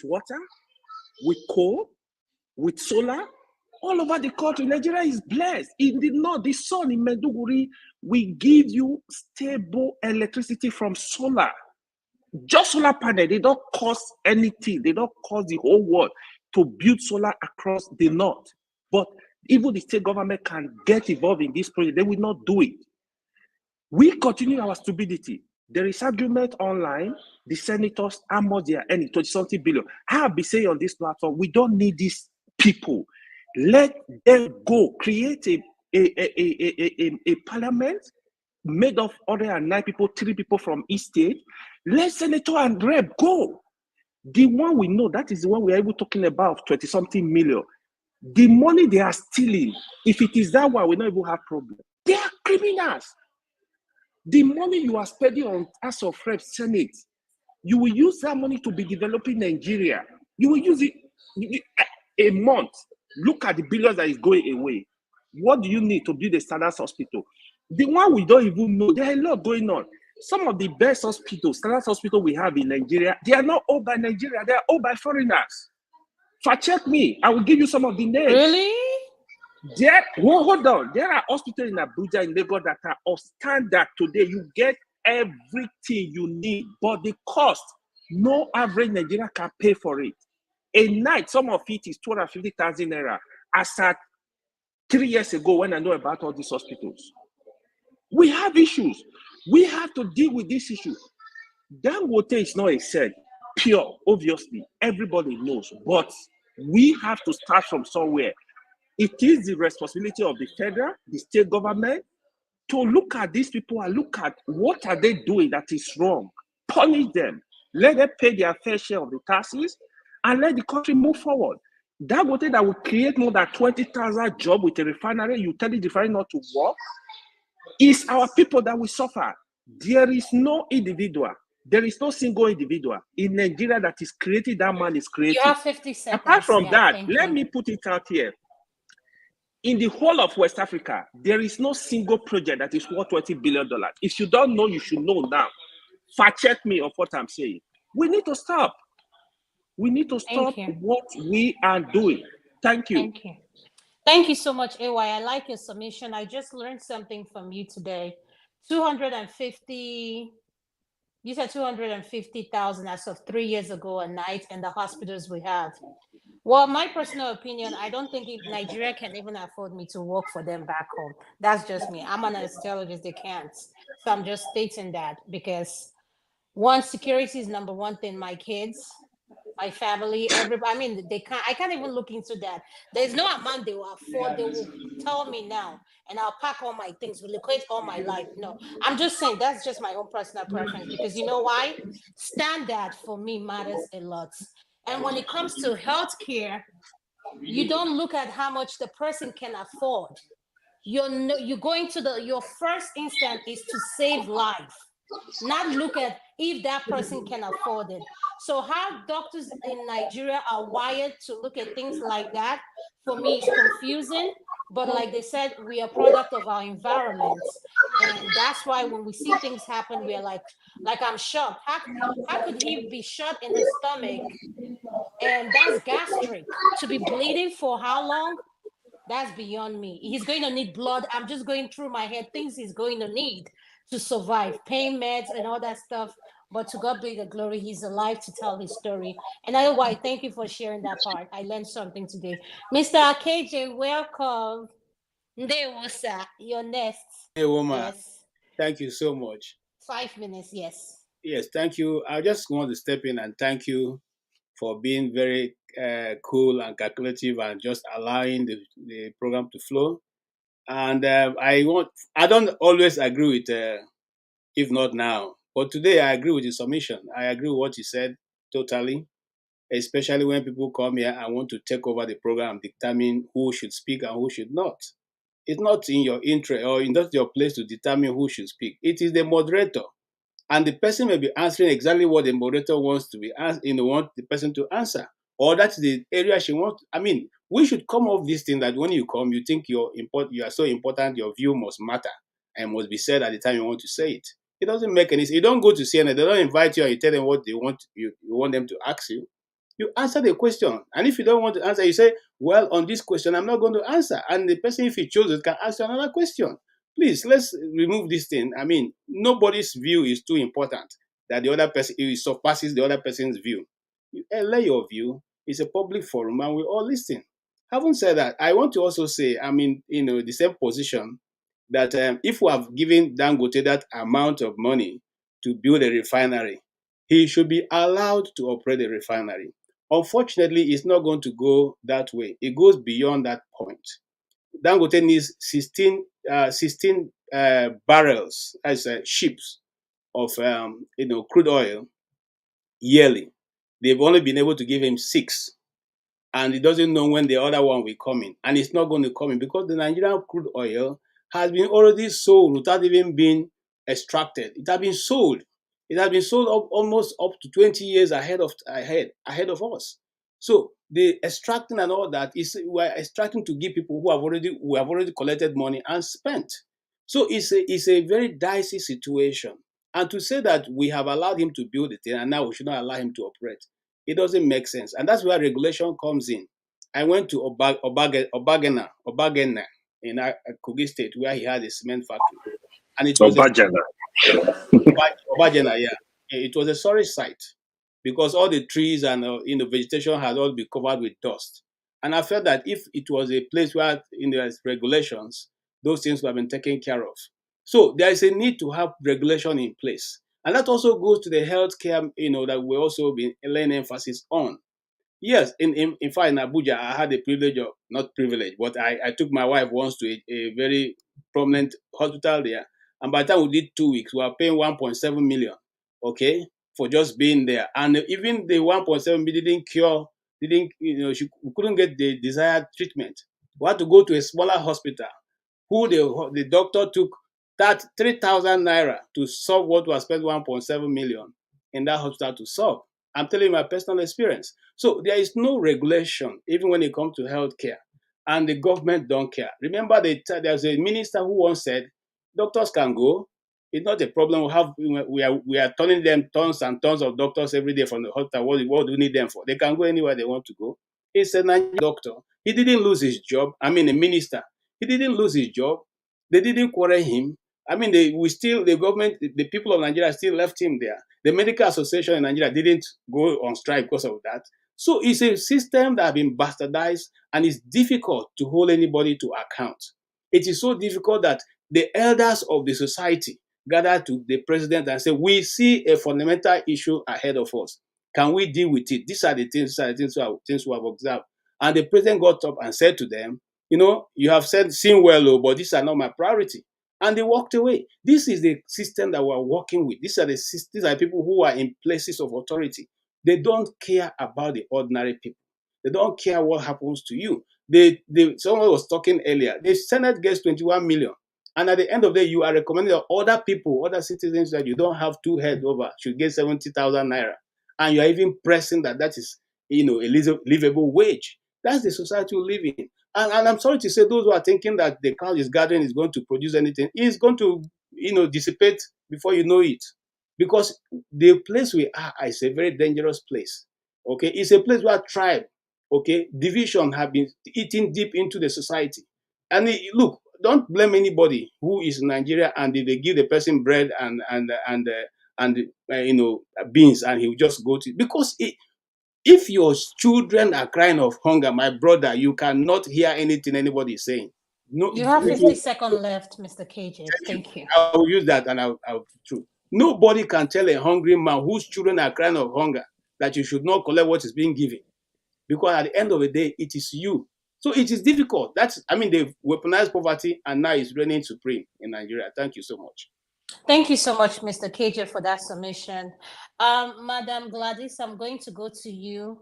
water, with coal, with solar, all over the country. Nigeria is blessed. In the north, the sun in Maiduguri, we give you stable electricity from solar. Just solar panel, they don't cost anything. They don't cost the whole world to build solar across the north. But even the state government can get involved in this project. They will not do it. We continue our stupidity. There is argument online. The senators, how much they are earning, 20-something billion. I have been saying on this platform, we don't need these people. Let them go. Create a parliament made of 109 people, 3 people from each state. Let senator and rep go. The one we know, that is the one we are even talking about, 20-something million. The money they are stealing, if it is that one, we don't even have problem. They are criminals. The money you are spending on House of Reps, Senate, you will use that money to be developing Nigeria. You will use it a month. Look at the billions that is going away. What do you need to build a standard hospital? The one we don't even know, there are a lot going on. Some of the best hospitals, standard hospitals we have in Nigeria, they are not owned by Nigeria, they are owned by foreigners. Fact check me, I will give you some of the names. Really? Hold on. There are hospitals in Abuja, in Lagos that are of standard today. You get everything you need, but the cost, no average Nigerian can pay for it. A night, some of it is 250,000 naira. As at 3 years ago, when I know about all these hospitals, we have issues. We have to deal with this issue. Dangote is not a said pure, obviously. Everybody knows, but we have to start from somewhere. It is the responsibility of the federal, the state government to look at these people and look at what are they doing that is wrong. Punish them. Let them pay their fair share of the taxes and let the country move forward. Dangote that will create more than 20,000 jobs with a refinery, you tell the refinery not to work, is our people that will suffer. There is no individual, there is no single individual in Nigeria that is creating, that man is creating. You have 50 seconds. Apart from Yeah, that, thank let you. me put it out here. In the whole of West Africa, there is no single project that is worth $20 billion. If you don't know, you should know now. Fact check me of what I'm saying. We need to stop. We need to stop what we are doing. Thank you. Thank you. Thank you so much, AY. I like your submission. I just learned something from you today. 250, you said 250,000 as of 3 years ago a night in the hospitals we have. Well, my personal opinion, I don't think Nigeria can even afford me to work for them back home. That's just me. I'm an astrologist, they can't. So I'm just stating that because one, security is number one thing. My kids, my family, everybody. I mean, I can't even look into that. There's no amount they will afford. They will tell me now, and I'll pack all my things, relocate all my life. No, I'm just saying that's just my own personal preference because you know why? Standard for me matters a lot. And when it comes to healthcare, you don't look at how much the person can afford. You're going to your first instinct is to save life, not look at if that person can afford it. So how doctors in Nigeria are wired to look at things like that, for me, is confusing. But like they said, we are product of our environment. And that's why when we see things happen, we're like I'm shocked. How could he be shot in his stomach? And that's gastric. To be bleeding for how long? That's beyond me. He's going to need blood. I'm just going through my head things he's going to need to survive, pain meds and all that stuff. But to God be the glory, he's alive to tell his story. And otherwise, thank you for sharing that part. I learned something today. Mr. KJ, welcome. Ndewusa, you're next. Hey, woman. Yes. Thank you so much. 5 minutes, yes. Yes, thank you. I just want to step in and thank you for being very cool and calculative and just allowing the program to flow. And I don't always agree with, if not now, but today I agree with the submission. I agree with what you said totally, especially when people come here and want to take over the program, determine who should speak and who should not. It's not in your interest or not your place to determine who should speak. It is the moderator. And the person may be answering exactly what the moderator wants to be want the person to answer. Or that's the area she wants. I mean, we should come off this thing that when you come, you think you are so important, your view must matter and must be said at the time you want to say it. It doesn't make any sense. You don't go to CNN, they don't invite you and you tell them what they want, you want them to ask you. You answer the question. And if you don't want to answer, you say, well, on this question, I'm not going to answer. And the person, if he chooses, can ask you another question. Please, let's remove this thing. I mean, nobody's view is too important that the other person surpasses the other person's view. You lay your view. It's a public forum and we all listen. Having said that, I want to also say, I mean, the same position that if we have given Dangote that amount of money to build a refinery, he should be allowed to operate a refinery. Unfortunately, it's not going to go that way. It goes beyond that point. Dangote needs 16 barrels as ships of crude oil yearly. They've only been able to give him 6, and he doesn't know when the other one will come in, and it's not going to come in because the Nigerian crude oil has been already sold without even being extracted. It has been sold. It has been sold almost up to 20 years ahead of us. So the extracting and all that is we're extracting to give people who have already collected money and spent. So it's a very dicey situation. And to say that we have allowed him to build it and now we should not allow him to operate, it doesn't make sense. And that's where regulation comes in. I went to Obagena in Kogi State where he had a cement factory. And it was Obagena, yeah. It was a sorry sight because all the trees and vegetation had all been covered with dust. And I felt that if it was a place where there's regulations, those things would have been taken care of. So there is a need to have regulation in place. And that also goes to the healthcare, that we also been laying emphasis on. Yes, in fact, in Abuja, I had the privilege of, not privilege, but I took my wife once to a very prominent hospital there. And by the time we did 2 weeks, we were paying 1.7 million, okay, for just being there. And even the 1.7 million didn't cure, we couldn't get the desired treatment. We had to go to a smaller hospital who the doctor took that 3,000 naira to solve what was spent 1.7 million in that hospital to solve. I'm telling you my personal experience. So there is no regulation, even when it comes to healthcare, and the government don't care. Remember, there's a minister who once said, doctors can go. It's not a problem. We are turning them tons and tons of doctors every day from the hospital. What do we need them for? They can go anywhere they want to go. It's a Nigerian doctor. He didn't lose his job. I mean, a minister. He didn't lose his job. They didn't quarrel him. I mean, the government, the people of Nigeria still left him there. The Medical Association in Nigeria didn't go on strike because of that. So it's a system that has been bastardized, and it's difficult to hold anybody to account. It is so difficult that the elders of the society gather to the president and say, we see a fundamental issue ahead of us. Can we deal with it? These are the things we have observed. And the president got up and said to them, you have seen well, but these are not my priority. And they walked away. This is the system that we're working with. These are people who are in places of authority. They don't care about the ordinary people. They don't care what happens to you. Someone was talking earlier. The Senate gets 21 million. And at the end of the day, you are recommending that other people, other citizens that you don't have two heads over should get 70,000 naira. And you are even pressing that is, a livable wage. That's the society we live in. And I'm sorry to say, those who are thinking that the crowd is gathering is going to produce anything, it's going to, dissipate before you know it. Because the place we are is a very dangerous place. Okay, it's a place where tribe, okay, division have been eating deep into the society. And look, don't blame anybody who is in Nigeria and they give the person bread and beans and he will just go to, because if your children are crying of hunger, my brother, you cannot hear anything anybody is saying. No, you have 50 seconds left, Mr. KJ. Thank you. I will use that and I'll true. Nobody can tell a hungry man whose children are crying of hunger that you should not collect what is being given. Because at the end of the day, it is you. So it is difficult. They've weaponized poverty and now it's reigning supreme in Nigeria. Thank you so much. Thank you so much, Mr. KJ, for that submission. Madam Gladys, I'm going to go to you.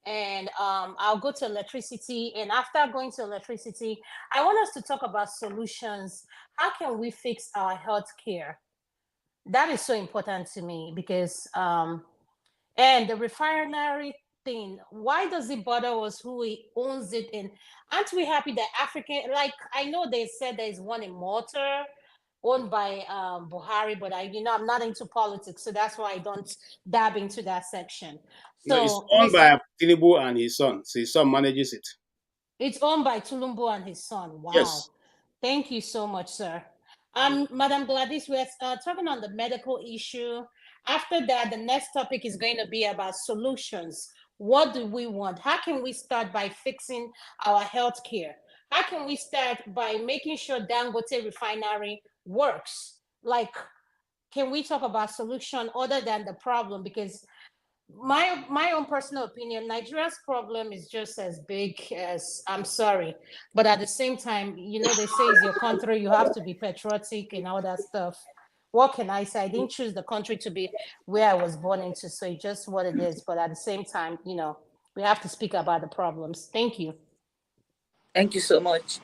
And I'll go to electricity. And after going to electricity, I want us to talk about solutions. How can we fix our healthcare? That is so important to me because, and the refinery thing, why does it bother us who owns it? And aren't we happy that African, like, I know they said there's one in Malta owned by Buhari, but I'm not into politics, so that's why I don't dab into that section. So no, it's owned by Tinubu and his son. So his son manages it. It's owned by Tulumbu and his son. Wow. Yes. Thank you so much, sir. Madam Gladys, we're talking on the medical issue. After that, the next topic is going to be about solutions. What do we want? How can we start by fixing our healthcare? How can we start by making sure Dangote refinery works? Like, can we talk about solution other than the problem? Because my own personal opinion, Nigeria's problem is just as big as, I'm sorry, but at the same time, they say it's your country, you have to be patriotic and all that stuff. What can I say? I didn't choose the country to be where I was born into, so it's just what it is. But at the same time, we have to speak about the problems. Thank you. Thank you so much.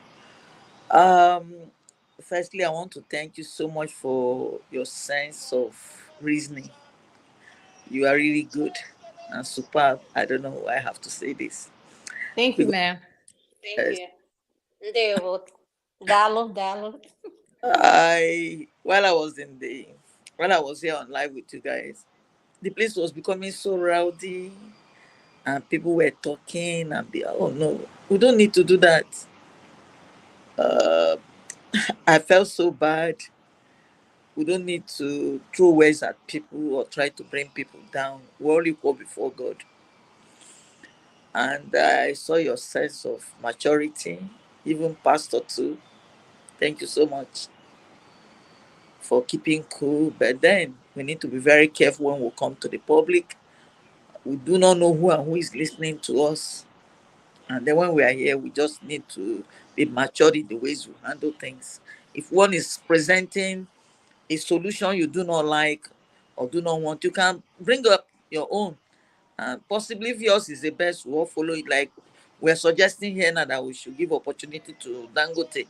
Firstly, I want to thank you so much for your sense of reasoning. You are really good and superb. I don't know why I have to say this. Thank you, ma'am. Thank you. Dalo. While I was here on live with you guys, the place was becoming so rowdy and people were talking and oh no, we don't need to do that. I felt so bad. We don't need to throw words at people or try to bring people down. We're all equal before God. And I saw your sense of maturity, even Pastor too. Thank you so much for keeping cool. But then we need to be very careful when we come to the public. we do not know who and who is listening to us. And then when we are here, we just need to be mature in the ways we handle things. If one is presenting a solution you do not like or do not want, you can bring up your own. And possibly if yours is the best, we'll follow it. Like we're suggesting here now that we should give opportunity to Dangote.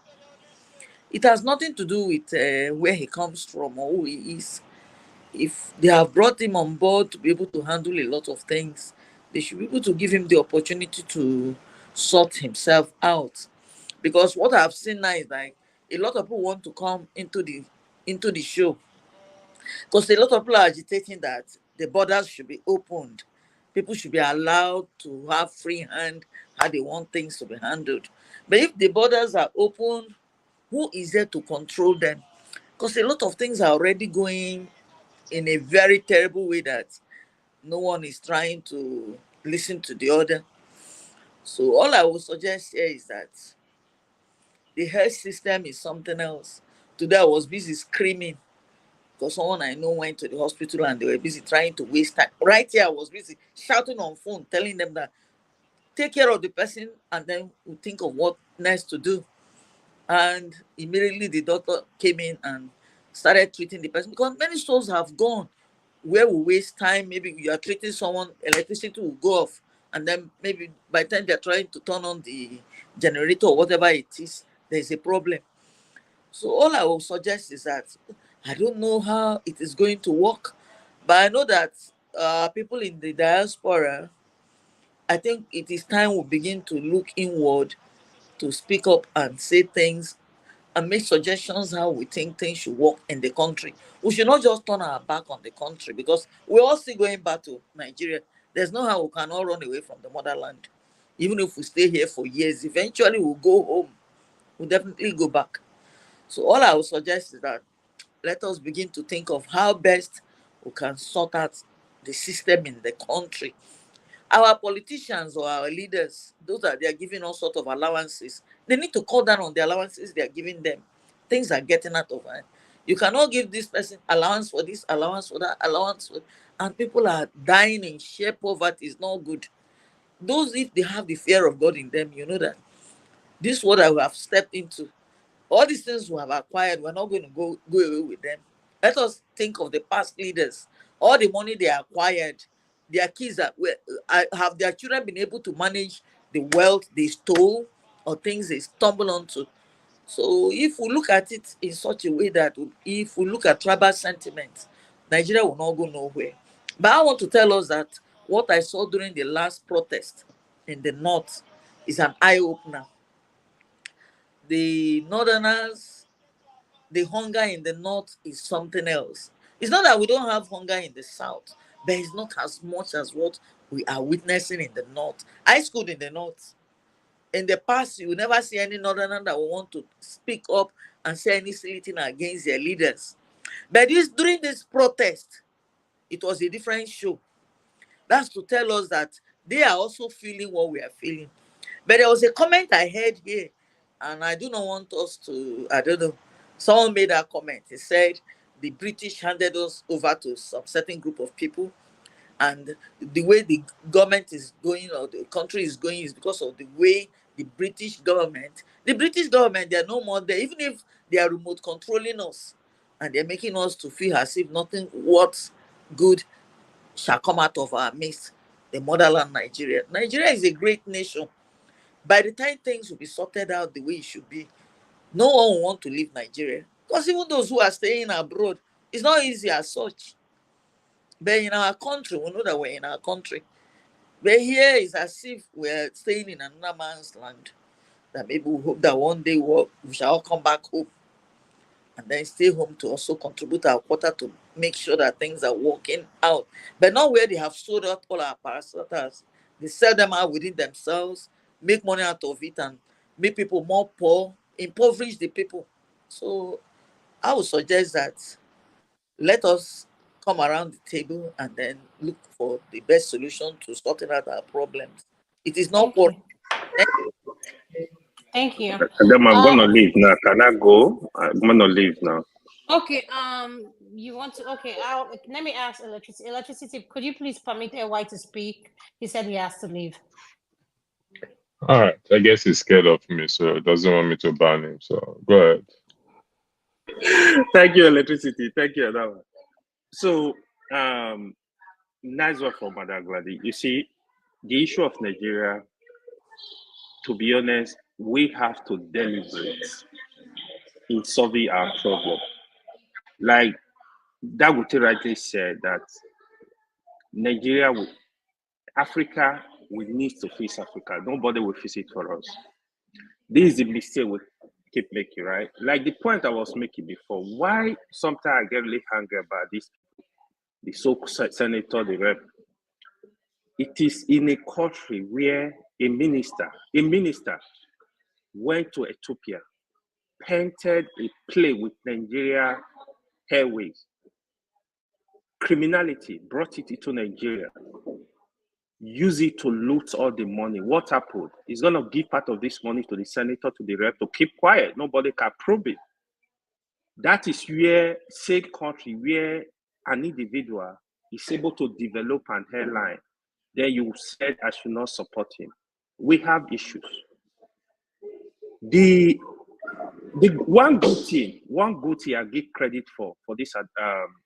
It has nothing to do with where he comes from or who he is. If they have brought him on board to be able to handle a lot of things, they should be able to give him the opportunity to sort himself out. Because what I've seen now is like a lot of people want to come into the show, because a lot of people are agitating that the borders should be opened. People should be allowed to have free hand how they want things to be handled. But if the borders are open, who is there to control them? Because a lot of things are already going in a very terrible way that no one is trying to listen to the other. So all I would suggest here is that the health system is something else. Today I was busy screaming because someone I know went to the hospital and they were busy trying to waste time. Right here I was busy shouting on phone, telling them that take care of the person and then we'll think of what next to do. And immediately the doctor came in and started treating the person, because many souls have gone where we waste time. Maybe you are treating someone, electricity will go off, and then maybe by the time they're trying to turn on the generator or whatever it is, there's a problem. So all I will suggest is that I don't know how it is going to work, but I know that people in the diaspora, I think it is time we begin to look inward, to speak up and say things and make suggestions how we think things should work in the country. We should not just turn our back on the country, because we're all still going back to Nigeria. There's no how we can all run away from the motherland. Even if we stay here for years, eventually we'll go home. We'll definitely go back. So all I would suggest is that let us begin to think of how best we can sort out the system in the country. Our politicians or our leaders, those that they are giving all sorts of allowances, they need to cut down on the allowances they are giving them. Things are getting out of hand. You cannot give this person allowance for this, allowance for that, allowance for, and people are dying in sheer poverty. Is not good. Those, if they have the fear of God in them, you know that this world that we have stepped into, all these things we have acquired, we're not going to go away with them. Let us think of the past leaders. All the money they acquired, their kids have their children been able to manage the wealth they stole or things they stumble onto. So if we look at it in such a way that if we look at tribal sentiment, Nigeria will not go nowhere. But I want to tell us that what I saw during the last protest in the north is an eye-opener. The northerners, the hunger in the north is something else. It's not that we don't have hunger in the south, but it's not as much as what we are witnessing in the north. I schooled in the north. In the past, you will never see any northerner that will want to speak up and say any silly thing against their leaders. But during this protest, it was a different show. That's to tell us that they are also feeling what we are feeling. But there was a comment I heard here, and I do not want us to, I don't know, someone made that comment. He said the British handed us over to some certain group of people, and the way the government is going or the country is going is because of the way the British government, they are no more there, even if they are remote controlling us, and they're making us to feel as if nothing what good shall come out of our midst, the motherland Nigeria. Nigeria is a great nation. By the time things will be sorted out the way it should be, no one will want to leave Nigeria. Because even those who are staying abroad, it's not easy as such. But in our country, we know that we're in our country. But here it's as if we're staying in another man's land. That maybe we hope that one day we shall all come back home and then stay home to also contribute our quota to make sure that things are working out. But not where they have sold out all our parastatals. They sell them out within themselves, make money out of it, and make people more poor, impoverish the people. So I would suggest that let us come around the table and then look for the best solution to sorting out our problems. It is not for. Thank you. And then I'm gonna leave now. Can I go? I'm gonna leave now. Okay. you want to? Okay, let me ask electricity. Electricity, could you please permit AY to speak? He said he has to leave. All right. I guess he's scared of me, so doesn't want me to ban him. So go ahead. Thank you, electricity. Thank you, Adama. So, nice one from Madam Glady. You see, the issue of Nigeria, to be honest, we have to deliberate in solving our problem. Like Dangote rightly said that Nigeria, Africa, we need to face Africa. Nobody will face it for us. This is the mistake we keep making, right? Like the point I was making before, why sometimes I get really angry about this, the so-called senator, the rep. It is in a country where a minister went to Ethiopia, painted a plane with Nigeria Airways. Criminality brought it into Nigeria, use it to loot all the money. What happened? He's going to give part of this money to the senator, to the rep, to keep quiet. Nobody can prove it. That is where, same country, where an individual is able to develop an airline. Then you said I should not support him. We have issues. The one good thing I give credit for this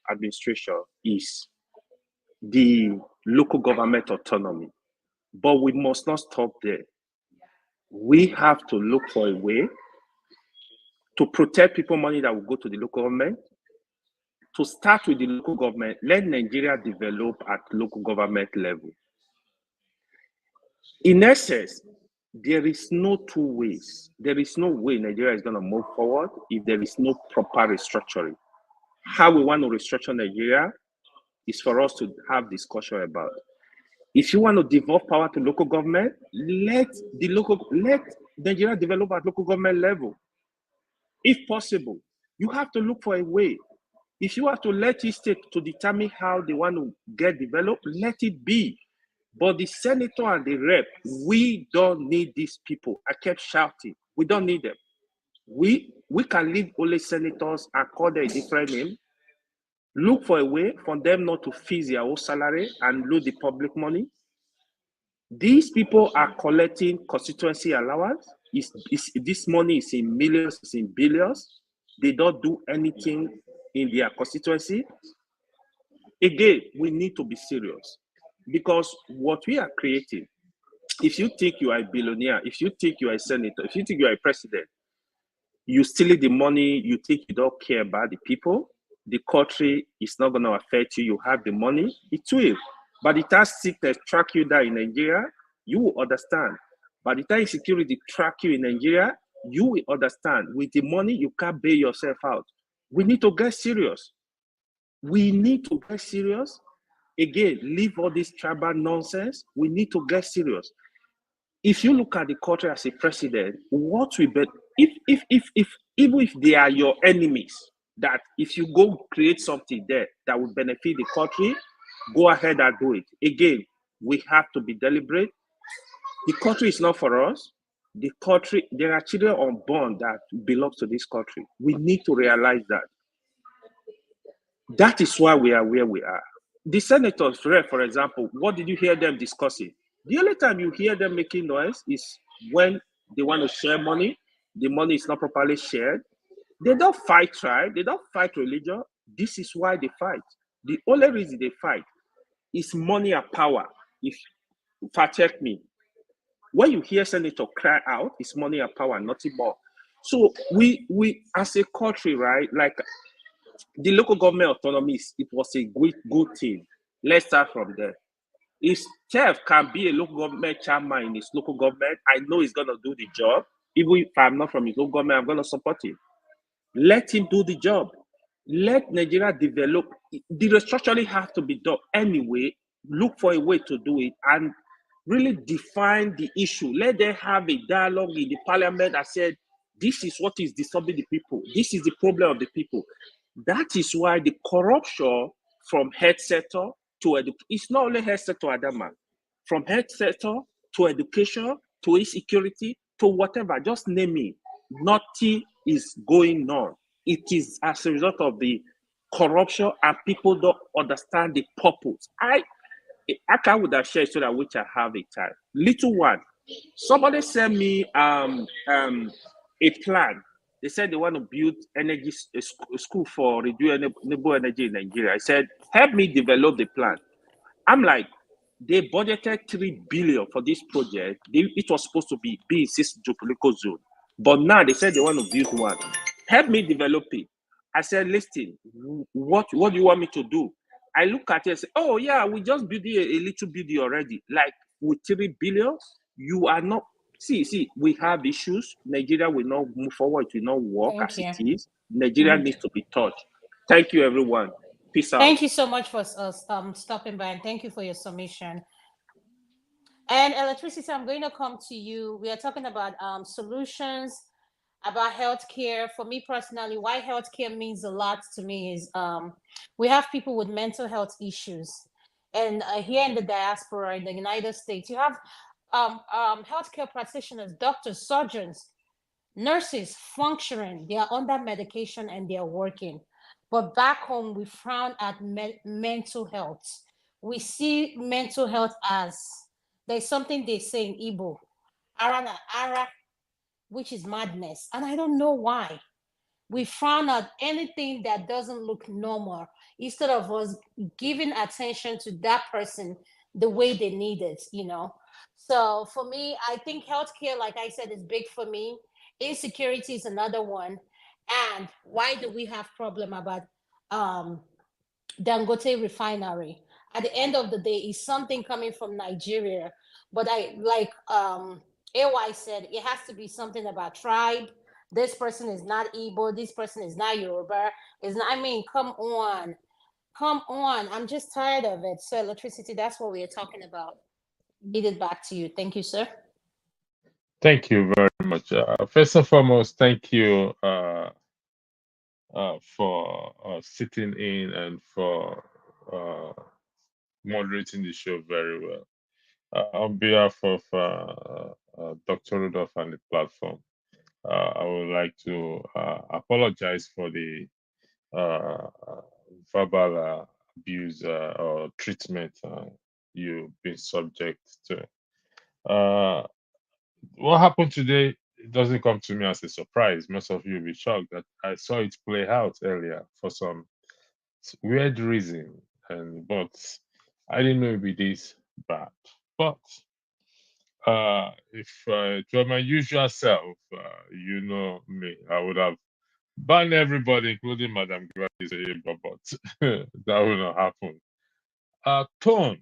administration is the local government autonomy. But we must not stop there. We have to look for a way to protect people money that will go to the local government. To start with the local government, let Nigeria develop at local government level. In essence, there is no two ways. There is no way Nigeria is going to move forward if there is no proper restructuring. How we want to restructure Nigeria is for us to have discussion about. If you want to devolve power to local government, let Nigeria develop at local government level. If possible, you have to look for a way. If you have to let it state to determine how they want to get developed, let it be. But the senator and the rep, we don't need these people. I kept shouting, we don't need them. We can leave only senators and call them a different name. Look for a way for them not to freeze their own salary and lose the public money. These people are collecting constituency allowance. This money is in millions, it's in billions. They don't do anything in their constituency. Again, we need to be serious because what we are creating, if you think you are a billionaire, if you think you are a senator, if you think you are a president, you steal the money, you think you don't care about the people, the country is not going to affect you, you have the money, it will. By the time sickness track you down in Nigeria, you will understand. By the time security track you in Nigeria, you will understand. With the money, you can't bail yourself out. We need to get serious. We need to get serious. Again, leave all this tribal nonsense. We need to get serious. If you look at the country as a president, what we bet if even if they are your enemies, that if you go create something there that will benefit the country, go ahead and do it. Again, we have to be deliberate. The country is not for us. The country, there are children unborn that belong to this country. We need to realize that. That is why we are where we are. The senators, for example, what did you hear them discussing? The only time you hear them making noise is when they want to share money. The money is not properly shared. They don't fight tribe. They don't fight religion. This is why they fight. The only reason they fight is money and power. If check me, when you hear senator cry out, it's money and power, nothing more. So we as a country, right, like the local government autonomy, it was a good thing. Let's start from there. If Chef can be a local government chairman in his local government, I know he's going to do the job. Even if I'm not from his local government, I'm going to support him. Let him do the job. Let Nigeria develop. The restructuring has to be done anyway. Look for a way to do it and really define the issue. Let them have a dialogue in the parliament that said, this is what is disturbing the people. This is the problem of the people. That is why the corruption from health sector to education, it's not only health sector, Adama. From health sector to education, to insecurity, to whatever, just name it. Nothing is going on. It is as a result of the corruption, and people don't understand the purpose. I can would have shared so that which I have a child. Little one. Somebody sent me a plan. They said they want to build a school for renewable energy in Nigeria. I said, help me develop the plan. I'm like, they budgeted 3 billion for this project. It was supposed to be B6 geopolitical zone. But now they said they want to build one. Help me develop it. I said, listen, what do you want me to do? I look at it and say, oh yeah, we just built a little building already. Like with 3 billion, you are not, see, we have issues. Nigeria will not move forward, it will not work as it is. Nigeria needs to be touched. Thank you, everyone. Peace out. Thank you so much for stopping by, and thank you for your submission. And Electricity, I'm going to come to you. We are talking about solutions, about healthcare. For me personally, why healthcare means a lot to me is we have people with mental health issues. And here in the diaspora, in the United States, you have healthcare practitioners, doctors, surgeons, nurses functioning. They are under medication and they are working. But back home, we frown at mental health. We see mental health as, there's something they say in Igbo, ara, which is madness. And I don't know why. We frown at anything that doesn't look normal instead of us giving attention to that person the way they need it, So for me, I think healthcare, like I said, is big for me. Insecurity is another one. And why do we have problem about Dangote refinery? At the end of the day, it's something coming from Nigeria. But I like AY said, it has to be something about tribe. This person is not Igbo, this person is not Yoruba. Is not, I mean, come on. I'm just tired of it. So Electricity, that's what we are talking about. Lead it back to you. Thank you, sir. Thank you very much. First and foremost, thank you for sitting in and for moderating the show very well. On behalf of Dr. Rudolph and the platform, I would like to apologize for the verbal abuse or treatment you've been subject to. What happened today doesn't come to me as a surprise. Most of you will be shocked that I saw it play out earlier for some weird reason, but I didn't know it'd be this bad. But if it were my usual self, you know me, I would have banned everybody, including Madam Gladys, but that will not happen. Tone,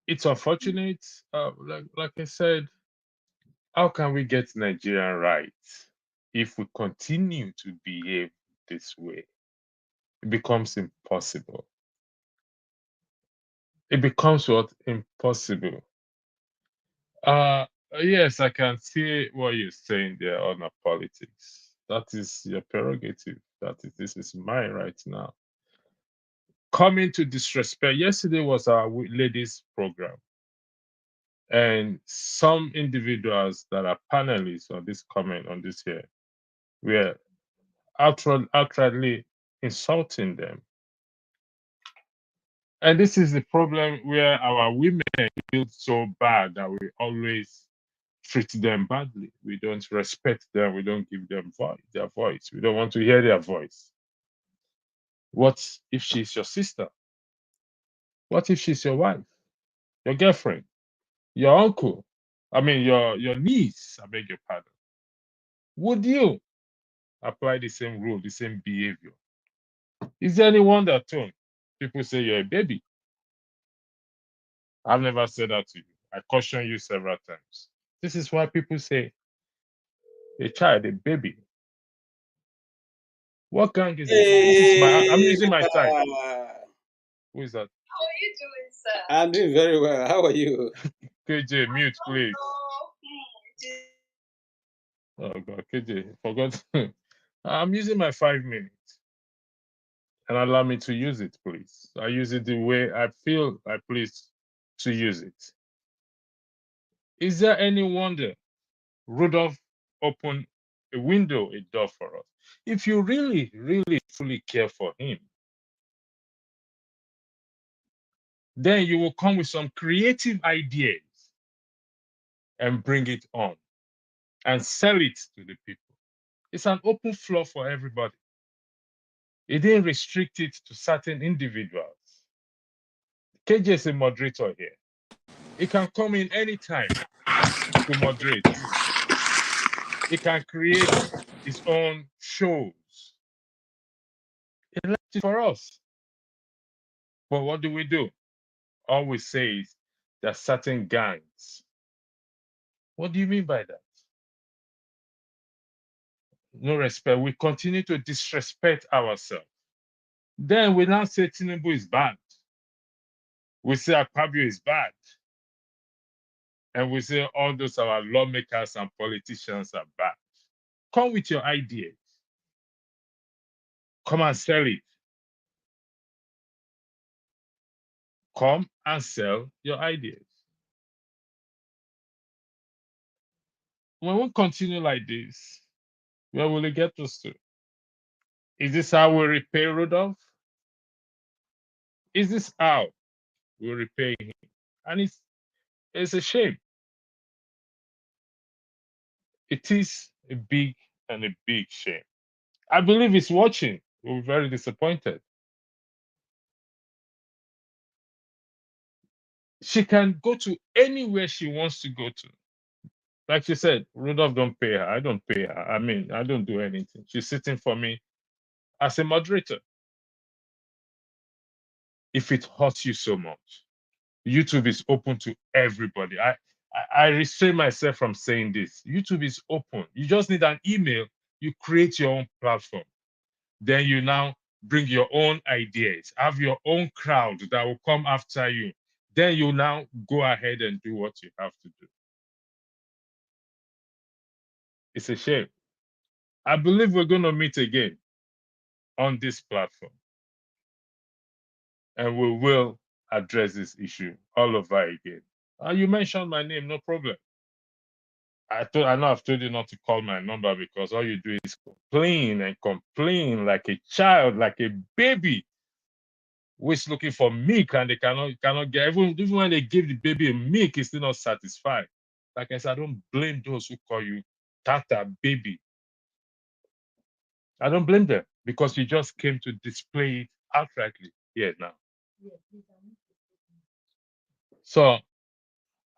it's unfortunate. Like I said, how can we get Nigeria right if we continue to behave this way? It becomes impossible. It becomes what? Impossible. Yes, I can see what you're saying there on our politics. That is your prerogative. This is mine right now. Coming to disrespect. Yesterday was our ladies program, and some individuals that are panelists on this comment on this here were outrightly insulting them. And this is the problem where our women feel so bad that we always treat them badly. We don't respect them. We don't give them their voice. We don't want to hear their voice. What if she's your sister? What if she's your wife, your girlfriend, your uncle? I mean, your niece, I beg your pardon. Would you apply the same rule, the same behavior? Is there any wonder, Tone? People say you're a baby. I've never said that to you. I caution you several times. This is why people say a child, a baby. What gang is this? This is I'm using my time. Who is that? How are you doing, sir? I'm doing very well. How are you? KJ, mute, please. Oh God, KJ, forgot. I'm using my 5 minutes. And allow me to use it, please. I use it the way I feel I please to use it. Is there any wonder Rudolph opened a window, a door for us? If you really, really, truly care for him, then you will come with some creative ideas and bring it on and sell it to the people. It's an open floor for everybody. It didn't restrict it to certain individuals. KJ is a moderator here. He can come in anytime to moderate. He can create his own shows. He left it for us. But what do? All we say is there are certain gangs. What do you mean by that? No respect. We continue to disrespect ourselves. Then we now say Tinubu is bad. We say Akpabio is bad. And we say all those our lawmakers and politicians are bad. Come with your ideas. Come and sell it. Come and sell your ideas. When we continue like this, where will it get us to? Is this how we repay Rudolph? Is this how we repay him? And it's a shame. It is a big shame. I believe he's watching. We're very disappointed. She can go to anywhere she wants to go to. Like she said, Rudolph don't pay her. I don't pay her. I mean, I don't do anything. She's sitting for me as a moderator. If it hurts you so much, YouTube is open to everybody. I restrain myself from saying this. YouTube is open. You just need an email. You create your own platform. Then you now bring your own ideas. Have your own crowd that will come after you. Then you now go ahead and do what you have to do. It's a shame. I believe we're going to meet again on this platform. And we will address this issue all over again. You mentioned my name, no problem. I know I've told you not to call my number because all you do is complain and complain like a child, like a baby who is looking for milk and they cannot get, even when they give the baby a milk, it's still not satisfied. Like I said, I don't blame those who call you Tata baby. I don't blame them because you just came to display it outrightly here now. So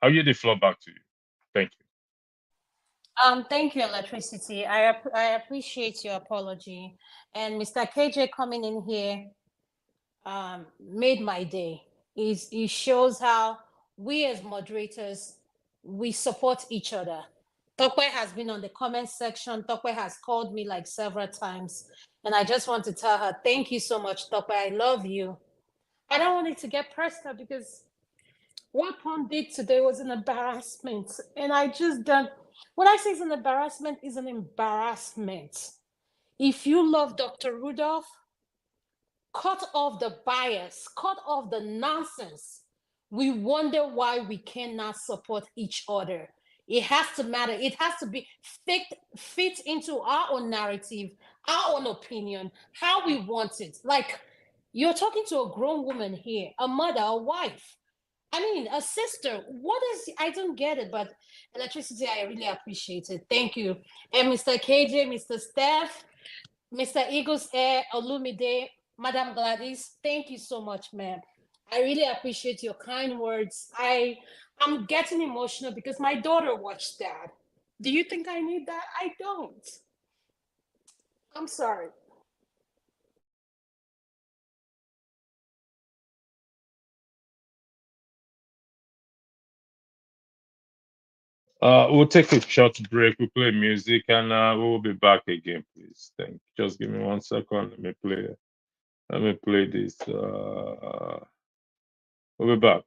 I'll yield the floor back to you. Thank you. Thank you, Electricity. I appreciate your apology. And Mr. KJ coming in here made my day. It shows how we as moderators, we support each other. Tokwe has been on the comment section. Tokwe has called me like several times. And I just want to tell her, thank you so much, Tokwe. I love you. I don't want it to get personal because what Pom did today was an embarrassment. And I just don't. When I say it's an embarrassment, it's an embarrassment. If you love Dr. Rudolph, cut off the bias, cut off the nonsense. We wonder why we cannot support each other. It has to matter. It has to be fit into our own narrative, our own opinion, how we want it. Like, you're talking to a grown woman here, a mother, a wife. I mean, a sister. What is, I don't get it, but Electricity, I really appreciate it. Thank you. And Mr. KJ, Mr. Steph, Mr. Eagles Air, Olumide, Madam Gladys, thank you so much, ma'am. I really appreciate your kind words. I'm getting emotional because my daughter watched that. Do you think I need that? I don't. I'm sorry. We'll take a short break. We'll play music and we'll be back again, please. Just give me 1 second. Let me play this. We'll be back.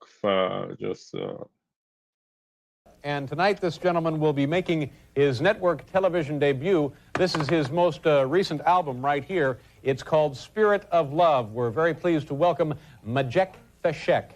And tonight, this gentleman will be making his network television debut. This is his most recent album right here. It's called Spirit of Love. We're very pleased to welcome Majek Feshek.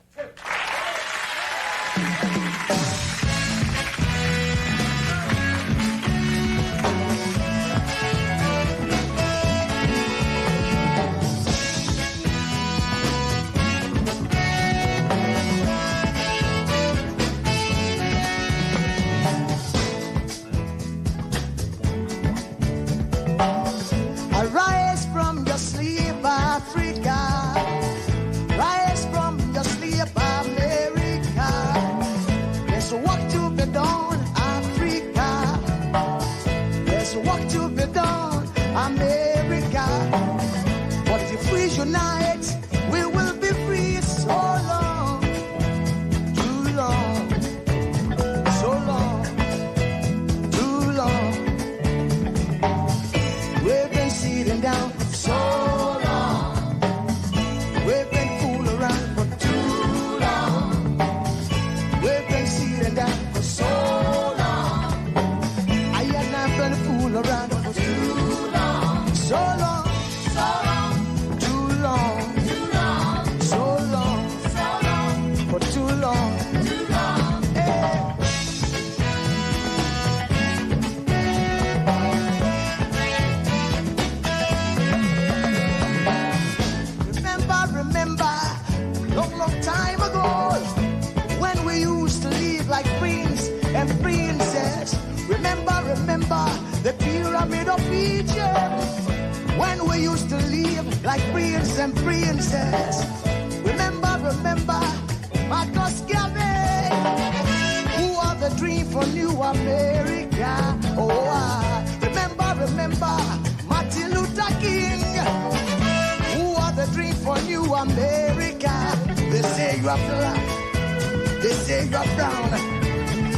like prince and princess. Remember, remember, Marcus Garvey, who are the dream for New America. Oh, remember, remember, Martin Luther King, who are the dream for New America. They say you are black, they say you are brown,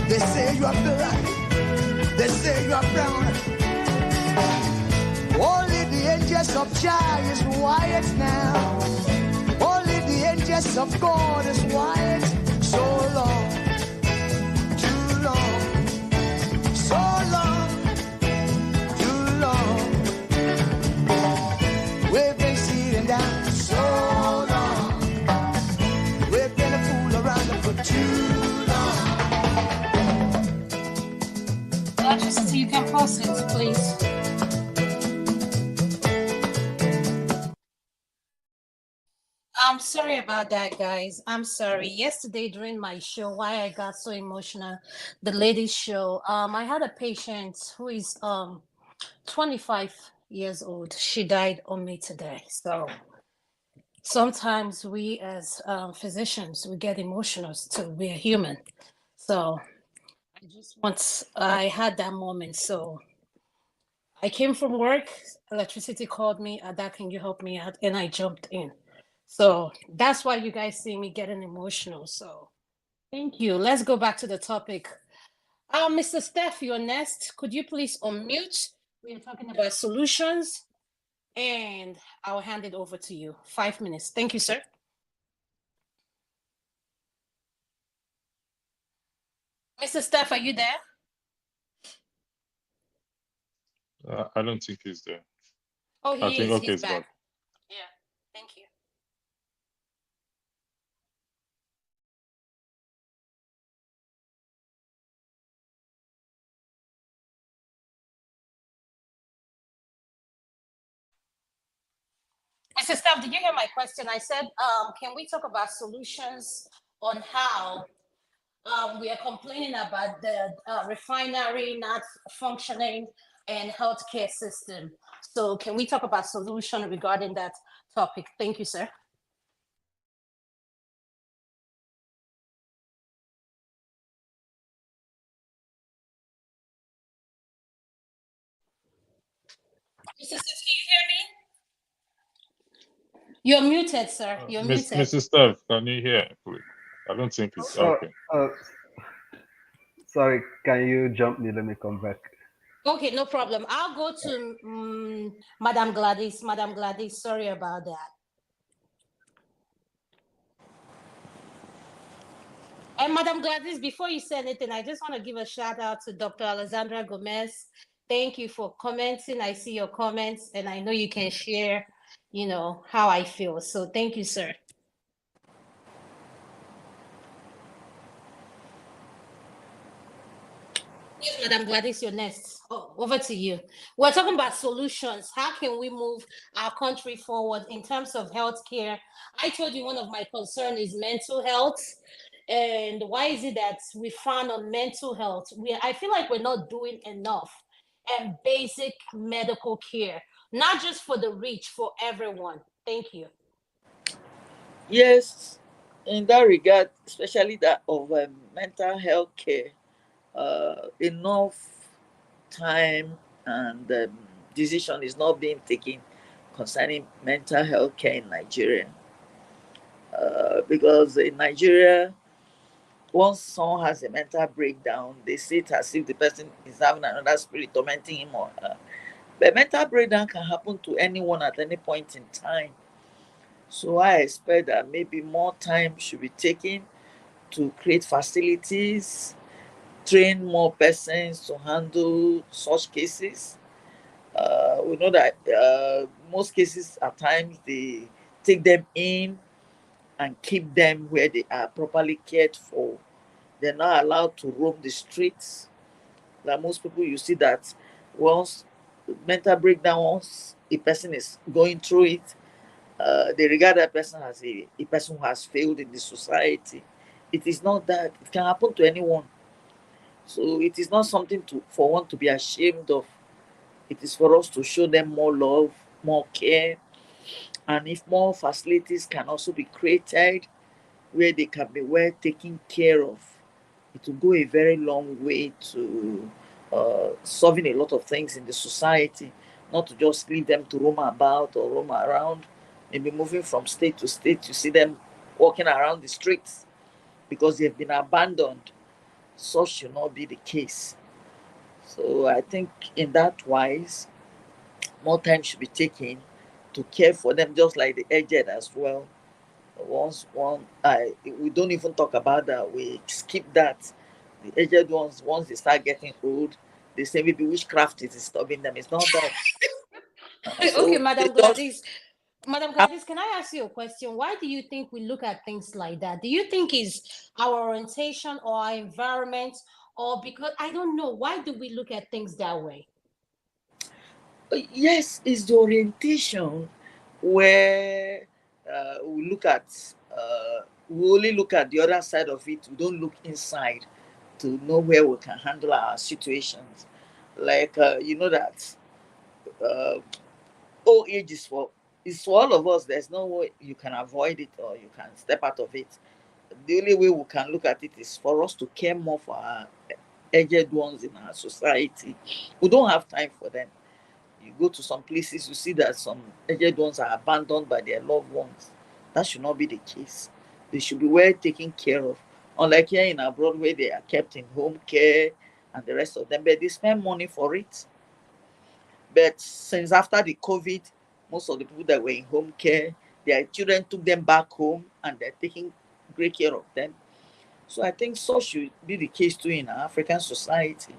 they say you are black, they say you are brown. Only the angels of Jah is white now. Only the angels of God is white. So long, too long, so long, too long. We've been sitting down so long. We've been a fool around for too long. Just so you can pause it, please. I'm sorry about that, guys. I'm sorry. Yesterday during my show, why I got so emotional, the ladies' show, I had a patient who is 25 years old. She died on me today. So sometimes we as physicians, we get emotional too. We're human. So I had that moment. So I came from work, electricity called me, Ada, can you help me out? And I jumped in. So that's why you guys see me getting emotional. So thank you. Let's go back to the topic. Mr. Steph, you're next. Could you please unmute? We're talking about solutions, and I'll hand it over to you. 5 minutes. Thank you, sir. Mr. Steph, are you there? I don't think he's there. Oh, he is. Okay, He's back. Yeah, thank you. Mr. Staff, did you hear my question? I said, can we talk about solutions on how we are complaining about the refinery not functioning and healthcare system? So can we talk about solution regarding that topic? Thank you, sir. Mr. Staff, can you hear me? You're muted, sir. You're muted. Mr. Steph, can you hear, please? I don't think it's okay. Sorry, can you jump me? Let me come back. Okay, no problem. I'll go to Madam Gladys. Madam Gladys, sorry about that. And Madam Gladys, before you say anything, I just want to give a shout out to Dr. Alexandra Gomez. Thank you for commenting. I see your comments, and I know you can share, how I feel. So thank you, sir. Yes, Madam Gladys, you're next. Oh, over to you. We're talking about solutions. How can we move our country forward in terms of healthcare? I told you one of my concerns is mental health. And why is it that we found on mental health? I feel like we're not doing enough and basic medical care, not just for the rich, for everyone. Thank you. Yes, in that regard, especially that of mental health care, enough time and decision is not being taken concerning mental health care in Nigeria. Because in Nigeria, once someone has a mental breakdown, they see it as if the person is having another spirit tormenting him or her. But mental breakdown can happen to anyone at any point in time. So I expect that maybe more time should be taken to create facilities, train more persons to handle such cases. We know that most cases at times they take them in and keep them where they are properly cared for. They're not allowed to roam the streets. Like most people, you see that once mental breakdown, once a person is going through it, they regard that person as a person who has failed in the society. It is not that. It can happen to anyone. So it is not something for one to be ashamed of. It is for us to show them more love, more care, And if more facilities can also be created where they can be well taken care of, it will go a very long way to solving a lot of things in the society, not to just leave them to roam about or roam around, maybe moving from state to state. You see them walking around the streets because they've been abandoned. Such should not be the case. So I think in that wise, more time should be taken to care for them, just like the aged as well. We don't even talk about that. We skip that. The aged ones, once they start getting old, they say maybe witchcraft is disturbing them. It's not that. Okay, Madam Gladys. Madam Gladys, can I ask you a question? Why do you think we look at things like that? Do you think it's our orientation or our environment, or because I don't know? Why do we look at things that way? Yes, it's the orientation where we look at, we only look at the other side of it. We don't look inside to know where we can handle our situations. Like, you know that old age is for all of us. There's no way you can avoid it or you can step out of it. The only way we can look at it is for us to care more for our aged ones in our society. We don't have time for them. You go to some places, you see that some aged ones are abandoned by their loved ones. That should not be the case. They should be well taken care of. Unlike here in abroad where they are kept in home care and the rest of them, but they spend money for it. But since after the COVID, most of the people that were in home care, their children took them back home and they're taking great care of them. So I think so should be the case too in our African society,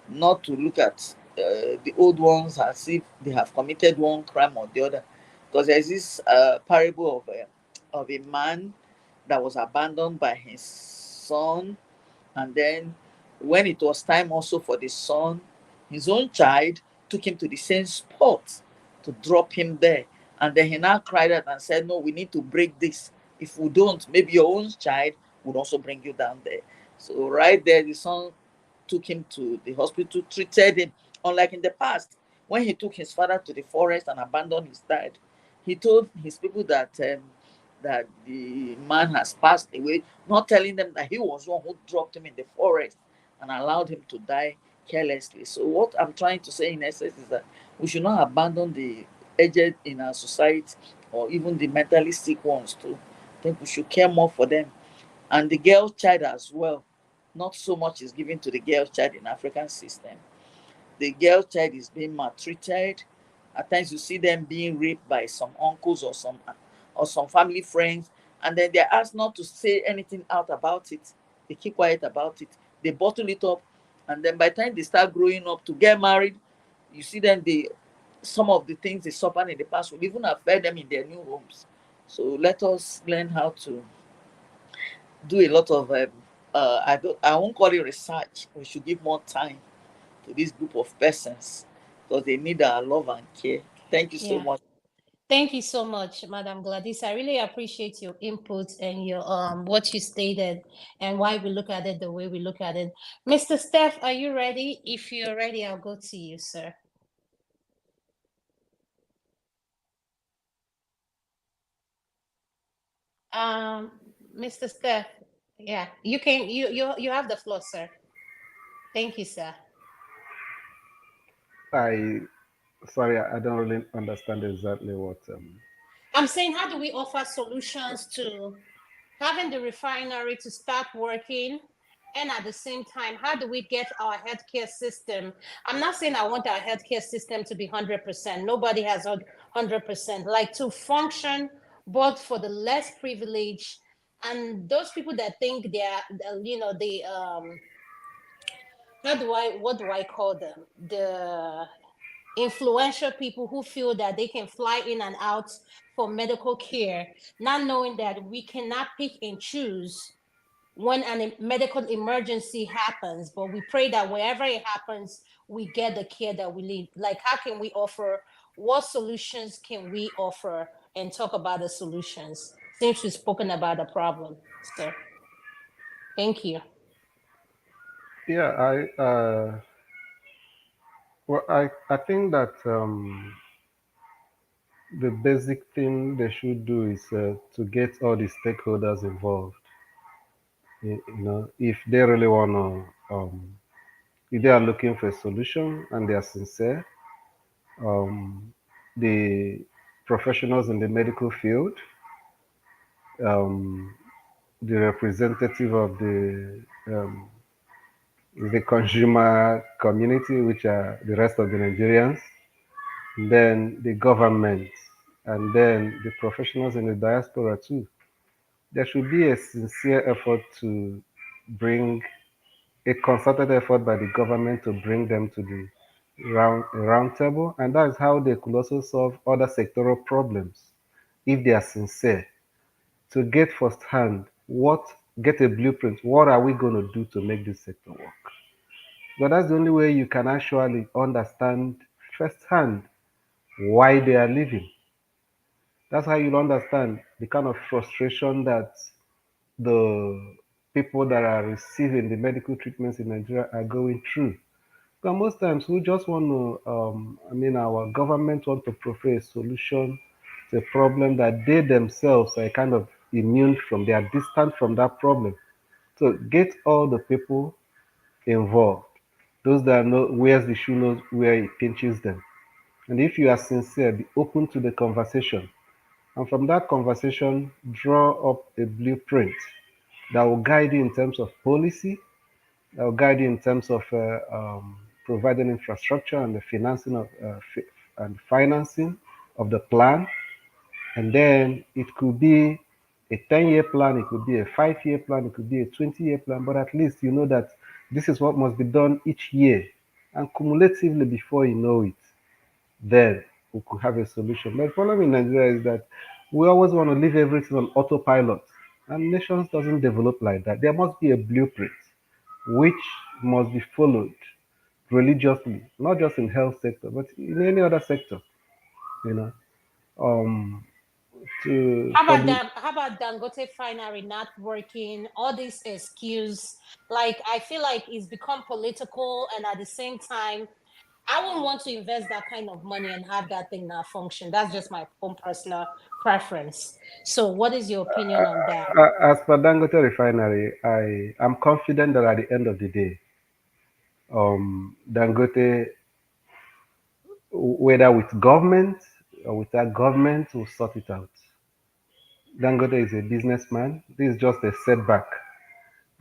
not to look at the old ones as if they have committed one crime or the other. Because there's this parable of a man that was abandoned by his son, and then when it was time also for the son, his own child took him to the same spot to drop him there. And then he now cried out and said, "No, we need to break this. If we don't, maybe your own child would also bring you down there." So right there, the son took him to the hospital, treated him. Unlike in the past, when he took his father to the forest and abandoned his dad, he told his people that that the man has passed away, not telling them that he was one who dropped him in the forest and allowed him to die carelessly. So what I'm trying to say in essence is that we should not abandon the aged in our society or even the mentally sick ones too. I think we should care more for them. And the girl child as well. Not so much is given to the girl child in African system. The girl child is being maltreated. At times you see them being raped by some uncles or some family friends, and then they're asked not to say anything out about it. They keep quiet about it. They bottle it up, and then by the time they start growing up to get married, you see them some of the things they suffered in the past will even affect them in their new homes. So let us learn how to do a lot of I won't call it research. We should give more time to this group of persons because they need our love and care. Thank you so Yeah. much. Thank you so much, Madam Gladys. I really appreciate your input and your what you stated and why we look at it the way we look at it. Mr. Steph, are you ready? If you're ready, I'll go to you, sir. Mr. Steph, yeah, you have the floor, sir. Thank you, sir. Sorry, I don't really understand exactly what. I'm saying, how do we offer solutions to having the refinery to start working? And at the same time, how do we get our healthcare system? I'm not saying I want our healthcare system to be 100%. Nobody has 100%. Like to function, but for the less privileged and those people that think they're, what do I call them? The influential people who feel that they can fly in and out for medical care, not knowing that we cannot pick and choose when a medical emergency happens, but we pray that wherever it happens, we get the care that we need. Like, how can we offer, what solutions can we offer and talk about the solutions since we've spoken about the problem, sir? Thank you. Yeah, well, I think that the basic thing they should do is to get all the stakeholders involved. If they really want to, if they are looking for a solution and they are sincere, the professionals in the medical field, um, the representative of the consumer community, which are the rest of the Nigerians, then the government, and then the professionals in the diaspora too. There should be a sincere effort to bring a concerted effort by the government to bring them to the round table, and that's how they could also solve other sectoral problems if they are sincere to get firsthand get a blueprint. What are we going to do to make this sector work? But that's the only way you can actually understand firsthand why they are leaving. That's how you'll understand the kind of frustration that the people that are receiving the medical treatments in Nigeria are going through. But most times we just want to, our government want to provide a solution to a problem that they themselves are kind of immune from. They are distant from that problem. So get all the people involved. Those that know where the shoe knows where it pinches them. And if you are sincere, be open to the conversation. And from that conversation, draw up a blueprint that will guide you in terms of policy, that will guide you in terms of providing infrastructure and the financing of the plan. And then it could be a 10-year plan, it could be a 5-year plan, it could be a 20-year plan, but at least you know that this is what must be done each year. And cumulatively, before you know it, then we could have a solution. But the problem in Nigeria is that we always want to leave everything on autopilot. And nations doesn't develop like that. There must be a blueprint which must be followed religiously, not just in health sector, but in any other sector. You know, How about Dangote Finery not working? All this excuse, like I feel like it's become political, and at the same time, I wouldn't want to invest that kind of money and have that thing not function. That's just my own personal preference. So, what is your opinion on that? As for Dangote Refinery, I am confident that at the end of the day, Dangote, whether with government or without government, will sort it out. Dangote is a businessman. This is just a setback.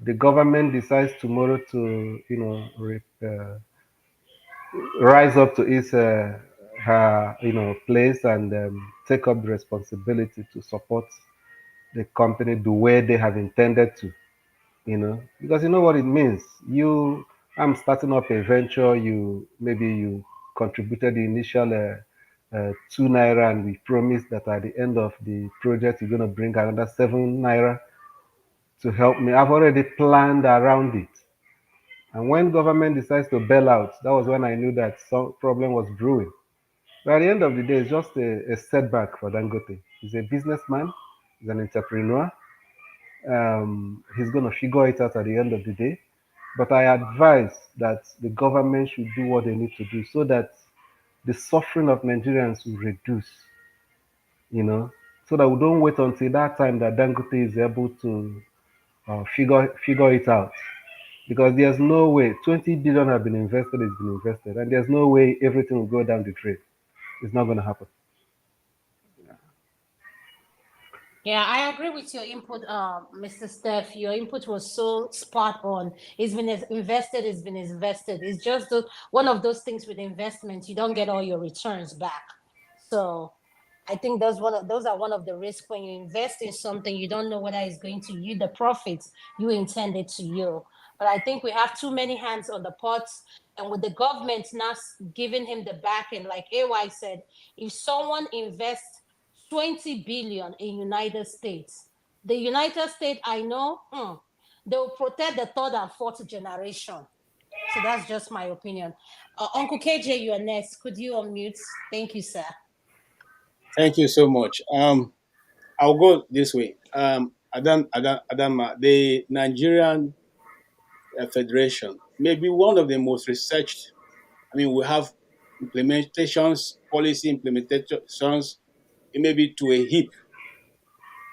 The government decides tomorrow to, rise up to its her, place and take up the responsibility to support the company the way they have intended to. Because you know what it means. I'm starting up a venture. Maybe you contributed the initial 2 naira, and we promised that at the end of the project you're going to bring another 7 naira to help me. I've already planned around it. And when government decides to bail out, that was when I knew that some problem was brewing. But at the end of the day, it's just a setback for Dangote. He's a businessman. He's an entrepreneur. He's going to figure it out at the end of the day. But I advise that the government should do what they need to do so that the suffering of Nigerians will reduce, so that we don't wait until that time that Dangote is able to figure it out. Because there's no way 20 billion have been invested, and there's no way everything will go down the drain. It's not going to happen. Yeah, I agree with your input, Mr. Steph. Your input was so spot on. It's been invested, it's been invested. It's just one of those things with investments, you don't get all your returns back. So I think those are one of the risks when you invest in something, you don't know whether it's going to yield the profits you intended to yield. But I think we have too many hands on the pots, and with the government not giving him the backing, like AY said, if someone invests 20 billion in United States, the United States, I know, they will protect the third and fourth generation. So that's just my opinion. Uncle KJ, you're next. Could you unmute? Thank you, sir. Thank you so much. I'll go this way. Adam, the Nigerian Federation may be one of the most researched. I mean, we have implementations, policy implementations maybe to a heap,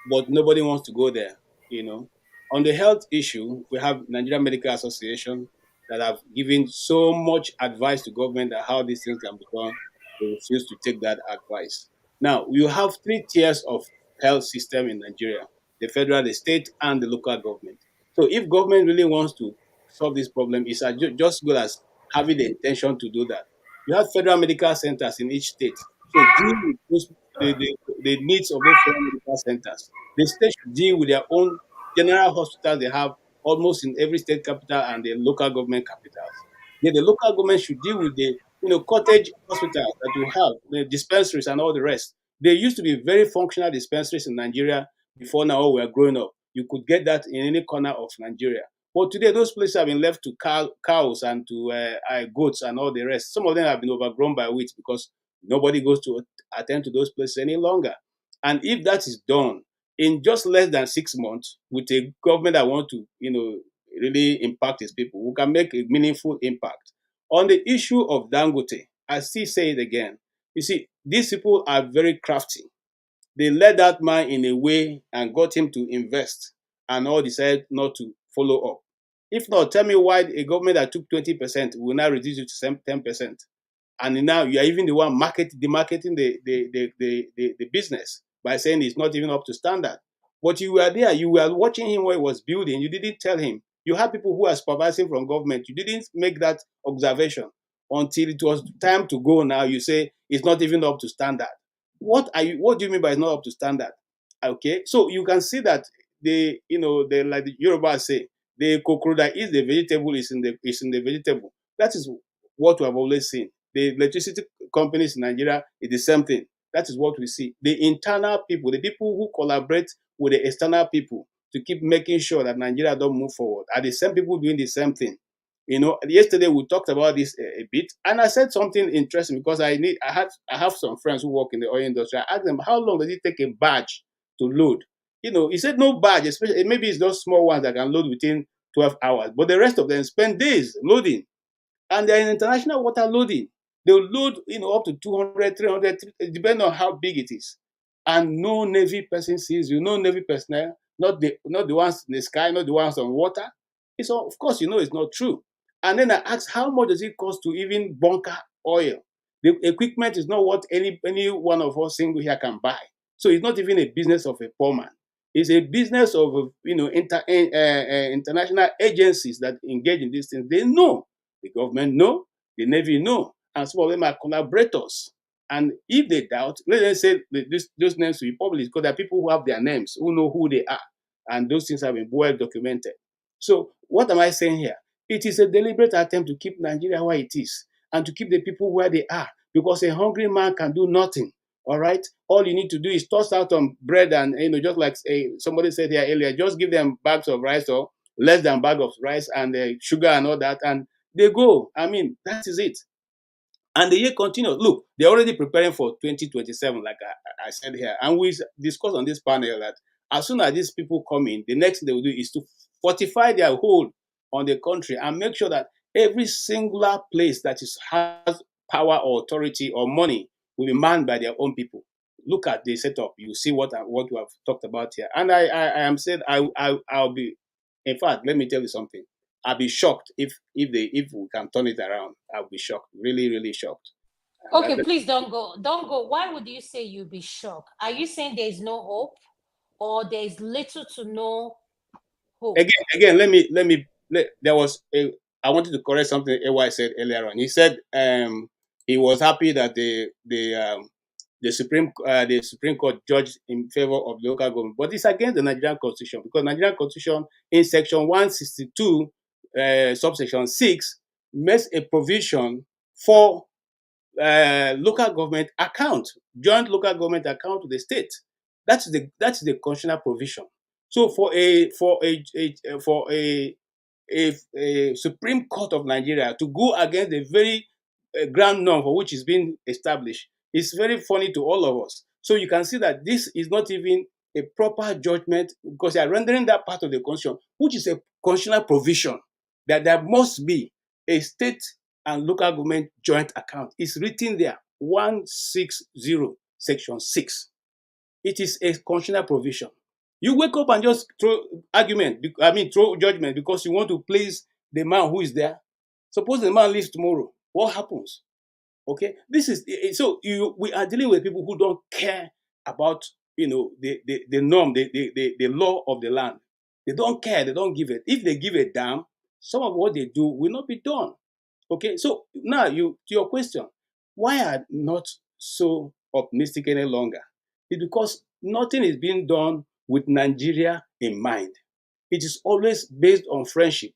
but nobody wants to go there, you know. On the health issue, we have Nigerian Medical Association that have given so much advice to government on how these things can be done. They refuse to take that advice. Now, you have three tiers of health system in Nigeria: the federal, the state, and the local government. So if government really wants to solve this problem, it's just good as having the intention to do that. You have federal medical centers in each state. So deal with the needs of those federal medical centers. The state should deal with their own general hospitals they have almost in every state capital and the local government capitals. Then the local government should deal with the cottage hospitals that you have, the dispensaries and all the rest. There used to be very functional dispensaries in Nigeria before now we are growing up. You could get that in any corner of Nigeria. But today, those places have been left to cows and to goats and all the rest. Some of them have been overgrown by wheat because nobody goes to attend to those places any longer. And if that is done in just less than 6 months with a government that wants to, really impact its people, we can make a meaningful impact. On the issue of Dangote, I still say it again. You see, these people are very crafty. They led that man in a way and got him to invest, and all decided not to follow up. If not, tell me why a government that took 20% will now reduce it to 10%. And now you are even the one demarketing the business by saying it's not even up to standard. But you were there, you were watching him while he was building. You didn't tell him. You had people who are supervising from government. You didn't make that observation until it was time to go. Now you say it's not even up to standard. What do you mean by it's not up to standard? Okay, so you can see that they like the Yoruba say, the kokoro that is the vegetable is in the vegetable. That is what we have always seen. The electricity companies in Nigeria is the same thing. That is what we see. The internal people, the people who collaborate with the external people to keep making sure that Nigeria don't move forward, are the same people doing the same thing. Yesterday we talked about this a bit, and I said something interesting because I have some friends who work in the oil industry. I asked them, how long does it take a barge to load? He said no barge, especially maybe it's those small ones that can load within 12 hours, but the rest of them spend days loading. And they're in international water loading. They'll load up to 200, 300, depending on how big it is. And no Navy person sees you, no Navy personnel, not the ones in the sky, not the ones on water. Of course, it's not true. And then I asked, how much does it cost to even bunker oil? The equipment is not what any one of us single here can buy. So it's not even a business of a poor man. It's a business of international agencies that engage in these things. They know. The government know, the Navy know, and some of them are collaborators. And if they doubt, let them say those names to be published, because there are people who have their names, who know who they are, and those things have been well documented. So what am I saying here? It is a deliberate attempt to keep Nigeria where it is and to keep the people where they are, because a hungry man can do nothing. All right, all you need to do is toss out some bread and just like somebody said here earlier, just give them bags of rice or less than bag of rice and sugar and all that, and they go. I mean, that is it. And the year continues. Look, they're already preparing for 2027, like I said here. And we discussed on this panel that as soon as these people come in, the next thing they will do is to fortify their hold on the country and make sure that every singular place that has power or authority or money will be manned by their own people. Look at the setup. You see what we have talked about here. And I am said I'll be. In fact, let me tell you something. I'll be shocked if we can turn it around. I'll be shocked, really, really shocked. Okay, please don't go. Don't go. Why would you say you'll be shocked? Are you saying there is no hope, or there is little to no hope? Again, there was I wanted to correct something AY said earlier on. He said he was happy that the Supreme Court judged in favor of the local government, but it's against the Nigerian Constitution, because Nigerian Constitution in section 162, subsection 6, makes a provision for local government account, joint local government account to the state. That's the constitutional provision. So for a Supreme Court of Nigeria to go against the very ground norm for which is being established, it's very funny to all of us. So you can see that this is not even a proper judgment, because they are rendering that part of the Constitution, which is a constitutional provision, that there must be a state and local government joint account. It's written there, 160, section 6. It is a constitutional provision. You wake up and just throw throw judgment because you want to please the man who is there. Suppose the man leaves tomorrow, what happens? Okay, this is so we are dealing with people who don't care about the norm, the law of the land. They don't care, they don't give it. If they give a damn, some of what they do will not be done. Okay, so now to your question, why are not so optimistic any longer? It's because nothing is being done with Nigeria in mind. It is always based on friendship.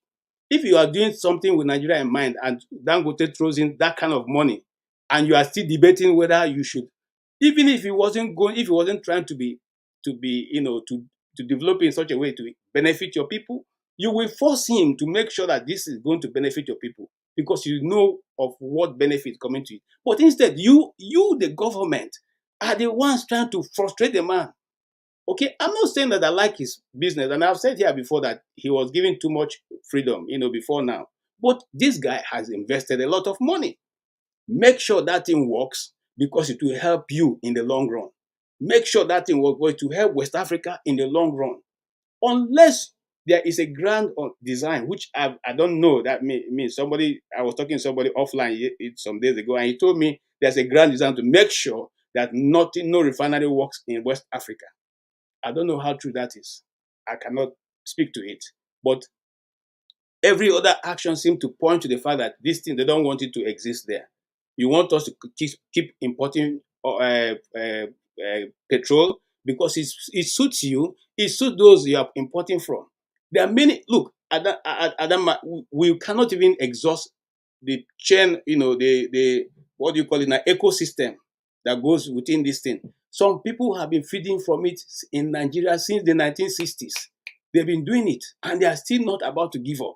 If you are doing something with Nigeria in mind and Dangote throws in that kind of money, and you are still debating whether you should, even if he wasn't trying to develop in such a way to benefit your people, you will force him to make sure that this is going to benefit your people because you know of what benefit coming to it. But instead, you the government, are the ones trying to frustrate the man. Okay, I'm not saying that I like his business, and I've said here before that he was given too much freedom, before now. But this guy has invested a lot of money. Make sure that thing works because it will help you in the long run. Make sure that thing works to help West Africa in the long run. Unless there is a grand design, which I don't know, that means somebody, I was talking to somebody offline some days ago, and he told me there's a grand design to make sure that no refinery works in West Africa. I don't know how true that is. I cannot speak to it. But every other action seems to point to the fact that this thing, they don't want it to exist there. You want us to keep importing petrol because it suits you. It suits those you are importing from. There are many. Look, Adam, we cannot even exhaust the chain. The what do you call it? An ecosystem that goes within this thing. Some people have been feeding from it in Nigeria since the 1960s. They've been doing it, and they are still not about to give up.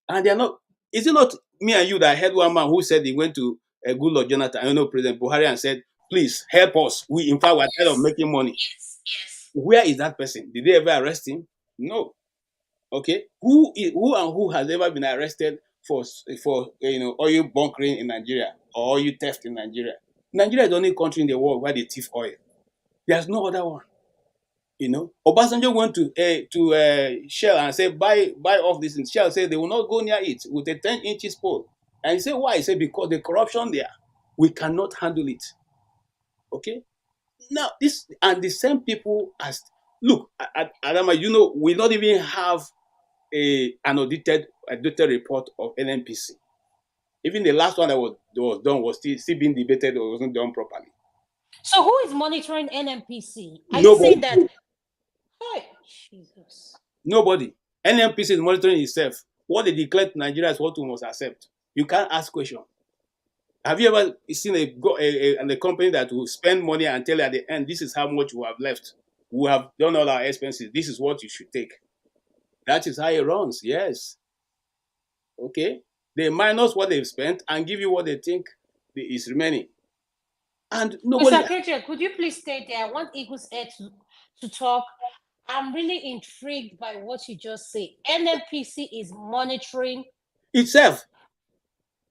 And they are not. Is it not me and you that I heard one man who said he went to Goodluck Jonathan, President Buhari, and said, "Please help us. In fact, we're tired of making money." Yes. Where is that person? Did they ever arrest him? No. Okay. Who has ever been arrested for oil bunkering in Nigeria or oil theft in Nigeria? Nigeria is the only country in the world where they thief oil. There's no other one. Obasanjo went to Shell and said, buy off this. And Shell said they will not go near it with a 10 inches pole. And he said, why? He said, because the corruption there, we cannot handle it. Okay? Now, the same people look, Adama, we not even have an audited report of NNPC. Even the last one that was done was still being debated or wasn't done properly. So who is monitoring NNPC? Are Nobody. You saying that? Hey, Jesus. Nobody. NNPC is monitoring itself. What they declare to Nigeria is what we must accept. You can't ask questions. Have you ever seen a company that will spend money and tell you at the end, this is how much we have left. We have done all our expenses. This is what you should take. That is how it runs. Yes. Okay. They minus what they've spent and give you what they think is remaining. And nobody. Mr. Ketia, could you please stay there? I want Eagles Air to talk. I'm really intrigued by what you just said. NNPC is monitoring itself.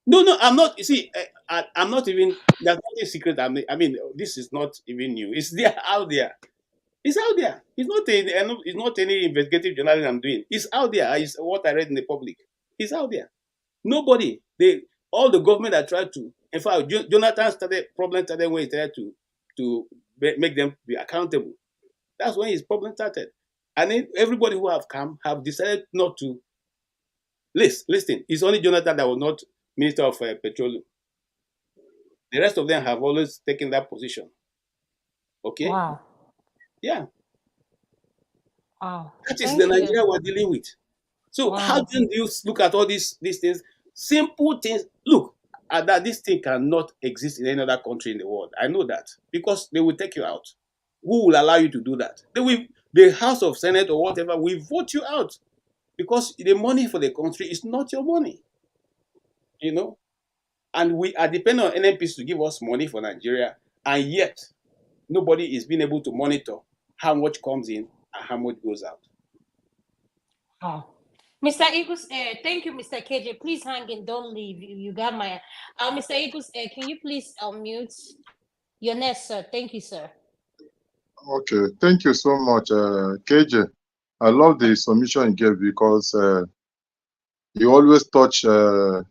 No, I'm not. You see, I'm not even. There's nothing secret. I mean, this is not even new. It's there out there. It's out there. It's not any investigative journalism I'm doing. It's out there. It's what I read in the public. It's out there. Nobody. All the government that tried to. In fact, Jonathan started when he started to make them be accountable. That's when his problem started. And then everybody who have come have decided not to listen. It's only Jonathan that was not Minister of Petroleum. The rest of them have always taken that position. Okay? Wow. Yeah. Wow. That is the Nigeria we're dealing with. So how do you look at all these things? Simple things. Look, that this thing cannot exist in any other country in the world. I know that. Because they will take you out. Who will allow you to do that? The House of Senate or whatever will vote you out. Because the money for the country is not your money. And we are dependent on NNPC to give us money for Nigeria. And yet, nobody is being able to monitor how much comes in and how much goes out. Oh. Mr. Eagles, thank you, Mr. KJ. Please hang in, don't leave. You got my... Mr. Eagles, can you please unmute? You're next, sir. Thank you, sir. Okay, thank you so much, KJ. I love the submission you gave because you always touch the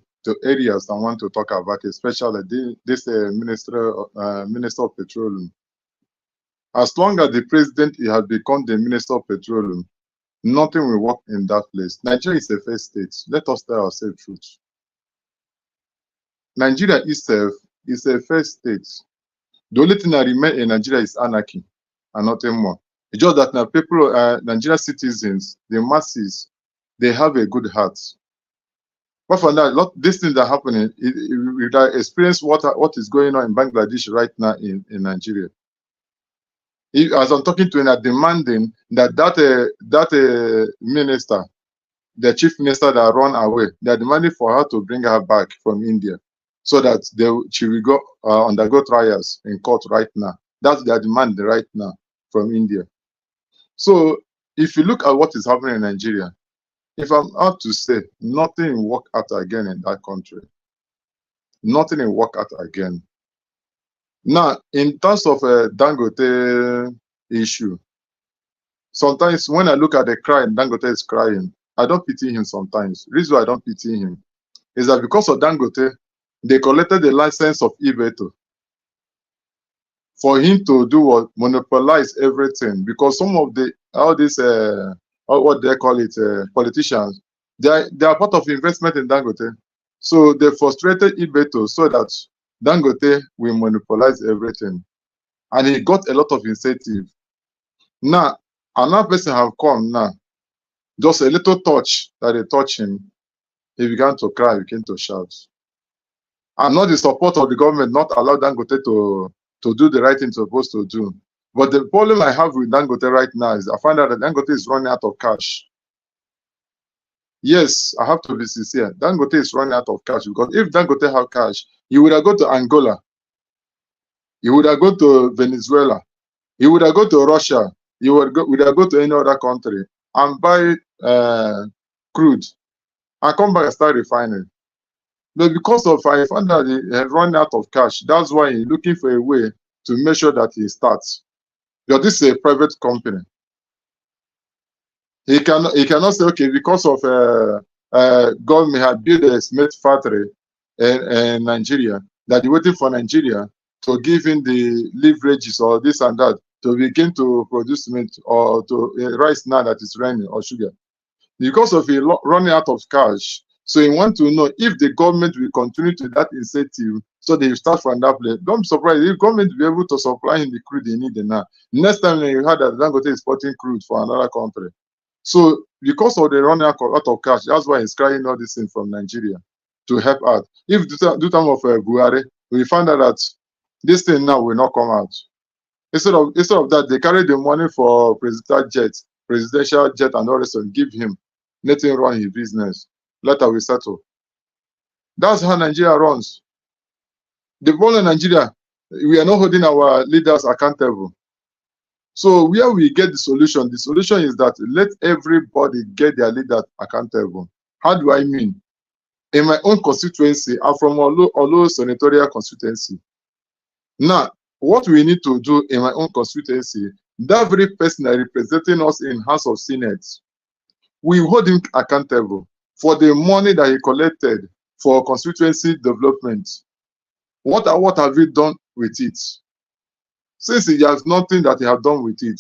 areas I want to talk about, especially this Minister of Petroleum. As long as the president has become the Minister of Petroleum, nothing will work in that place. Nigeria is a first state. Let us tell ourselves the truth. Nigeria itself is a first state. The only thing that remains in Nigeria is anarchy and nothing more. It's just that now people, Nigerian citizens, the masses, they have a good heart. But for that, these things that are happening, we experience what is going on in Bangladesh right now in Nigeria. As I'm talking to him, demanding that minister, the chief minister that run away, they're demanding for her to bring her back from India so that she will go undergo trials in court right now. That's their demand right now from India. So if you look at what is happening in Nigeria, if I'm out to say, nothing will work out again in that country. Nothing will work out again. Now, in terms of a Dangote issue, sometimes when I look at the cry, Dangote is crying, I don't pity him sometimes. The reason why I don't pity him is that because of Dangote, they collected the license of Ibeto for him to do what? Monopolize everything. Because some of all these, what they call it, politicians, they are part of investment in Dangote. So they frustrated Ibeto so that Dangote will monopolize everything. And he got a lot of incentive. Now, another person have come now, just a little touch that they touch him, he began to cry, began to shout. I'm not the support of the government, not allow Dangote to do the right thing supposed to do. But the problem I have with Dangote right now is I find out that Dangote is running out of cash. Yes, I have to be sincere. Dangote is running out of cash because if Dangote have cash, he would have gone to Angola. He would have gone to Venezuela. He would have gone to Russia. He would have gone to any other country and buy crude and come back and start refining. But because of I found that he had run out of cash, that's why he's looking for a way to make sure that he starts. Because this is a private company. He cannot say, okay, because of government had built a cement factory in Nigeria, that he's waiting for Nigeria to give him the leverages or this and that to begin to produce cement or to rice now that is raining or sugar. Because of he running out of cash, so he want to know if the government will continue to that incentive, so they start from that place. Don't be surprised if government will be able to supply him the crude he need now. Next time you heard that Dangote is exporting crude for another country. So because of the running out of cash, that's why he's crying all this thing from Nigeria to help out. If do time of Buhari, we find out that this thing now will not come out. Instead of that, they carry the money for presidential jet, and all this and give him. Let him run his business. Later we settle. That's how Nigeria runs. The problem in Nigeria, we are not holding our leaders accountable. So where we get the solution is that let everybody get their leader accountable. How do I mean? In my own constituency, I'm from Olo senatorial constituency. Now, what we need to do in my own constituency, that very person that representing us in House of Senate, we hold him accountable for the money that he collected for constituency development. What have you done with it? Since he has nothing that he has done with it,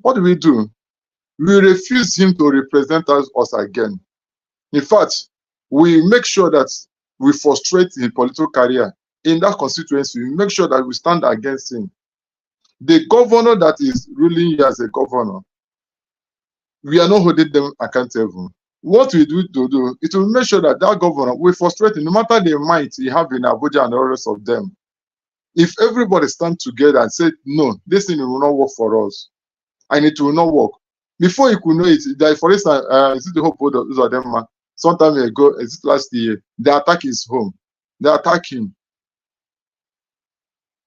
what do? We refuse him to represent us again. In fact, we make sure that we frustrate his political career in that constituency. We make sure that we stand against him. The governor that is ruling here as a governor, we are not holding them accountable. What we do to do, it will make sure that that governor will frustrate him, no matter the might he have in Abuja and the rest of them. If everybody stand together and say, no, this thing will not work for us, and it will not work. Before you could know it, like for instance, is it the whole those of them, some time ago, is it last year, they attack his home. They attack him.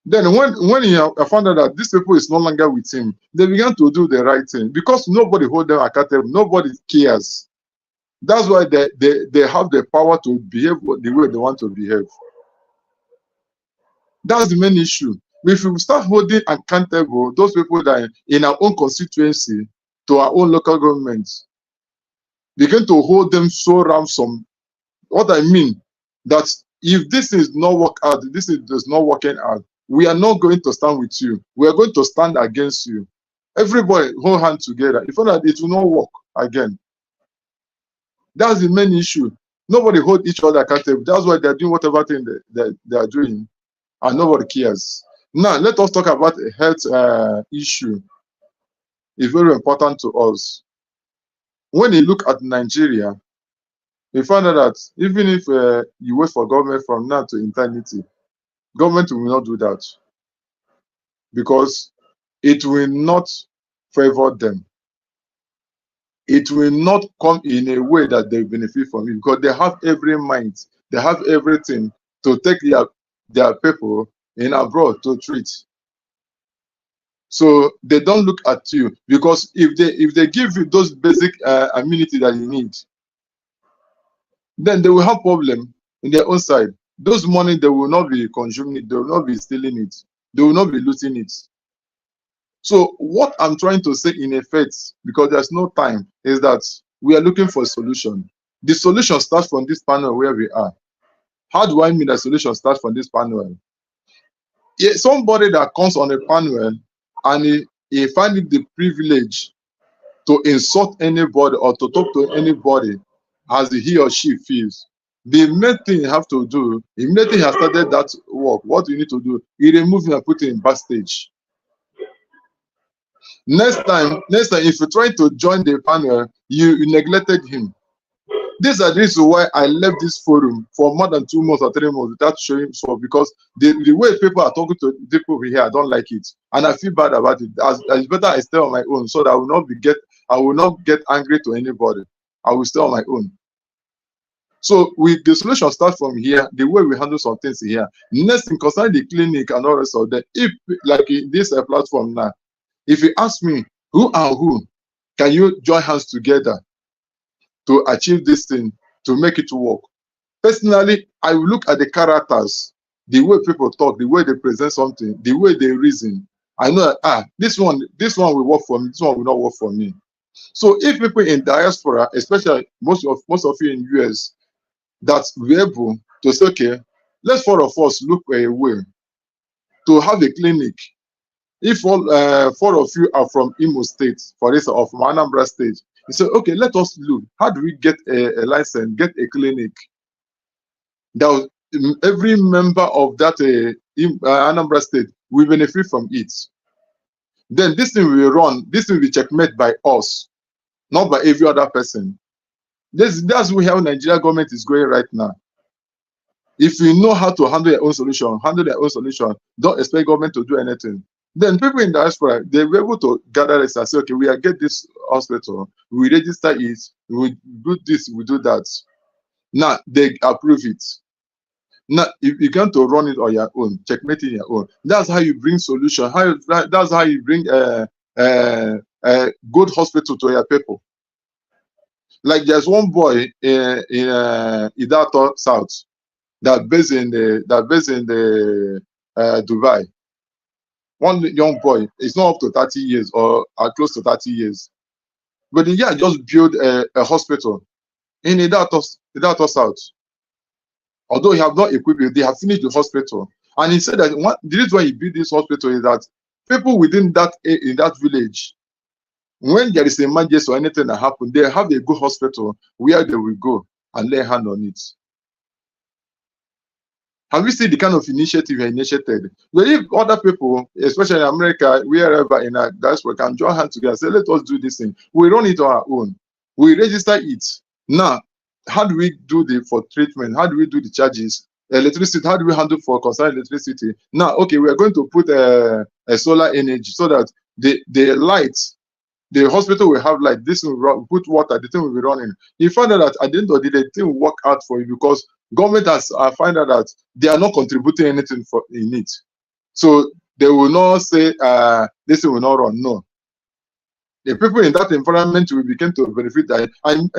Then when he found out that these people is no longer with him, they began to do the right thing because nobody hold them accountable, nobody cares. That's why they have the power to behave the way they want to behave. That's the main issue. If we start holding accountable those people that are in our own constituency to our own local governments, begin to hold them so ransom. What I mean, that if this is not work out, is not working out, we are not going to stand with you. We are going to stand against you. Everybody hold hands together. If not, it will not work again. That's the main issue. Nobody hold each other accountable. That's why they're doing whatever thing they are doing, and nobody cares. Now, let us talk about a health issue. It's very important to us. When you look at Nigeria, we find out that even if you wait for government from now to eternity, government will not do that, because it will not favor them. It will not come in a way that they benefit from it, because they have every mind, they have everything to take their people in abroad to treat. So they don't look at you, because if they give you those basic amenity that you need, then they will have problem in their own side. Those money, they will not be consuming it, they will not be stealing it, they will not be looting it. So what I'm trying to say in effect, because there's no time, is that we are looking for a solution. The solution starts from this panel where we are. How do I mean the solution starts from this panel? Yeah, somebody that comes on a panel and he finds it the privilege to insult anybody or to talk to anybody as he or she feels, the main thing you have to do, immediately you have started that work, what you need to do, you remove him and put him in backstage. Next time, if you try to join the panel, you neglected him. These are the reasons why I left this forum for more than 2 months or 3 months without showing support, because the way people are talking to people here, I don't like it, and I feel bad about it. It's better I stay on my own, so that I will not get angry to anybody. I will stay on my own. So the solution starts from here, the way we handle some things here. Next thing concerning the clinic and all the rest of that, if like in this platform now, if you ask me who and who can you join hands together to achieve this thing, to make it work, personally, I will look at the characters, the way people talk, the way they present something, the way they reason. I know that this one will work for me, this one will not work for me. So if people in diaspora, especially most of you in US, that we're able to say, okay, let's 4 of us look a way to have a clinic. If all 4 of you are from Imo State, for instance, or from Anambra State, you say, okay, let us look. How do we get a license, get a clinic? That every member of that Anambra State will benefit from it. Then this thing will run, this will be checkmate by us, not by every other person. That's how Nigeria government is going right now. If you know how to handle your own solution, handle their own solution. Don't expect government to do anything. Then people in diaspora, they'll be able to gather this and say, okay, we get this hospital, we register it, we do this, we do that. Now they approve it. Now if you going to run it on your own, checkmate in your own. That's how you bring solution. That's how you bring a good hospital to your people. Like there's one boy in Idato South that based in the Dubai. One young boy, it's not up to 30 years or close to 30 years, but the guy just built a hospital in Idato South. Although he have not equipped it, they have finished the hospital, and he said that the reason why he built this hospital is that people within that village, when there is an emergency or anything that happens, they have a good hospital where they will go and lay hand on it. Have you seen the kind of initiative he initiated? But if other people, especially in America, wherever in our diaspora, can join hands together, say, let us do this thing. We run it on our own. We register it. Now, how do we do for treatment? How do we do the charges? Electricity, how do we handle for concerning electricity? Now, okay, we are going to put a solar energy so that the lights, the hospital will have light, this will run, put water, the thing will be running. You find out that at the end of the day, the thing will work out for you, because government has find out that they are not contributing anything in it. So they will not say this will not run. No. The people in that environment will begin to benefit that. And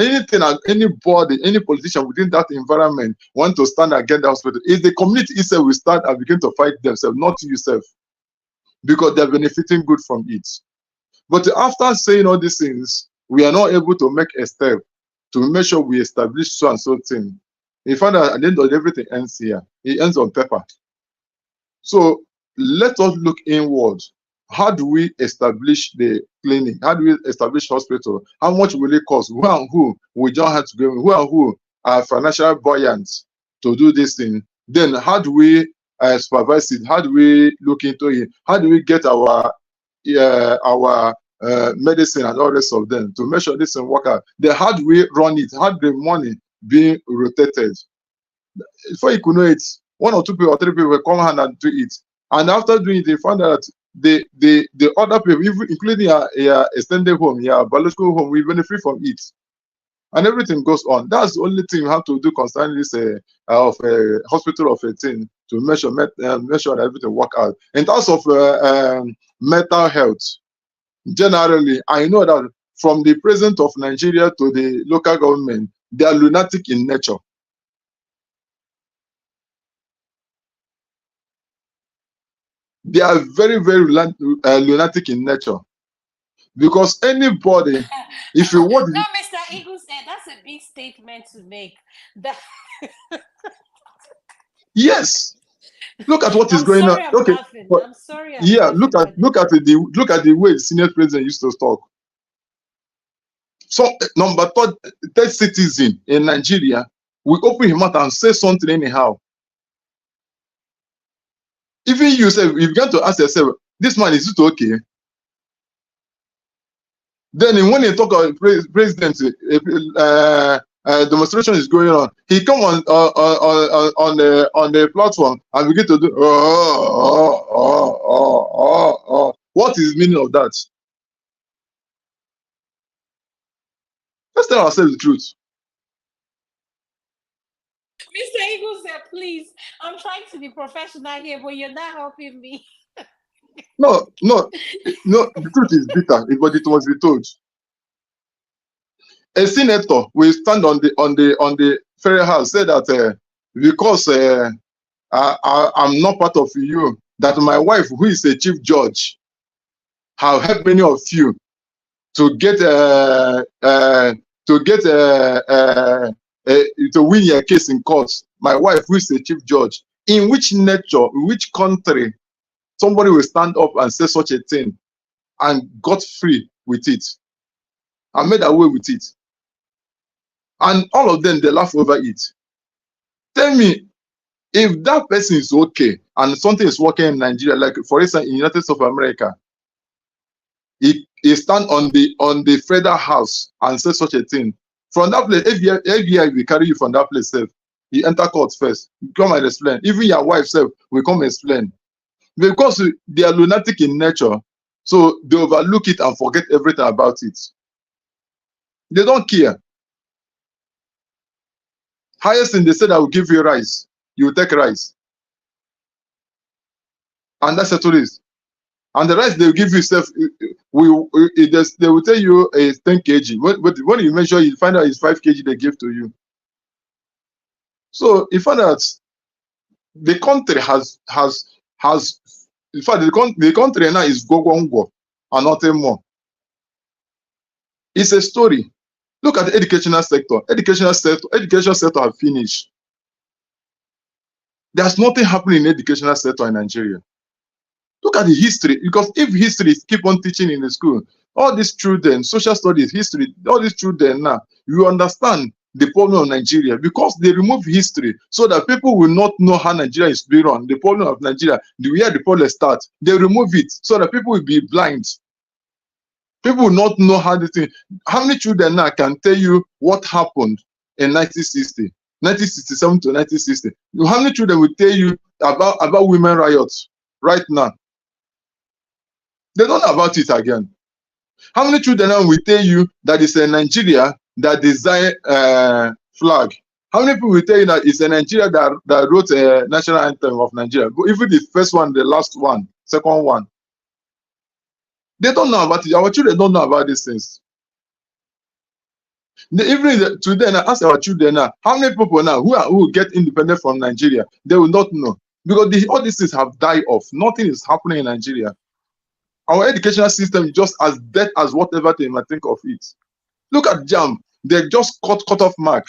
anybody, any politician within that environment want to stand against the hospital, if the community itself will start and begin to fight themselves, not yourself. because they're benefiting good from it. But after saying all these things, we are not able to make a step to make sure we establish so and so thing. In fact, at the end of everything ends here. It ends on paper. So let us look inward. How do we establish the clinic? How do we establish hospital? How much will it cost? Who and who we don't have to go? Who and who are financial buoyant to do this thing? Then how do we supervise it? How do we look into it? How do we get our medicine and all the rest of them to make sure this thing work out? Then how do we run it? How do the money being rotated? Before you could know it, 1 or 2 people or 3 people will come hand and do it. And after doing it, they found out that the other people, including your extended home, your biological home, will benefit from it. And everything goes on. That's the only thing we have to do concerning this of a hospital of a thing to make sure that everything work out. In terms of mental health, generally, I know that from the president of Nigeria to the local government, they are lunatic in nature. They are very, very lunatic in nature. Because anybody, if you want... No, Mr. Eagle said that's a big statement to make. Yes. Look at what is going on. I'm Okay. laughing. But, I'm sorry. Yeah, look at the way the senior president used to talk. So number third citizen in Nigeria will open his mouth and say something anyhow. Even you say, you've got to ask yourself, this man, is it okay? Then when you talk about president, demonstration is going on, he come on the platform and begin to do What is the meaning of that? Let's tell ourselves the truth. Mr. Eagle said, please, I'm trying to be professional here, but you're not helping me. No, the truth is bitter, but it must be told. A senator will stand on the ferry house, say that because I'm not part of you, that my wife, who is a chief judge, have helped many of you to get to win your case in court. My wife, who is a chief judge, in which nature, in which country, somebody will stand up and say such a thing and got free with it and made away with it? And all of them, they laugh over it. Tell me, if that person is okay and something is working in Nigeria, like for instance in the United States of America, he stand on the federal house and say such a thing. From that place, FBI will carry you from that place. You enter court first. You come and explain. Even your wife self will come and explain. Because they are lunatic in nature, so they overlook it and forget everything about it. They don't care. Highest thing, they said, I will give you rice. You will take rice. And that's what it is. And the rice they will give you, they will tell you it's 10 kg. When you measure, you find out it's 5 kg they give to you. So you find out the country has in fact the country now is go and nothing more. It's a story. Look at the educational sector. Education sector have finished. There's nothing happening in the educational sector in Nigeria. Look at the history, because if history keep on teaching in the school, all these children, social studies, history, all these children now, you understand the problem of Nigeria, because they remove history so that people will not know how Nigeria is being run. The problem of Nigeria, where the problem starts, they remove it so that people will be blind. People will not know how this thing. How many children now can tell you what happened in 1960, 1967 to 1960? How many children will tell you about women riots right now? They don't know about it again. How many children now will tell you that it's a Nigeria that designed flag? How many people will tell you that it's a Nigeria that wrote a national anthem of Nigeria? Even the first one, the last one, second one. They don't know about it. Our children don't know about these things. Even today, now, ask our children now, how many people now who get independent from Nigeria? They will not know, because all these things have died off. Nothing is happening in Nigeria. Our educational system is just as dead as whatever they might think of it. Look at JAM. They just cut off mark.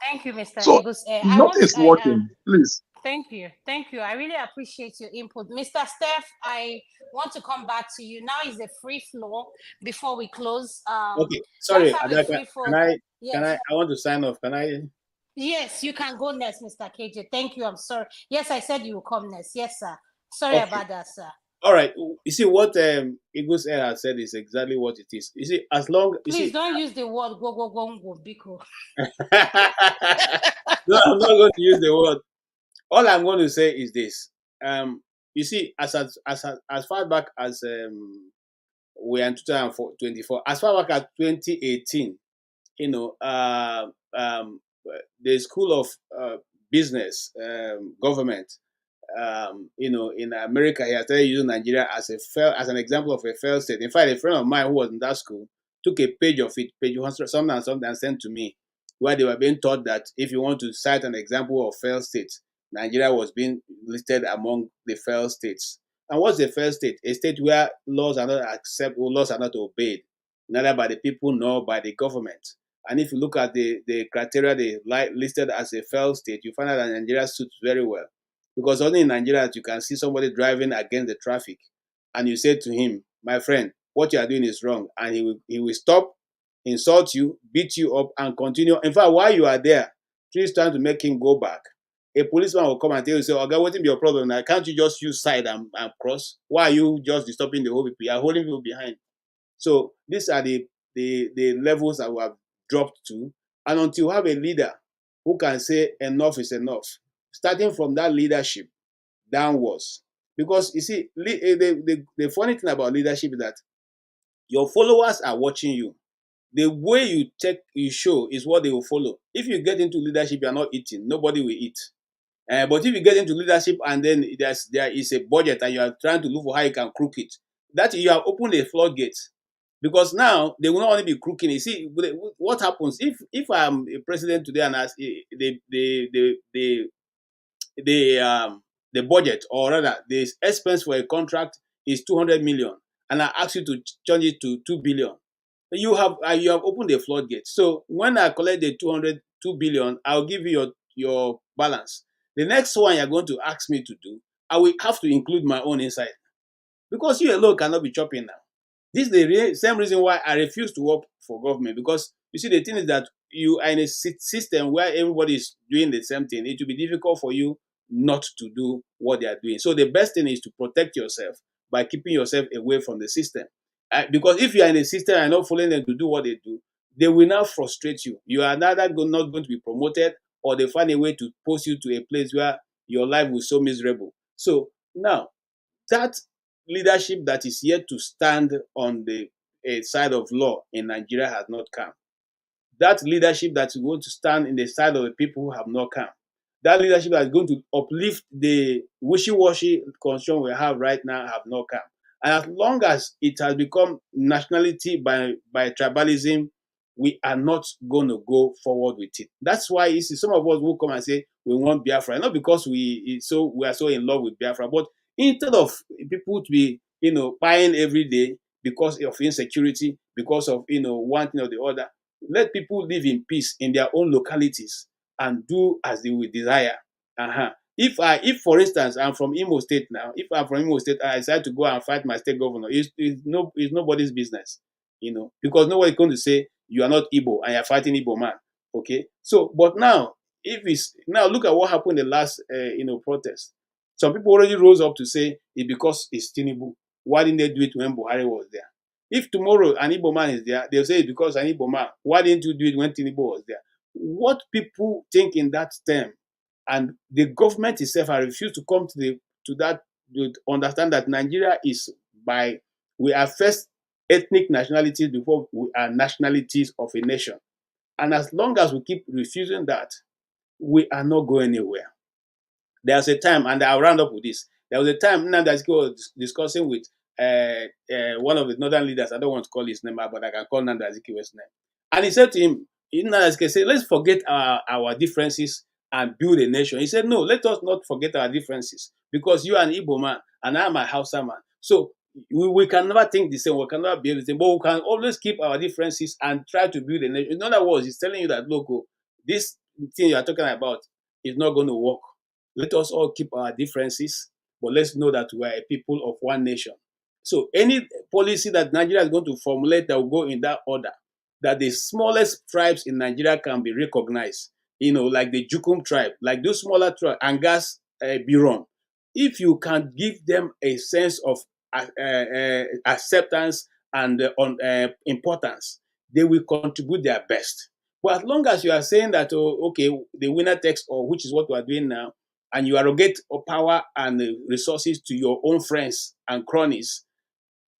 Thank you, Mr. So Igus. nothing is working. Please. Thank you. Thank you. I really appreciate your input. Mr. Steph, I want to come back to you. Now is a free floor before we close. Okay, sorry, Let's have a Adaka, free floor. I want to sign off. Can I? Yes, you can go next, Mr. KJ. Thank you. I'm sorry. Yes, I said you will come next. Yes, sir. Sorry about that, sir. All right. You see what Igus Air has said is exactly what it is. You see, as long please don't use the word go biko. No, I'm not going to use the word. All I'm going to say is this. You see, as far back as we are in 2024, as far back as 2018, you know, the School of Business government, you know, in America, he has started using Nigeria as an example of a failed state. In fact, a friend of mine who was in that school took a page of it, page 100 something, and sent to me, where they were being taught that if you want to cite an example of failed states, Nigeria was being listed among the failed states. And what's a failed state? A state where laws are not accepted, laws are not obeyed, neither by the people nor by the government. And if you look at the criteria they listed as a failed state, you find out that Nigeria suits very well. Because only in Nigeria you can see somebody driving against the traffic, and you say to him, my friend, what you are doing is wrong, and he will stop, insult you, beat you up, and continue. In fact, while you are there, he's trying to make him go back. A policeman will come and tell you, say, okay, what is your problem now? Can't you just use side and cross? Why are you just disturbing the whole people? You are holding people behind. So these are the levels that we have dropped to. And until you have a leader who can say enough is enough, starting from that leadership downwards. Because you see, the funny thing about leadership is that your followers are watching you. The way you show is what they will follow. If you get into leadership, you are not eating, nobody will eat. But if you get into leadership and then there is a budget and you are trying to look for how you can crook it, that you have opened a floodgate. Because now they will not only be crooking. You see, what happens if I'm a president today and ask the budget, or rather the expense for a contract is 200 million, and I ask you to change it to 2 billion, you have opened a floodgate. So when I collect the 2 billion, I'll give you your balance. The next one you're going to ask me to do, I will have to include my own inside, because you alone cannot be chopping now. This is the same reason why I refuse to work for government, because you see, the thing is that you are in a system where everybody is doing the same thing. It will be difficult for you not to do what they are doing. So the best thing is to protect yourself by keeping yourself away from the system. Because if you are in a system and not following them to do what they do, they will now frustrate you. You are neither not going to be promoted, or they find a way to post you to a place where your life will be so miserable. So now, that leadership that is yet to stand on the side of law in Nigeria has not come. That leadership that is going to stand in the side of the people who have not come. That leadership that is going to uplift the wishy-washy constitution we have right now have not come. And as long as it has become nationality by tribalism, we are not going to go forward with it. That's why you see some of us will come and say we want Biafra, not because we are so in love with Biafra, but instead of people to be buying every day because of insecurity, because of one thing or the other, let people live in peace in their own localities and do as they will desire. If for instance I'm from Imo State now, if I'm from Imo State, I decide to go and fight my state governor, it's nobody's business, because nobody's going to say you are not Igbo and you're fighting Igbo man. Okay, so but now look at what happened in the last protest. Some people already rose up to say it's because it's Tinubu. Why didn't they do it when Buhari was there? If tomorrow an Igbo man is there, they'll say it's because an Igbo man. Why didn't you do it when Tinubu was there? What people think in that term, and the government itself has refused to come to understand that Nigeria we are first ethnic nationalities before we are nationalities of a nation. And as long as we keep refusing that, we are not going anywhere. There's a time, and I'll round up with this. There was a time Nnamdi Azikiwe was discussing with one of the northern leaders. I don't want to call his name, but I can call Nnamdi Azikiwe's name. And he said to him, Nnamdi Azikiwe said, let's forget our differences and build a nation. He said, no, let us not forget our differences, because you are an Igbo man and I'm a Hausa man. So we can never think the same, we can never behave the same, but we can always keep our differences and try to build a nation. In other words, it's telling you that, look, this thing you are talking about is not going to work. Let us all keep our differences, but let's know that we are a people of one nation. So any policy that Nigeria is going to formulate that will go in that order, that the smallest tribes in Nigeria can be recognized, like the Jukum tribe, like those smaller tribes, Angas, Biron. If you can give them a sense of acceptance and importance, they will contribute their best. But as long as you are saying that, okay, the winner takes all, which is what we are doing now, and you arrogate power and resources to your own friends and cronies,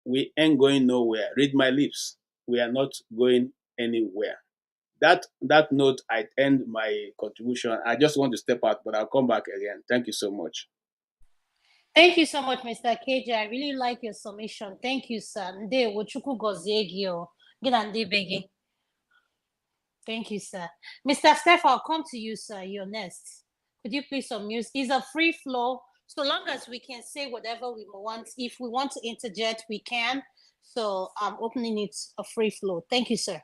we ain't going nowhere. Read my lips. We are not going anywhere. That note, I end my contribution. I just want to step out, but I'll come back again. Thank you so much. Thank you so much, Mr. KJ. I really like your submission. Thank you, sir. Thank you, sir. Mr. Steph, I'll come to you, sir. You're next. Could you please unmute? It's a free flow. So long as we can say whatever we want. If we want to interject, we can. So I'm opening it a free flow. Thank you, sir.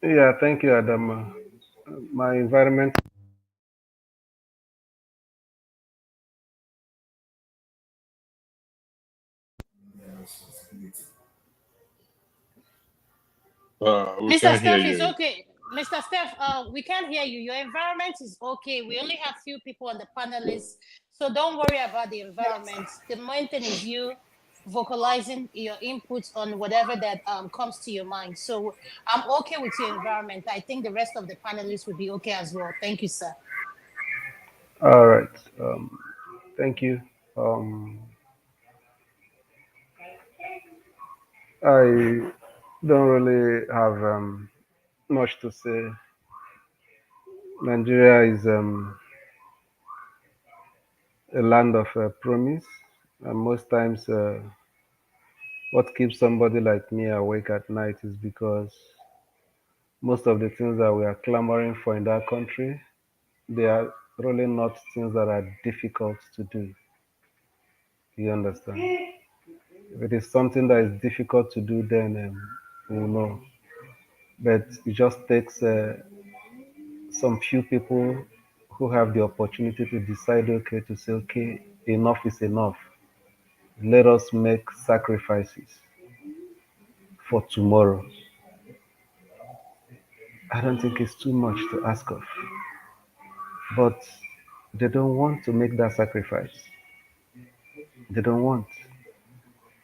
Yeah, thank you, Adam. My environment. We Mr. can't hear Steph is you. okay. Mr. Steph, we can't hear you. Your environment is okay. We only have few people on the panelists, so don't worry about the environment. The main thing is you vocalizing your inputs on whatever that comes to your mind. So I'm okay with your environment. I think the rest of the panelists will be okay as well. Thank you, sir. All right. Thank you. I don't really have much to say. Nigeria is a land of promise, and most times what keeps somebody like me awake at night is because most of the things that we are clamoring for in that country, they are really not things that are difficult to do. You understand? If it is something that is difficult to do, then we'll know. But it just takes some few people who have the opportunity to decide, okay, to say, okay, enough is enough. Let us make sacrifices for tomorrow. I don't think it's too much to ask of. But they don't want to make that sacrifice. They don't want.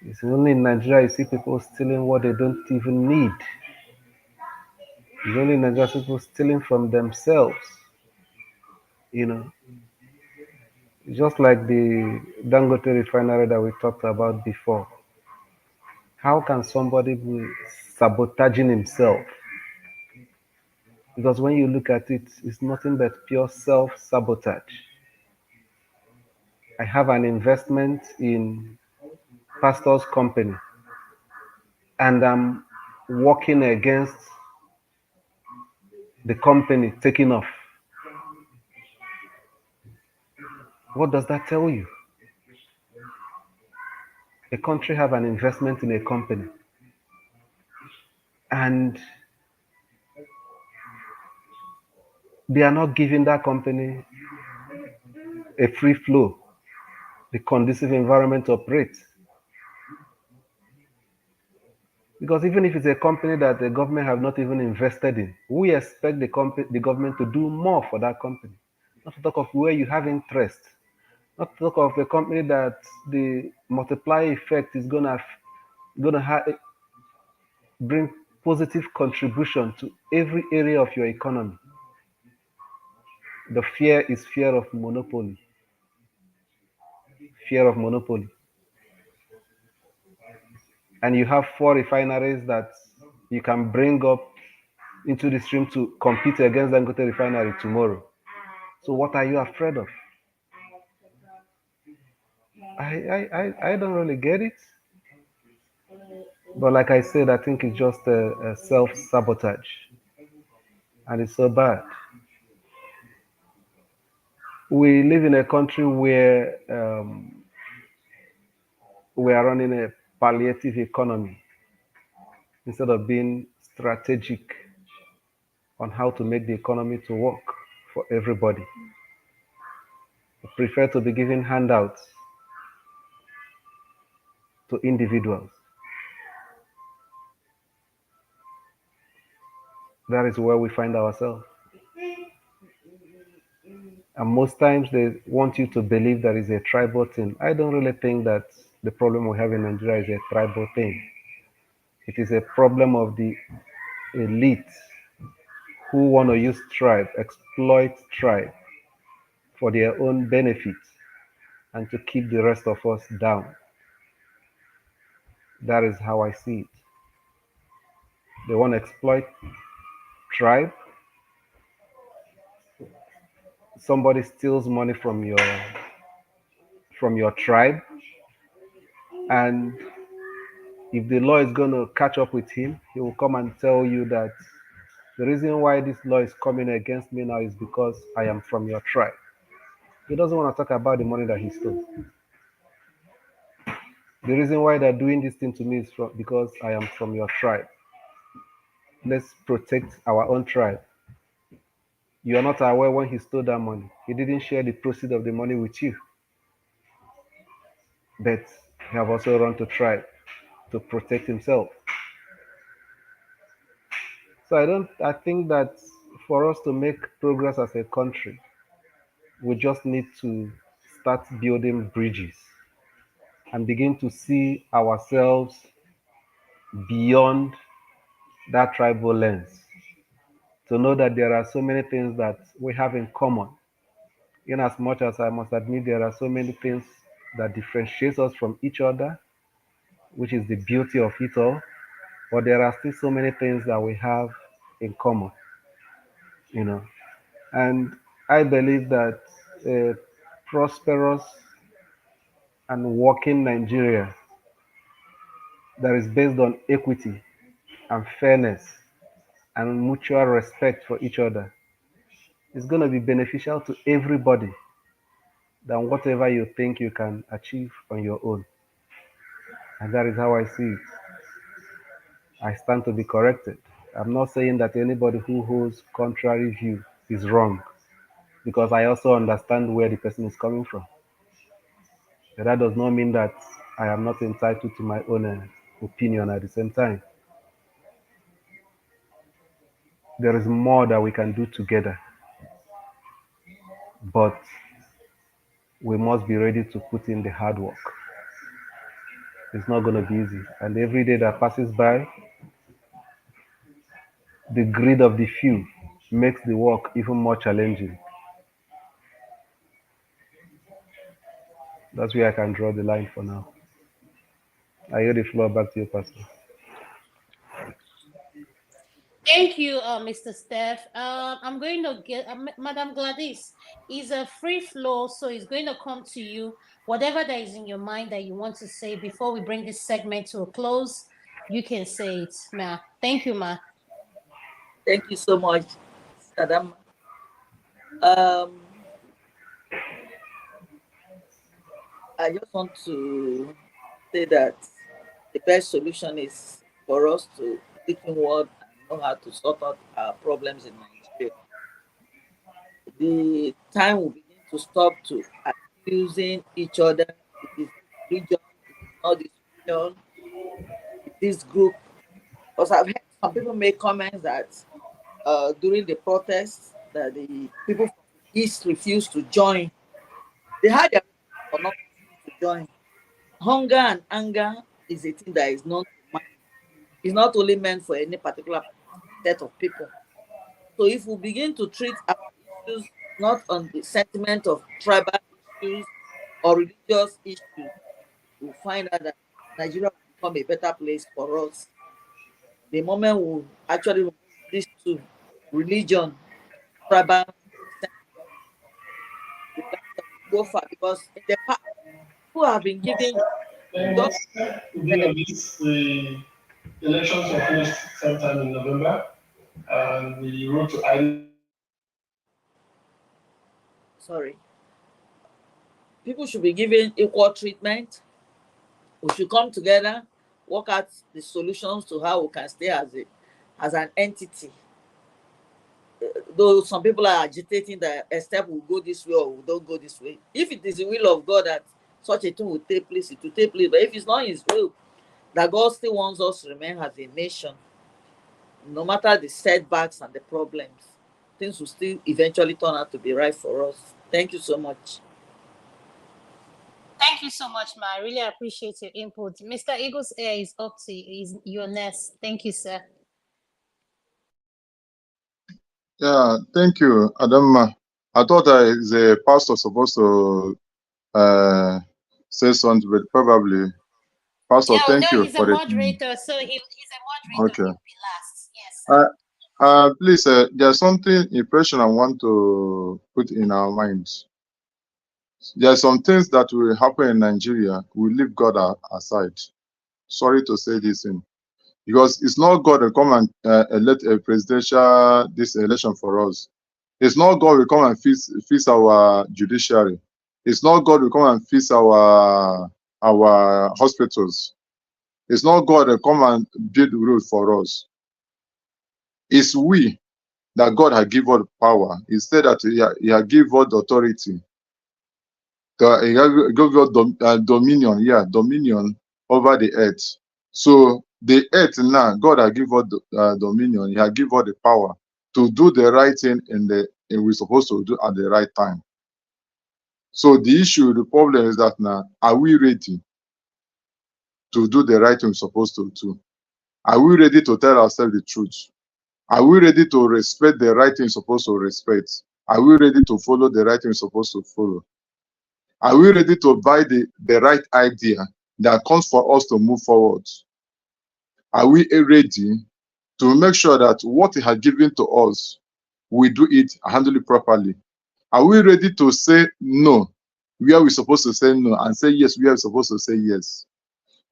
It's only in Nigeria you see people stealing what they don't even need. It's only in Nigeria people stealing from themselves. Just like the Dangote refinery that we talked about before. How can somebody be sabotaging himself? Because when you look at it, it's nothing but pure self-sabotage. I have an investment in pastor's company, and I'm working against the company taking off. What does that tell you? A country have an investment in a company, and they are not giving that company a free flow, the conducive environment to operate. Because even if it's a company that the government have not even invested in, we expect the government to do more for that company. Not to talk of where you have interest. Not to talk of a company that the multiplier effect is gonna bring positive contribution to every area of your economy. The fear is fear of monopoly. Fear of monopoly. And you have 4 refineries that you can bring up into the stream to compete against Dangote refinery tomorrow. So what are you afraid of? I don't really get it. But like I said, I think it's just a self-sabotage. And it's so bad. We live in a country where we are running a palliative economy instead of being strategic on how to make the economy to work for everybody. We prefer to be giving handouts to individuals. That is where we find ourselves. And most times they want you to believe that is a tribal thing. I don't really think that the problem we have in Nigeria is a tribal thing. It is a problem of the elite who want to use tribe, exploit tribe for their own benefit and to keep the rest of us down. That is how I see it. They want to exploit tribe. Somebody steals money from your tribe, and if the law is going to catch up with him, he will come and tell you that the reason why this law is coming against me now is because I am from your tribe. He doesn't want to talk about the money that he stole. The reason why they're doing this thing to me is because I am from your tribe. Let's protect our own tribe. You are not aware when he stole that money. He didn't share the proceeds of the money with you. But he have also run to tribe to protect himself. So I think that for us to make progress as a country, we just need to start building bridges and begin to see ourselves beyond that tribal lens, to know that there are so many things that we have in common. In as much as I must admit there are so many things that differentiates us from each other, which is the beauty of it all, but there are still so many things that we have in common, you know. And I believe that a prosperous and working Nigeria that is based on equity and fairness and mutual respect for each other is going to be beneficial to everybody than whatever you think you can achieve on your own. And that is how I see it. I stand to be corrected. I'm not saying that anybody who holds contrary view is wrong, because I also understand where the person is coming from. But that does not mean that I am not entitled to my own opinion at the same time. There is more that we can do together, but we must be ready to put in the hard work. It's not going to be easy. And every day that passes by, the greed of the few makes the work even more challenging. That's where I can draw the line for now. I yield the floor back to you, Pastor. Thank you, Mr. Steph. I'm going to get Madam Gladys. It's a free flow, so it's going to come to you. Whatever that is in your mind that you want to say before we bring this segment to a close, you can say it, Ma. Thank you, Ma. Thank you so much, Adam. I just want to say that the best solution is for us to speak in word and know how to sort out our problems in Nigeria. The time will begin to stop to accusing each other. It is religion, it is not this religion, this group. Because I've heard some people make comments that during the protests that the people from the East refused to join. They had their reasons for not to join. Hunger and anger is a thing that is known to man. It's not only meant for any particular set of people. So if we begin to treat our issues not on the sentiment of tribal issues or religious issues, we'll find out that Nigeria will become a better place for us. The moment we actually remove these two, religion, tribal sentiment, we find that we go far, because in the past, people have been giving just The elections were finished sometime in November, and we wrote to sorry. People should be given equal treatment. We should come together, work out the solutions to how we can stay as an entity. Though some people are agitating that a step will go this way or we don't go this way. If it is the will of God that such a thing will take place, it will take place. But if it's not His will, that God still wants us to remain as a nation, no matter the setbacks and the problems, things will still eventually turn out to be right for us. Thank you so much. Thank you so much, Ma. I really appreciate your input. Mr. Eagles Air is up to you. Is your next. Thank you, sir. Yeah, thank you, Adama. I thought the pastor supposed to say something, but probably Pastor. Yeah, Thank no, you he's a for the. moderator, so he's a moderator. Okay. He'll be last. Yes. Please, there's something impression I want to put in our minds. There are some things that will happen in Nigeria. We leave God aside. Sorry to say this thing, because it's not God will come and elect a presidential this election for us. It's not God will come and fix our judiciary. It's not God will come and fix our hospitals. It's not God will come and build the road for us. It's we that God has given us power. He said that He has given us the authority. He has given us dominion over the earth. So the earth now, God has given us dominion. He has given us the power to do the right thing and we're supposed to do at the right time. So the issue, the problem is that now, are we ready to do the right thing we're supposed to do? Are we ready to tell ourselves the truth? Are we ready to respect the right thing we're supposed to respect? Are we ready to follow the right thing we're supposed to follow? Are we ready to buy the right idea that comes for us to move forward? Are we ready to make sure that what He has given to us, we do it, handle it properly? Are we ready to say no where we're supposed to say no and say yes where we're supposed to say yes?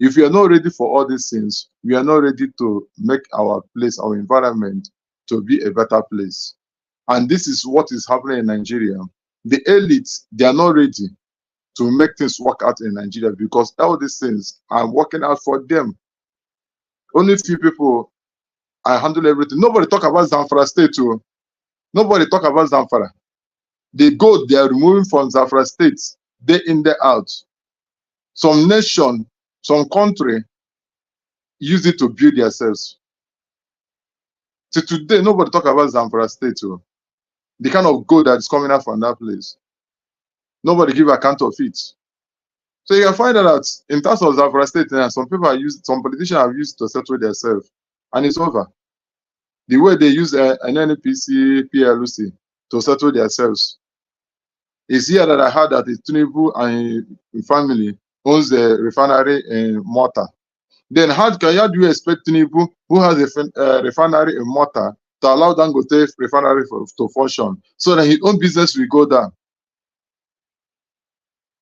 If we are not ready for all these things, we are not ready to make our place, our environment, to be a better place. And this is what is happening in Nigeria. The elites, they are not ready to make things work out in Nigeria because all these things are working out for them. Only few people handle everything. Nobody talk about Zamfara State too. Nobody talk about Zamfara. The gold they are removing from Zamfara State, day in, day out. Some nation, some country use it to build themselves. So today, nobody talk about Zamfara State too. The kind of gold that is coming out from that place. Nobody give account of it. So you can find out that in terms of Zamfara State, some people are used, some politicians have used to settle themselves, and it's over. The way they use an NNPC, PLC to settle themselves. It's here that I heard that Tinubu and his family owns a refinery in Malta. Then how do you expect Tinubu, who has a refinery in Malta, to allow Dangote refinery to function so that his own business will go down?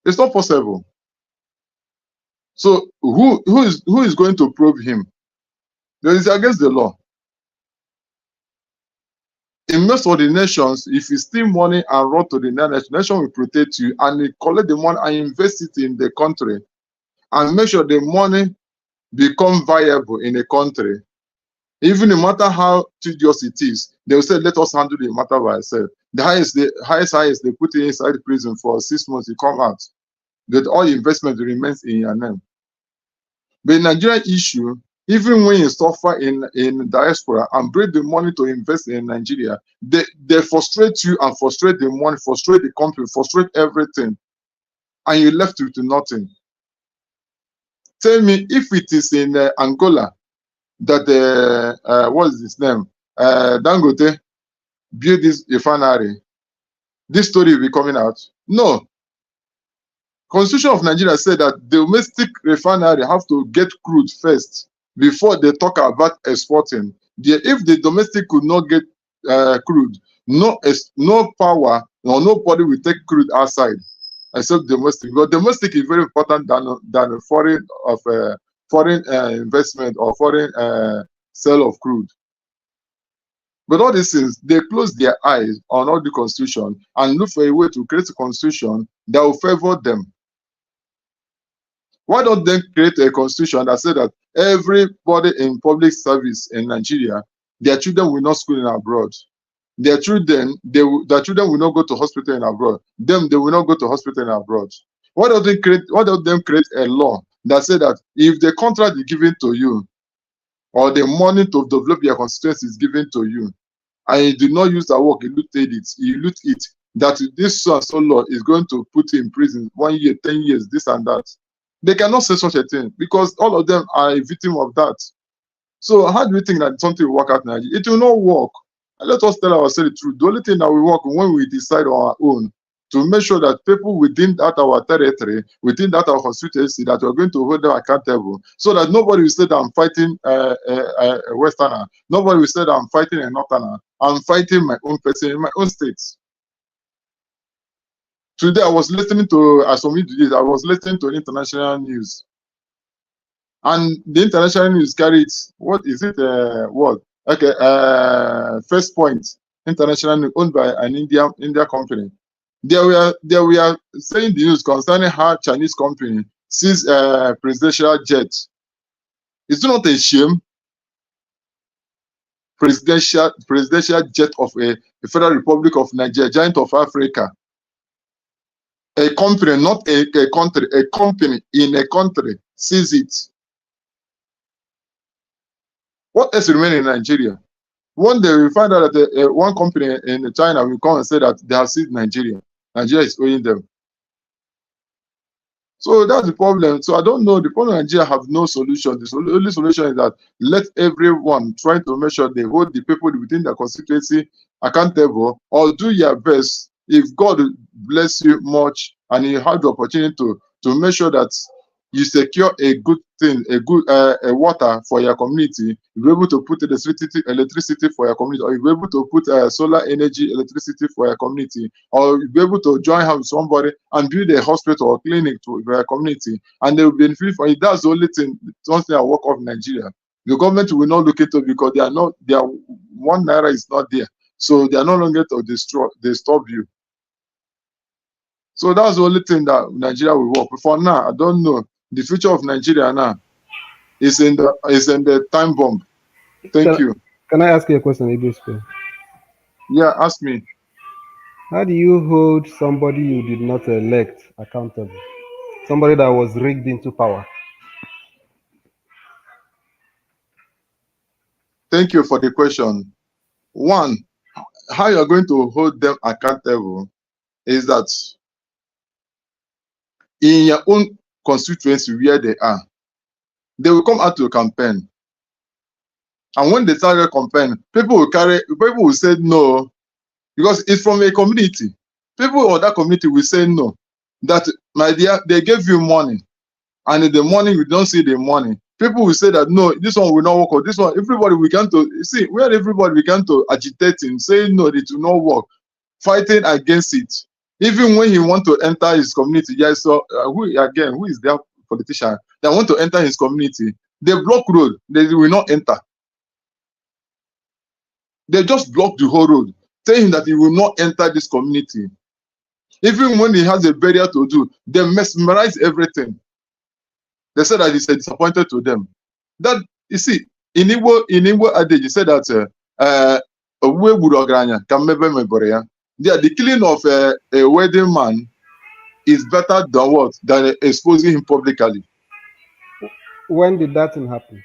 It's not possible. So who is going to probe him? There is against the law. In most of the nations, if you steal money and run to the nation will protect you and they collect the money and invest it in the country and make sure the money become viable in a country. Even no matter how tedious it is, they will say, let us handle the matter by ourselves. The highest they put it inside prison for 6 months, you come out. That all investment remains in your name. But the Nigerian issue, even when you suffer in diaspora and bring the money to invest in Nigeria, they frustrate you and frustrate the money, frustrate the country, frustrate everything, and you're left with nothing. Tell me if it is in Angola that what is his name? Dangote build this refinery, this story will be coming out. No. Constitution of Nigeria said that domestic refinery have to get crude first before they talk about exporting. If the domestic could not get crude, no power or nobody will take crude outside except domestic. Because domestic is very important than foreign investment or foreign sale of crude. But all these things, they close their eyes on all the constitution and look for a way to create a constitution that will favor them. Why don't they create a constitution that says that everybody in public service in Nigeria, their children will not school in abroad? Their children, their children will not go to hospital in abroad. Them, they will not go to hospital in abroad. Why don't they create? Why don't they create a law that says that if the contract is given to you, or the money to develop your constituency is given to you, and you do not use that work, you loot it, that this so law is going to put you in prison 1 year, 10 years, this and that. They cannot say such a thing because all of them are a victim of that. So how do you think that something will work out in Nigeria? It will not work. And let us tell ourselves the truth. The only thing that will work when we decide on our own to make sure that people within that our territory, within that our constituency, that we're going to hold them accountable, so that nobody will say that I'm fighting a Westerner, nobody will say that I'm fighting a Northerner. I'm fighting my own person in my own state. Today I was listening to, as for me today, I was listening to international news. And the international news carried, what is it? What? Okay, First Point International News, owned by an India company. They were saying the news concerning how Chinese company sees presidential jet. It's not a shame. Presidential jet of a Federal Republic of Nigeria, giant of Africa. A company, not a country, a company in a country sees it. What else remains in Nigeria? One day we find out that one company in China will come and say that they have seized Nigeria. Nigeria is owing them. So that's the problem. So I don't know. The problem Nigeria have no solution. The only solution is that let everyone try to make sure they hold the people within their constituency accountable, or do your best. If God bless you much and you have the opportunity to make sure that you secure a good thing, a good water for your community, you'll be able to put electricity for your community, or you'll be able to put solar energy electricity for your community, or you'll be able to join hands with somebody and build a hospital or clinic for your community, and they will benefit from it. That's the only thing, something I work off Nigeria. The government will not look into it because their 1 naira is not there. So they are no longer to disturb you. So that's the only thing that Nigeria will work. But for now, I don't know. The future of Nigeria now is in the time bomb. Thank you. Can I ask you a question, Ibisco? Yeah, ask me. How do you hold somebody you did not elect accountable? Somebody that was rigged into power? Thank you for the question. One, how you're going to hold them accountable is that in your own constituency where they are, they will come out to a campaign. And when they start a campaign, people will say no, because it's from a community. People of that community will say no. That, my dear, they gave you money, and in the morning you don't see the money. People will say that no, this one will not work, or this one, everybody began to see where everybody began to agitating, saying no, it will not work, fighting against it. Even when he want to enter his community, yes, so who is their politician that want to enter his community? They block road, they will not enter. They just block the whole road, saying that he will not enter this community. Even when he has a burial to do, they mesmerize everything. They said that he's disappointed to them. That, you see, in Igbo adage, you said that the killing of a wedding man is better than what? Than exposing him publicly. When did that thing happen?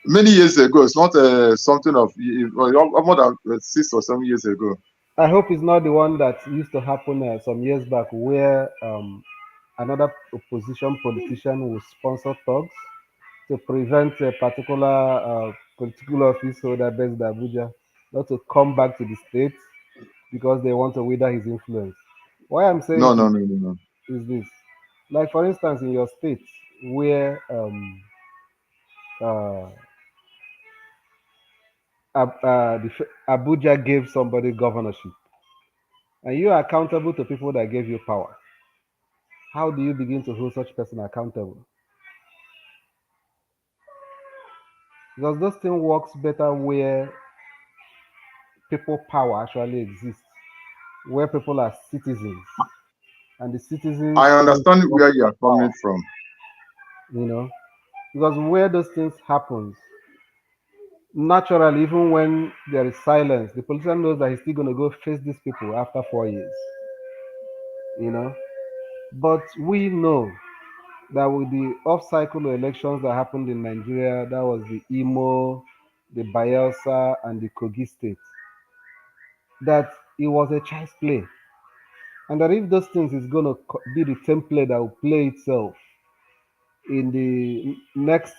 Many years ago. It's not something of more than 6 or 7 years ago. I hope it's not the one that used to happen some years back, where another opposition politician will sponsor thugs to prevent a particular office holder based in Abuja not to come back to the state because they want to wither his influence. Why I'm saying No. Is this. Like, for instance, in your state, where Abuja gave somebody governorship, and you are accountable to people that gave you power, how do you begin to hold such person accountable? Because those things works better where people power actually exists, where people are citizens, and the citizens. I understand where you are coming from. You know, because where those things happens, naturally, even when there is silence, the politician knows that he's still going to go face these people after 4 years. You know, but we know that with the off-cycle elections that happened in Nigeria, that was the Imo, the Bayelsa, and the Kogi state, that it was a child's play. And that if those things is going to be the template that will play itself in the next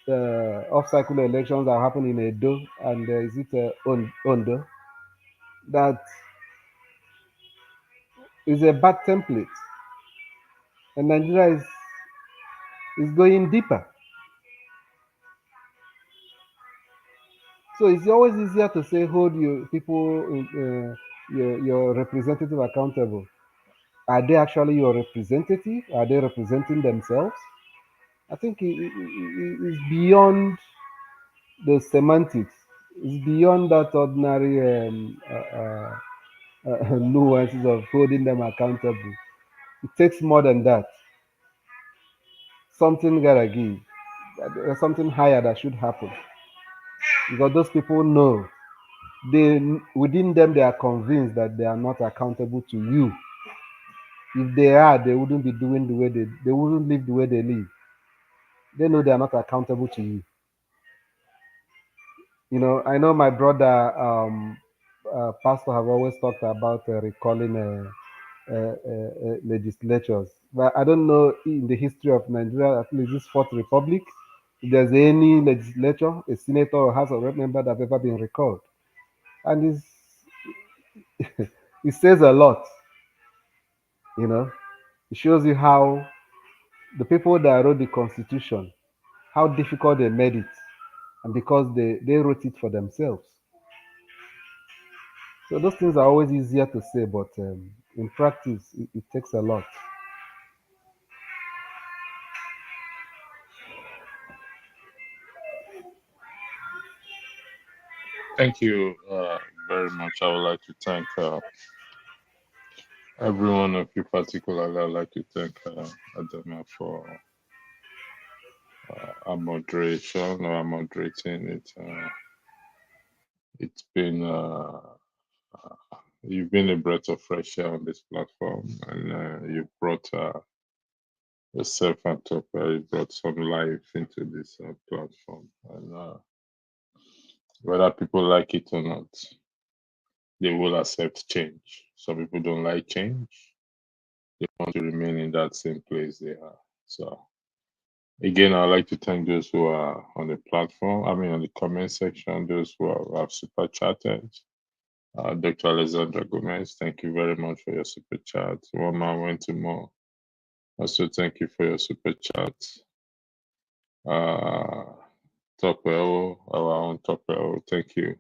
off-cycle elections that happen in Edo and is it Ondo, that is a bad template. And Nigeria is going deeper. So it's always easier to say hold your people, your representative accountable. Are they actually your representative? Are they representing themselves? I think it's beyond the semantics. It's beyond that ordinary nuances of holding them accountable. It takes more than that. Something gotta give. There's something higher that should happen. Because those people know, within them they are convinced that they are not accountable to you. If they are, they wouldn't be doing the way they wouldn't live the way they live. They know they are not accountable to you. You know, I know my brother, pastor, have always talked about recalling legislatures, but I don't know in the history of Nigeria, at least this Fourth Republic, if there's any legislature, a senator or House of Rep member that have ever been recalled, and it says a lot. You know, it shows you how the people that wrote the Constitution, how difficult they made it, and because they wrote it for themselves. So those things are always easier to say, but in practice, it takes a lot. Thank you very much. I would like to thank every one of you particularly. I'd like to thank Adama for our moderation or moderating it. It's been you've been a breath of fresh air on this platform, and you brought yourself on top. You brought some life into this platform, and whether people like it or not, they will accept change. Some people don't like change. They want to remain in that same place they are. So again, I'd like to thank those who are on the platform, on the comment section, those who have super chatted. Dr. Alexandra Gomez, thank you very much for your super chat. One man went to more. Also, thank you for your super chat. Topel, our own Topel, thank you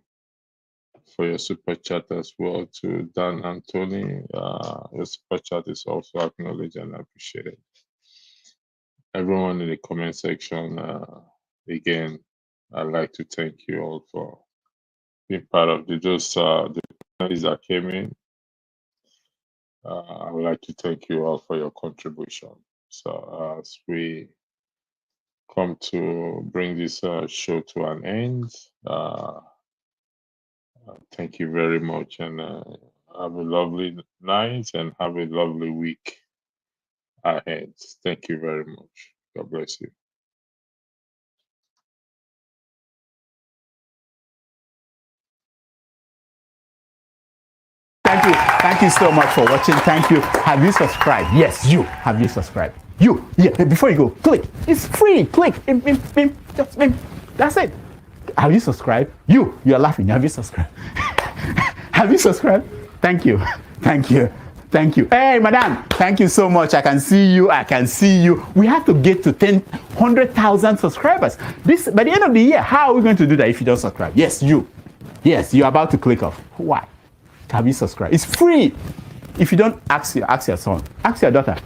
for your super chat as well. To Dan Anthony, your super chat is also acknowledged and appreciated. Everyone in the comment section, again, I'd like to thank you all for being part of the panelists that came in. I would like to thank you all for your contribution. So as we come to bring this show to an end, thank you very much, and have a lovely night and have a lovely week ahead. Thank you very much. God bless you. Thank you so much for watching. Thank you. Have you subscribed? Yes, you. Have you subscribed? You. Yeah, before you go, click. It's free. Click. Just that's it. Have you subscribed? You're laughing. Have you subscribed? Have you subscribed? Thank you. Thank you. Thank you. Hey, madam, thank you so much. I can see you. I can see you. We have to get to 100,000 subscribers. By the end of the year, how are we going to do that if you don't subscribe? Yes, you. Yes, you're about to click off. Why? Have you subscribed? It's free. If you don't, ask your son, ask your daughter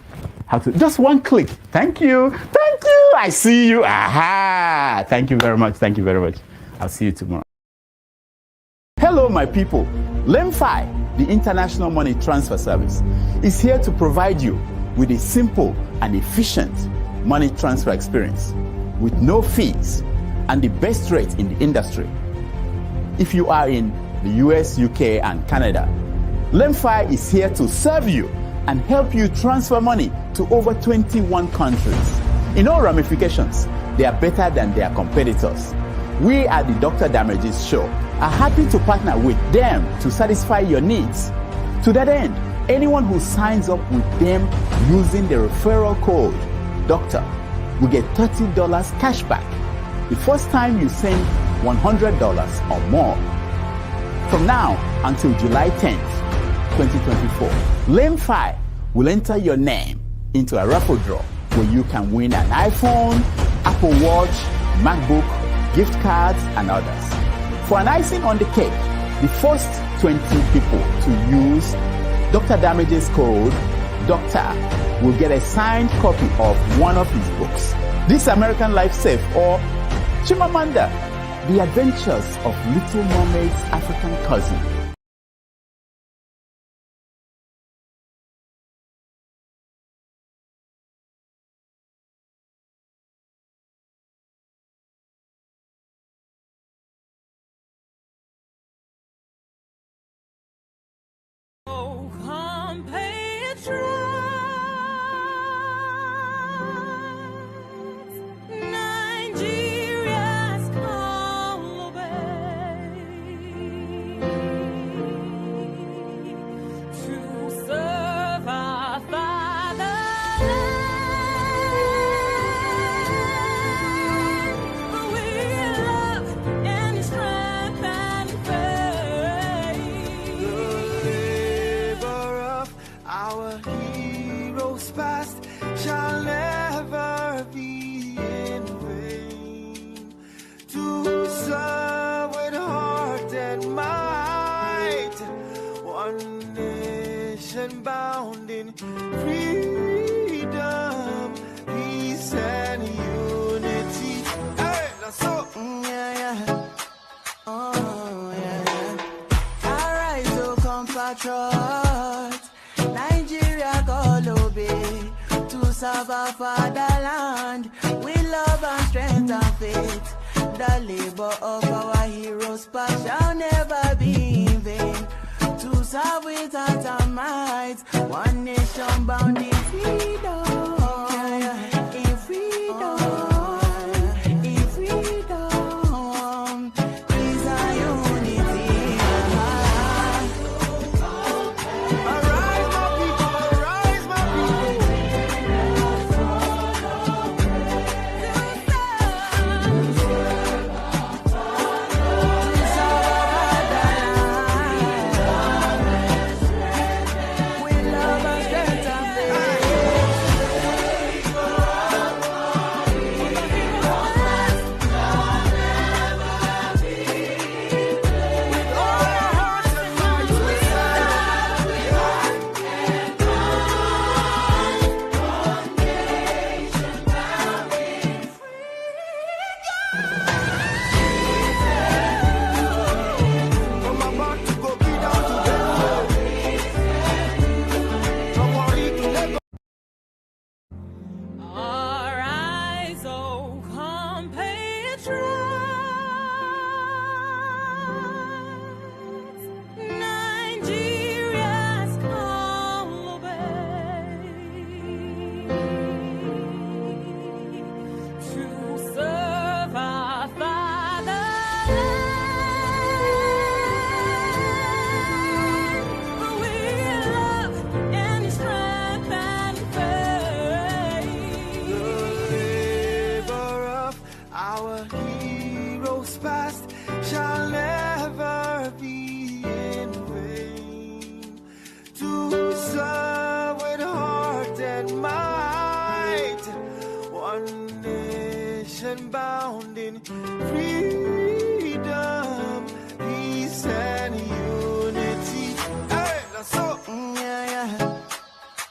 how to. Just one click. Thank you. Thank you. I see you. Aha! Thank you very much. Thank you very much. I'll see you tomorrow. Hello, my people. LEMFI, the International Money Transfer Service, is here to provide you with a simple and efficient money transfer experience with no fees and the best rate in the industry. If you are in the US, UK, and Canada, LEMFI is here to serve you and help you transfer money to over 21 countries. In all ramifications, they are better than their competitors. We at the Dr. Damages Show are happy to partner with them to satisfy your needs. To that end, anyone who signs up with them using the referral code DOCTOR will get $30 cash back the first time you send $100 or more. From now until July 10th, 2024, LEMFI will enter your name into a raffle draw where you can win an iPhone, Apple Watch, MacBook, gift cards, and others. For an icing on the cake, the first 20 people to use Dr. Damages code DOCTOR will get a signed copy of one of his books, This American Life Safe or Chimamanda, The Adventures of Little Mermaid's African Cousin. Bound in freedom, peace, and unity. Hey, that's so. Oh, yeah. Arise, oh, compatriots. Nigeria, call obey to serve our fatherland with love and strength and faith. The labor of our heroes past shall never be in vain. To serve without our might, one nation bound in freedom, in freedom, in freedom, peace and unity. Arise, my people, arise, my bound in freedom, peace, and unity. Hey, that's so.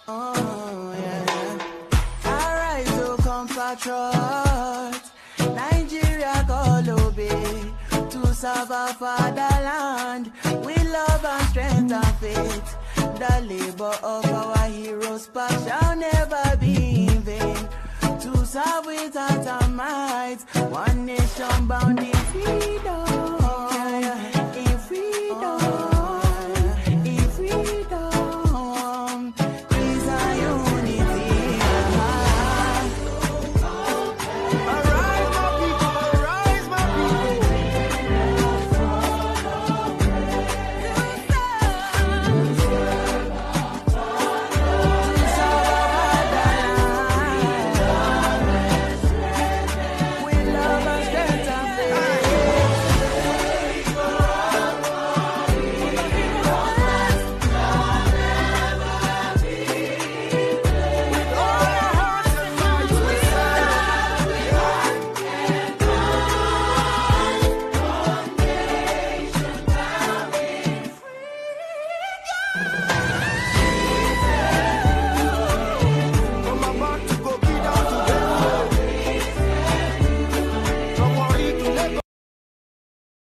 Oh, yeah. Arise, oh, come. compatriots. Nigeria call obey to serve our fatherland with love and strength and faith. The labor of our heroes past shall never be in vain. To serve with heart and might, one nation bound